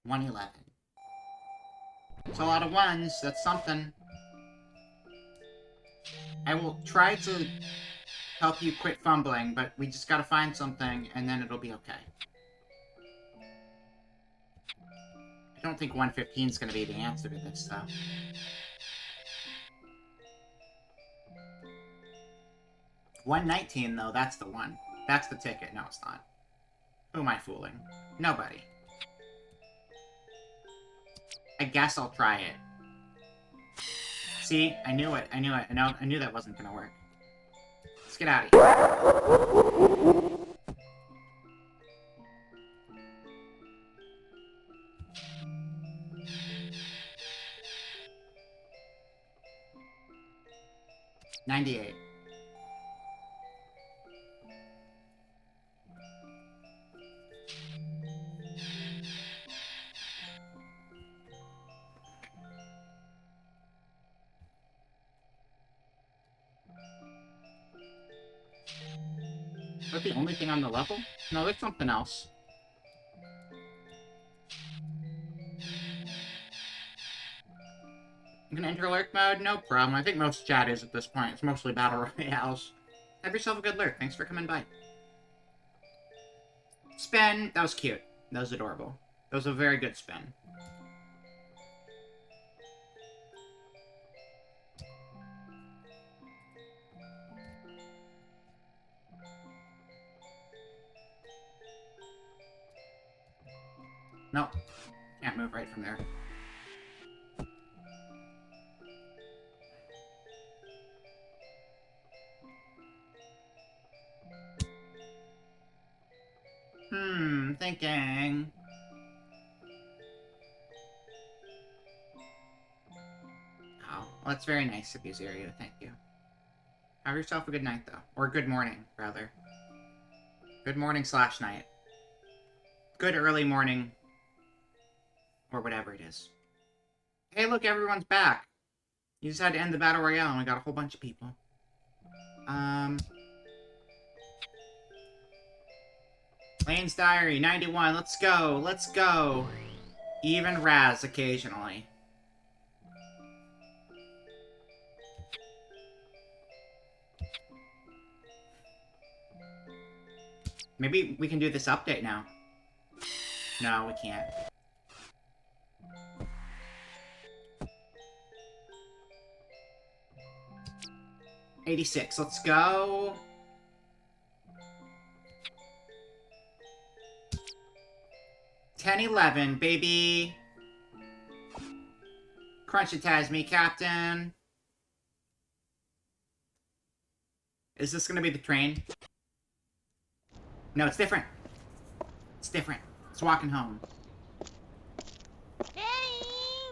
$111. It's a lot of ones. That's something. I will try to help you quit fumbling, but we just gotta find something, and then it'll be okay. I don't think 115 is gonna be the answer to this, though. 119, though, that's the one. That's the ticket. No, it's not. Who am I fooling? Nobody. I guess I'll try it. See? I knew it. I knew it. I knew that wasn't gonna work. Let's get out of here. $98. Is that the only thing on the level? No, there's something else. You gonna enter lurk mode? No problem. I think most chat is at this point. It's mostly battle royales. Have yourself a good lurk. Thanks for coming by. Spin. That was cute. That was adorable. That was a very good spin. Nope. Can't move right from there. Thinking. Oh, well, that's very nice of you, Zero. Thank you. Have yourself a good night, though. Or good morning, rather. Good morning / night. Good early morning. Or whatever it is. Hey, look, everyone's back. You just had to end the Battle Royale, and we got a whole bunch of people. Lane's Diary, 91. Let's go. Let's go. Even Raz occasionally. Maybe we can do this update now. No, we can't. $86. Let's go. $10.11, baby. Crunch it, Tasme, Captain. Is this gonna be the train? No, it's different. It's different. It's walking home. レイ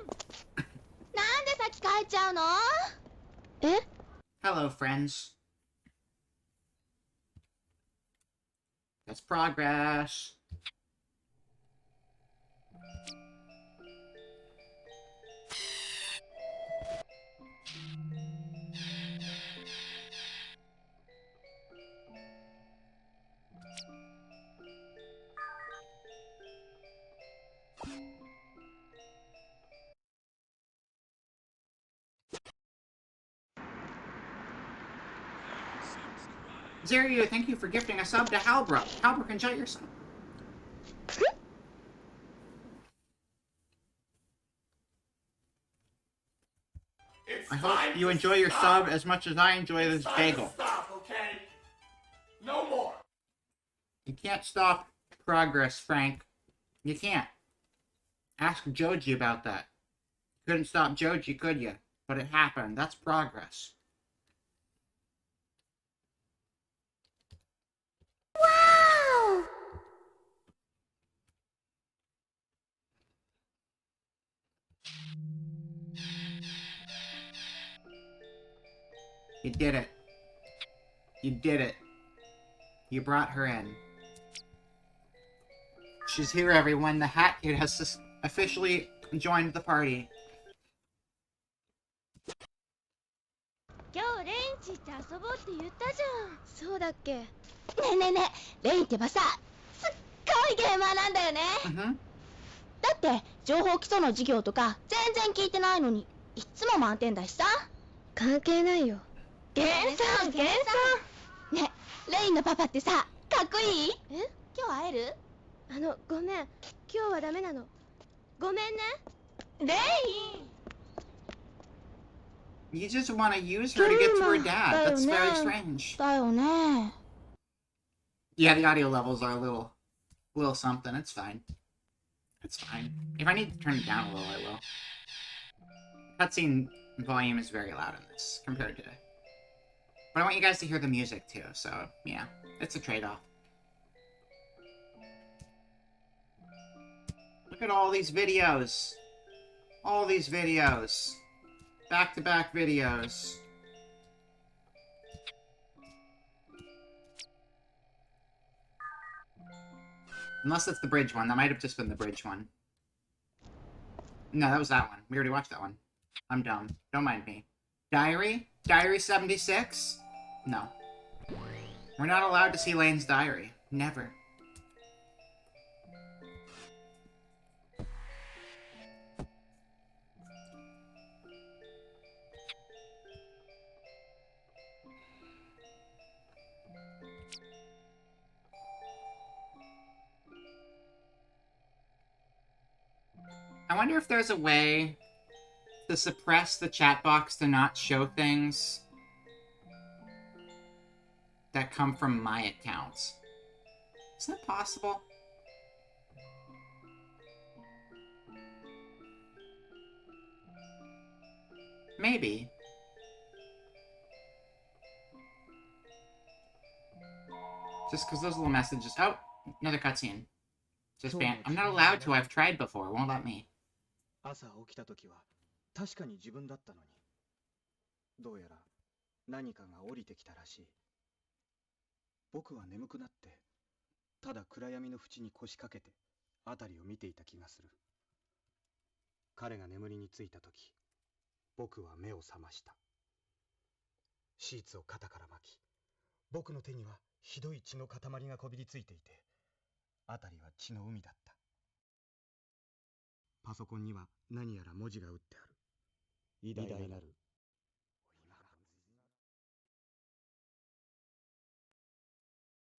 ンなんで先帰っちゃうの？え？ Hello, friends. That's progress. Zerio, thank you for gifting a sub to Halbrook. Halbrook, enjoy your sub. I hope you enjoy your sub as much as I enjoy this bagel. Stop, okay? No more. You can't stop progress, Frank. You can't. Ask Joji about that. Couldn't stop Joji, could you? But it happened. That's progress. Wow! You did it. You did it. You brought her in. She's here, everyone. The Hat Kid has officially joined the party. 今日レインチって遊ぼうって言ったじゃん。そうだっけ？ねえねえねえ、レインってばさ、すっごいゲーマーなんだよね。だって情報基礎の授業とか全然聞いてないのに、いつも満点だしさ。関係ないよ。ゲンさんゲンさん。ねえ、レインのパパってさ、かっこいい？え？今日会える？ごめん。今日はダメなの。ごめんね。レイン。 You just want to use her to get to her dad. That's very strange. だよね。 Yeah, the audio levels are a little something. It's fine. It's fine. If I need to turn it down a little, I will. Cutscene volume is very loud in this compared to... But I want you guys to hear the music too, so yeah, it's a trade-off. Look at all these videos. All these videos. Back-to-back videos. Unless that's the bridge one. That might have just been the bridge one. No, that was that one. We already watched that one. I'm dumb. Don't mind me. Diary? Diary 76? No. We're not allowed to see Lane's diary. Never. I wonder if there's a way to suppress the chat box to not show things that come from my accounts. Is that possible? Maybe. Just because those little messages... Oh, another cutscene. Just ban... I'm not allowed to. I've tried before. It won't let me. 朝起きた時は確かに自分だったのに、どうやら何かが降りてきたらしい。僕は眠くなってただ暗闇の淵に腰掛けて辺りを見ていた気がする。彼が眠りについた時、僕は目を覚ました。シーツを肩から巻き、僕の手にはひどい血の塊がこびりついていて、辺りは血の海だった。パソコンには何やら文字が打ってある。偉大なる。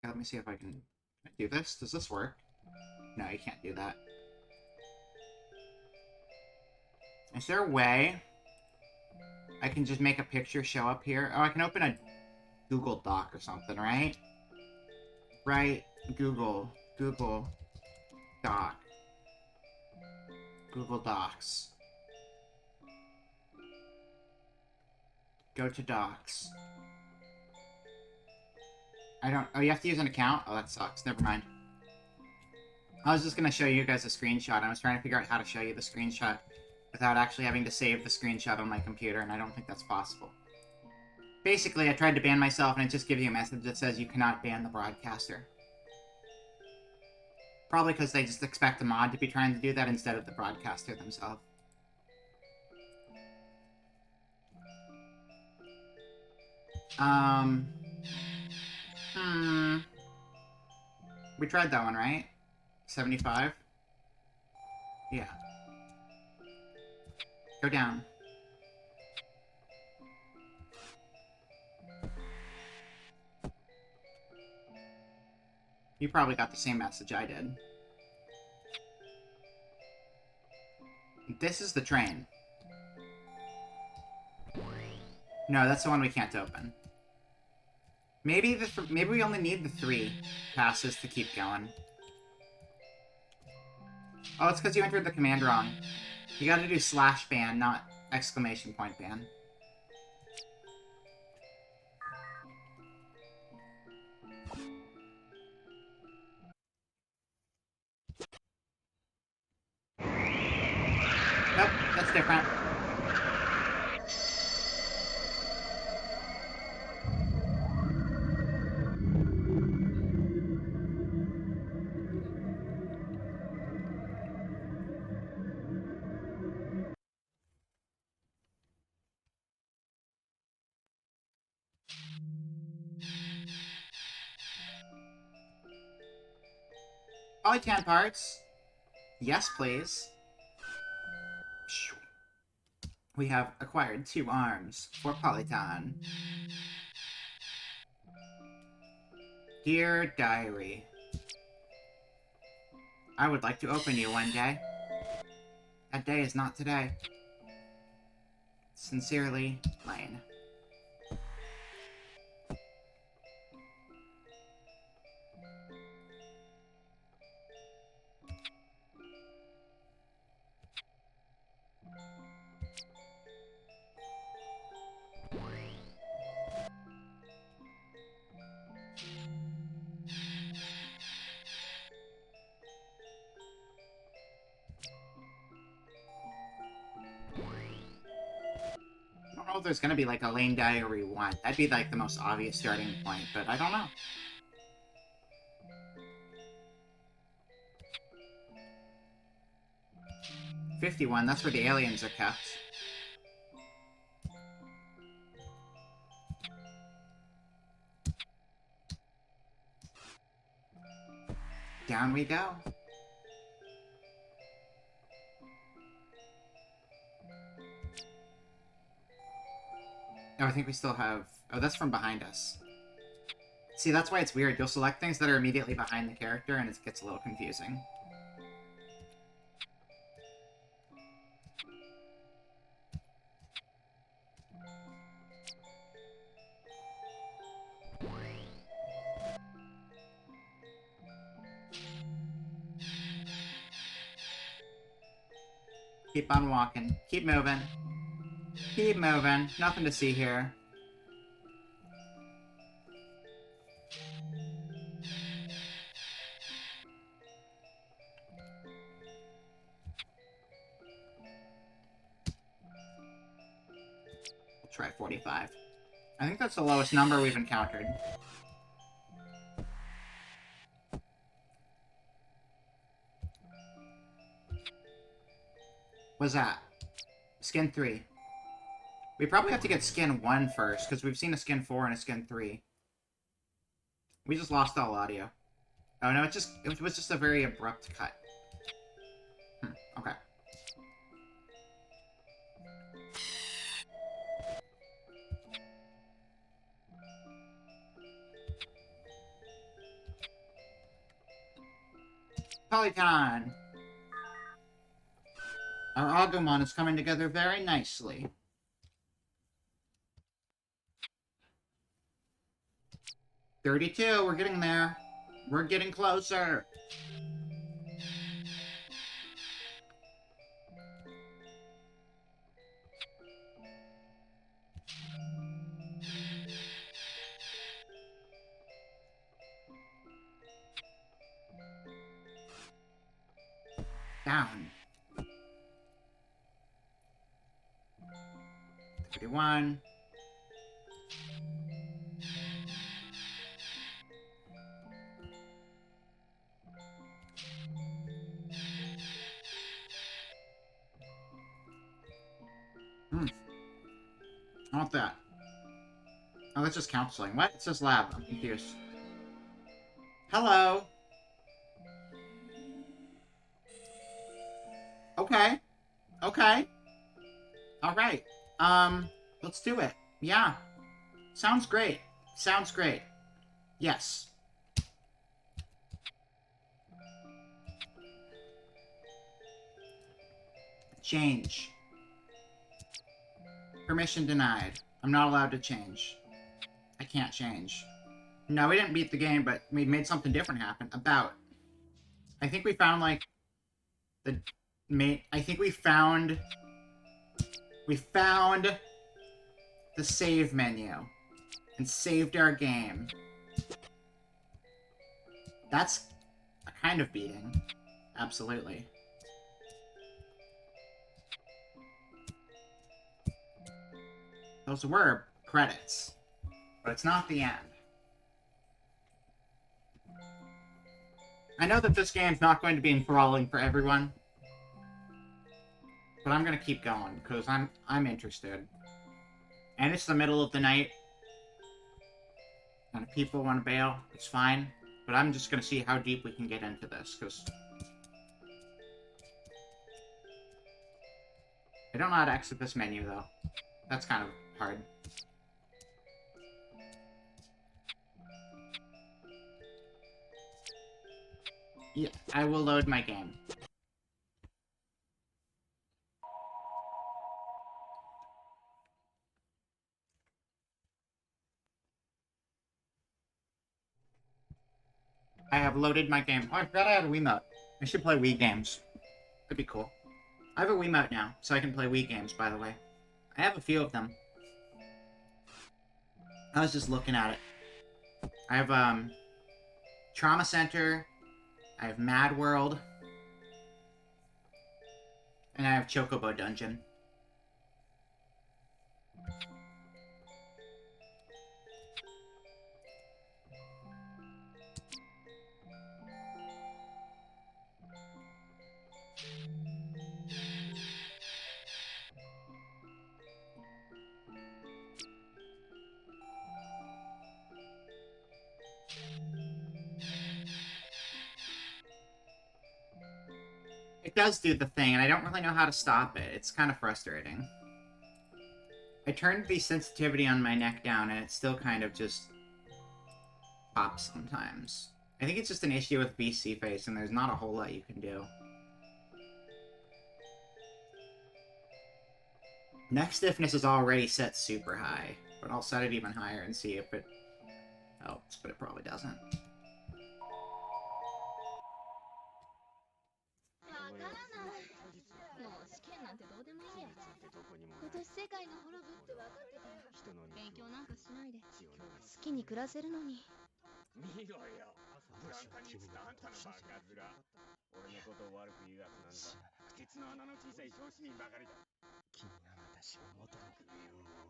Let me see if I can do this. Does this work? No, you can't do that. Is there a way I can just make a picture show up here? Oh, I can open a Google Doc or something, right? Right, Google Doc. Google Docs. Go to Docs. Oh, you have to use an account? Oh, that sucks. Never mind. I was just gonna show you guys a screenshot. I was trying to figure out how to show you the screenshot without actually having to save the screenshot on my computer, and I don't think that's possible. Basically, I tried to ban myself, and it just gives you a message that says you cannot ban the broadcaster. Probably because they just expect the mod to be trying to do that instead of the broadcaster themselves. We tried that one, right? 75? Yeah. Go down. You probably got the same message I did. This is the train. No, that's the one we can't open. Maybe we only need the 3 passes to keep going. Oh, it's because you entered the command wrong. You gotta do /ban, not !ban. Nope, that's different. Polytan parts. Yes, please. We have acquired 2 arms for Polytan. Dear Diary, I would like to open you one day. That day is not today. Sincerely, Lane. I don't know if there's gonna be like a Lane Diary 1. That'd be like the most obvious starting point, but I don't know. '51, that's where the aliens are kept. Down we go. Oh, I think we still have... Oh, that's from behind us. See, that's why it's weird. You'll select things that are immediately behind the character, and it gets a little confusing. Keep on walking. Keep moving. Keep moving. Nothing to see here. We'll try 45. I think that's the lowest number we've encountered. What's that? Skin 3. We probably have to get skin 1 first, because we've seen a skin 4 and a skin 3. We just lost all audio. Oh no, it was just a very abrupt cut. Okay. Polygon! Our Agumon is coming together very nicely. $32, we're getting there. We're getting closer. Down. 31. I want that. Oh, that's just counseling. What? It says lab. I'm confused. Hello. Okay. Okay. Alright. Let's do it. Yeah. Sounds great. Sounds great. Yes. Change. Permission denied. I'm not allowed to change. I can't change. No, we didn't beat the game, but we made something different happen. About. I think we found, like, I think we found the save menu and saved our game. That's a kind of beating. Absolutely. Those were credits, but it's not the end. I know that this game's not going to be enthralling for everyone, but I'm gonna keep going because I'm interested. And it's the middle of the night, and if people want to bail, it's fine. But I'm just gonna see how deep we can get into this, because I don't know how to exit this menu though. That's kind of hard. Yeah, I will load my game. I have loaded my game. Oh, I forgot I had a Wiimote. I should play Wii games. That'd be cool. I have a Wiimote now, so I can play Wii games, by the way. I have a few of them. I was just looking at it. I have, Trauma Center. I have Mad World. And I have Chocobo Dungeon. It does do the thing, and I don't really know how to stop it. It's kind of frustrating. I turned the sensitivity on my neck down, and it still kind of just pops sometimes. I think it's just an issue with BC Face, and there's not a whole lot you can do. Neck stiffness is already set super high, but I'll set it even higher and see if it helps, but it probably doesn't.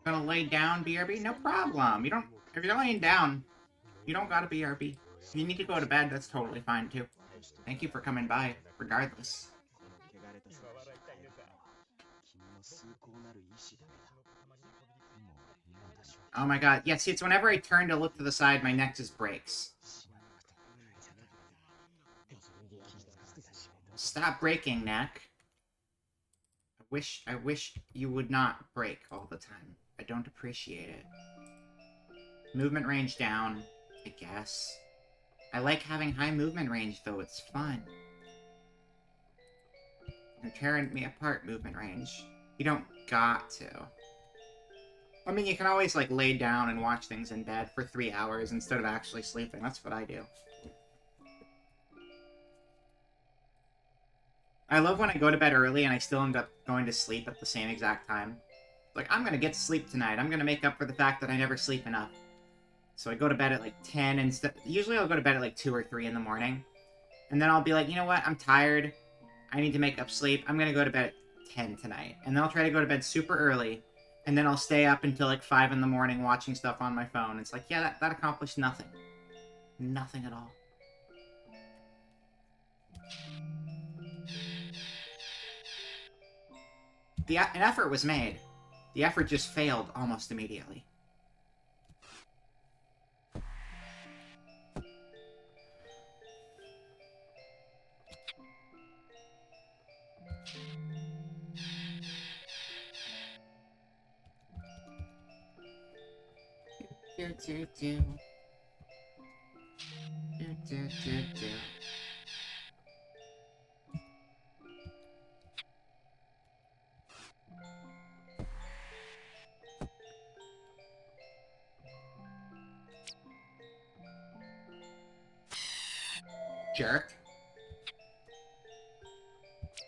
Gonna lay down, BRB? No problem. You don't. If you're laying down, you don't gotta BRB. If you need to go to bed, that's totally fine too. Thank you for coming by, regardless. Oh my god. Yeah, see, it's whenever I turn to look to the side, my neck just breaks. Stop breaking, neck. I wish you would not break all the time. I don't appreciate it. Movement range down, I guess. I like having high movement range, though. It's fun. You're tearing me apart, movement range. You don't got to. I mean, you can always, like, lay down and watch things in bed for 3 hours instead of actually sleeping. That's what I do. I love when I go to bed early and I still end up going to sleep at the same exact time. Like, I'm gonna get to sleep tonight. I'm gonna make up for the fact that I never sleep enough. So I go to bed at, like, 10 instead... Usually I'll go to bed at, like, 2 or 3 in the morning. And then I'll be like, you know what? I'm tired. I need to make up sleep. I'm gonna go to bed at 10 tonight. And then I'll try to go to bed super early. And then I'll stay up until, like, 5 in the morning watching stuff on my phone. It's like, yeah, that accomplished nothing. Nothing at all. An effort was made. The effort just failed almost immediately. Jerk.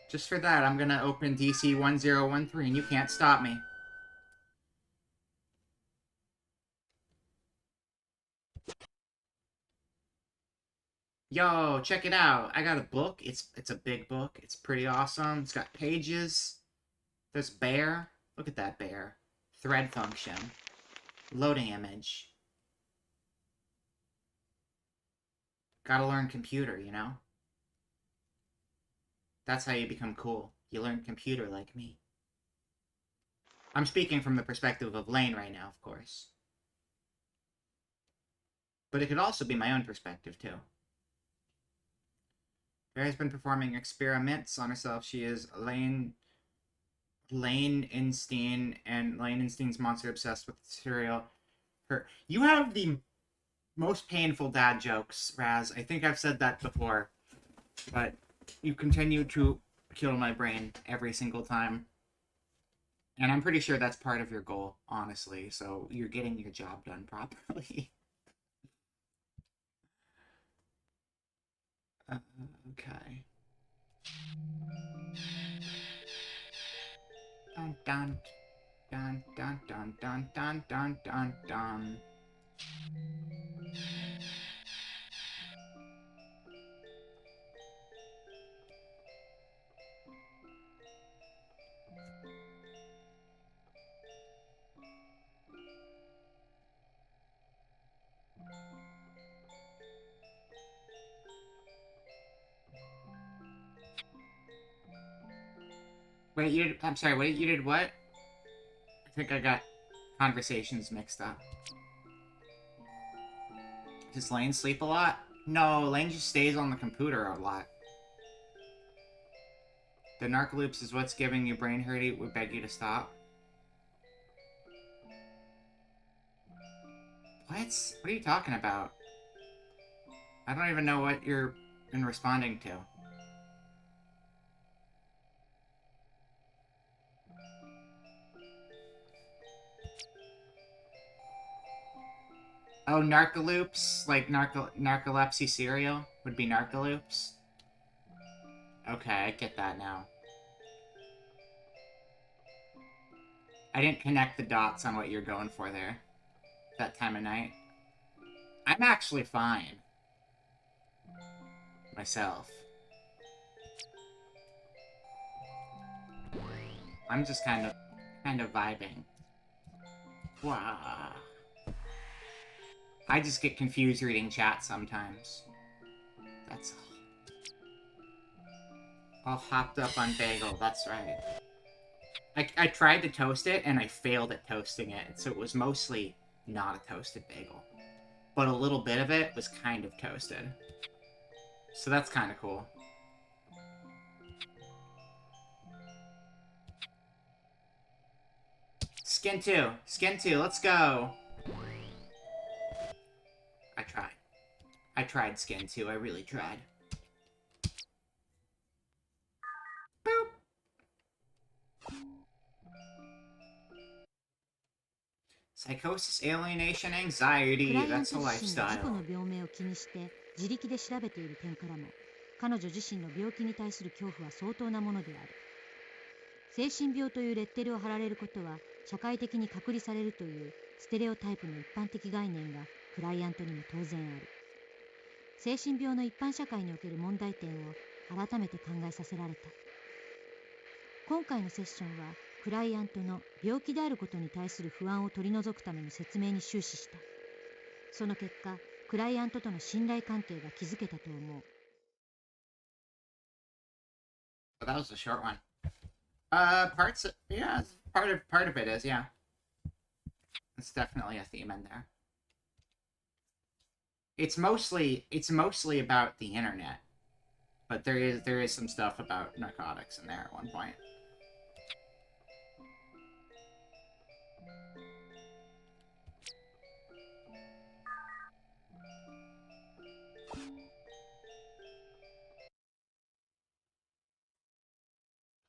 Just for that, I'm gonna open DC 1013 and you can't stop me. Yo, check it out. I got a book. It's a big book. It's pretty awesome. It's got pages. There's bear. Look at that bear. Thread function. Loading image. Gotta learn computer, you know? That's how you become cool. You learn computer like me. I'm speaking from the perspective of Lane right now, of course. But it could also be my own perspective, too. Bear has been performing experiments on herself. She is Lane Einstein, and Lane Einstein's monster obsessed with cereal. You have the most painful dad jokes, Raz. I think I've said that before, but you continue to kill my brain every single time. And I'm pretty sure that's part of your goal, honestly, so you're getting your job done properly. Okay. Dun dun dun dun dun dun dun dun dun dun. Wait, I'm sorry, wait, you did what? I think I got conversations mixed up. Does Lane sleep a lot? No, Lane just stays on the computer a lot. The narcoloops is what's giving you brain hurt. We beg you to stop. What? What are you talking about? I don't even know what you're responding to. Oh, narcoloops? Like narcolepsy cereal would be narcoloops? Okay, I get that now. I didn't connect the dots on what you're going for there. That time of night. I'm actually fine. Myself. I'm just kind of vibing. Wow. I just get confused reading chat sometimes. That's all hopped up on bagel, that's right. I tried to toast it, and I failed at toasting it, so it was mostly not a toasted bagel. But a little bit of it was kind of toasted. So that's kind of cool. Skin 2. Skin 2, let's go! I tried. I tried Skin 2, I really tried. Boop! Psychosis, alienation, anxiety. クライアン That's ト a 自身が自己 lifestyle. の病名を気にして自力で調べている点からも、彼女自身の病気に対する恐怖は相当なものである。精神病というレッテルを貼られることは社会的に隔離されるというステレオタイプの一般的概念がクライアントにも当然ある。精神病の一般社会における問題点を改めて考えさせられた。今回のセッションはクライアントの病気であることに対する不安を取り除くための説明に終始した。その結果、クライアントとの信頼関係が築けたと思う。That was a short one. Parts, yeah, part of it is, yeah. It's definitely a theme in there. It's mostly about the internet, but there is some stuff about narcotics in there at one point.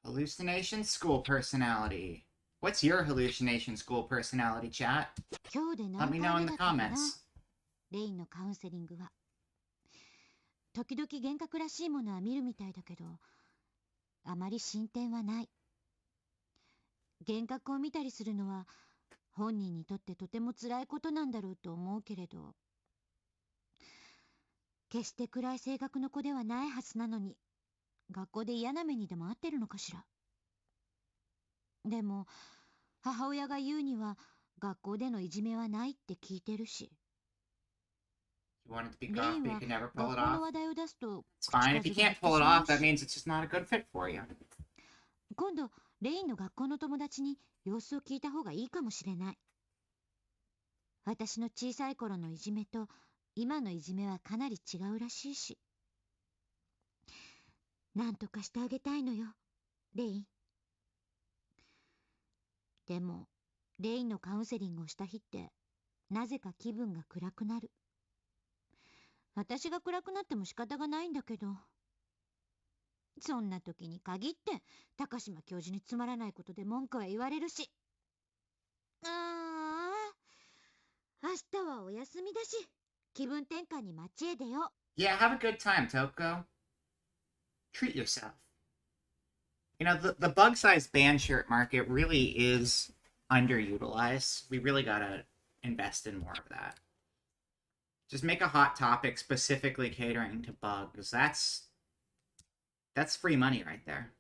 Hallucination school personality. What's your hallucination school personality, chat? 今日で Let 何 me 回 know 目 in だ the ったかな、 comments. レインのカウンセリングは。時々幻覚らしいものは見るみたいだけど、あまり進展はない。幻覚を見たりするのは本人にとってとても辛いことなんだろうと思うけれど、決して暗い性格の子ではないはずなのに、学校で嫌な目にでも遭ってるのかしら。でも母親が言うには学校でのいじめはないって聞いてるし。You want it to be レイ cough, ン but you は can never 学 pull 校 it の off. 話題を出すと It's 口 fine 数 if you が減っ can't て pull し it ま off. う That し。 means it's just not a good fit for you. 今度レインの学校の友達に様子を聞いた方がいいかもしれない。私の小さい頃のいじめと今のいじめはかなり違うらしいし、なんとかしてあげたいのよ、レイン。でもレインのカウンセリングをした日ってなぜか気分が暗くなる。私が暗くなっても仕方がないんだけど、そんな時に限って高島教授につまらないことで文句は言われるし。明日はお休みだし、気分転換に街へ出よう。 Yeah, have a good time, Toko. Treat yourself. You know, the bug-sized band shirt market really is underutilized. We really gotta invest in more of that. Just make a hot topic specifically catering to bugs. That's free money right there.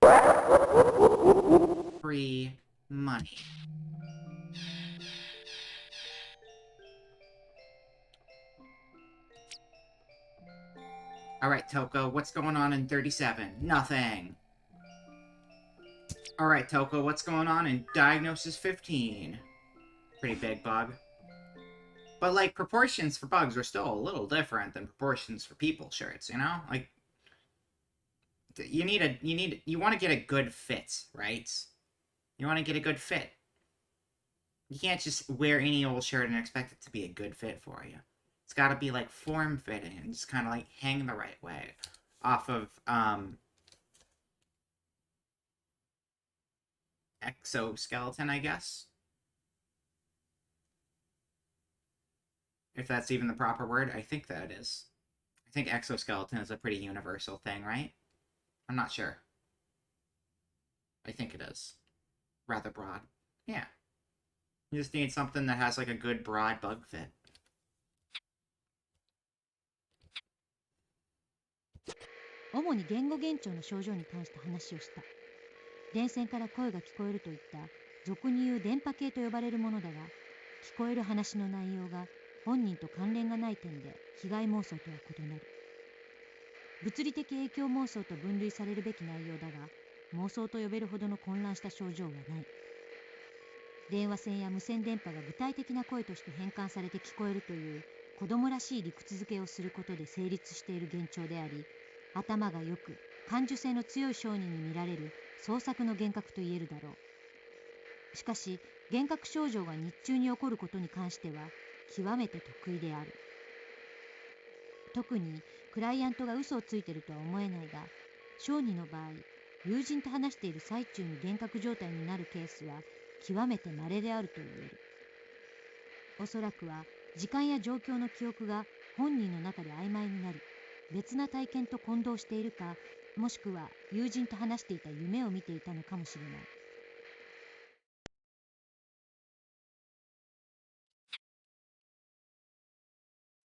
Free money. Alright, Toko, what's going on in 37? Nothing. Alright, Toko, what's going on in Diagnosis 15? Pretty big bug. But, like, proportions for bugs are still a little different than proportions for people shirts, you know? Like, you want to get a good fit, right? You want to get a good fit. You can't just wear any old shirt and expect it to be a good fit for you. It's got to be, like, form-fitting and just kind of, like, hang the right way off of, exoskeleton, I guess. If that's even the proper word, I think that it is. I think exoskeleton is a pretty universal thing, right? I'm not sure. I think it is. Rather broad. Yeah. You just need something that has, like, a good broad bug fit. 主に言語幻聴の症状に関して話をした。電線から声が聞こえるといった俗に言う電波系と呼ばれるものだが、聞こえる話の内容が本人と関連がない点で被害妄想とは異なる。物理的影響妄想と分類されるべき内容だが、妄想と呼べるほどの混乱した症状はない。電話線や無線電波が具体的な声として変換されて聞こえるという子供らしい理屈づけをすることで成立している幻聴であり、頭がよく感受性の強い商人に見られる創作の幻覚と言えるだろう。しかし幻覚症状が日中に起こることに関しては極めて得意である。特にクライアントが嘘をついているとは思えないが、小児の場合、友人と話している最中に幻覚状態になるケースは極めて稀であると言える。おそらくは時間や状況の記憶が本人の中で曖昧になり、別な体験と混同しているか、もしくは友人と話していた夢を見ていたのかもしれない。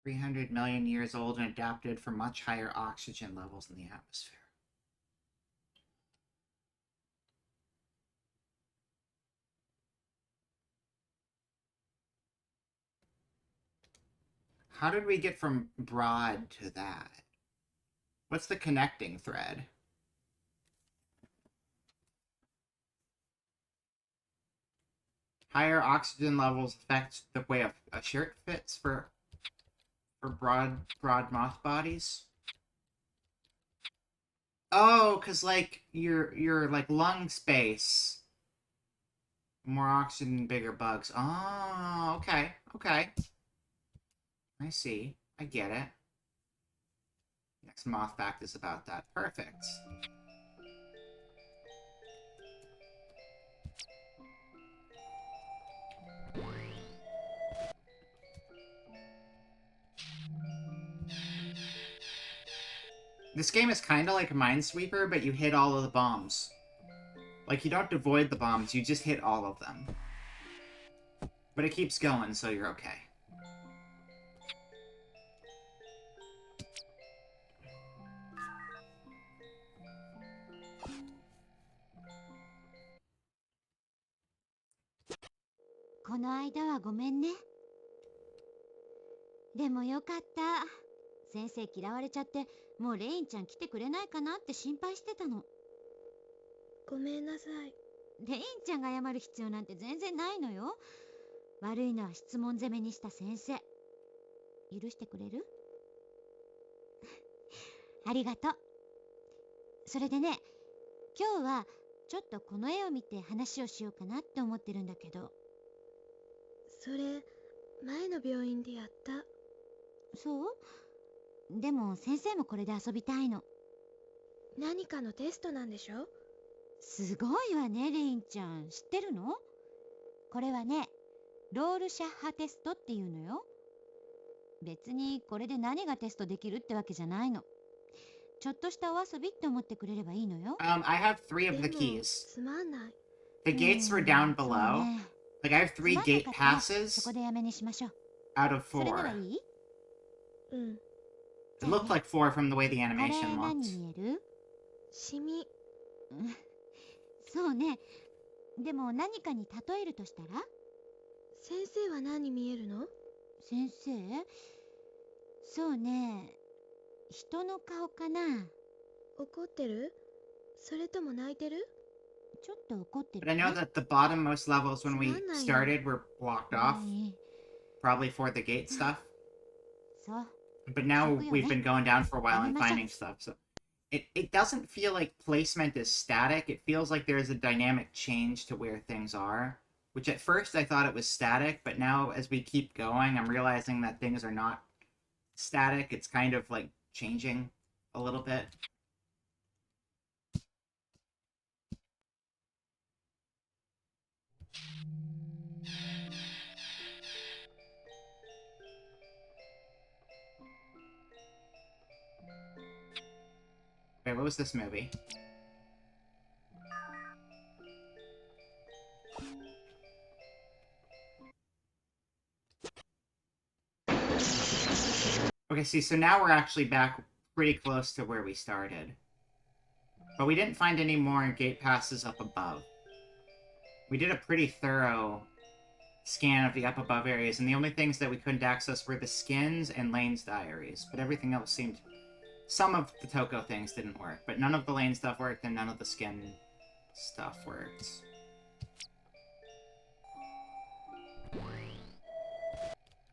300 million years old and adapted for much higher oxygen levels in the atmosphere. How did we get from broad to that? What's the connecting thread? Higher oxygen levels affect the way a shirt fits for broad moth bodies. Oh, cause like your like lung space, more oxygen, bigger bugs. Oh, okay, okay. I see. I get it. Next moth fact is about that. Perfect. This game is kind of like Minesweeper, but you hit all of the bombs. Like, you don't avoid the bombs, you just hit all of them. But it keeps going, so you're okay.この間はごめんね。でもよかった。先生嫌われちゃって、もうレインちゃん来てくれないかなって心配してたの。ごめんなさい。レインちゃんが謝る必要なんて全然ないのよ。悪いのは質問攻めにした先生。許してくれる？ありがとう。それでね、今日はちょっとこの絵を見て話をしようかなって思ってるんだけど。それ、前の病院でやった。そう？でも先生もこれで遊びたいの。何かのテストなんでしょ？すごいわね、レインちゃん。知ってるの？これはね、ロールシャッハテストっていうのよ。別にこれで何がテストできるってわけじゃないの。ちょっとしたお遊びって思ってくれればいいのよ。I have 3 of the keys. つまんない。The gates were down below. Like, I have 3 gate passes そこでやめにしましょう。out of それなら 4. いい？うん。It looked like 4 from the way the これ animation 何 looked. 見える？シミ。そうね。でも何かに例えるとしたら？先生は何見えるの？先生？そうね。人の顔かな。怒ってる？それとも泣いてる？ちょっと怒ってる But I know that the bottommost levels when we started were blocked off. Probably for the gate stuff. そう。But now we've been going down for a while and finding stuff, so it doesn't feel like placement is static. It feels like there's a dynamic change to where things are, which at first I thought it was static, but now as we keep going, I'm realizing that things are not static. It's kind of like changing a little bit. Wait, what was this movie? Okay, see, so now we're actually back pretty close to where we started. But we didn't find any more gate passes up above. We did a pretty thorough scan of the up above areas, and the only things that we couldn't access were the skins and Lane's diaries, but everything else seemed... Some of the Toko things didn't work, but none of the Lane stuff worked, and none of the skin stuff worked.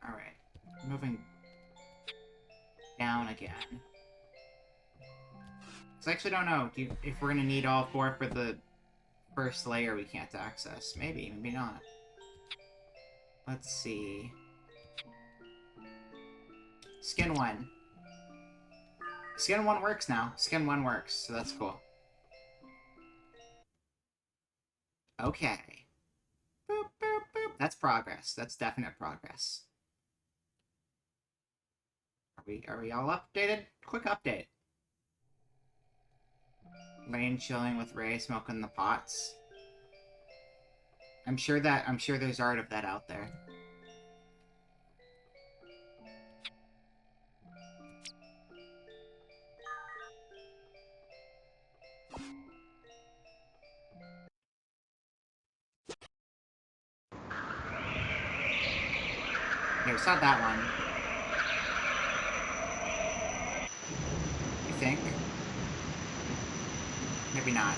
Alright, moving down again. So I actually don't know if we're gonna need all 4 for the first layer we can't access. Maybe, maybe not. Let's see. Skin 1. Skin 1 works now. Skin 1 works, so that's cool. Okay. Boop, boop, boop. That's progress. That's definite progress. Are we all updated? Quick update. Lane chilling with Ray, smoking the pots. I'm sure there's art of that out there. Yeah, we saw that one. You think? Maybe not.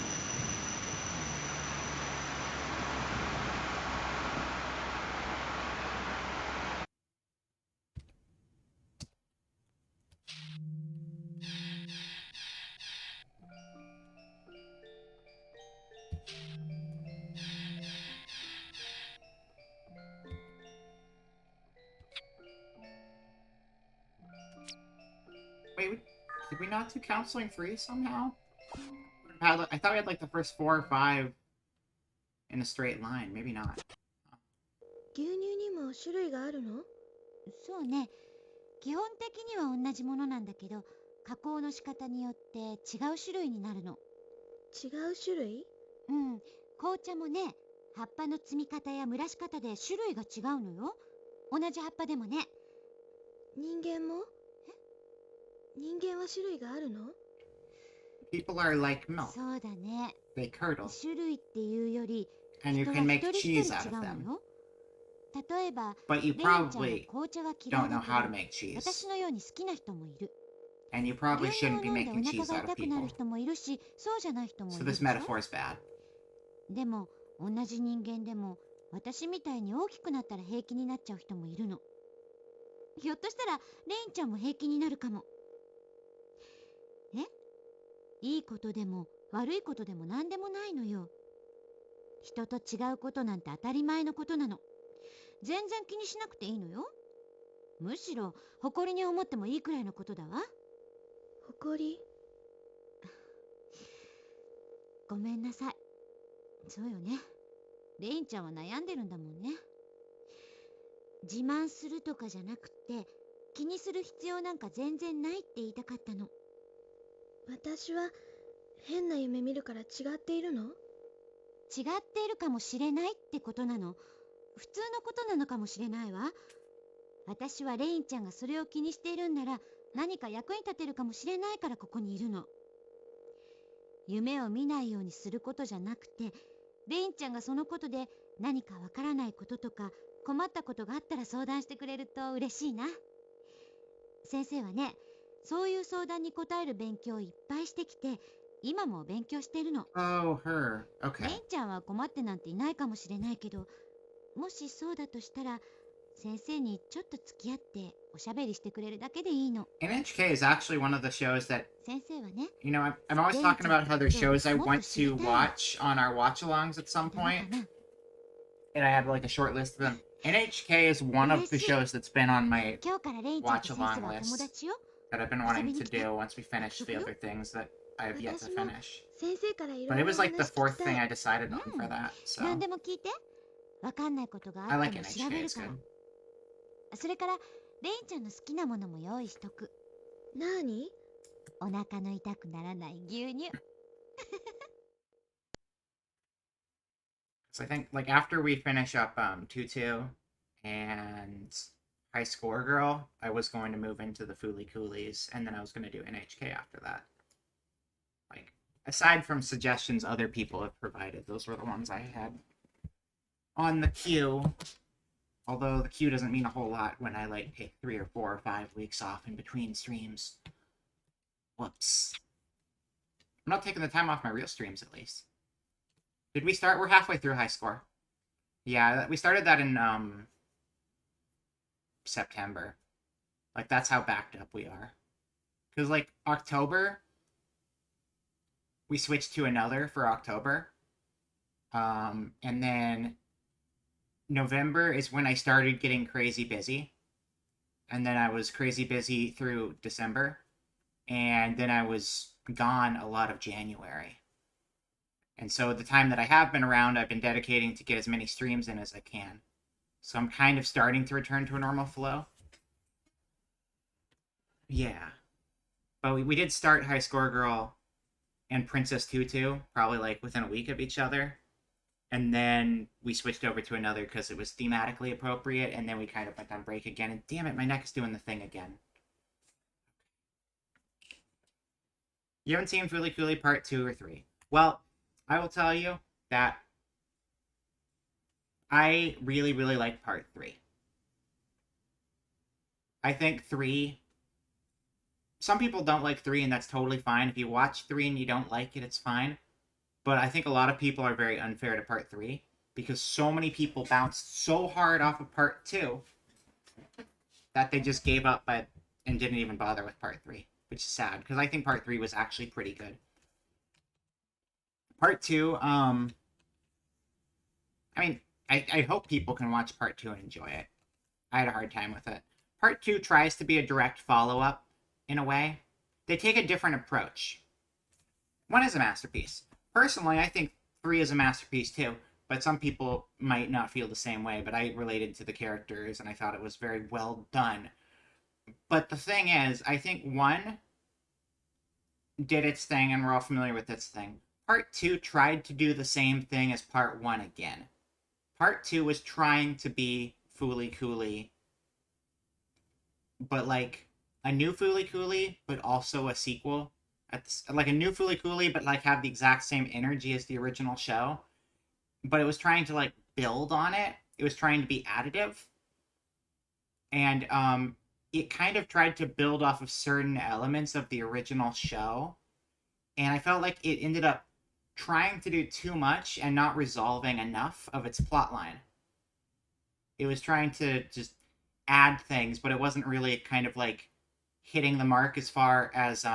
Wait, did we not do Counseling 3 somehow? I thought we had like the first 4 or 5 in a straight line. Maybe not. 牛乳にも種類があるの？そうね。基本的には同じものなんだけど、加工の仕方によって違う種類になるの。違う種類？うん。紅茶もね、葉っぱの摘み方や蒸らし方で種類が違うのよ。同じ葉っぱでもね。人間も？人間は種類があるの？ People are like milk. そうだね。 They curdle. 種類っていうより、 And you 人 can は make 一人 cheese 一人 out 違 of うの them. よ。例えば、 But you レイちゃんは probably 紅茶が嫌い don't だ know け how to ど、 make cheese. 私のように好きな人もいる。 And you probably 牛乳を shouldn't be 飲んでお making 腹 cheese が out of 痛くなる people. 人もいるし、そうじゃない人もい So るで this しょ。 metaphor is bad. でも、同じ人間でも、私みたいに大きくなったら平気になっちゃう人もいるの。ひょっとしたら、レインちゃんも平気になるかも。いいことでも悪いことでも何でもないのよ。人と違うことなんて当たり前のことなの。全然気にしなくていいのよ。むしろ誇りに思ってもいいくらいのことだわ。誇り？ごめんなさい。そうよね。レインちゃんは悩んでるんだもんね。自慢するとかじゃなくて、気にする必要なんか全然ないって言いたかったの。私は変な夢見るから違っているの？違っているかもしれないってことなの。普通のことなのかもしれないわ。私はレインちゃんがそれを気にしているんなら何か役に立てるかもしれないからここにいるの。夢を見ないようにすることじゃなくて、レインちゃんがそのことで何かわからないこととか困ったことがあったら相談してくれると嬉しいな。先生はね、そういう相談に答える勉強をいっぱいしてきて、今も勉強してるの。Oh, her. Okay. レインちゃんは困ってなんていないかもしれないけど、もしそうだとしたら、先生にちょっと付き合っておしゃべりしてくれるだけでいいの。NHK is actually one of the shows that, 先生はね、you know, I'm always talking about how there's shows I want to watch on our watch-alongs at some point. And I have like a short list of them. NHK is one of the shows that's been on my 今日からレインちゃんと先生 watch-along は友 list 達よ。 that I've been wanting to do once we finish the other things that I have yet to finish. 先生からいろ But い it ろ was like the 話聞 fourth きた thing い。 I decided on for that, so 何でも聞いて。わかんないことがあ I っ like ても調 NHK, べる it's から good. それからレインちゃんの好きなものも用意しとく。何？お腹の痛くならない牛乳。 So I think like after we finish up 2-2 and High Score Girl, I was going to move into the Fooly Coolies, and then I was going to do NHK after that. Like, aside from suggestions other people have provided, those were the ones I had on the queue. Although the queue doesn't mean a whole lot when I like take 3 or 4 or 5 weeks off in between streams. Whoops. I'm not taking the time off my real streams, at least. Did we start? We're halfway through High Score. Yeah, we started that in September. Like, that's how backed up we are. Because, like, October, we switched to another for October. And then November is when I started getting crazy busy. And then I was crazy busy through December. And then I was gone a lot of January. And so the time that I have been around, I've been dedicating to get as many streams in as I can. So I'm kind of starting to return to a normal flow. Yeah. But we did start High Score Girl and Princess Tutu probably like within a week of each other. And then we switched over to another because it was thematically appropriate, and then we kind of went on break again. And damn it, my neck is doing the thing again. You haven't seen Fooly Cooly Part 2 or 3. Well, I will tell you that I really, really like Part 3. I think 3... Some people don't like 3, and that's totally fine. If you watch 3 and you don't like it, it's fine. But I think a lot of people are very unfair to Part 3, because so many people bounced so hard off of Part 2 that they just gave up and didn't even bother with Part 3, which is sad, because I think Part 3 was actually pretty good. Part 2, I mean, I hope people can watch Part 2 and enjoy it. I had a hard time with it. Part 2 tries to be a direct follow-up, in a way. They take a different approach. 1 is a masterpiece. Personally, I think 3 is a masterpiece too, but some people might not feel the same way, but I related to the characters, and I thought it was very well done. But the thing is, I think 1 did its thing, and we're all familiar with its thing. Part 2 tried to do the same thing as Part 1 again. Part 2 was trying to be Fooly Cooly, but like a new Fooly Cooly, but also a sequel. Like a new Fooly Cooly, but like have the exact same energy as the original show. But it was trying to like build on it. It was trying to be additive. And it kind of tried to build off of certain elements of the original show. And I felt like it ended up trying to do too much and not resolving enough of its plotline. It was trying to just add things, but it wasn't really kind of like hitting the mark as far as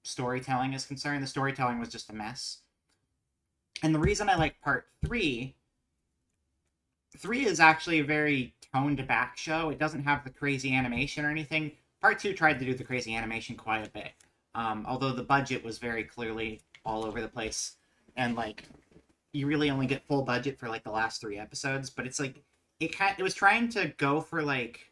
storytelling is concerned. The storytelling was just a mess. And the reason I like Part 3 is actually a very toned back show. It doesn't have the crazy animation or anything. Part 2 tried to do the crazy animation quite a bit. Although the budget was very clearly all over the place. And like, you really only get full budget for like the last 3 episodes, but it's like, it was trying to go for like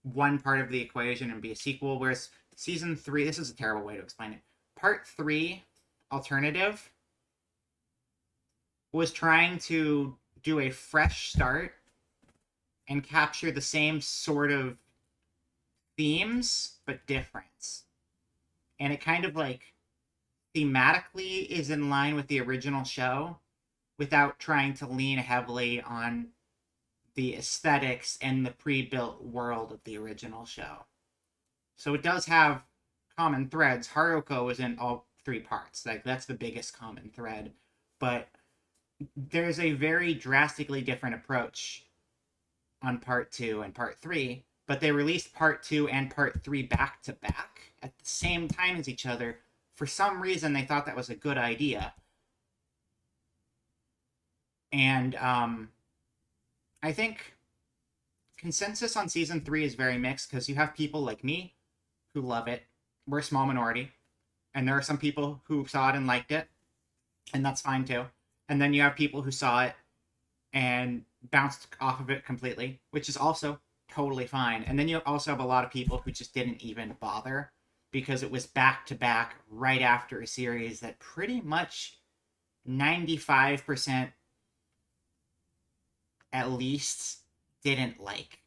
one part of the equation and be a sequel, whereas season 3, this is a terrible way to explain it. Part 3, Alternative, was trying to do a fresh start and capture the same sort of themes, but different. And it kind of like thematically is in line with the original show without trying to lean heavily on the aesthetics and the pre-built world of the original show. So it does have common threads. Haruko is in all 3 parts. Like, that's the biggest common thread. But there's a very drastically different approach on Part 2 and Part 3, but they released Part 2 and Part 3 back to back at the same time as each other. For some reason, they thought that was a good idea. And I think consensus on Season 3 is very mixed, because you have people like me who love it. We're a small minority. And there are some people who saw it and liked it, and that's fine too. And then you have people who saw it and bounced off of it completely, which is also totally fine. And then you also have a lot of people who just didn't even bother because it was back to back right after a series that pretty much 95% at least didn't like.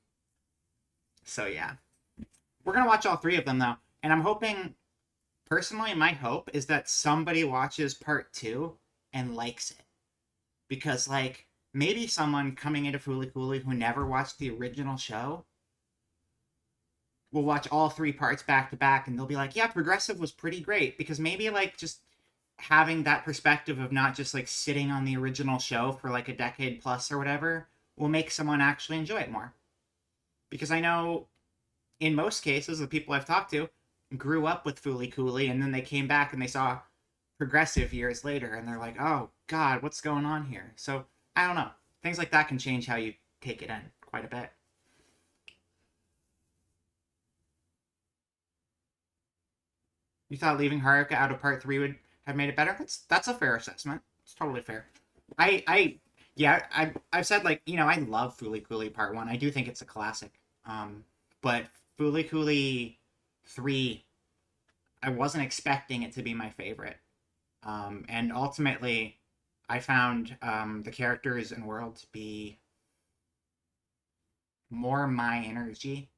So yeah. We're going to watch all 3 of them though. And I'm hoping, personally, my hope is that somebody watches Part 2 and likes it. Because, like, maybe someone coming into Fooly Cooly who never watched the original show will watch all 3 parts back to back, and they'll be like, yeah, Progressive was pretty great. Because maybe, like, just having that perspective of not just, like, sitting on the original show for, like, a decade plus or whatever will make someone actually enjoy it more. Because I know, in most cases, the people I've talked to grew up with Fooly Cooly, and then they came back and they saw Progressive years later, and they're like, oh, God, what's going on here? So, I don't know. Things like that can change how you take it in quite a bit. You thought leaving Haruka out of Part 3 would have made it better? That's a fair assessment. It's totally fair. Yeah, I've said, like, you know, I love Fooly Cooly Part 1. I do think it's a classic. But Fooly Cooly 3, I wasn't expecting it to be my favorite. And ultimately, I found the characters and world to be more my energy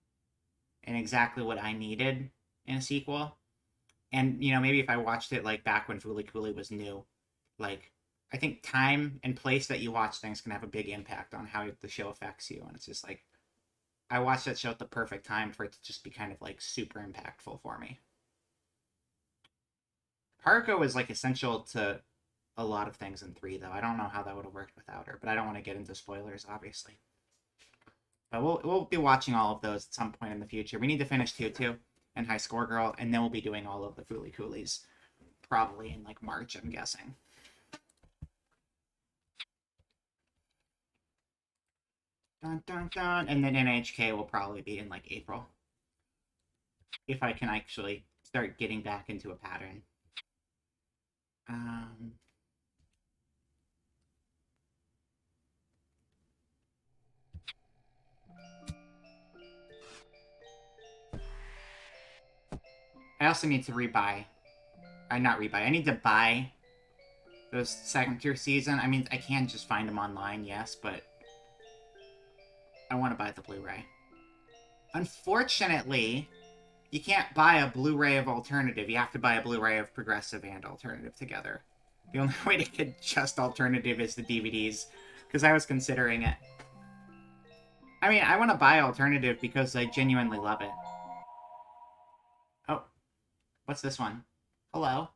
and exactly what I needed in a sequel. And, you know, maybe if I watched it, like, back when Fooly Cooly was new, like, I think time and place that you watch things can have a big impact on how the show affects you. And it's just like, I watched that show at the perfect time for it to just be kind of, like, super impactful for me. Haruko is, like, essential to a lot of things in 3, though. I don't know how that would have worked without her, but I don't want to get into spoilers, obviously. But we'll be watching all of those at some point in the future. We need to finish 2 too, and High Score Girl, and then we'll be doing all of the Fooly Coolies, probably in, like, March, I'm guessing. Dun dun dun, and then NHK will probably be in, like, April. If I can actually start getting back into a pattern. I also need to rebuy. Not rebuy. I need to buy those second tier season. I mean, I can just find them online, yes, but I want to buy the Blu-ray. Unfortunately, you can't buy a Blu-ray of Alternative. You have to buy a Blu-ray of Progressive and Alternative together. The only way to get just Alternative is the DVDs, because I was considering it. I mean, I want to buy Alternative because I genuinely love it. Oh. What's this one? Hello?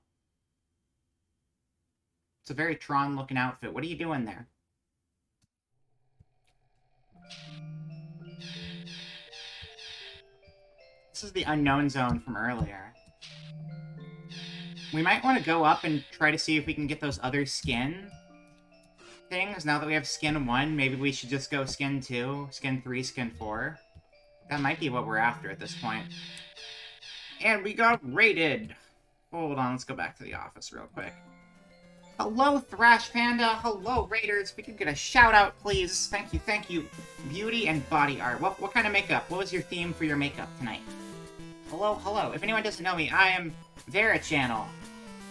It's a very Tron-looking outfit. What are you doing there? This is the unknown zone from earlier. We might want to go up and try to see if we can get those other skin things. Now that we have skin 1, maybe we should just go skin 2, skin 3, skin 4. That might be what we're after at this point. And we got raided! Hold on, let's go back to the office real quick. Hello, Thrash Panda! Hello, Raiders! If we could get a shout-out, please. Thank you, thank you. Beauty and body art. What kind of makeup? What was your theme for your makeup tonight? Hello, hello. If anyone doesn't know me, I am Vera Channel.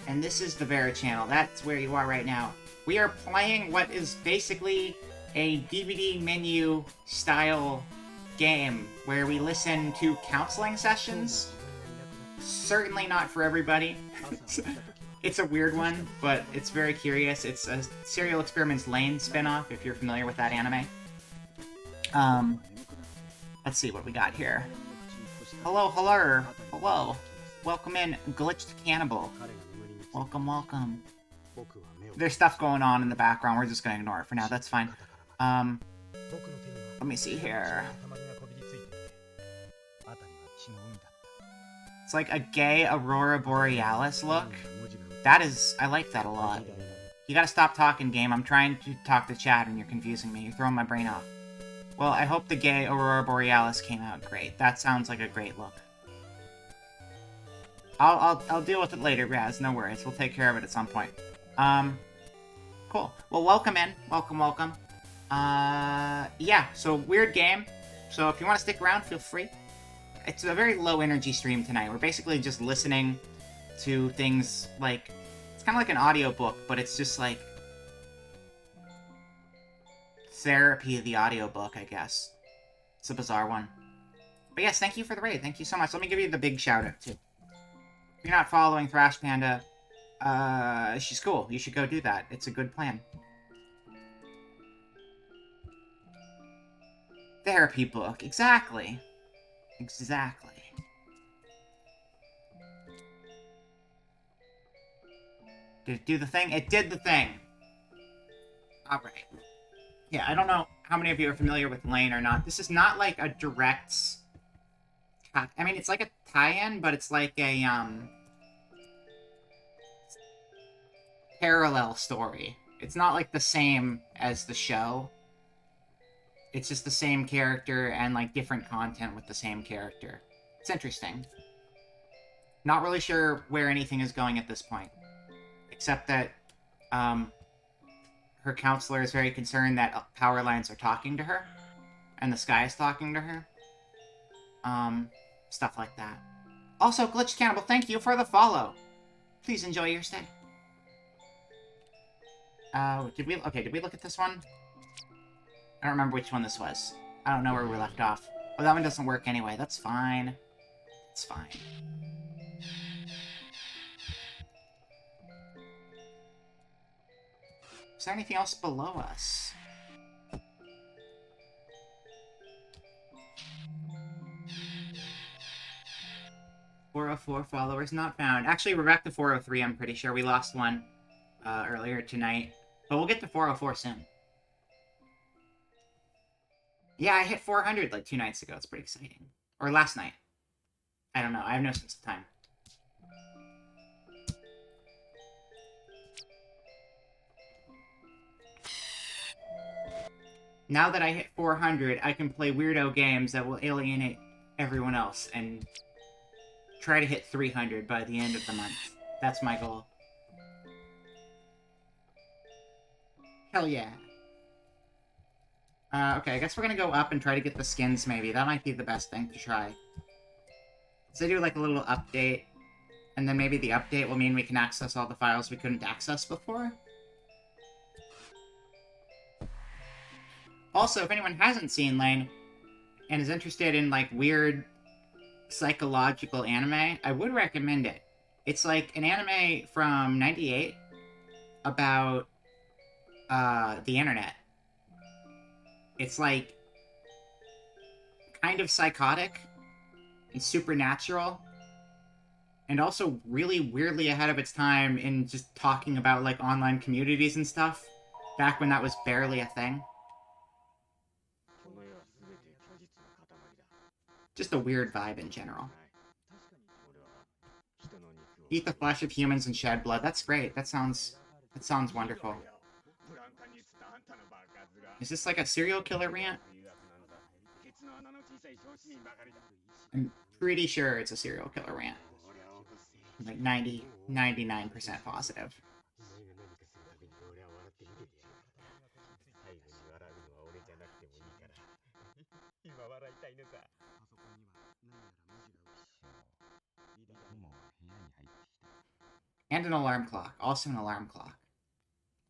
And this is the Vera Channel. That's where you are right now. We are playing what is basically a DVD menu style game where we listen to counseling sessions. Certainly not for everybody. It's a weird one, but it's very curious. It's a Serial Experiments Lane spinoff, if you're familiar with that anime. Let's see what we got here. Hello, hello, hello. Welcome in, Glitched Cannibal. Welcome, welcome. There's stuff going on in the background. We're just gonna ignore it for now. That's fine. Let me see here. It's like a gay Aurora Borealis look. That is... I like that a lot. You gotta stop talking, game. I'm trying to talk to chat and you're confusing me. You're throwing my brain off. Well, I hope the gay Aurora Borealis came out great. That sounds like a great look. I'll deal with it later, Raz. No worries. We'll take care of it at some point. Cool. Well, welcome in. Welcome, welcome. Yeah, so weird game. So if you want to stick around, feel free. It's a very low energy stream tonight. We're basically just listening to things like... It's kind of like an audiobook, but it's just like... therapy of the audiobook, I guess. It's a bizarre one. But yes, thank you for the raid. Thank you so much. Let me give you the big shout out, too. If you're not following Thrash Panda, she's cool. You should go do that. It's a good plan. Therapy book. Exactly. Exactly. Did it do the thing? It did the thing! Alright. Yeah, I don't know how many of you are familiar with Lane or not. This is not like a direct... I mean, it's like a tie-in, but it's like a, parallel story. It's not like the same as the show. It's just the same character and, like, different content with the same character. It's interesting. Not really her anything is going at this point. Except that, her counselor is very concerned that power lines are talking to her, and the sky is talking to her. Stuff like that. Also, Glitched Cannibal, thank you for the follow. Please enjoy your stay. Did we look at this one? I don't remember which one this was. I don't know where we left off. Oh, that one doesn't work anyway. That's fine. It's fine. Is there anything else below us? .404 followers not found. Actually, we're back to 403, I'm pretty sure. We lost one earlier tonight. But we'll get to 404 soon. Yeah, I hit 400 like 2 nights ago. It's pretty exciting. Or last night. I don't know. I have no sense of time. Now that I hit 400, I can play weirdo games that will alienate everyone else and try to hit 300 by the end of the month. That's my goal. Hell yeah. Okay, I guess we're gonna go up and try to get the skins, maybe. That might be the best thing to try. So they do, like, a little update, and then maybe the update will mean we can access all the files we couldn't access before? Also, if anyone hasn't seen Lane, and is interested in, like, weird psychological anime, I would recommend it. It's, like, an anime from '98 about, the internet. It's, like, kind of psychotic and supernatural, and also really weirdly ahead of its time in just talking about, like, online communities and stuff, back when that was barely a thing. Just a weird vibe in general. Eat the flesh of humans and shed blood. That's great. That sounds wonderful. Is this like a serial killer rant? I'm pretty sure it's a serial killer rant. Like 99% positive. And an alarm clock. Also an alarm clock.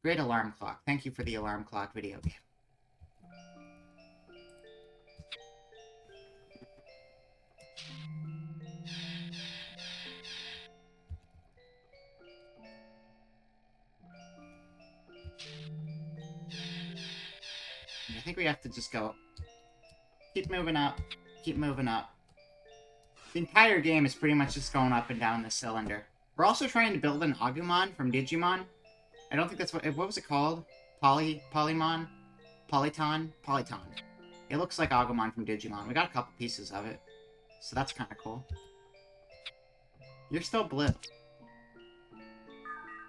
Great alarm clock. Thank you for the alarm clock video game. I think we have to just go... Keep moving up. Keep moving up. The entire game is pretty much just going up and down this cylinder. We're also trying to build an Agumon from Digimon. I don't think that's what was it called? Polymon? Polyton? Polyton. It looks like Agumon from Digimon. We got a couple pieces of it. So that's kind of cool. You're still blue.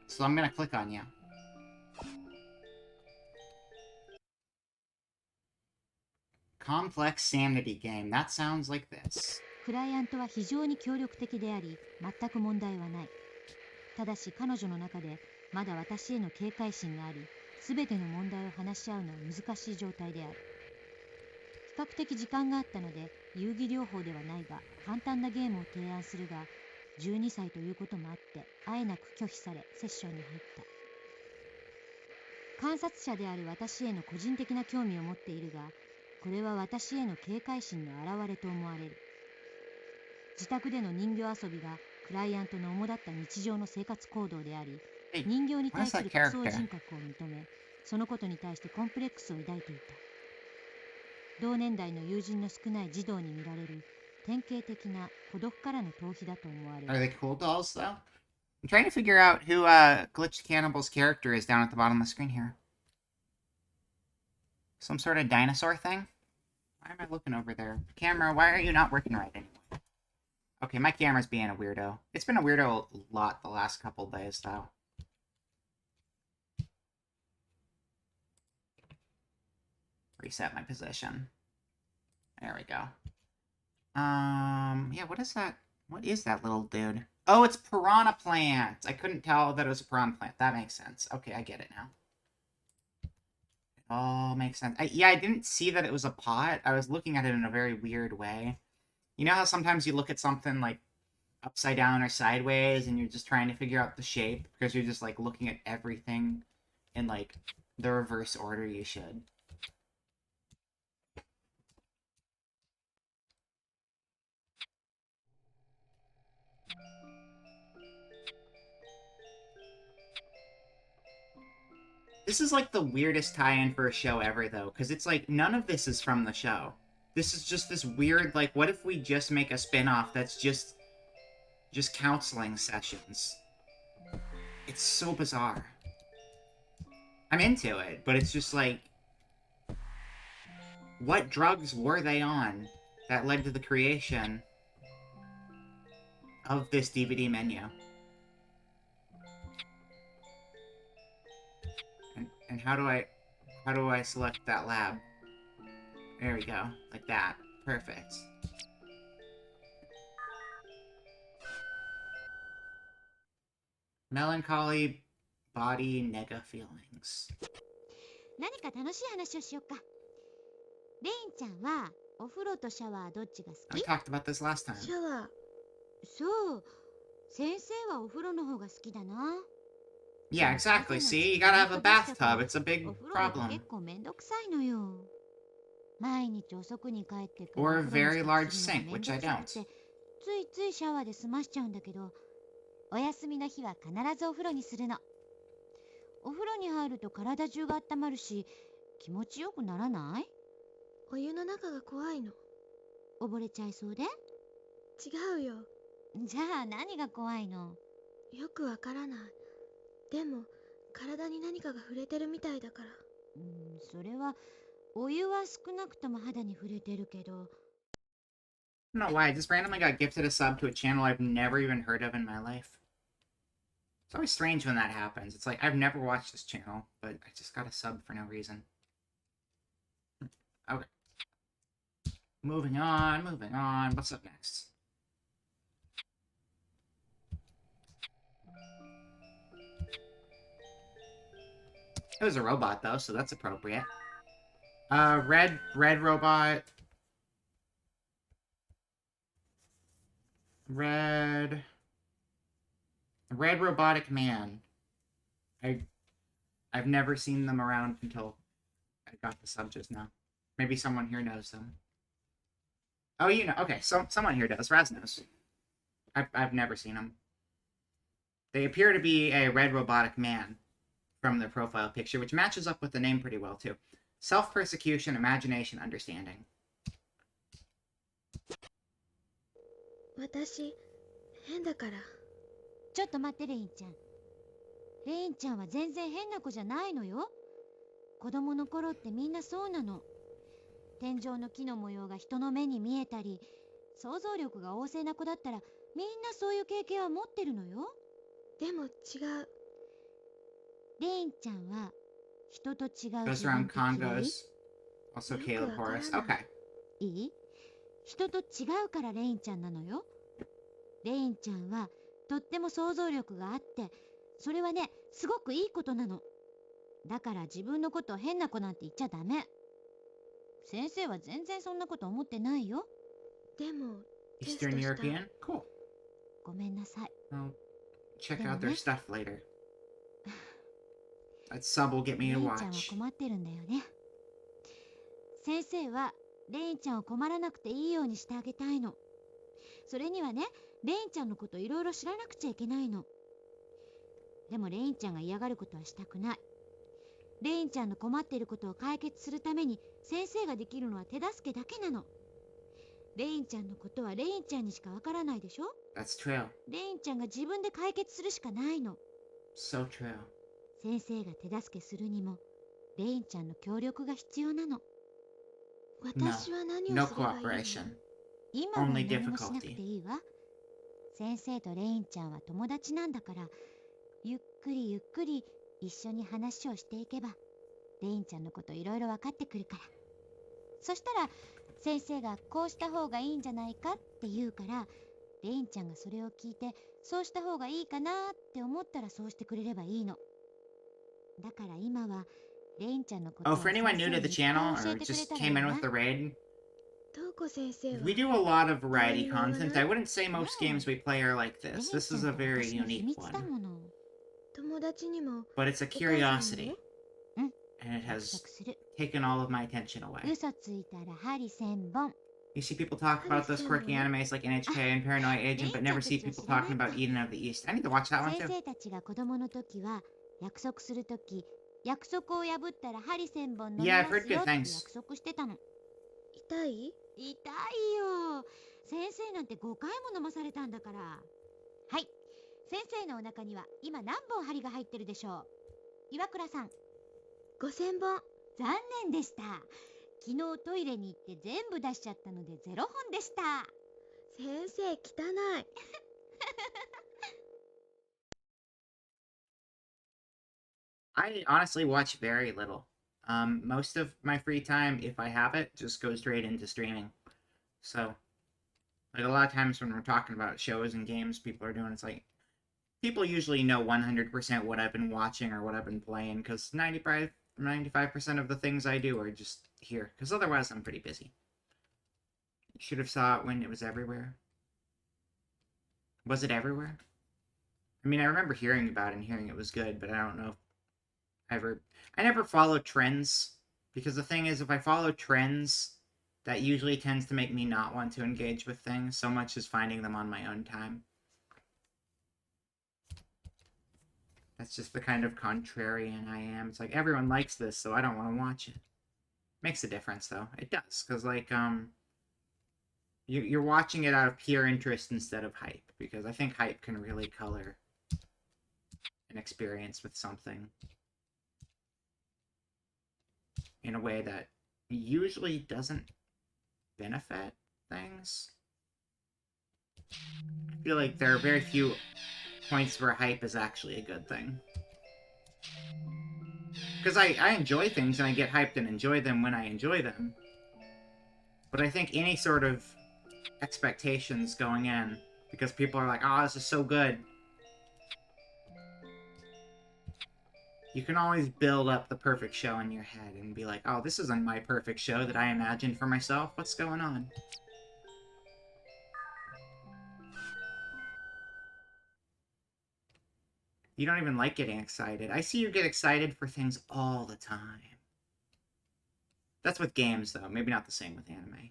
So I'm gonna click on you. Complex sanity game. That sounds like this. クライアントは非常に協力的であり、全く問題はない。ただし彼女の中でまだ私への警戒心があり、すべての問題を話し合うのは難しい状態である。比較的時間があったので、遊戯療法ではないが、簡単なゲームを提案するが、12歳ということもあって、あえなく拒否され、セッションに入った。観察者である私への個人的な興味を持っているが、これは私への警戒心の表れと思われる。自宅での人形遊びがクライアントの主だった日常の生活行動であり、人形に対する仮想人格を認め、そのことに対してコンプレックスを抱いていた。同年代の友人の少ない児童に見られる典型的な孤独からの逃避だと思われる。Are they cool dolls, though? I'm trying to figure out who Glitched Cannibal's character is down at the bottom of the screen here. Some sort of dinosaur thing? Why am I looking over there? Camera, why are you not working right anymore? Okay, my camera's being a weirdo. It's been a weirdo a lot the last couple days, though. Reset my position. There we go. Yeah, what is that? What is that little dude? Oh, it's Piranha Plant! I couldn't tell that it was a Piranha Plant. That makes sense. Okay, I get it now. Oh, makes sense. Yeah, I didn't see that it was a pot. I was looking at it in a very weird way. You know how sometimes you look at something like upside down or sideways and you're just trying to figure out the shape because you're just like looking at everything in like the reverse order you should. This is like the weirdest tie-in for a show ever, though, because it's like none of this is from the show. This is just this weird, like, what if we just make a spin-off that's just counseling sessions? It's so bizarre. I'm into it, but it's just like, what drugs were they on that led to the creation of this DVD menu? And how do I select that lab? There we go, like that. Perfect. Melancholy body nega feelings. 何か楽しい話をしよっか。レインちゃんはお風呂とシャワーどっちが好 We き？ talked about this last time. シャワー。そう。先生はお風呂の方が好きだな。Yeah, exactly. See, you gotta have a bathtub. It's a big お風呂だと problem. 結構めんどくさいのよ。毎日遅くに帰ってくる Or a お風呂 very の large 支度するの sink, がめん which ど I くさ don't. くてついついシャワーで済ましちゃうんだけど、お休みの日は必ずお風呂にするの。お風呂に入ると体中が温まるし、気持ちよくならない？お湯の中が怖いの。溺れちゃいそうで？違うよ。じゃあ何が怖いの？よくわからない。でも体に何かが触れてるみたいだから。それはお湯は少なくとも肌に触れてるけど。I don't know why, I just randomly got gifted a sub to a channel I've never even heard of in my life. It's always strange when that happens. It's like, I've never watched this channel, but I just got a sub for no reason. Okay. Moving on. What's up next? It was a robot, though, so that's appropriate. Red robot. Red robotic man. I've never seen them around until I got the sub just now. Maybe someone here knows them. Oh, you know. Okay, someone here does. Raz knows. I've never seen them. They appear to be a red robotic man from their profile picture, which matches up with the name pretty well, too. Self-persecution, imagination, understanding. 私、変だから。ちょっと待ってレインちゃん。レインちゃんは全然変な子じゃないのよ。子供の頃ってみんなそうなの。天井の木の模様が人の目に見えたり、想像力が旺盛な子だったらみんなそういう経験は持ってるのよ。でも違う。レインちゃんは人と違う Goes 自 around 分的 Congos. Also Caleb Horace. Okay. いい？人と違うからレインちゃんなのよ。レインちゃんはとっても想像力があって、それはね、すごくいいことなの。だから自分のことを変な子なんて言っちゃダメ。先生は全然そんなこと思ってないよ。でも、Eastern European? Cool. ごめんなさい。I'll check out their stuff later. That sub will get me レイ to ンちゃんは watch. 困ってるんだよね。先生はレインちゃんを困らなくていいようにしてあげたいの。それにはね、レインちゃんのこといろいろ知らなくちゃいけないの。でもレインちゃんが嫌がることはしたくない。レインちゃんの困っていることを解決するために先生ができるのは手助けだけなの。レインちゃんのことはレインちゃんにしかわからないでしょ？ That's true. レインちゃんが自分で解決するしかないの。 So true. 先生が手助けするにもレインちゃんの協力が必要なの。 私は何を No すればいいの？ cooperation. 今は Only 何もしなくて difficulty. いいわ。先生とレインちゃんは友達なんだから、ゆっくりゆっくり一緒に話をしていけば、レインちゃんのこといろいろ分かってくるから。そしたら先生がこうした方がいいんじゃないかって言うから、レインちゃんがそれを聞いて、そうした方がいいかなって思ったらそうしてくれればいいの。だから今はレインちゃんのことを Oh, for anyone new to the 先生にいっぱい channel 教え or てくれ just たらい came い in な with the raid, トウコ先生は we do a lot of variety 何も言わない content. I wouldn't say most games we play are like レイン this. This ちゃ is ん a と very 私の秘 unique 密だ one. もの。友達にも But it's a お母さんに curiosity, も うん、 and it 約 has 束する。 taken all of my attention away. 嘘ついたら針千本。 You see people talk about those quirky animes like NHK and Paranoia Agent, but never see people talking about Eden of the East. I need to watch that one 先 too. 生たちが子供の時は約束する時、約束を破ったら針千本飲み Yeah, ま I've す heard よ good って things. 約束してたの。痛い痛いよ。先生なんて5回も飲まされたんだから。はい。先生のお腹には今何本針が入ってるでしょう。岩倉さん。5000本。残念でした。昨日トイレに行って全部出しちゃったので0本でした。先生汚い。I honestly watch very little. Most of my free time, if I have it, just goes straight into streaming. So, like a lot of times when we're talking about shows and games people are doing, it's like, people usually know 100% what I've been watching or what I've been playing, because 95% of the things I do are just here, because otherwise I'm pretty busy. You should have saw it when it was everywhere. Was it everywhere? I mean, I remember hearing about it and hearing it was good, but I don't know if I never follow trends, because the thing is, if I follow trends, that usually tends to make me not want to engage with things so much as finding them on my own time. That's just the kind of contrarian I am. It's like, everyone likes this, so I don't want to watch it. Makes a difference, though. It does, because, like, you're watching it out of pure interest instead of hype, because I think hype can really color an experience with something in a way that usually doesn't benefit things. I feel like there are very few points where hype is actually a good thing. Because I enjoy things and I get hyped and enjoy them when I enjoy them. But I think any sort of expectations going in, because people are like, oh, this is so good. You can always build up the perfect show in your head and be like, oh, this isn't my perfect show that I imagined for myself. What's going on? You don't even like getting excited. I see you get excited for things all the time. That's with games, though. Maybe not the same with anime.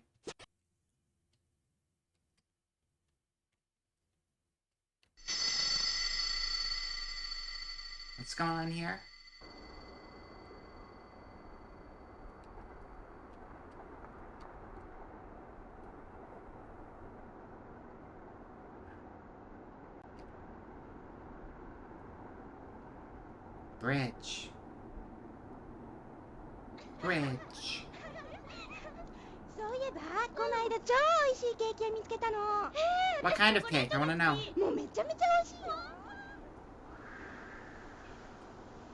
What's going on here? Bridge. Bridge. そういえばこの間超美味しいケーキを見つけたの。 What kind of cake? I want to know. もうめちゃめちゃ美味しいよ。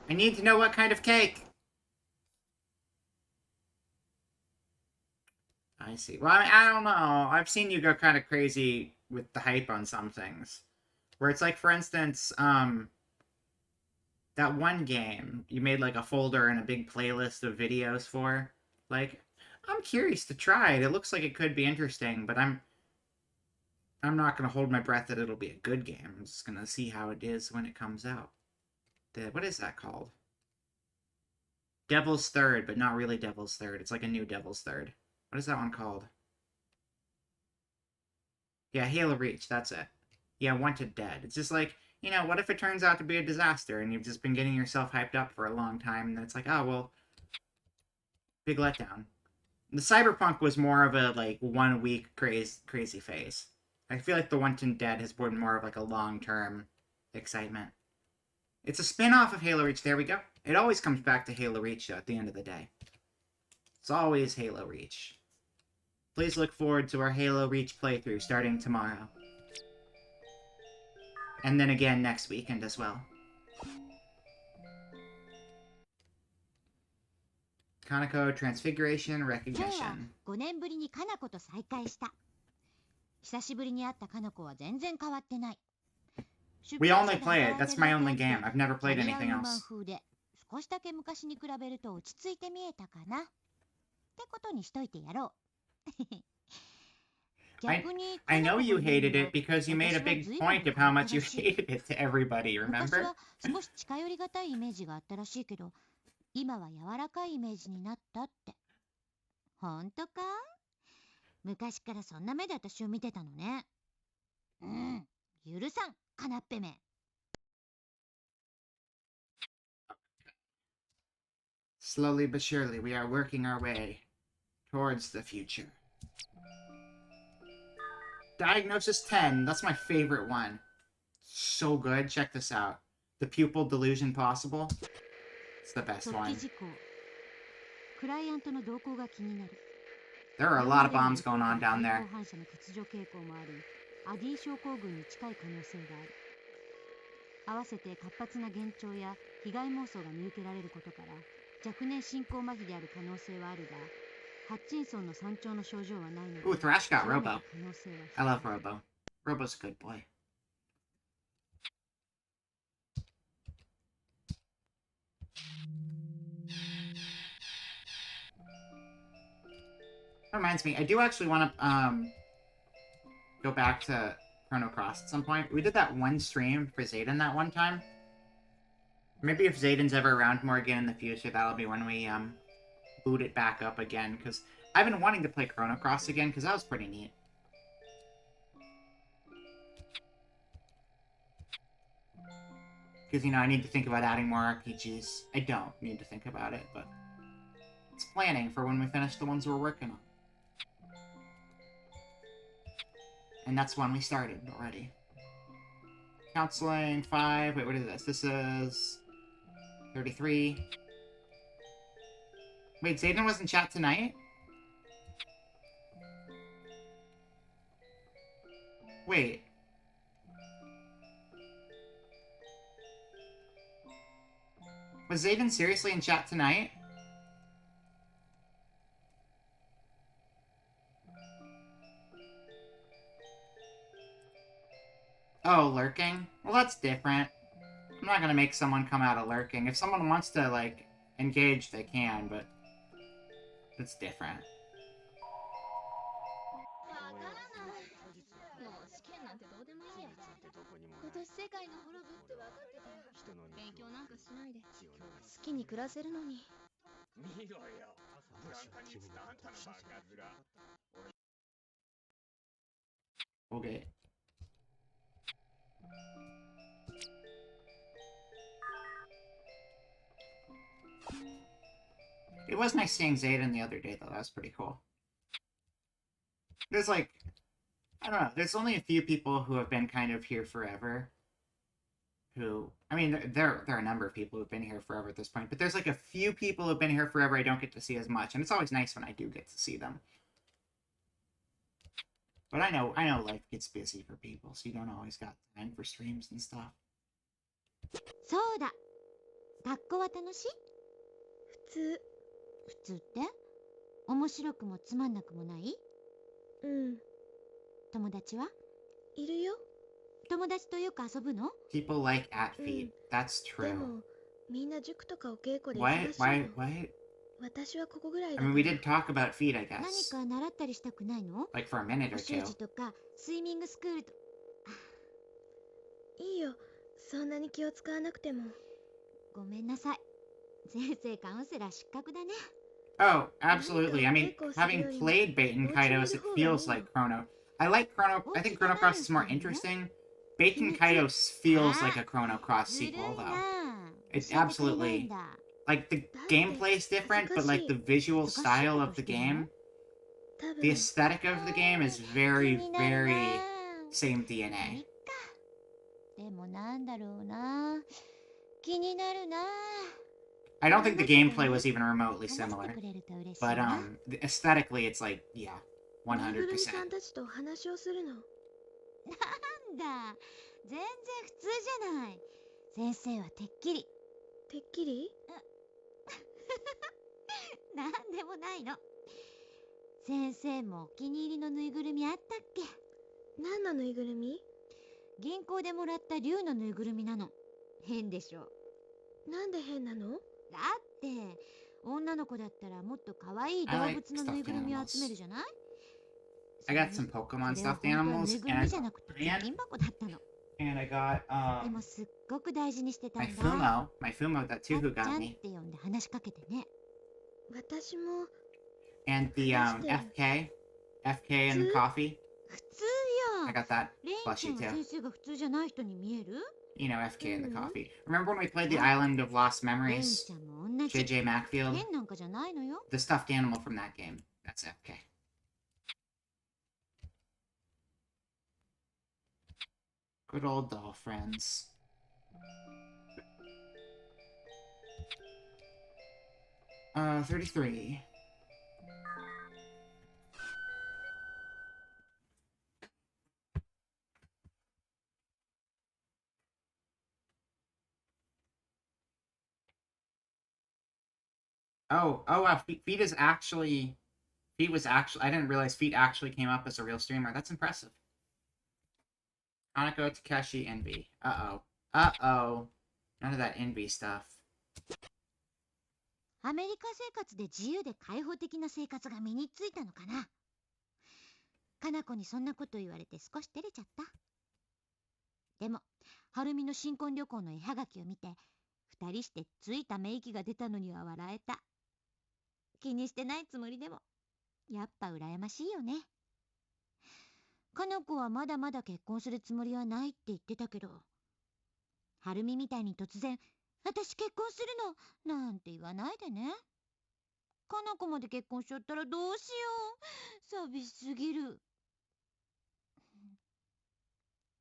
I need to know what kind of cake. I see. Well, I don't know. I've seen you go kind of crazy with the hype on some things. Where it's like, for instance, that one game you made like a folder and a big playlist of videos for. Like, I'm curious to try it. It looks like it could be interesting, but I'm not going to hold my breath that it'll be a good game. I'm just going to see how it is when it comes out. What is that called? Devil's Third, but not really Devil's Third. It's like a new Devil's Third. What is that one called? Yeah, Halo Reach, that's it. Yeah, Wanted Dead. It's just like, you know, what if it turns out to be a disaster and you've just been getting yourself hyped up for a long time and it's like, oh, well, big letdown. The Cyberpunk was more of a, like, 1 week crazy phase. I feel like the Wanted Dead has been more of, like, a long-term excitement. It's a spin-off of Halo Reach. There we go. It always comes back to Halo Reach, though, at the end of the day. It's always Halo Reach. Please look forward to our Halo Reach playthrough starting tomorrow. And then again next weekend as well. Kanako Transfiguration 今日は Recognition. 5年ぶりにかな子と再会した。久しぶりに会ったかな子は全然変わってない。 We only play it. That's my only game. I've never played anything else. 少しだけ昔に比べると落ち着いて見えたかなってことにしといてやろう。I know you hated it because you made a big point of how much you hated it to everybody, 昔 remember? は少し近寄りがたいイメージがあったらしいけど、今は柔らかいイメージになったって。ほんとか？昔からそんな目で私を見てたのね。うん、許さん、かなっぺめ。Slowly but surely, we are working our way towards the future. Diagnosis 10. That's my favorite one. So good. Check this out. The pupil delusion possible. It's the best one. There are a lot of bombs going on down there. アディ症候群に近い可能性がある。合わせて活発な幻聴や被害妄想が見受けられることから若年進行麻痺である可能性はあるが、ハッチンソンの山頂の症状はないので。Ooh, Thrash got Robo. I love Robo. Robo's a good boy. That reminds me, I do actually want to go back to Chrono Cross at some point. We did that one stream for Zayden that one time. Maybe if Zayden's ever around more again in the future, that'll be when we boot it back up again, because I've been wanting to play Chrono Cross again, because that was pretty neat. Because, you know, I need to think about adding more RPGs. I don't need to think about it, but it's planning for when we finish the ones we're working on. And that's when we started already. Counseling 5. Wait, what is this? This is 33. Wait, Zayden was in chat tonight? Wait. Was Zayden seriously in chat tonight? Oh, lurking? Well, that's different. I'm not gonna make someone come out of lurking. If someone wants to, like, engage, they can, but it's different. Okay. It was nice seeing Zayden the other day, though. That was pretty cool. There's, like, I don't know. There's only a few people who have been kind of here forever. Who, I mean, there are a number of people who've been here forever at this point, but there's, like, a few people who've been here forever I don't get to see as much, and it's always nice when I do get to see them. But I know life gets busy for people, so you don't always got time for streams and stuff. そうだ。学校は楽しい？普通。普通って？面白くもつまんなくもない？うん。友達はいるよ。友達とよく遊ぶの？ People like at feet. That's true. でもみんな塾とかお稽古で What? Why? 私はここぐらい I だ。mean, we did talk about feet, I guess. 何か習ったりしたくないの？ Like for a minute or お two. 習字とかスイミングスクールと。いいよ。そんなに気を使わなくても。ごめんなさい。先生カウンセラー失格だね。Oh, absolutely. I mean, having played Baten Kaitos, it feels like Chrono. I like Chrono. I think Chrono Cross is more interesting. Baten Kaitos feels like a Chrono Cross sequel, though. It's absolutely... Like, the gameplay is different, but, like, the visual style of the game, the aesthetic of the game is very, very same DNA. でもなんだろうな。気になるな。 I don't think the gameplay was even remotely similar, but aesthetically it's like, yeah, 100%. さんたちと話をするの。なんだ、全然普通じゃない。先生はてっきり。てっきり？なんでもないの。先生もお気に入りのぬいぐるみあったっけ？何のぬいぐるみ？銀行でもらった竜のぬいぐるみなの。変でしょ。なんで変なの？だって女の子だったらもっと可愛い I 動 like 物のぬい stuffed ぐるみを集め animals. るじゃない。 I got some Pokemon それは stuffed 本当はぬ animals いぐるみ and じゃなくて貯 and 金箱だったの。 and I got でもすっごく大事にしてた my んだ。 my Fumo that たっ Tuhu ちゃ got んっ me て呼んで話しかけてね。私も and the FK and the coffee. 普通 I よ。 got that レインちゃ plushie んは too. 先生が普通じゃない人に見える？ You know, FK and the Mhm. coffee. Remember when we played the Yeah. Island of Lost レイン Memories? ちゃんも同じ。 JJ Macfield. 変なんかじゃないのよ。 The stuffed animal from that game. That's FK. Good old doll friends. Uh, 33. Feet is actually... Feet was actually... I didn't realize Feet actually came up as a real streamer. That's impressive. Hanako, Takeshi, Envy. Uh-oh. Uh-oh. None of that Envy stuff. アメリカ生活で自由で開放的な生活が身についたのかな。かな子にそんなこと言われて少し照れちゃった。でも、はるみの新婚旅行の絵はがきを見て、二人してついため息が出たのには笑えた。気にしてないつもりでも、やっぱ羨ましいよね。かな子はまだまだ結婚するつもりはないって言ってたけど、はるみみたいに突然、私結婚するのなんて言わないでね。かな子まで結婚しちゃったらどうしよう。寂しすぎる。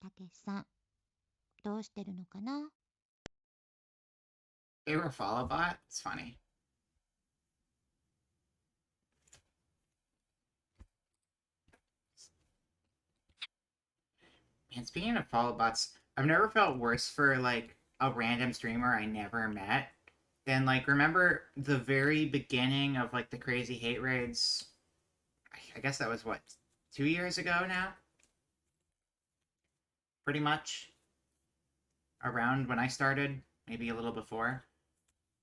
たけしさん、どうしてるのかな。 They were a follow bot? It's funny. Man, speaking of follow bots, I've never felt worse for, like, a random streamer I never met than, like, remember the very beginning of, like, the crazy hate raids? I guess that was, what, 2 years ago now? Pretty much. Around when I started, maybe a little before.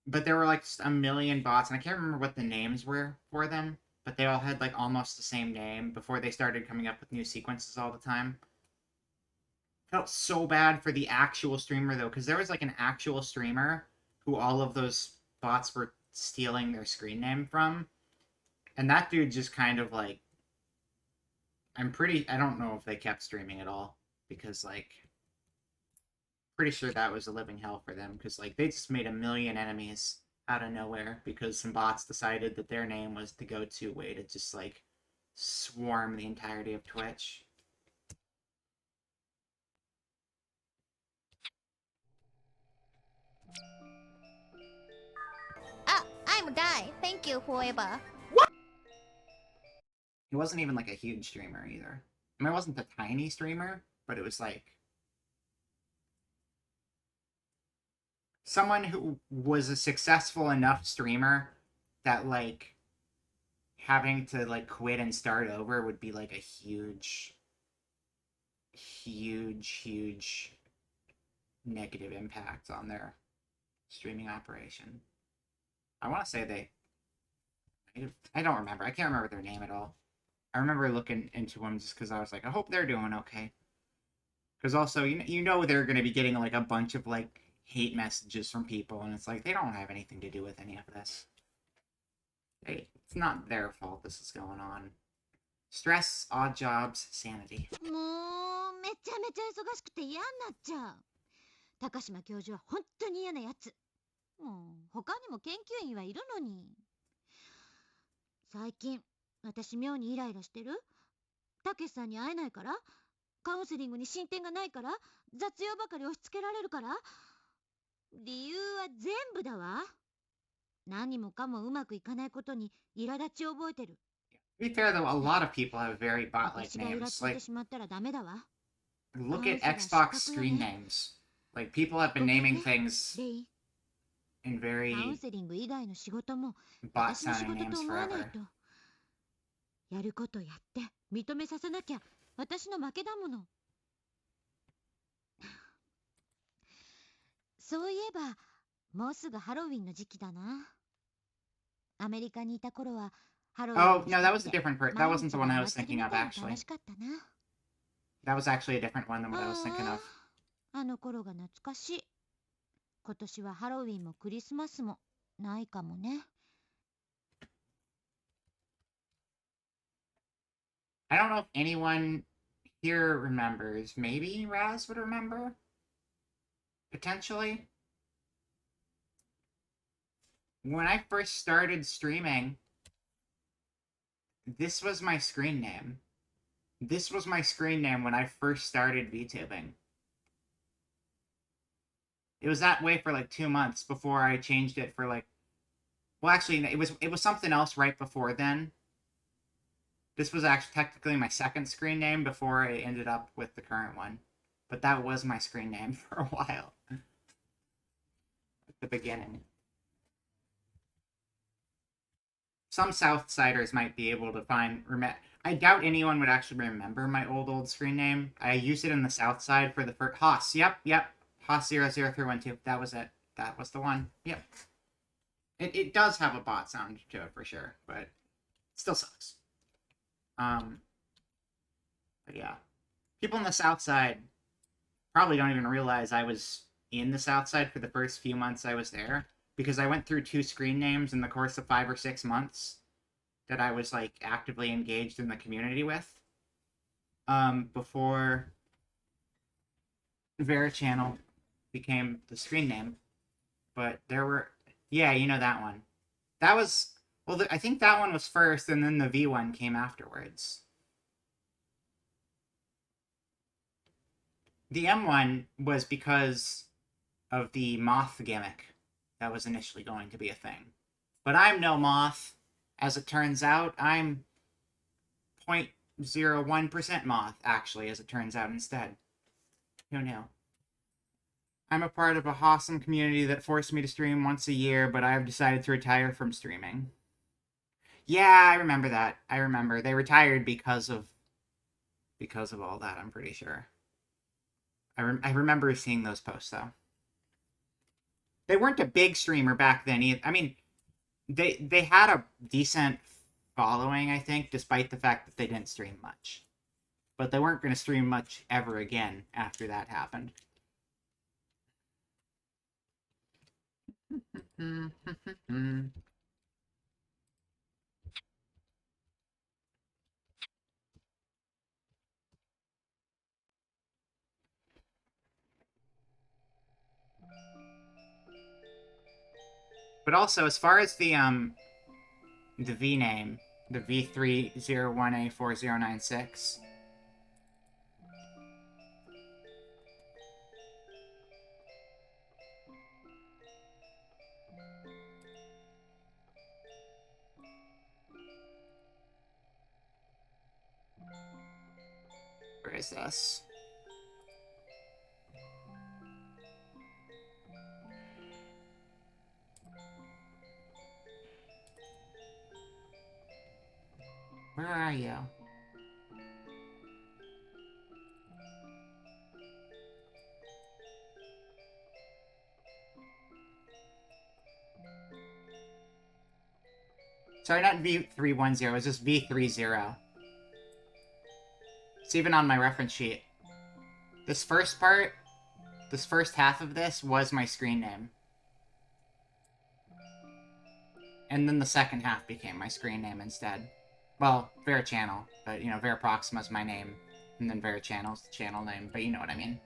But there were, like, just a million bots, and I can't remember what the names were for them, but they all had, like, almost the same name before they started coming up with new sequences all the time. Felt so bad for the actual streamer, though, because there was, like, an actual streamer who all of those bots were stealing their screen name from. And that dude just kind of, like... I don't know if they kept streaming at all, because, like... Pretty sure that was a living hell for them, because, like, they just made a million enemies out of nowhere, because some bots decided that their name was the go-to way to just, like, swarm the entirety of Twitch. I'm Guy. Thank you, whoever. He wasn't even, like, a huge streamer, either. I mean, it wasn't a tiny streamer, but it was, like... someone who was a successful enough streamer that, like, having to, like, quit and start over would be, like, a huge negative impact on their streaming operation. I want to say I don't remember. I can't remember their name at all. I remember looking into them just because I was like, I hope they're doing okay. Because also, you know they're going to be getting, like, a bunch of, like, hate messages from people, and it's like, they don't have anything to do with any of this. It's not their fault this is going on. Stress, odd jobs, sanity. もうめちゃめちゃ忙しくて嫌になっちゃう。高島教授は本当に嫌なやつ。もう他にも研究員はいるのに。最近私妙にイライラしてる。たけしさんに会えないから、カウンセリングに進展がないから、雑用ばかり押し付けられるから。理由は全部だわ。何もかもうまくいかないことに苛立ちを覚えてる。To be fair, though, a lot of people have very bot-like 私がイラ names. ついて Like, しまったらダメだわ。 look at Xbox screen names. Like, people have been naming things レイ、 in カウ very ンセリング以外の仕事も bot 私の仕 sounding 事と names 思わない forever. と。やることやって認めさせなきゃ私の負けだもの。そういえばもうすぐハロウィンの時期だな。アメリカにいた頃はハロウィン Oh, の日 no, っ that was a て different that 毎 wasn't 日 the が one お I was 祭り thinking み of, たいに actually. 楽しかったな。That was actually a different one than what I was thinking あ of. あ、あの頃が懐かしい。今年はハロウィンもクリスマスもないかもね。I don't know if anyone here remembers. Maybe Raz would remember? Potentially? When I first started streaming, this was my screen name. This was my screen name when I first started VTubing. It was that way for like 2 months before I changed it for like... Well, actually, it was something else right before then. This was actually technically my second screen name before I ended up with the current one. But that was my screen name for a while. At the beginning. Some Southsiders might be able to find... I doubt anyone would actually remember my old screen name. I used it in the South Side for the first... Haas, yep. Haas00312. That was it. That was the one. Yep. It does have a bot sound to it for sure, but it still sucks. But yeah. People in the South Side probably don't even realize I was in the South Side for the first few months I was there, because I went through 2 screen names in the course of 5 or 6 months that I was, like, actively engaged in the community with. Before Vera Channel became the screen name. But there were... Yeah, you know that one. That was... Well, I think that one was first, and then the V one came afterwards. The M one was because of the moth gimmick that was initially going to be a thing. But I'm no moth. As it turns out, I'm 0.01% moth, actually, as it turns out instead. Who knew? I'm a part of a awesome community that forced me to stream once a year, but I have decided to retire from streaming. Yeah, I remember that. I remember. They retired because of all that, I'm pretty sure. I remember seeing those posts, though. They weren't a big streamer back then either. I mean, they had a decent following, I think, despite the fact that they didn't stream much. But they weren't going to stream much ever again after that happened. But also, as far as the V name, the V301A4096. Where is this? Where are you? Sorry, not V310, it's just V30. It's even on my reference sheet. This first part, this first half of this was my screen name. And then the second half became my screen name instead. Well, Vera Channel, but, you know, Vera Proxima's my name, and then Vera Channel's the channel name, but you know what I mean.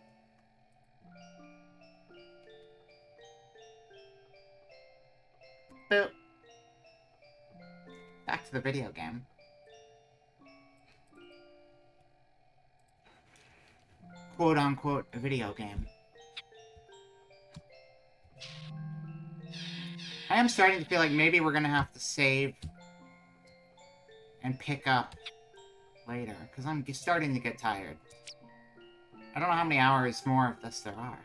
Boop. Back to the video game. Quote-unquote video game. I am starting to feel like maybe we're gonna have to save and pick up later, because I'm starting to get tired. I don't know how many hours more of this there are.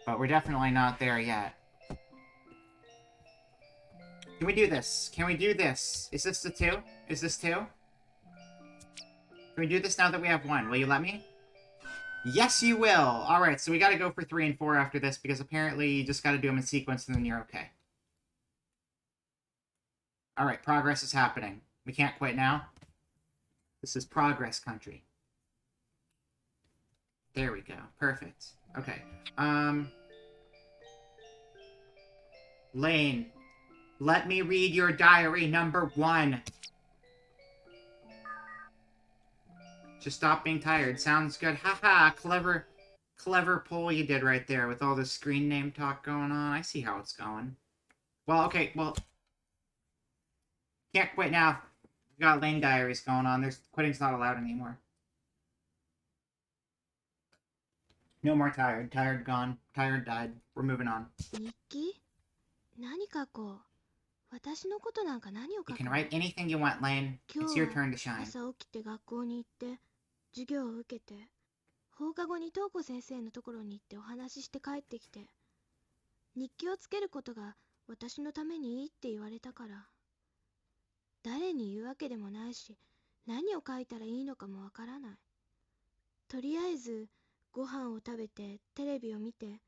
But we're definitely not there yet. Can we do this? Can we do this? Is this the 2? Is this 2? Can we do this now that we have 1? Will you let me? Yes, you will. All right, so we got to go for 3 and 4 after this because apparently you just got to do them in sequence and then you're okay. All right, progress is happening. We can't quit now. This is progress country. There we go. Perfect. Okay. Lane, let me read your diary number 1. Just stop being tired. Sounds good. Haha, clever poll you did right there with all this screen name talk going on. I see how it's going. Well, okay, well, can't quit now. We got Lane diaries going on. Quitting's not allowed anymore. No more tired. Tired gone. Tired died. We're moving on. 日記？何書こう？私のことなんか何を書 You く can の？ write anything you want, Lane. 今 It's 日 your は turn to shine. 朝起きて学校に行って授業を受けて放課後に東子先生のところに行ってお話しして帰ってきて日記をつけることが私のためにいいって言われたから誰に言うわけでもないし何を書いたらいいのかもわからない。とりあえずご飯を食べてテレビを見て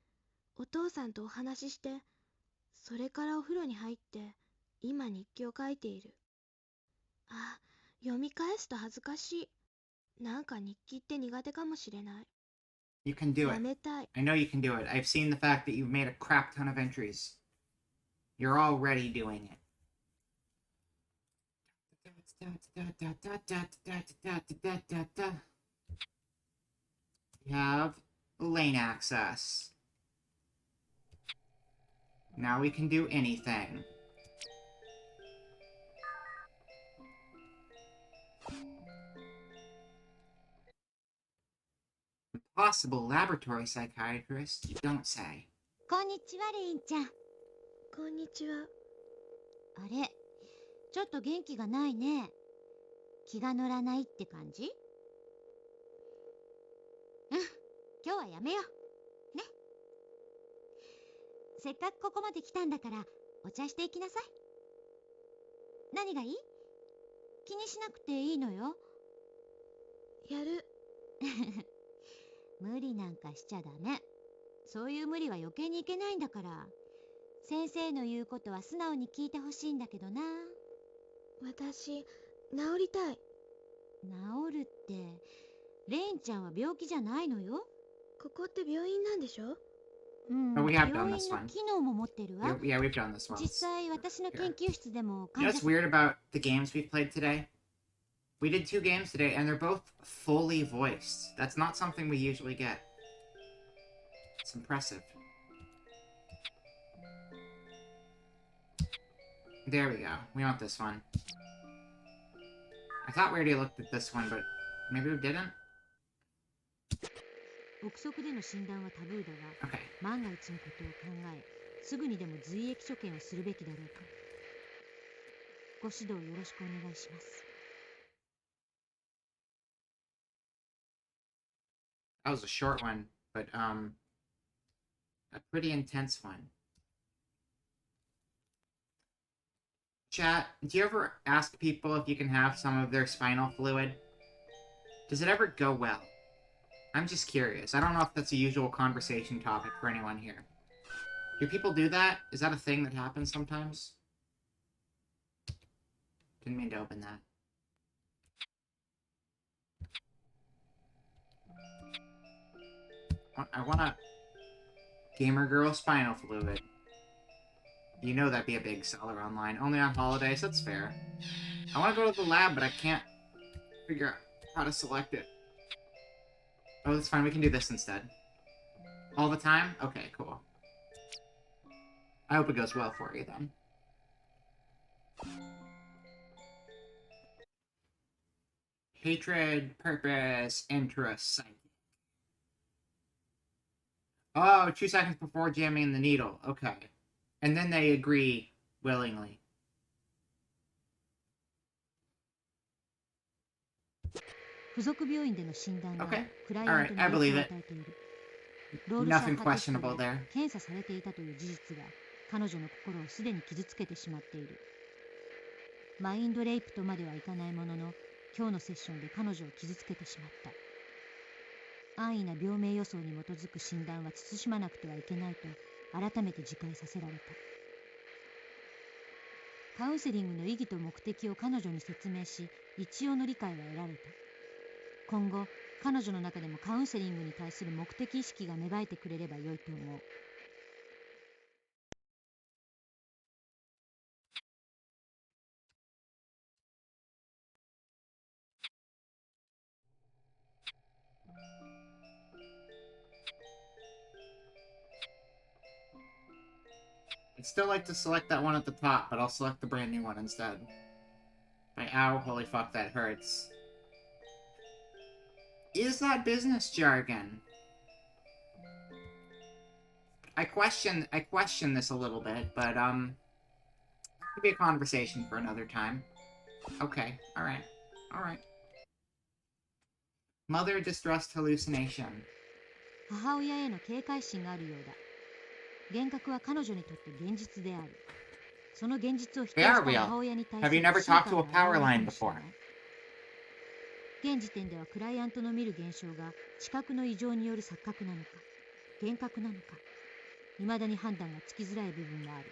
お父さんとお話ししてそれからお風呂に入って今日記を書いている。あ、読み返すと恥ずかしい。なんか日記って苦手かもしれない。 You can do や it. めたい。 I know you can do it. I've seen the fact that you've made a crap ton of entries. You're already doing it. You have lane access. Now we can do anything. Possible laboratory psychiatrist, you don't say. こんにちは、レインちゃん。こんにちは。あれ、ちょっと元気がないね。気が乗らないって感じ？うん、今日はやめよう。ね。せっかくここまで来たんだからお茶していきなさい。何がいい？気にしなくていいのよ。やる。無理なんかしちゃダメ。そういう無理は余計にいけないんだから。先生の言うことは素直に聞いてほしいんだけどな。私、治りたい。治るって、レインちゃんは病気じゃないのよ。ここって病院なんでしょ？うん、 Oh, we 病 have done 院 this の one. 機能も持ってるわ。Yeah, we've done this 実 once. 際私の研究室でも You know what's weird about the games we've played today? We did 2 games today, and they're both fully voiced. That's not something we usually get. It's impressive. There we go. We want this one. I thought we already looked at this one, but maybe we didn't? 憶測での診断はタブーだが、 Okay. 万が一のことを考え、すぐにでも髄液所見をするべきだろうか。ご指導よろしくお願いします。That was a short one, but, a pretty intense one. Chat, do you ever ask people if you can have some of their spinal fluid? Does it ever go well? I'm just curious. I don't know if that's a usual conversation topic for anyone here. Do people do that? Is that a thing that happens sometimes? Didn't mean to open that. I want a gamer girl spinal fluid. You know that'd be a big seller online. Only on holidays, that's fair. I want to go to the lab, but I can't figure out how to select it. Oh, that's fine. We can do this instead. All the time? Okay, cool. I hope it goes well for you, then. Hatred, purpose, interest, psychic. Oh, 2 seconds before jamming the needle. Okay. And then they agree willingly. 付属病院での診断が Okay. クライ All アン right, トに I 影響 believe を it. 与えている。ロールシャ Nothing ッハテスト questionable で there. 検査されていたという事実が彼女の心をすでに傷つけてしまっている。マインドレイプとまではいかないものの、今日のセッションで彼女を傷つけてしまった。安易な病名予想に基づく診断は慎まなくてはいけないと改めて自戒させられた。カウンセリングの意義と目的を彼女に説明し、一応の理解は得られた。今後彼女の中でもカウンセリングに対する目的意識が芽生えてくれれば良いと思う。I'd still like to select that one at the top, but I'll select the brand new one instead. Ow, holy fuck, that hurts. Is that business jargon? I question this a little bit, but, could be a conversation for another time. Okay, alright. Mother distrust hallucination. 母親への警戒心があるようだ。幻覚は彼女にとって現実である。その現実を否定した母親に対する Have you never talked to a power line before? 現時点ではクライアントの見る現象が知覚の異常による錯覚なのか幻覚なのか、未だに判断がつきづらい部分もある。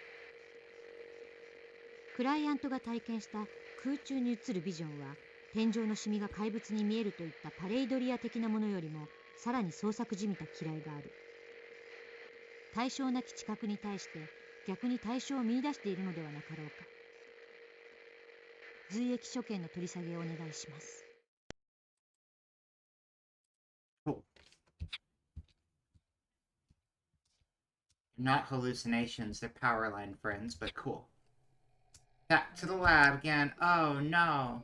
クライアントが体験した空中に映るビジョンは、天井のシミが怪物に見えるといったパレイドリア的なものよりもさらに創作じみた嫌いがある。対象なき知覚に対して逆に対象を見出しているのではなかろうか。随液所見の取り下げをお願いします。Not hallucinations, they're power line friends, but cool. Back to the lab again. Oh no.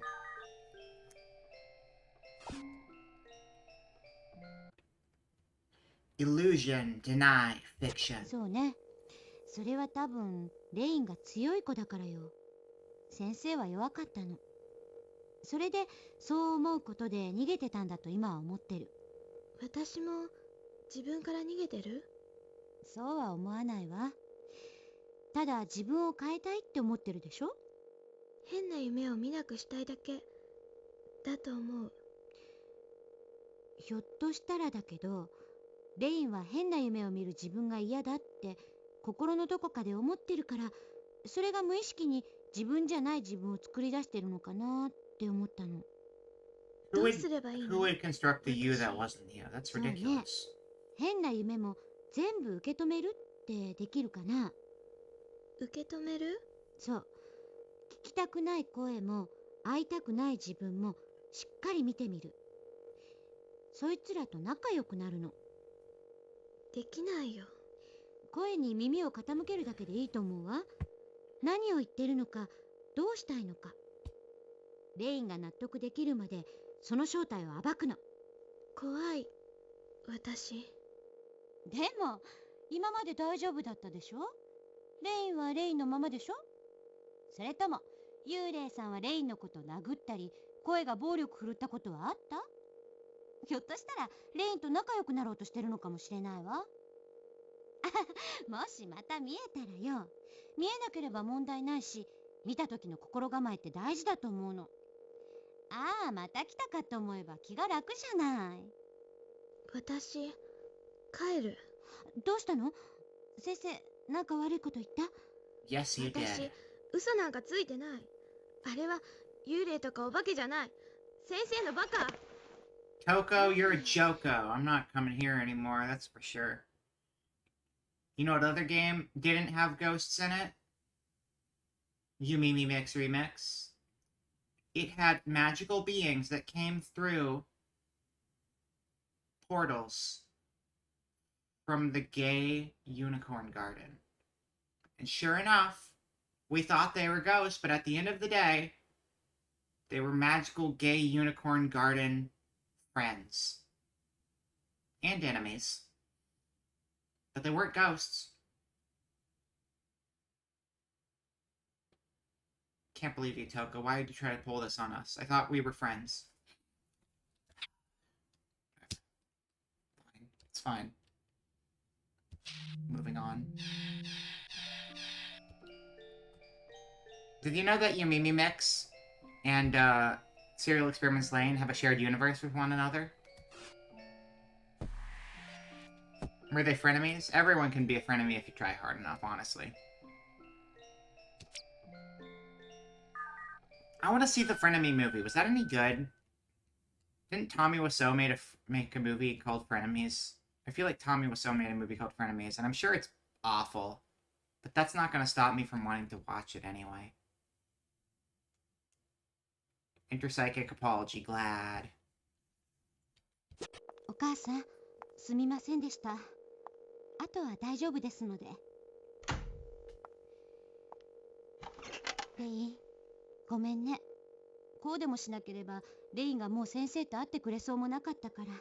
Illusion, deny, fiction. そうね。それは多分レインが強い子だからよ。先生は弱かったの。それでそう思うことで逃げてたんだと今は思ってる。私も自分から逃げてる？そうは思わないわ。ただ自分を変えたいって思ってるでしょ。変な夢を見なくしたいだけだと思う。ひょっとしたらだけど、レインは変な夢を見る自分が嫌だって心のどこかで思ってるから、それが無意識に自分じゃない自分を作り出してるのかなって思ったの。どうすればいいの？ Who would construct the you that wasn't you? That's ridiculous. 変な夢も全部受け止めるってできるかな？受け止める？そう。聞きたくない声も会いたくない自分もしっかり見てみる。そいつらと仲良くなるの。できないよ。声に耳を傾けるだけでいいと思うわ。何を言ってるのか、どうしたいのか。レインが納得できるまでその正体を暴くの。怖い、私。でも今まで大丈夫だったでしょ。レインはレインのままでしょ。それとも幽霊さんはレインのことを殴ったり声が暴力振るったことはあった？ひょっとしたらレインと仲良くなろうとしてるのかもしれないわ。もしまた見えたらよ。見えなければ問題ないし、見た時の心構えって大事だと思うの。ああ、また来たかと思えば気が楽じゃない。私、帰る。どうしたの？先生、なんか悪いこと言った？ Yes, you did. 私、嘘なんかついてない。あれは幽霊とかお化けじゃない。先生のバカ。Toko, you're a Joko. I'm not coming here anymore, that's for sure. You know what other game didn't have ghosts in it? Yumimi Mix Remix. It had magical beings that came through portals from the gay unicorn garden. And sure enough, we thought they were ghosts, but at the end of the day, they were magical gay unicorn garden friends. And enemies. But they weren't ghosts. Can't believe you, Toko. Why did you try to pull this on us? I thought we were friends. Fine. It's fine. Moving on. Did you know that Yumimi Mix and Serial Experiments Lane have a shared universe with one another? Were they frenemies? Everyone can be a frenemy if you try hard enough, honestly. I want to see the Frenemy movie. Was that any good? Didn't Tommy Wiseau make a movie called Frenemies? I feel like Tommy Wiseau made a movie called Frenemies, and I'm sure it's awful. But that's not going to stop me from wanting to watch it anyway. Interpsychic apology, glad. お母さん、すみませんでした。あとは大丈夫ですので。レイ、ごめんね。こうでもしなければ、レイがもう先生と会ってくれそうもなかったから。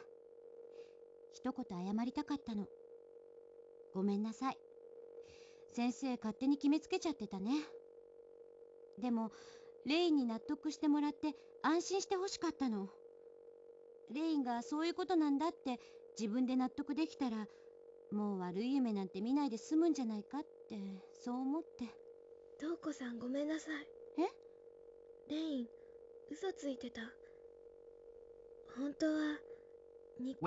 一言謝りたかったの。ごめんなさい。先生勝手に決めつけちゃってたね。でもレイに納得してもらって安心してほしかったの。レイがそういうことなんだって自分で納得できたら、もう悪い夢なんて見ないで済むんじゃないかってそう思って。瞳子さんごめんなさい。レイン嘘ついてた。本当は日記つ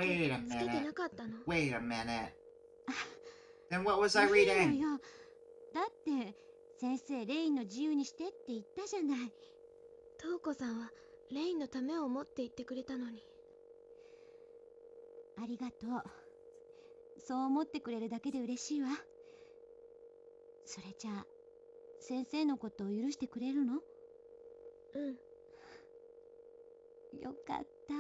けてなかったの。Wait a minute. Then what was I reading? だって先生レインの自由にしてって言ったじゃない。瞳子さんはレインのためを思って言ってくれたのに。ありがとう。そう思ってくれるだけで嬉しいわ。それじゃあ先生のことを許してくれるの？うん。よかった。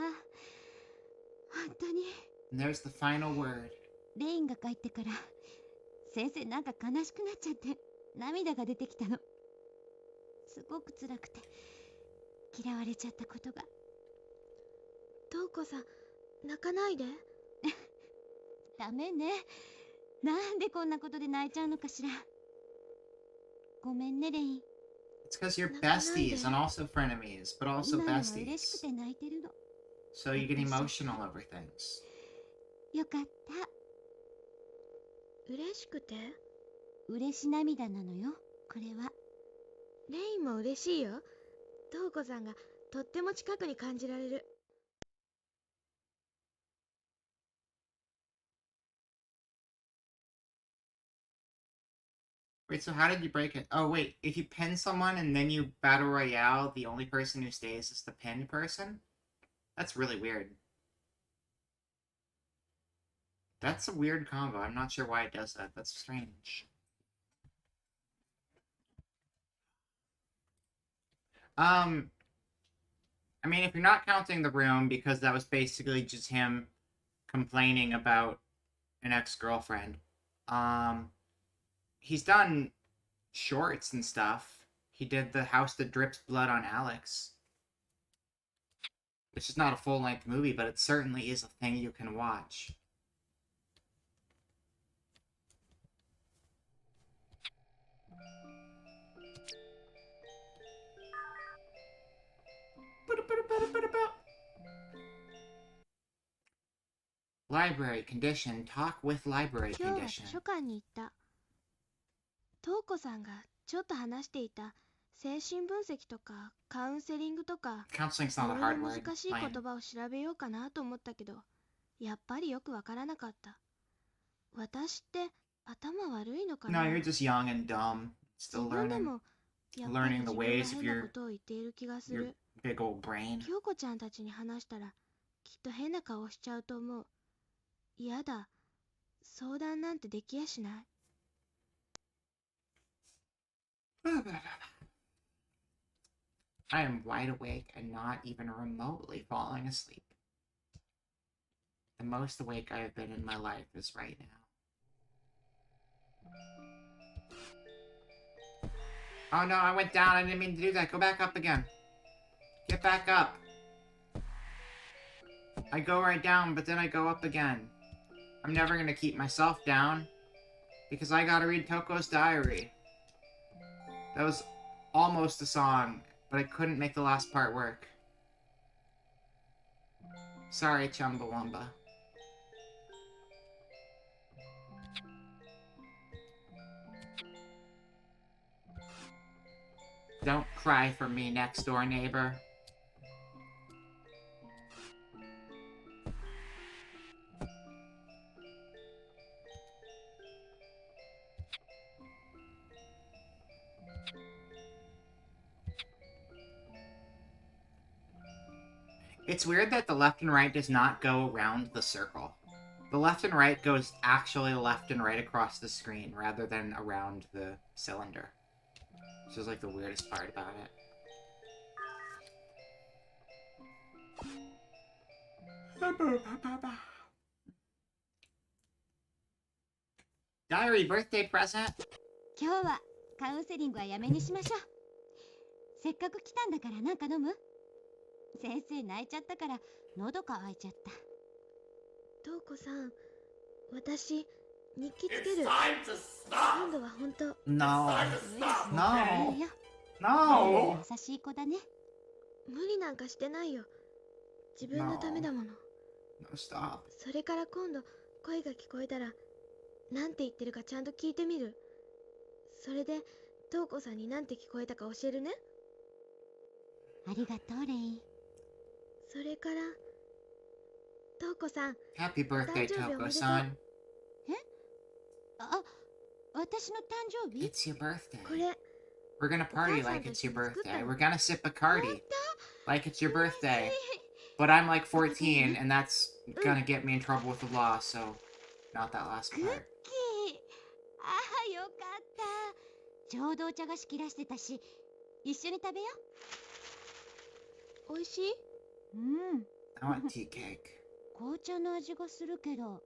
本当に。And there's the final word. レインが帰ってから先生なんか悲しくなっちゃって涙が出てきたの。すごく辛くて嫌われちゃったことが。瞳子さん泣かないで。ダメね。なんでこんなことで泣いちゃうのかしら。ごめんねレイン。It's because you're besties and also frenemies, but also 今のは嬉し besties. くて泣いてるの。 So you get emotional over things. よかった。嬉しくて？嬉し涙なのよ、これは。レインも嬉しいよ。瞳子さんがとっても近くに感じられる。Wait, so how did you break it? Oh, wait, if you pin someone and then you battle royale, the only person who stays is the pinned person? That's really weird. That's a weird combo. I'm not sure why it does that. That's strange. I mean, if you're not counting the room, because that was basically just him complaining about an ex-girlfriend, he's done shorts and stuff. He did The House That Drips Blood on Alex, which is not a full-length movie, but it certainly is a thing you can watch. Library condition. Talk with library 今日は condition. 図書館に行った。瞳子さんがちょっと話していた精神分析とかカウンセリングとか Counseling's い not ろ a い hard ろ word. 難しい Fine. 言葉を調べようかなと思ったけど、やっぱりよくわからなかった。私って頭悪いのか No, な。 you're just young and dumb. 自 Still 分で learning. もやっぱり Learning 自 the 分が ways of 変な your ことを言っている気がす your る。 big old brain. 京子ちゃんたちに話したらきっと変な顔しちゃうと思う。嫌だ。相談なんてできやしない。I am wide awake and not even remotely falling asleep. The most awake I have been in my life is right now. Oh no, I went down. I didn't mean to do that. Go back up again. Get back up. I go right down, but then I go up again. I'm never gonna keep myself down because I gotta read Toko's diary. That was almost a song, but I couldn't make the last part work. Sorry, Chumbawamba. Don't cry for me, next door neighbor. It's weird that the left and right does not go around the circle. The left and right goes actually left and right across the screen rather than around the cylinder. This is like the weirdest part about it. Diary birthday present. 今日はカウンセリングはやめにしましょう。せっかく来たんだからなんか飲む？先生泣いちゃったから喉乾いちゃった。瞳子さん、私日記つける。今度は本当。No. いいよ。 No. 優しい子だね。無理なんかしてないよ。自分のためだもの。No, stop. それから今度声が聞こえたらなんて言ってるかちゃんと聞いてみる。それで瞳子さんになんて聞こえたか教えるね。ありがとうレイ。それから瞳子さん、 Happy birthday, Toko-san. あ、私の誕生日？ It's your birthday. これ We're gonna party like it's your birthday. We're gonna sip Bacardi like it's your birthday. But I'm like 14, and that's gonna get me in trouble with the law, so not that last part. ああ、よかった。ちょうどお茶菓子切らしてたし、一緒に食べよう。美味しい？うん。I want tea cake. 紅茶の味がするけど。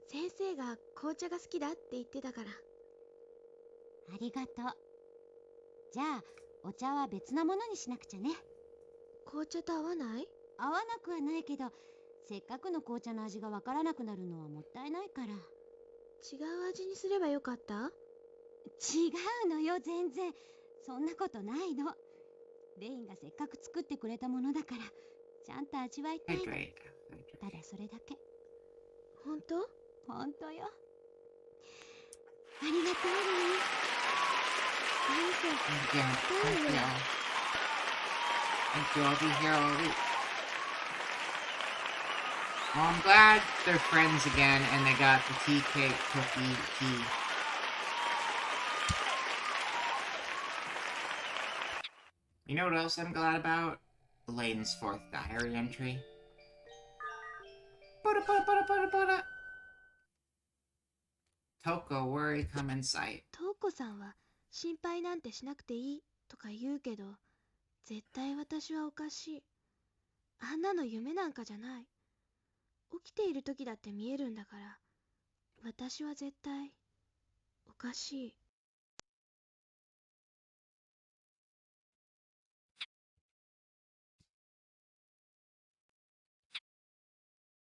先生が紅茶が好きだって言ってたから。ありがとう。じゃあ、お茶は別なものにしなくちゃね。紅茶と合わない？合わなくはないけど、せっかくの紅茶の味がわからなくなるのはもったいないから。違う味にすればよかった？違うのよ、全然。そんなことないの。レインがせっかく作ってくれたものだから、ちゃんと味わいたいの。ただそれだけ。本当？本当よ。ありがとうね。Thank you. I'll be here all week. Well, I'm glad they're friends again and they got the tea cake cookie tea. You know what else I'm glad about? Layton's 4th diary entry. Toko, worry, come in sight. 瞳子さんは心配なんてしなくていいとか言うけど、絶対私はおかしい。あんなの夢なんかじゃない。起きている時だって見えるんだから、私は絶対おかしい。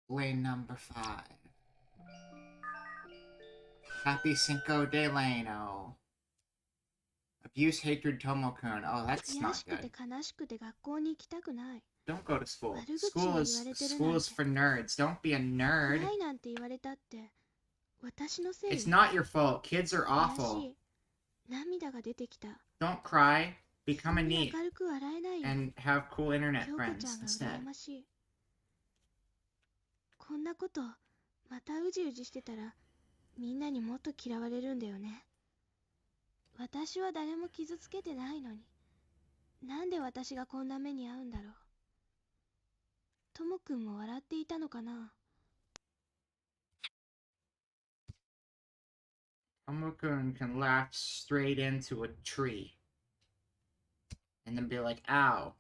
Lane number 5. Happy Cinco de Leno. Abuse, hatred, Tomo-kun. Oh, that's 悔 not しくて good. 悲しくて学校に行きたくない。 Don't go to school. 悪口を言われてるなんて。 School is for nerds. Don't be a nerd. 暗いなんて言われたって私のせい。 It's not your fault. Kids are 悔 awful. しい。涙が出てきた。 Don't cry. Become a 明 neat るく笑えないよ。 and have cool internet 京子 friends ちゃんが instead. 羨ましい。こんなことまたうじうじしてたらみんなにもっと嫌われるんだよね。私は誰も傷つけてないのに、なんで私がこんな目に遭うんだろう。ともくんも笑っていたのかな。 Tomo-kun can laugh straight into a tree. And then be like, ow.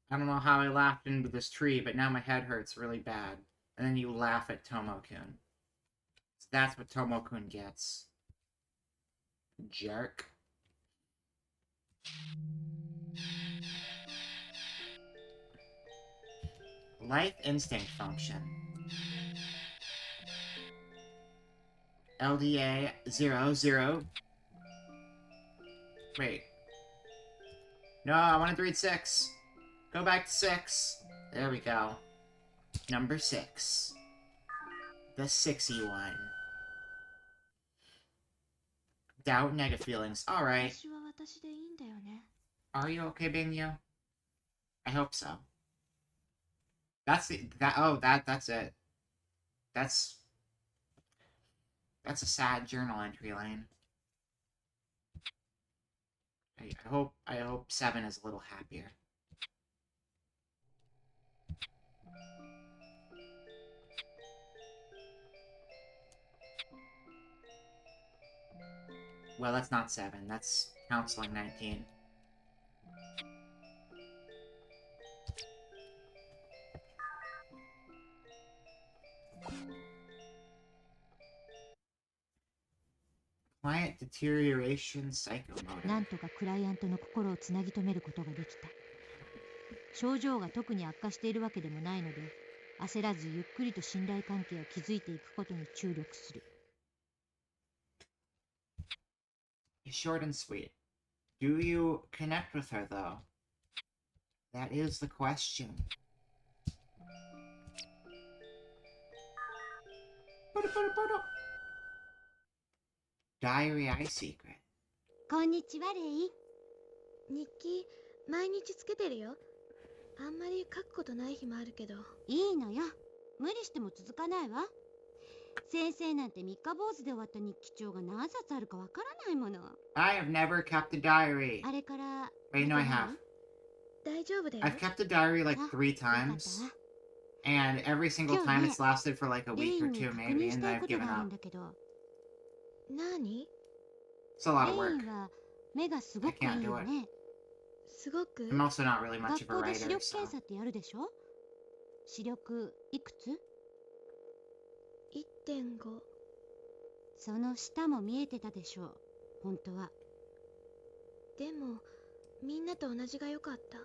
I don't know how I laughed into this tree, but now my head hurts really bad. And then you laugh at Tomo-kun. So that's what Tomo-kun gets. Jerk. Life instinct function. LDA 00. Wait. No, I wanted to read 6. Go back to 6. There we go. Number 6. The 6y one. Doubt, negative feelings. Alright. 私は私でいいんだよね。 Are you okay, Binyo? I hope so. That's it. That's a sad journal entry, Lane. I hope 7 is a little happier. Well, that's not 7. That's counseling 19. Client deterioration psychomotor. なんとかクライアントの心をつなぎ止めることができた。症状が特に悪化しているわけでもないので、焦らずゆっくりと信頼関係を築いていくことに注力する。Short and sweet. Do you connect with her, though? That is the question. Diary Eye Secret. こんにちは、レイ。日記、毎日つけてるよ。あんまり書くことない日もあるけど。いいのよ。無理しても続かないわ。先生なんて三日坊主で終わった日記帳が何冊あるかわからないもの。I have never kept a diary. あれから。Wait, no, I have. 大丈夫だよ。I've kept a diary like 3 times. And every single time it's lasted for like a week or 2 maybe, and I've given up. 何? It's a lot of work. 目がすごくいいよね。すごく I'm also not really much of a 学校で writer, 視力 so. 検査ってやるでしょ。視力いくつ？ 1.5。その下も見えてたでしょう、本当は。でもみんなと同じが良かった。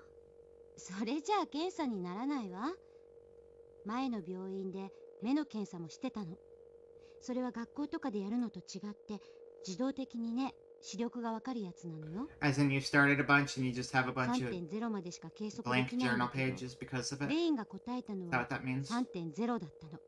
それじゃあ検査にならないわ。前の病院で目の検査もしてたの。それは学校とかでやるのと違って自動的にね、視力がわかるやつなのよ。As in you started a bunch and you just have a bunch of 3.0 までしか計測で blank きないん journal だけど、 pages because of レ it. インが答えたの Is that は what that means? 3.0 だったの。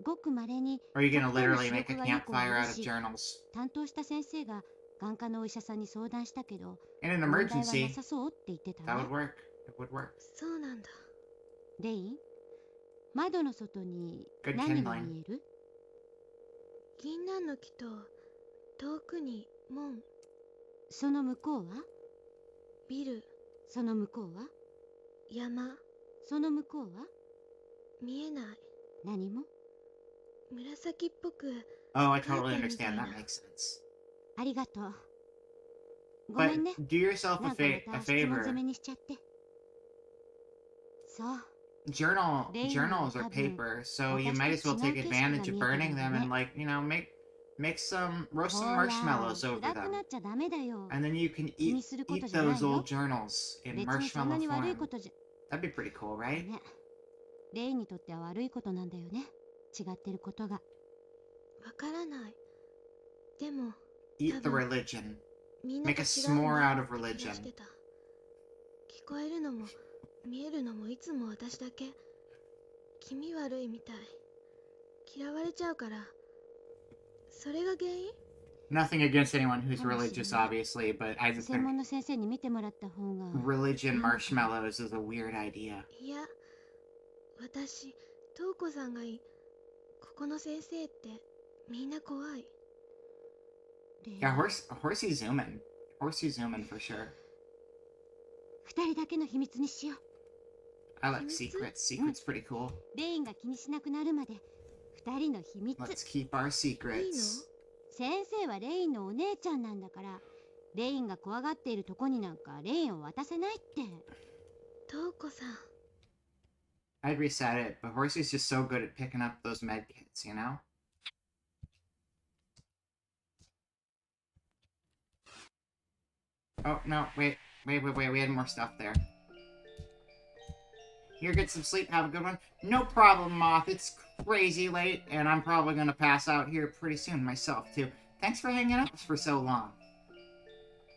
ごく稀に Or are you gonna 100点の literally 視 make a 力がいい子も campfire い out る of し、 journals? 担当した先生が眼科のお医者さんに相談したけど、 In an 問題は emergency, なさそうって言ってた that わ。 would work. It would work. そうなんだ。レイン、窓の外に Good 何が kindling. 見える？銀杏の木と遠くに門。その向こうは？ビル。その向こうは？山。その向こうは？見えない。何も？紫っぽく。 Oh, I totally understand. That makes sense. ありがとう。ごめ But んね。 do yourself な a, んかまた質問攻 favor. めにしちゃって。そう。 Journals Today, are paper, so you might as well take advantage of burning them and like, you know, make some roast some ほら、 marshmallows over 暗く them. なっちゃダメだよ。 And then you can 気に eat すること eat じゃない those よ。 old journals in 別にそんな marshmallow に悪い form. ことじゃ。 That'd be pretty cool, right? ね。レイにとっては悪いことなんだよね。違ってることが。わからない。でも Eat the religion. みんな Make と a 違う s'more な out of って気が religion. してた。聞こえるのも見えるのもいつも私だけ。気味悪いみたい。嫌われちゃうから。それが原因？ Nothing against anyone who's religious, obviously, but I just 専 think 門の先生に見てもらった方が。 religion marshmallows is a weird idea. いや、私、トウコさんがいい。ここの先生ってみんな怖い。Yeah, Horsey Zoomin. Horsey Zoomin for sure. 二人だけの秘密にしよう。 I like secrets. Secrets pretty cool. レインが気にしなくなるまで二人の秘密。 Let's keep our secrets. 先生はレインのお姉ちゃんなんだから、レインが怖がっているとこになんかレインを渡せないって。トウコさん。 I'd reset it, but Horsey's just so good at picking up those med kits, you know? Oh, no, wait, we had more stuff there. Here, get some sleep, have a good one. No problem, Moth, it's crazy late, and I'm probably gonna pass out here pretty soon myself, too. Thanks for hanging out for so long.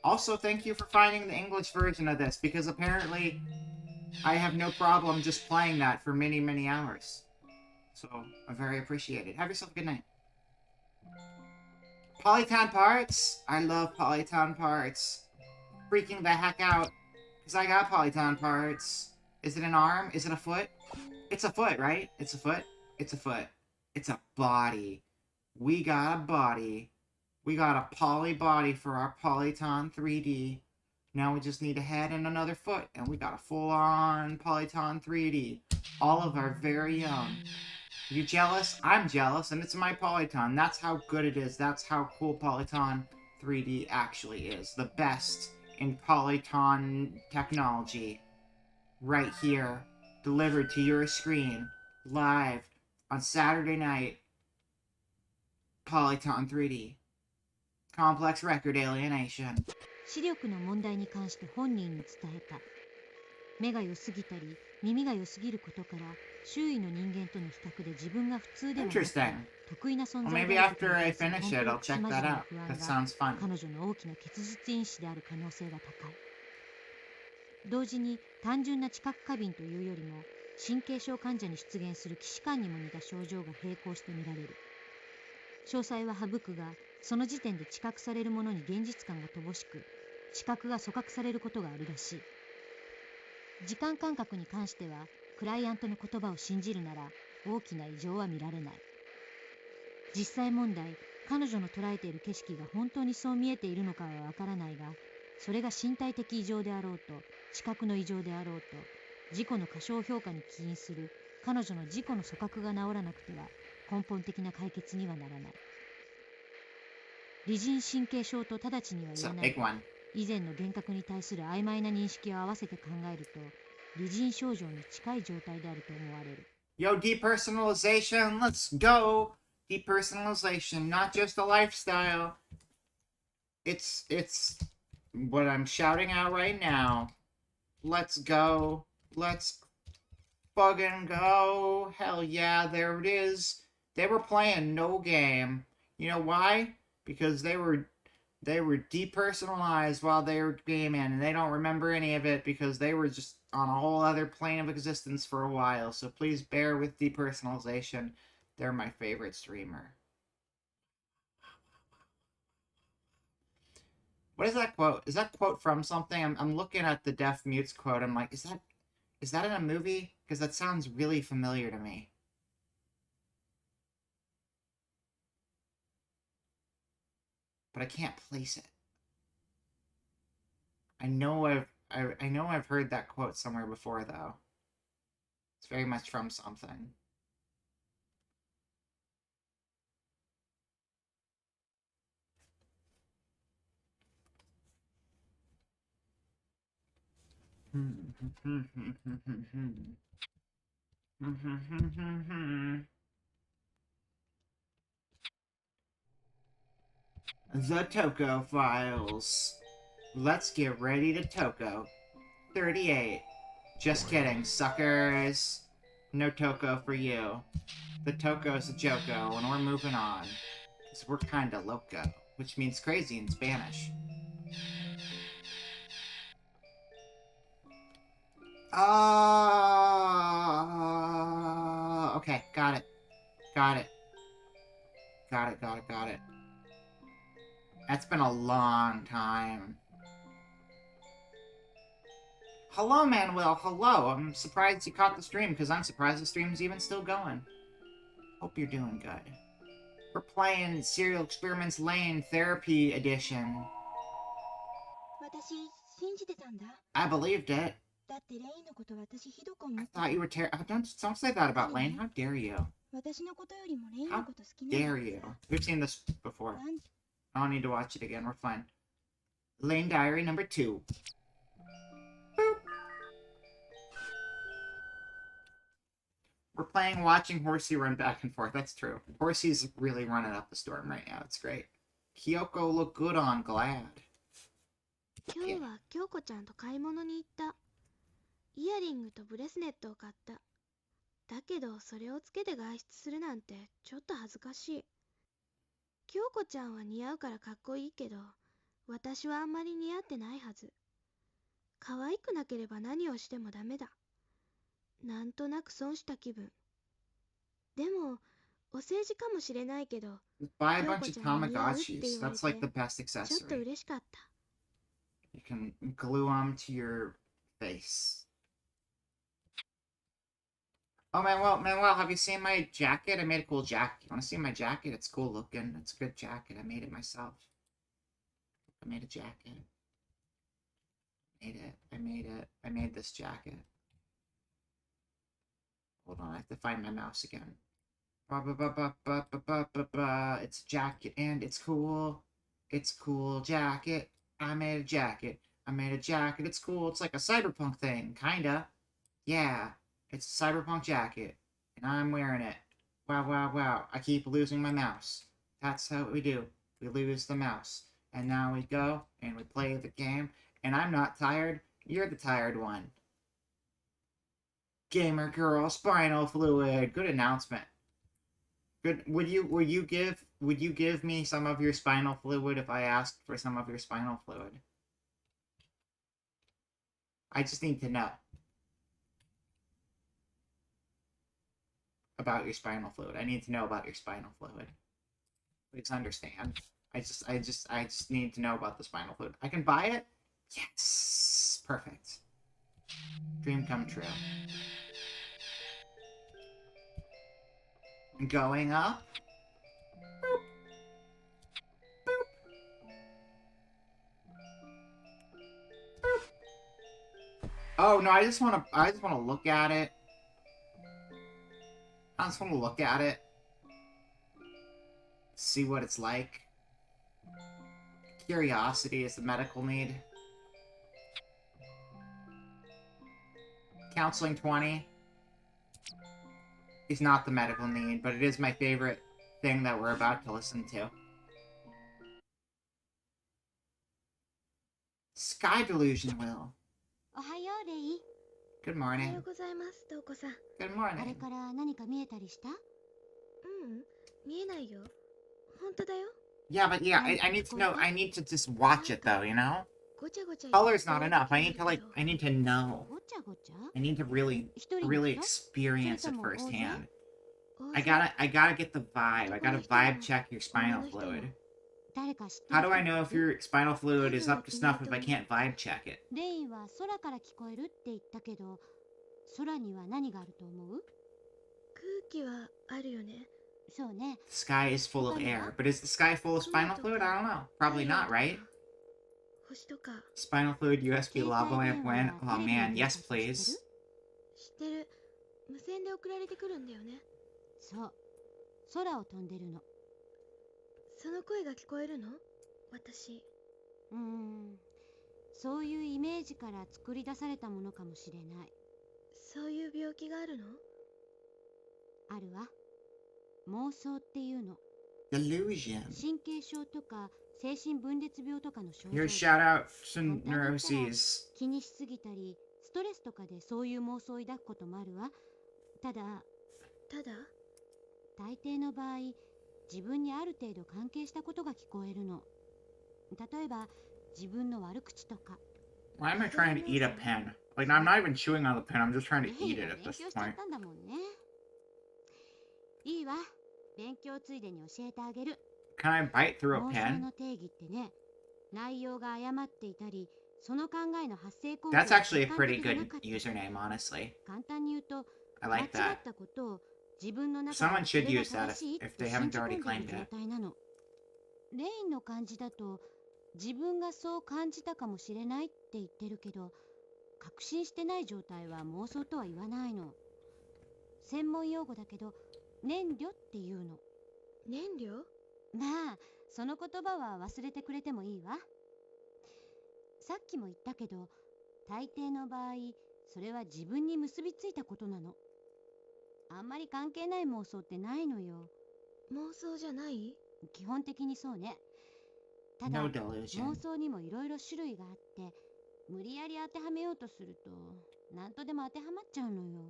Also, thank you for finding the English version of this, because apparently I have no problem just playing that for many, many hours. So, I very appreciate it. Have yourself a good night. Polyton parts? I love Polyton parts. Freaking the heck out. Because I got Polyton parts. Is it an arm? Is it a foot? It's a foot, right? It's a foot? It's a foot. It's a body. We got a body. We got a poly body for our Polyton 3D. Now we just need a head and another foot. And we got a full-on Polyton 3D. All of our very own. You jealous? I'm jealous, and it's my Polyton. That's how good it is. That's how cool Polyton 3D actually is. The best in Polyton technology. Right here. Delivered to your screen. Live. On Saturday night. Polyton 3D. Complex record alienation. 視力の問題に関して本人に伝えた。目が良すぎたり耳が良すぎることから周囲の人間との比較で自分が普通ではなく得意な存在であることに対するコンプレックスマジな不安が彼女の大きな欠実因子である可能性が高い。同時に単純な知覚過敏というよりも神経症患者に出現する既視感にも似た症状が並行して見られる。詳細は省くが、その時点で知覚されるものに現実感が乏しく、知覚が組閣されることがあるらしい。時間感覚に関してはクライアントの言葉を信じるなら大きな異常は見られない。実際問題、彼女の捉えている景色が本当にそう見えているのかはわからないが、それが身体的異常であろうと知覚の異常であろうと自己の過小評価に起因する彼女の自己の組閣が治らなくては根本的な解決にはならない。理人神経症と直ちには言えないが、以前の幻覚に対する曖昧な認識を合わせて考えると理人症状に近い状態であると思われる。 Yo, depersonalization, let's go! Depersonalization, not just a lifestyle. It's what I'm shouting out right now. Let's go. Let's fucking go. Hell yeah, there it is. They were playing no game. You know why? Because they were depersonalized while they were gaming, and they don't remember any of it because they were just on a whole other plane of existence for a while. So please bear with depersonalization. They're my favorite streamer. What is that quote? Is that quote from something? I'm looking at the Deaf Mutes quote. I'm like, is that in a movie? Because that sounds really familiar to me. But I can't place it. I know I've heard that quote somewhere before, though. It's very much from something. The Toko Files. Let's get ready to Toko. 38. Just kidding, suckers. No Toko for you. The Toko's a Joko, and we're moving on. Because we're kinda loco, which means crazy in Spanish. Okay, got it. Got it. That's been a long time. Hello, Manuel. Hello. I'm surprised you caught the stream, because I'm surprised the stream's even still going. Hope you're doing good. We're playing Serial Experiments Lane Therapy Edition. I believed it. I thought you were don't say that about Lane. How dare you? How dare you? We've seen this before. I don't need to watch it again. We're fine. Lane Diary number 2. Boop. We're playing watching Horsey run back and forth. That's true. Horsey's really running up the storm right now. It's great. Kyoko look good on Glad. 今日は京子ちゃんと買い物に行った。イヤリングとブレスネットを買った。だけどそれをつけて外出するなんてちょっと恥ずかしい。京子ちゃんは似合うからかっこいいけど、私はあんまり似合ってないはず。可愛くなければ何をしてもダメだ。なんとなく損した気分。でも、お世辞かもしれないけど、 Buy a bunch of Tamagotchis. That's like the best ちょっと accessory. 嬉しかった。You can glue them to your face. Oh, Manuel, have you seen my jacket? I made a cool jacket. You want to see my jacket? It's cool looking. It's a good jacket. I made it myself. I made a jacket. I made this jacket. Hold on, I have to find my mouse again. It's a jacket and it's cool. It's a cool jacket. I made a jacket. I made a jacket. It's cool. It's like a cyberpunk thing, kinda. Yeah, it's a cyberpunk jacket, and I'm wearing it. Wow, wow, wow. I keep losing my mouse. That's how we do. We lose the mouse. And now we go, and we play the game, and I'm not tired. You're the tired one. Gamer girl, spinal fluid. Good announcement. Good. Would you give me some of your spinal fluid if I asked for some of your spinal fluid? I just need to know about your spinal fluid. I need to know about your spinal fluid. Please understand. I just need to know about the spinal fluid. I can buy it? Yes! Perfect. Dream come true. Going up. Boop. Boop. Boop. Oh no, I just wanna look at it. I just wanna look at it. See what it's like. Curiosity is the medical need. Counseling 20 is not the medical need, but it is my favorite thing that we're about to listen to. Sky Delusion Will. Good morning. Good morning. あれから何か見えたりした？見えないよ。本当だよ。 Yeah, but yeah, I need to know. I need to just watch it though, you know? Color's not enough. I need to know. I need to really experience it firsthand. I gotta get the vibe. I gotta vibe check your spinal fluid. How do I know if your spinal fluid is up to snuff if I can't vibe check it? レインは空から聞こえるって言ったけど、空には何があると思う？空気はあるよね。そうね。 The sky is full of air, but is the sky full of spinal fluid? I don't know. Probably not, right? 星とか。 Spinal fluid USB lava lamp when? Oh man, yes please. 知ってる。無線で送られてくるんだよね。そう。空を飛んでるの。その声が聞こえるの？私。そういうイメージから作り出されたものかもしれない。そういう病気があるの？あるわ。妄想っていうの。Delusion. 神経症とか精神分裂病とかの症状。 Your shout out to neuroses. 気にしすぎたり、ストレスとかでそういう妄想を抱くこともあるわ。ただ大抵の場合、自分にある程度関係したことが聞こえるの。例えば、自分の悪口とか。Why am I trying to eat a pen? Like, I'm not even chewing on the pen, I'm just trying to eat it at this 勉強しちゃ point. ったんだもんね。いいわ。勉強ついでに教えてあげる。 Can I bite through a 妄想 pen? の定義ってね、内容が誤っていたり、その考えの発生根拠 That's が actually a 客観 pretty 的じゃな good かったり。 username, honestly. 簡単に言うと、 I 間違 like っ that. たことを自分の中 Someone で should それが use that 正しい if と they 信 haven't じ込 already んでい claimed る状 it. 態なの。レインの感じだと、自分がそう感じたかもしれないって言ってるけど、確信してない状態は妄想とは言わないの。専門用語だけど、念慮っていうの。燃料？まあ、その言葉は忘れてくれてもいいわ。さっきも言ったけど、大抵の場合、それは自分に結びついたことなの。あんまり関係ない妄想ってないのよ。妄想じゃない？基本的にそうね。ただ、 No delusion. 妄想にもいろいろ種類があって、無理やり当てはめようとすると、何とでも当てはまっちゃうのよ。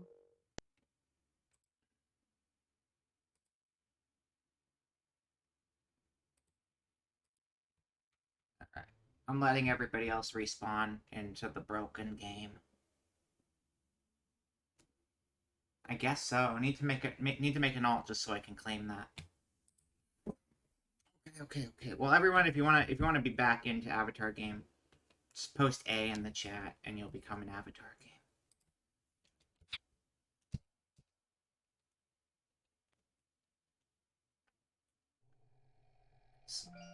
Alright. I'm letting everybody else respawn into the broken game. I guess so. I need to make an alt just so I can claim that. Okay. Well, everyone, if you wanna be back into Avatar game, just post A in the chat, and you'll become an Avatar game.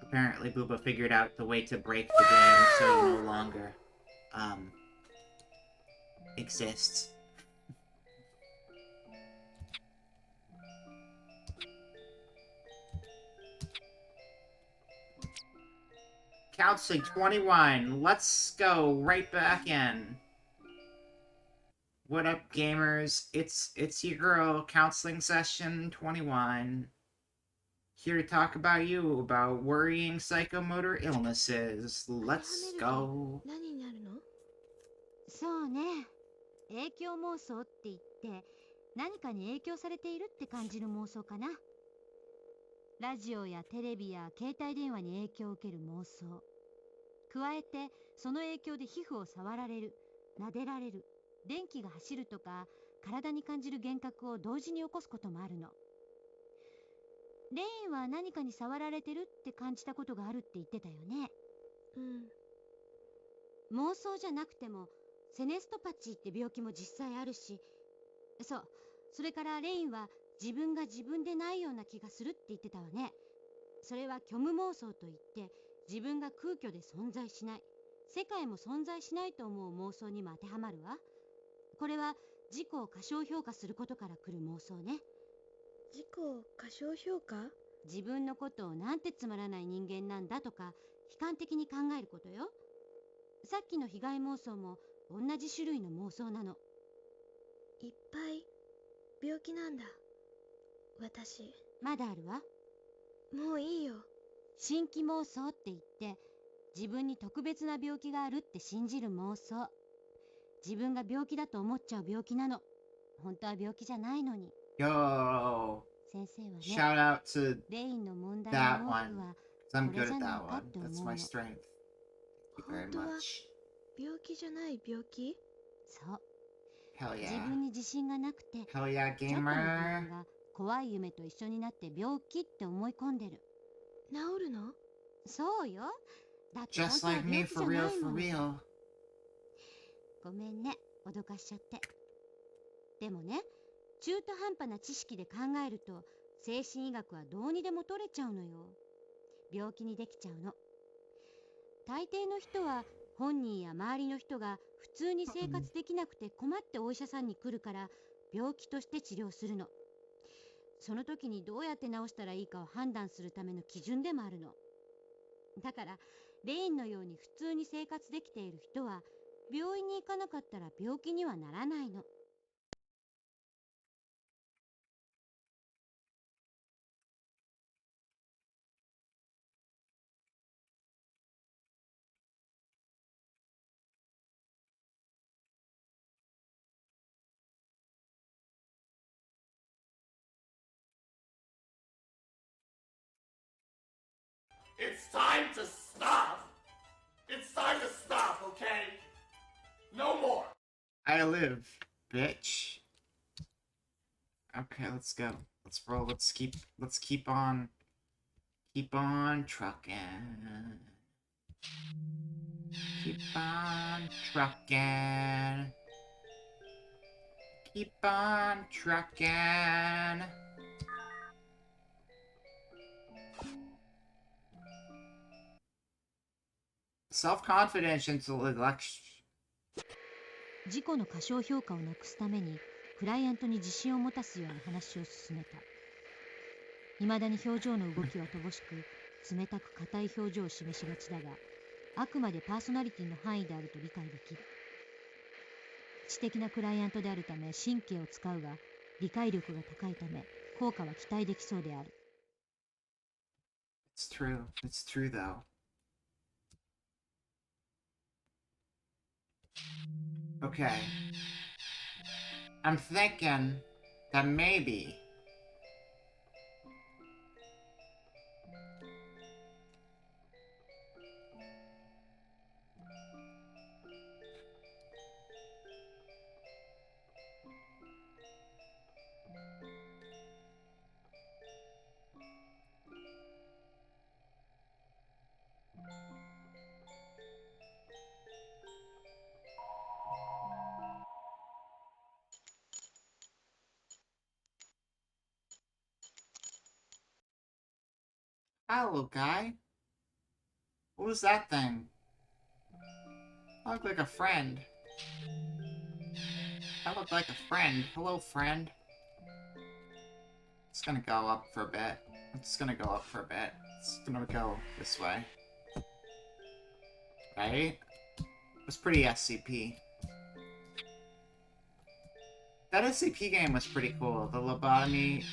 Apparently, Booba figured out the way to break the game so you no longer exists. Counseling 21. Let's go right back in. What up, gamers? It's your girl, Counseling Session 21. Here to talk about worrying psychomotor illnesses. Let's go. 何になるの？そうね。影響妄想って言って何かに影響されているって感じる妄想かな。ラジオやテレビや携帯電話に影響を受ける妄想。加えてその影響で皮膚を触られる、撫でられる、電気が走るとか体に感じる幻覚を同時に起こすこともあるの。レインは何かに触られてるって感じたことがあるって言ってたよね。妄想じゃなくてもセネストパチーって病気も実際あるし、それからレインは自分が自分でないような気がするって言ってたわね。それは虚無妄想といって自分が空虚で存在しない、世界も存在しないと思う妄想にも当てはまるわ。これは自己を過小評価することから来る妄想ね。自己を過小評価？自分のことをなんてつまらない人間なんだとか悲観的に考えることよ。さっきの被害妄想も同じ種類の妄想なの。いっぱい病気なんだ私。まだあるわ。もういいよ。新規妄想って言って自分に特別な病気があるって信じる妄想。自分が病気だと思っちゃう病気なの。本当は病気じゃないのに。Yo! 先生はね、 Shout out to レインの問題 that の多く one. は I'm これ good じゃ at ない that か one. って思う That's の。 my strength. Thank you very 本当は much. 病気じゃない病気？そう。 Hell 自 yeah. 分に自信がなくて Hell yeah, ちょっとの不 gamer. 安が怖い夢と一緒になって病気って思い込んでる。治るの？そうよ。だって本 Just 当は like 病 me, 気じゃ for な real, いも for の。 real. ごめんね、脅かしちゃって。でもね、中途半端な知識で考えると精神医学はどうにでも取れちゃうのよ。病気にできちゃうの。大抵の人は本人や周りの人が普通に生活できなくて困ってお医者さんに来るから病気として治療するの。その時にどうやって治したらいいかを判断するための基準でもあるの。だからレインのように普通に生活できている人は病院に行かなかったら病気にはならないの。It's time to stop! It's time to stop, okay? No more! I live, bitch. Okay, let's go. Let's roll. Let's keep on trucking. Keep on trucking. Keep on trucking. Self-confidence into election. 自己の過小評価をなくすためにクライアントに自信を持たすように話を進めた。未だに表情の動きは乏しく冷たく硬い表情を示しがちだが、あくまでパーソナリティの範囲であると理解できる。知的なクライアントであるため神経を使うが、理解力が高いため効果は期待できそうである。It's true. It's true though. Okay. I'm thinking that maybe Hello, guy. What was that thing? I look like a friend. I look like a friend. Hello, friend. It's gonna go up for a bit. It's gonna go up for a bit. It's gonna go this way. right? It was pretty SCP. That SCP game was pretty cool. The lobotomy...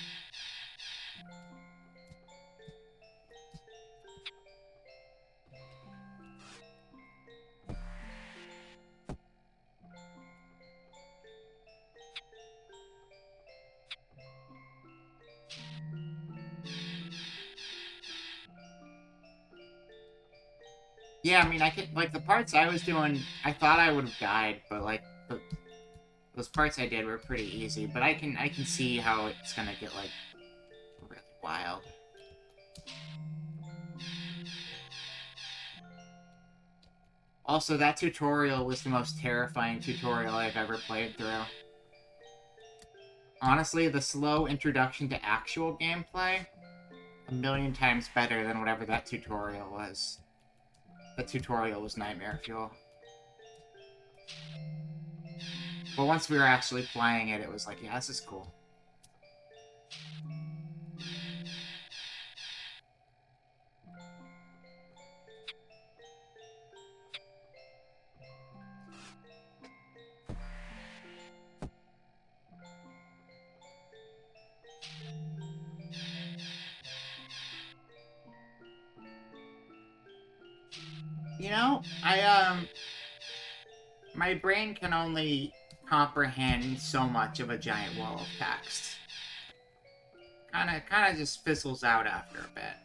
Yeah, I mean, I could, like, the parts I was doing, I thought I would have died, but, like, those parts I did were pretty easy, but I can see how it's gonna get, like, really wild. Also, that tutorial was the most terrifying tutorial I've ever played through. Honestly, the slow introduction to actual gameplay, a million times better than whatever that tutorial was. That tutorial was nightmare fuel. But once we were actually playing it, it was like, yeah, this is cool. You know, my brain can only comprehend so much of a giant wall of text. Kinda just fizzles out after a bit.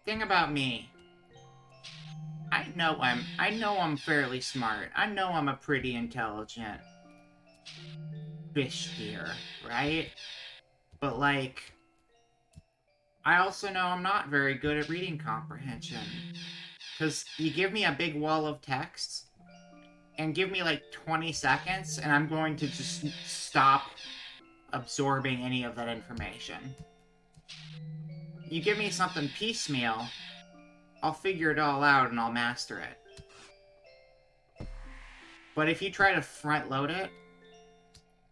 Thing about me, I know I'm fairly smart. I know I'm a pretty intelligent fish deer, right? But, like, I also know I'm not very good at reading comprehension. Because you give me a big wall of text, and give me, like, 20 seconds, and I'm going to just stop absorbing any of that information. You give me something piecemeal, I'll figure it all out and I'll master it. But if you try to front load it,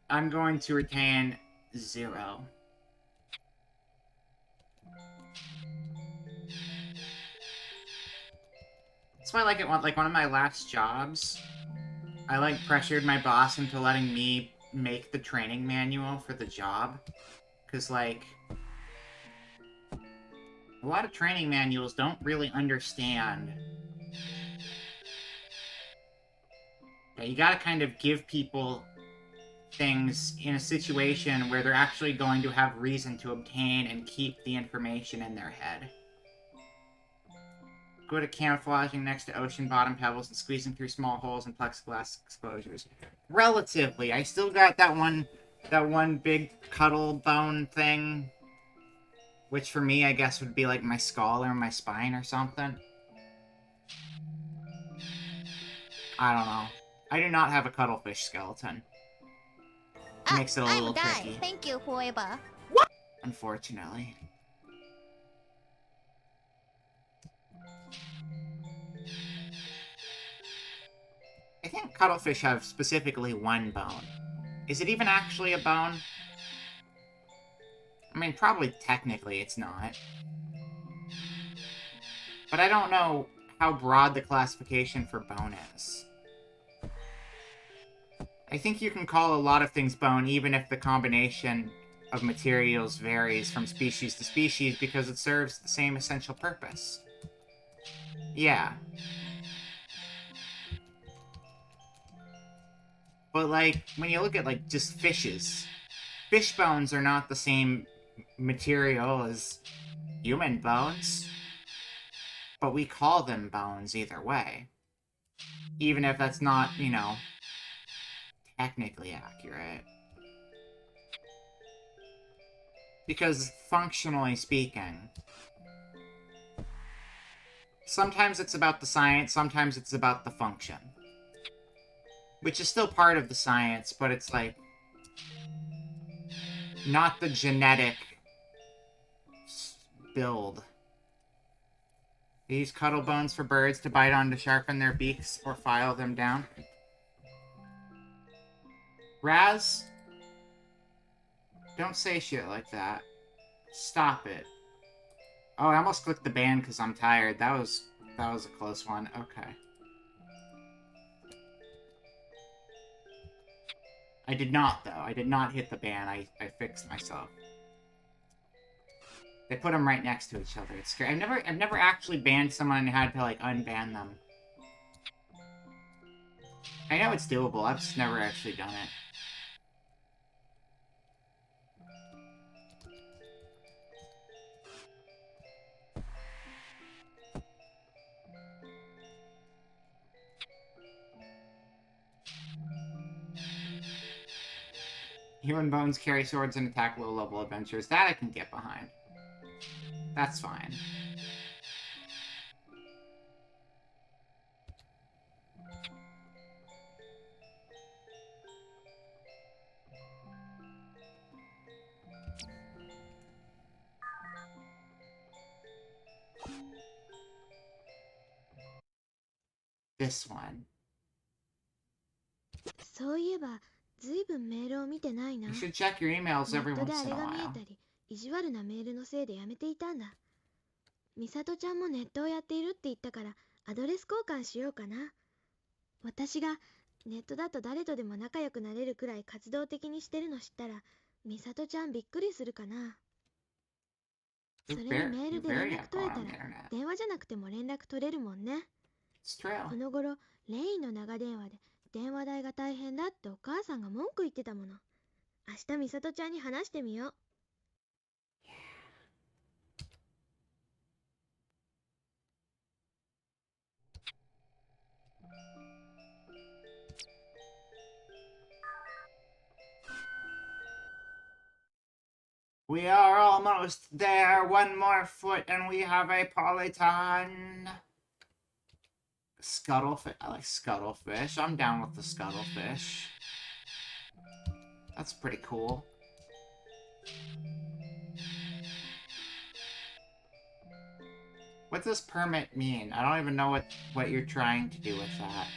I'm going to retain 0. That's why I like it. Like, one of my last jobs, I, like, pressured my boss into letting me make the training manual for the job. Because, like, a lot of training manuals don't really understand. Yeah, you gotta kind of give people things in a situation where they're actually going to have reason to obtain and keep the information in their head. Good at camouflaging next to ocean bottom pebbles and squeezing through small holes in plexiglass exposures. Relatively. I still got that one big cuddle bone thing, which for me, I guess, would be like my skull or my spine or something. I don't know. I do not have a cuttlefish skeleton. Makes it a little tricky. Thank you, forever. What? Unfortunately. I think cuttlefish have specifically one bone. Is it even actually a bone? I mean, probably technically it's not. But I don't know how broad the classification for bone is. I think you can call a lot of things bone even if the combination of materials varies from species to species because it serves the same essential purpose. Yeah. But, like, when you look at, like, just fishes, fish bones are not the same material as human bones. But we call them bones either way. Even if that's not, you know, technically accurate. Because, functionally speaking, sometimes it's about the science, sometimes it's about the function. Which is still part of the science, but it's like, not the genetic build. They use cuttle bones for birds to bite on to sharpen their beaks or file them down. Raz? Don't say shit like that. Stop it. Oh, I almost clicked the ban because I'm tired. That was a close one. Okay. I did not, though. I did not hit the ban. I fixed myself. They put them right next to each other. It's scary. I've never actually banned someone and had to, like, unban them. I know it's doable. I've just never actually done it. Human bones carry swords and attack low-level adventures. That I can get behind. That's fine. This one. そういえば、ずいぶんメールを見てないな。 You should check your emails ネ every ットで once あ in れ a が見え while. たり、意地悪なメールのせいでやめていたんだ。美里ちゃんもネットをやっているって言ったから、アドレス交換しようかな。私がネットだと誰とでも仲良くなれるくらい活動的にしてるの知ったら、美里ちゃんびっくりするかな。そ You're れにメー very, ル you're で連 very 絡取れ active た on ら the internet. 電話じゃなくても連絡取れるもんね。 It's true. この頃レインの長電話で電話代が大変だってお母さんが文句言ってたもの。明日美里ちゃんに話してみよう。 We are almost there. One more foot and we have a polyton. Scuttlefish. I like scuttlefish. I'm down with the scuttlefish. That's pretty cool. What does permit mean? I don't even know what you're trying to do with that.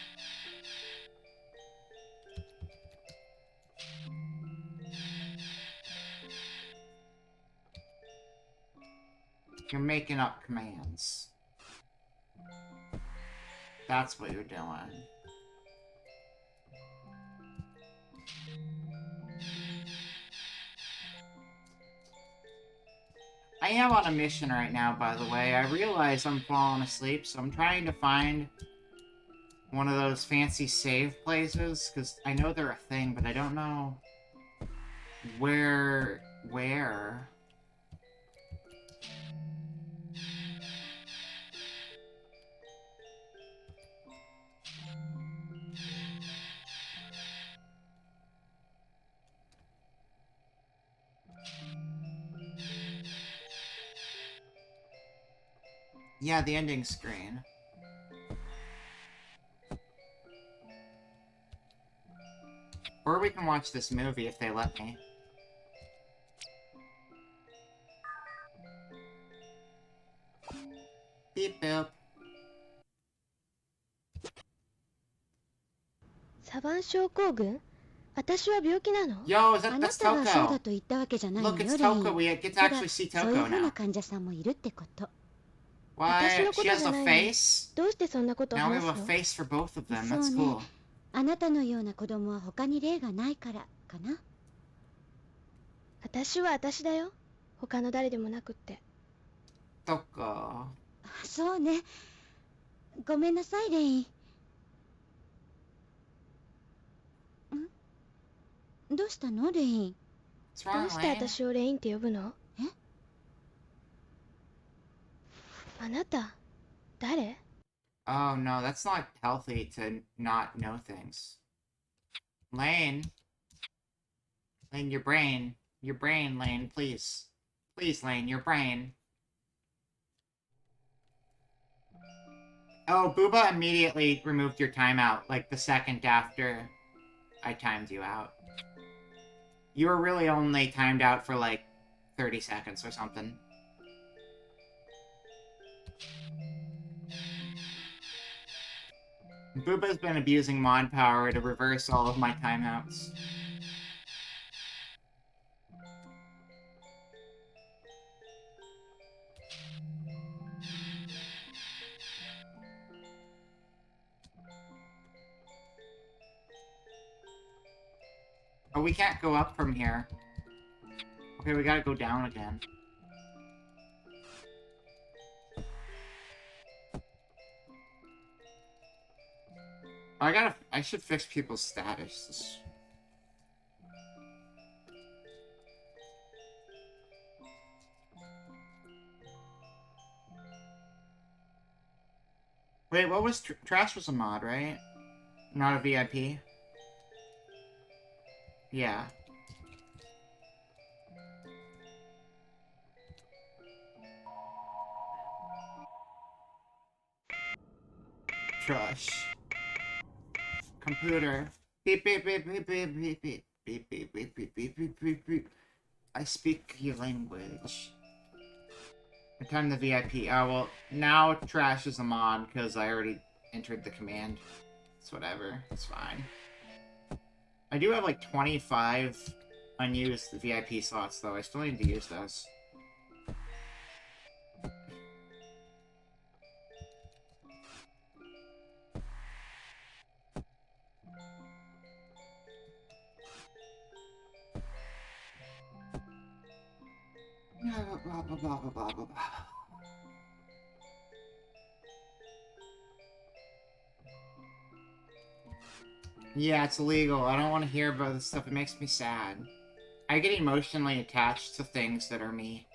You're making up commands. That's what you're doing. I am on a mission right now, by the way. I realize I'm falling asleep, so I'm trying to find one of those fancy save places, because I know they're a thing, but I don't know where. Yeah, the ending screen. Or we can watch this movie if they let me. Beep boop. サバン症候群？私は病気なの？ Yo, あな that's たがそうだ Toko. と言ったわけじゃないの Look, よ、 it's レイン。 Toko. We get to ただ actually see そういう Toko 風な now. 患者さんもいるってこと。 私 What? のこ She と has じゃ a ないの？ face? どうしてそんなことを Now we 話す have a の？ face for both of them. そう That's ね。 cool. あなたのような子供は他に例がないからかな。私は私だよ。他の誰でもなくって。 Toko. そうね。ごめんなさい、レイン。どうしたの、レイン。 What's ど wrong, うして Lane? 私をレインって呼ぶの？え？あなた、誰？ Oh no, that's not healthy to not know things. Lane. Lane, your brain. Your brain, Lane, please. Please, Lane, your brain. Oh, Booba immediately removed your timeout, like the second after I timed you out. You were really only timed out for like 30 seconds or something. Booba's been abusing mod power to reverse all of my timeouts. Oh, we can't go up from here. Okay, we gotta go down again. I should fix people's status. Wait, what was Trash was a mod, right? Not a VIP? Yeah. Trash. Computer. Beep beep beep beep beep beep beep beep beep beep beep beep beep beep beep. I speak your language. Return the VIP. Oh well, now Trash is a mod because I already entered the command. It's whatever. It's fine. I do have like 25 unused VIP slots though. I still need to use those. Blah, blah, blah, blah, blah, blah, blah. Yeah, it's illegal. I don't want to hear about this stuff. It makes me sad. I get emotionally attached to things that are me.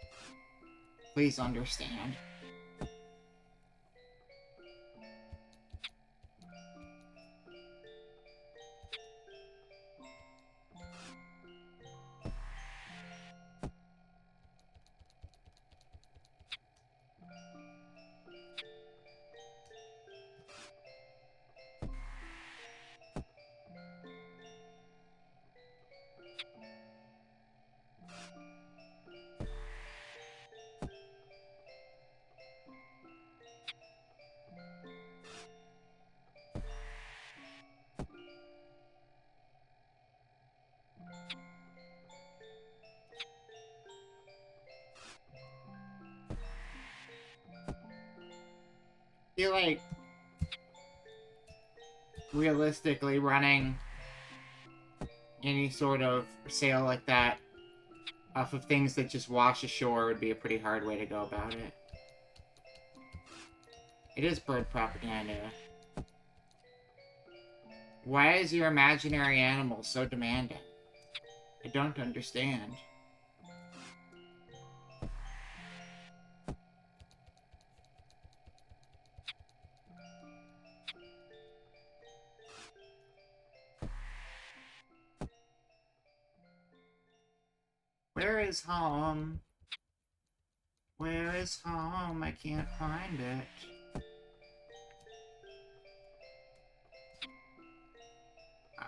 Please understand. I feel like realistically running any sort of sale like that off of things that just wash ashore would be a pretty hard way to go about it. It is bird propaganda. Why is your imaginary animal so demanding? I don't understand. Where is home? Where is home? I can't find it.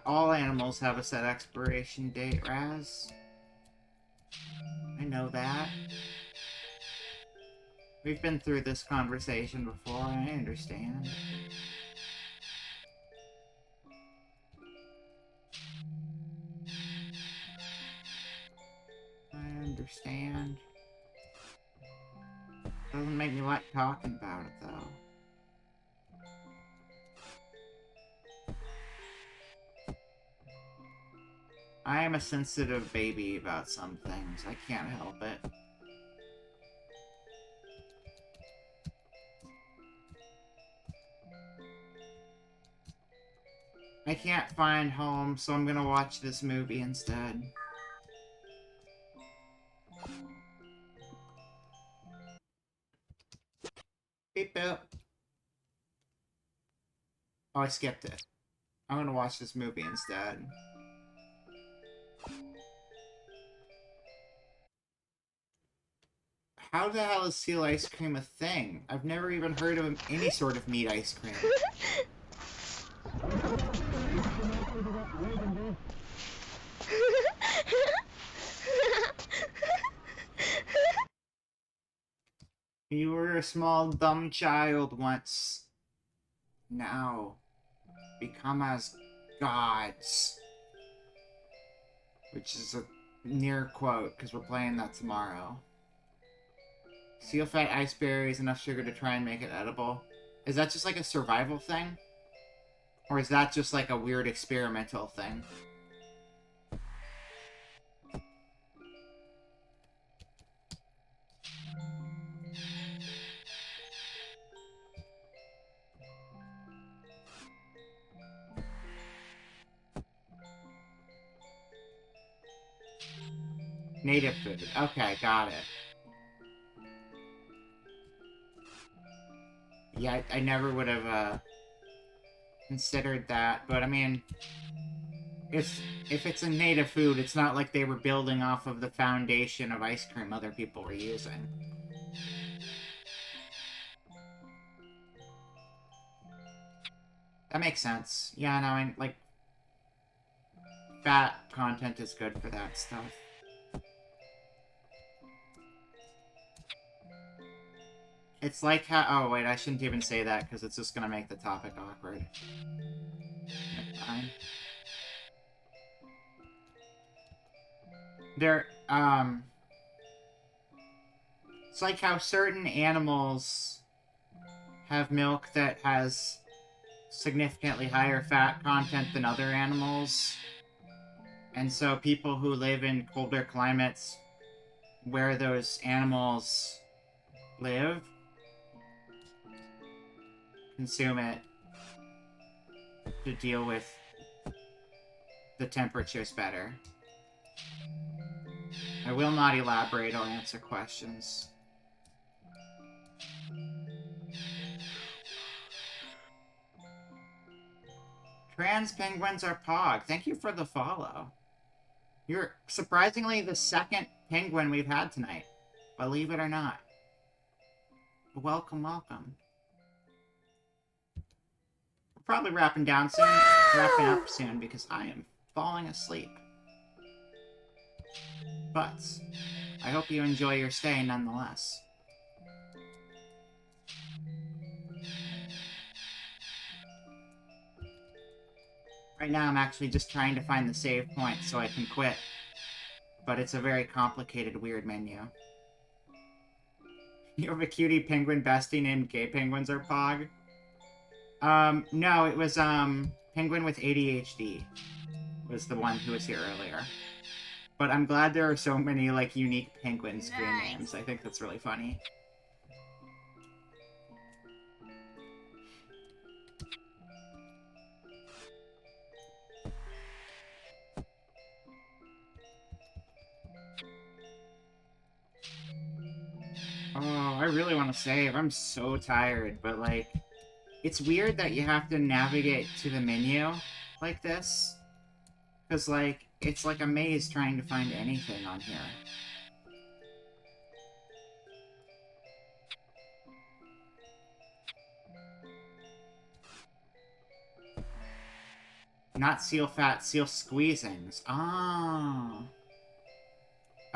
All animals have a set expiration date, Raz. I know that. We've been through this conversation before, I understand. I understand. Doesn't make me like talking about it, though. I am a sensitive baby about some things. I can't help it. I can't find home, so I'm gonna watch this movie instead. Beep boop. Oh, I skipped it. I'm gonna watch this movie instead. How the hell is seal ice cream a thing? I've never even heard of any sort of meat ice cream. You were a small dumb child once. Now, become as gods. Which is a near quote, because we're playing that tomorrow. Seal fed ice berries, enough sugar to try and make it edible. Is that just like a survival thing? Or is that just like a weird experimental thing? Native food. Okay, got it. Yeah, I never would have, considered that, but I mean, if it's a native food, it's not like they were building off of the foundation of ice cream other people were using. That makes sense. Yeah, no, I, like, fat content is good for that stuff. It's like how... Oh, wait, I shouldn't even say that, because it's just gonna make the topic awkward. Fine. It's like how certain animals have milk that has significantly higher fat content than other animals. And so people who live in colder climates where those animals live consume it to deal with the temperatures better. I will not elaborate, I'll answer questions. Trans penguins are pog. Thank you for the follow. You're surprisingly the second penguin we've had tonight. Believe it or not. Welcome, welcome. We're probably wrapping up soon because I am falling asleep. But I hope you enjoy your stay nonetheless. Right now I'm actually just trying to find the save point so I can quit. But it's a very complicated, weird menu. You have a cutie penguin bestie named Gay Penguins Are Pog? No, it was, Penguin with ADHD was the one who was here earlier. But I'm glad there are so many, like, unique penguin screen names. I think that's really funny. Oh, I really want to save. I'm so tired, but, like, it's weird that you have to navigate to the menu like this. Because, like, it's like a maze trying to find anything on here. Not seal fat, seal squeezings. Oh.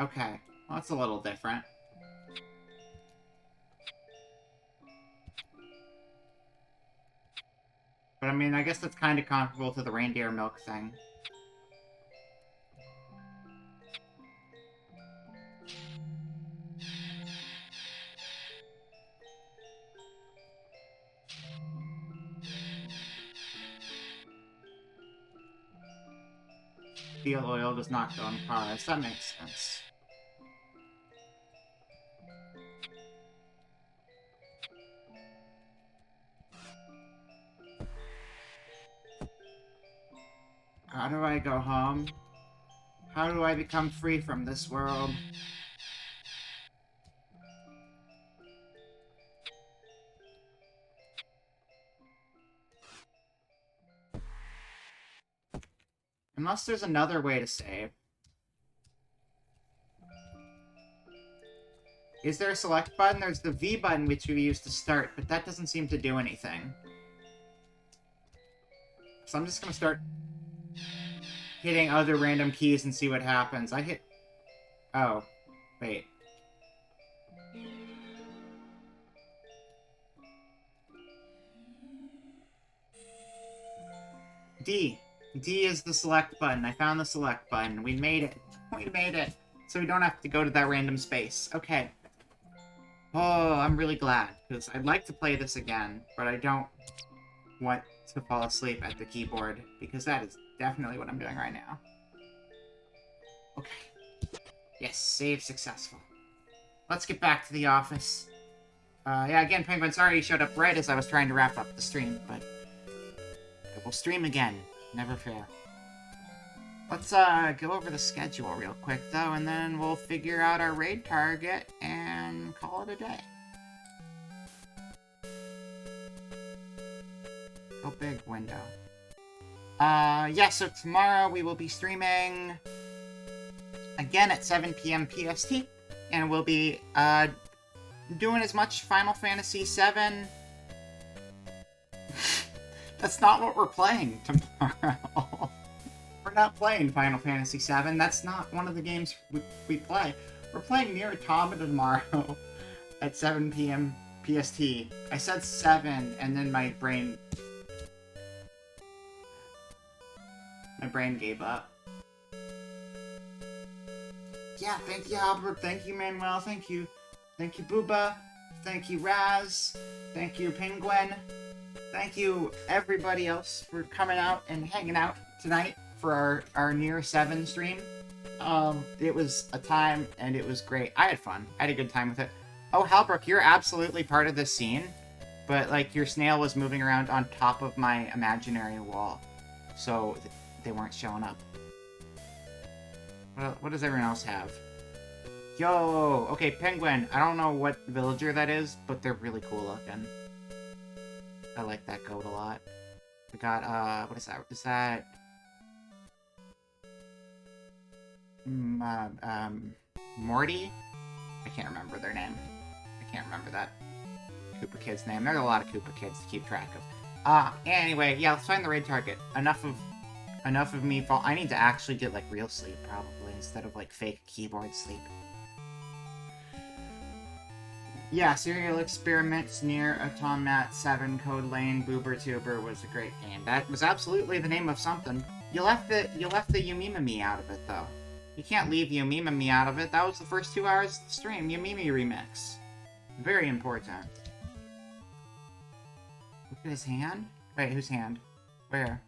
Okay. Well, that's a little different. But I mean, I guess that's kind of comparable to the reindeer milk thing. Steel oil does not go in cars. That makes sense. How do I go home? How do I become free from this world? Unless there's another way to save. Is there a select button? There's the V button which we use to start, but that doesn't seem to do anything. So I'm just gonna start hitting other random keys and see what happens. I hit... Oh. Wait. D. D is the select button. I found the select button. We made it. We made it. So we don't have to go to that random space. Okay. Oh, I'm really glad, because I'd like to play this again, but I don't want to fall asleep at the keyboard, because that is definitely what I'm doing right now. Okay. Yes, save successful. Let's get back to the office. Yeah, again, Penguin, sorry you showed up right as I was trying to wrap up the stream, but... we'll stream again. Never fail. Let's go over the schedule real quick though, and then we'll figure out our raid target and call it a day. Go big window. Yeah, so tomorrow we will be streaming again at 7 p.m. PST, and we'll be doing as much Final Fantasy VII. That's not what we're playing tomorrow. We're not playing Final Fantasy VII. That's not one of the games we play. We're playing Nier Automata tomorrow at 7 p.m. PST. I said 7, and then my brain gave up. Yeah, thank you, Albert. Thank you, Manuel. Thank you. Thank you, Booba. Thank you, Raz. Thank you, Penguin. Thank you, everybody else, for coming out and hanging out tonight for our Nier 7 stream. It was a time, and it was great. I had fun. I had a good time with it. Oh, Halbrook, you're absolutely part of this scene, but, like, your snail was moving around on top of my imaginary wall, so they weren't showing up. What does everyone else have? Yo! Okay, Penguin. I don't know what villager that is, but they're really cool looking. I like that goat a lot. We got, what is that? Is that... Morty? I can't remember their name. I can't remember that Koopa kid's name. There's a lot of Koopa kids to keep track of. Anyway, yeah, let's find the raid target. Enough of me fall. I need to actually get, like, real sleep, probably, instead of, like, fake keyboard sleep. Yeah, Serial Experiments Nier Automata 7 Code Lane Boober Tuber was a great game. That was absolutely the name of something. You left the Yumimimi out of it, though. You can't leave Yumimimi out of it. That was the first 2 hours of the stream. Yumimi remix. Very important. Look at his hand. Wait, whose hand? Where?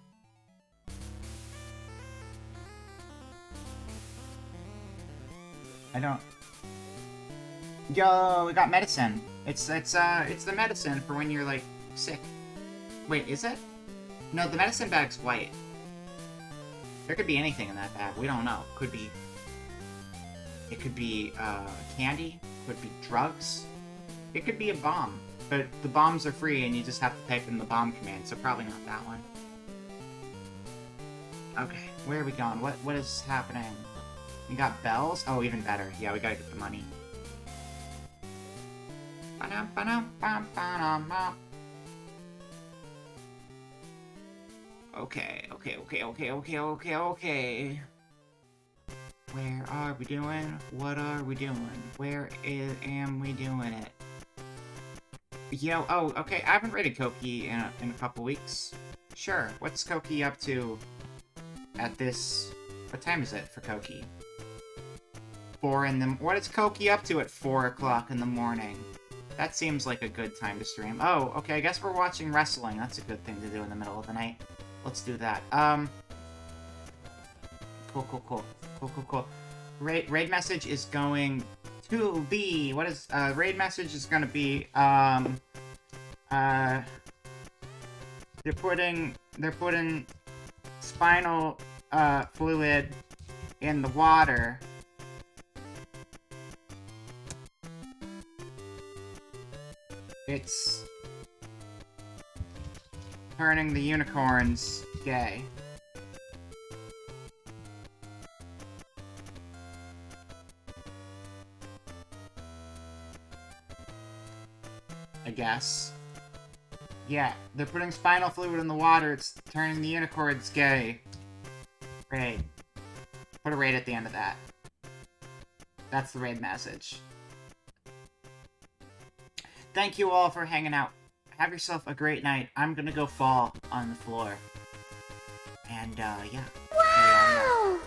I don't... Yo, we got medicine. It's the medicine for when you're, like, sick. Wait, is it? No, the medicine bag's white. There could be anything in that bag. We don't know. Could be... It could be, candy. Could be drugs. It could be a bomb. But the bombs are free and you just have to type in the bomb command, so probably not that one. Okay, where are we going? What is happening? We got bells? Oh, even better. Yeah, we gotta get the money. Okay. Where are we doing? What are we doing? Am we doing it? Yo, oh, okay, I haven't rated Koki in a couple weeks. Sure, what's Koki up to at this... What time is it for Koki? 4 in the... What is Koki up to at 4 o'clock in the morning? That seems like a good time to stream. Oh, okay, I guess we're watching wrestling. That's a good thing to do in the middle of the night. Let's do that. Cool. Raid message is going to be... What is... raid message is gonna be, They're putting spinal, fluid in the water. It's turning the unicorns gay. I guess. Yeah, they're putting spinal fluid in the water, it's turning the unicorns gay. Raid. Put a raid at the end of that. That's the raid message. Thank you all for hanging out. Have yourself a great night. I'm gonna go fall on the floor. And, yeah. Wow!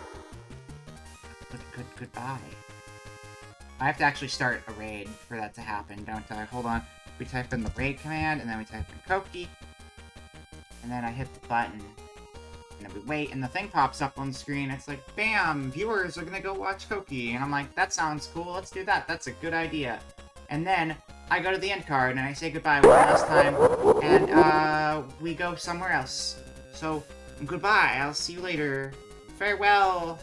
Goodbye. I have to actually start a raid for that to happen, don't I? Hold on. We type in the raid command, and then we type in Koki. And then I hit the button. And then we wait, and the thing pops up on the screen. It's like, bam! Viewers are gonna go watch Koki. And I'm like, that sounds cool. Let's do that. That's a good idea. And then I go to the end card, and I say goodbye one last time. And, we go somewhere else. So, goodbye. I'll see you later. Farewell.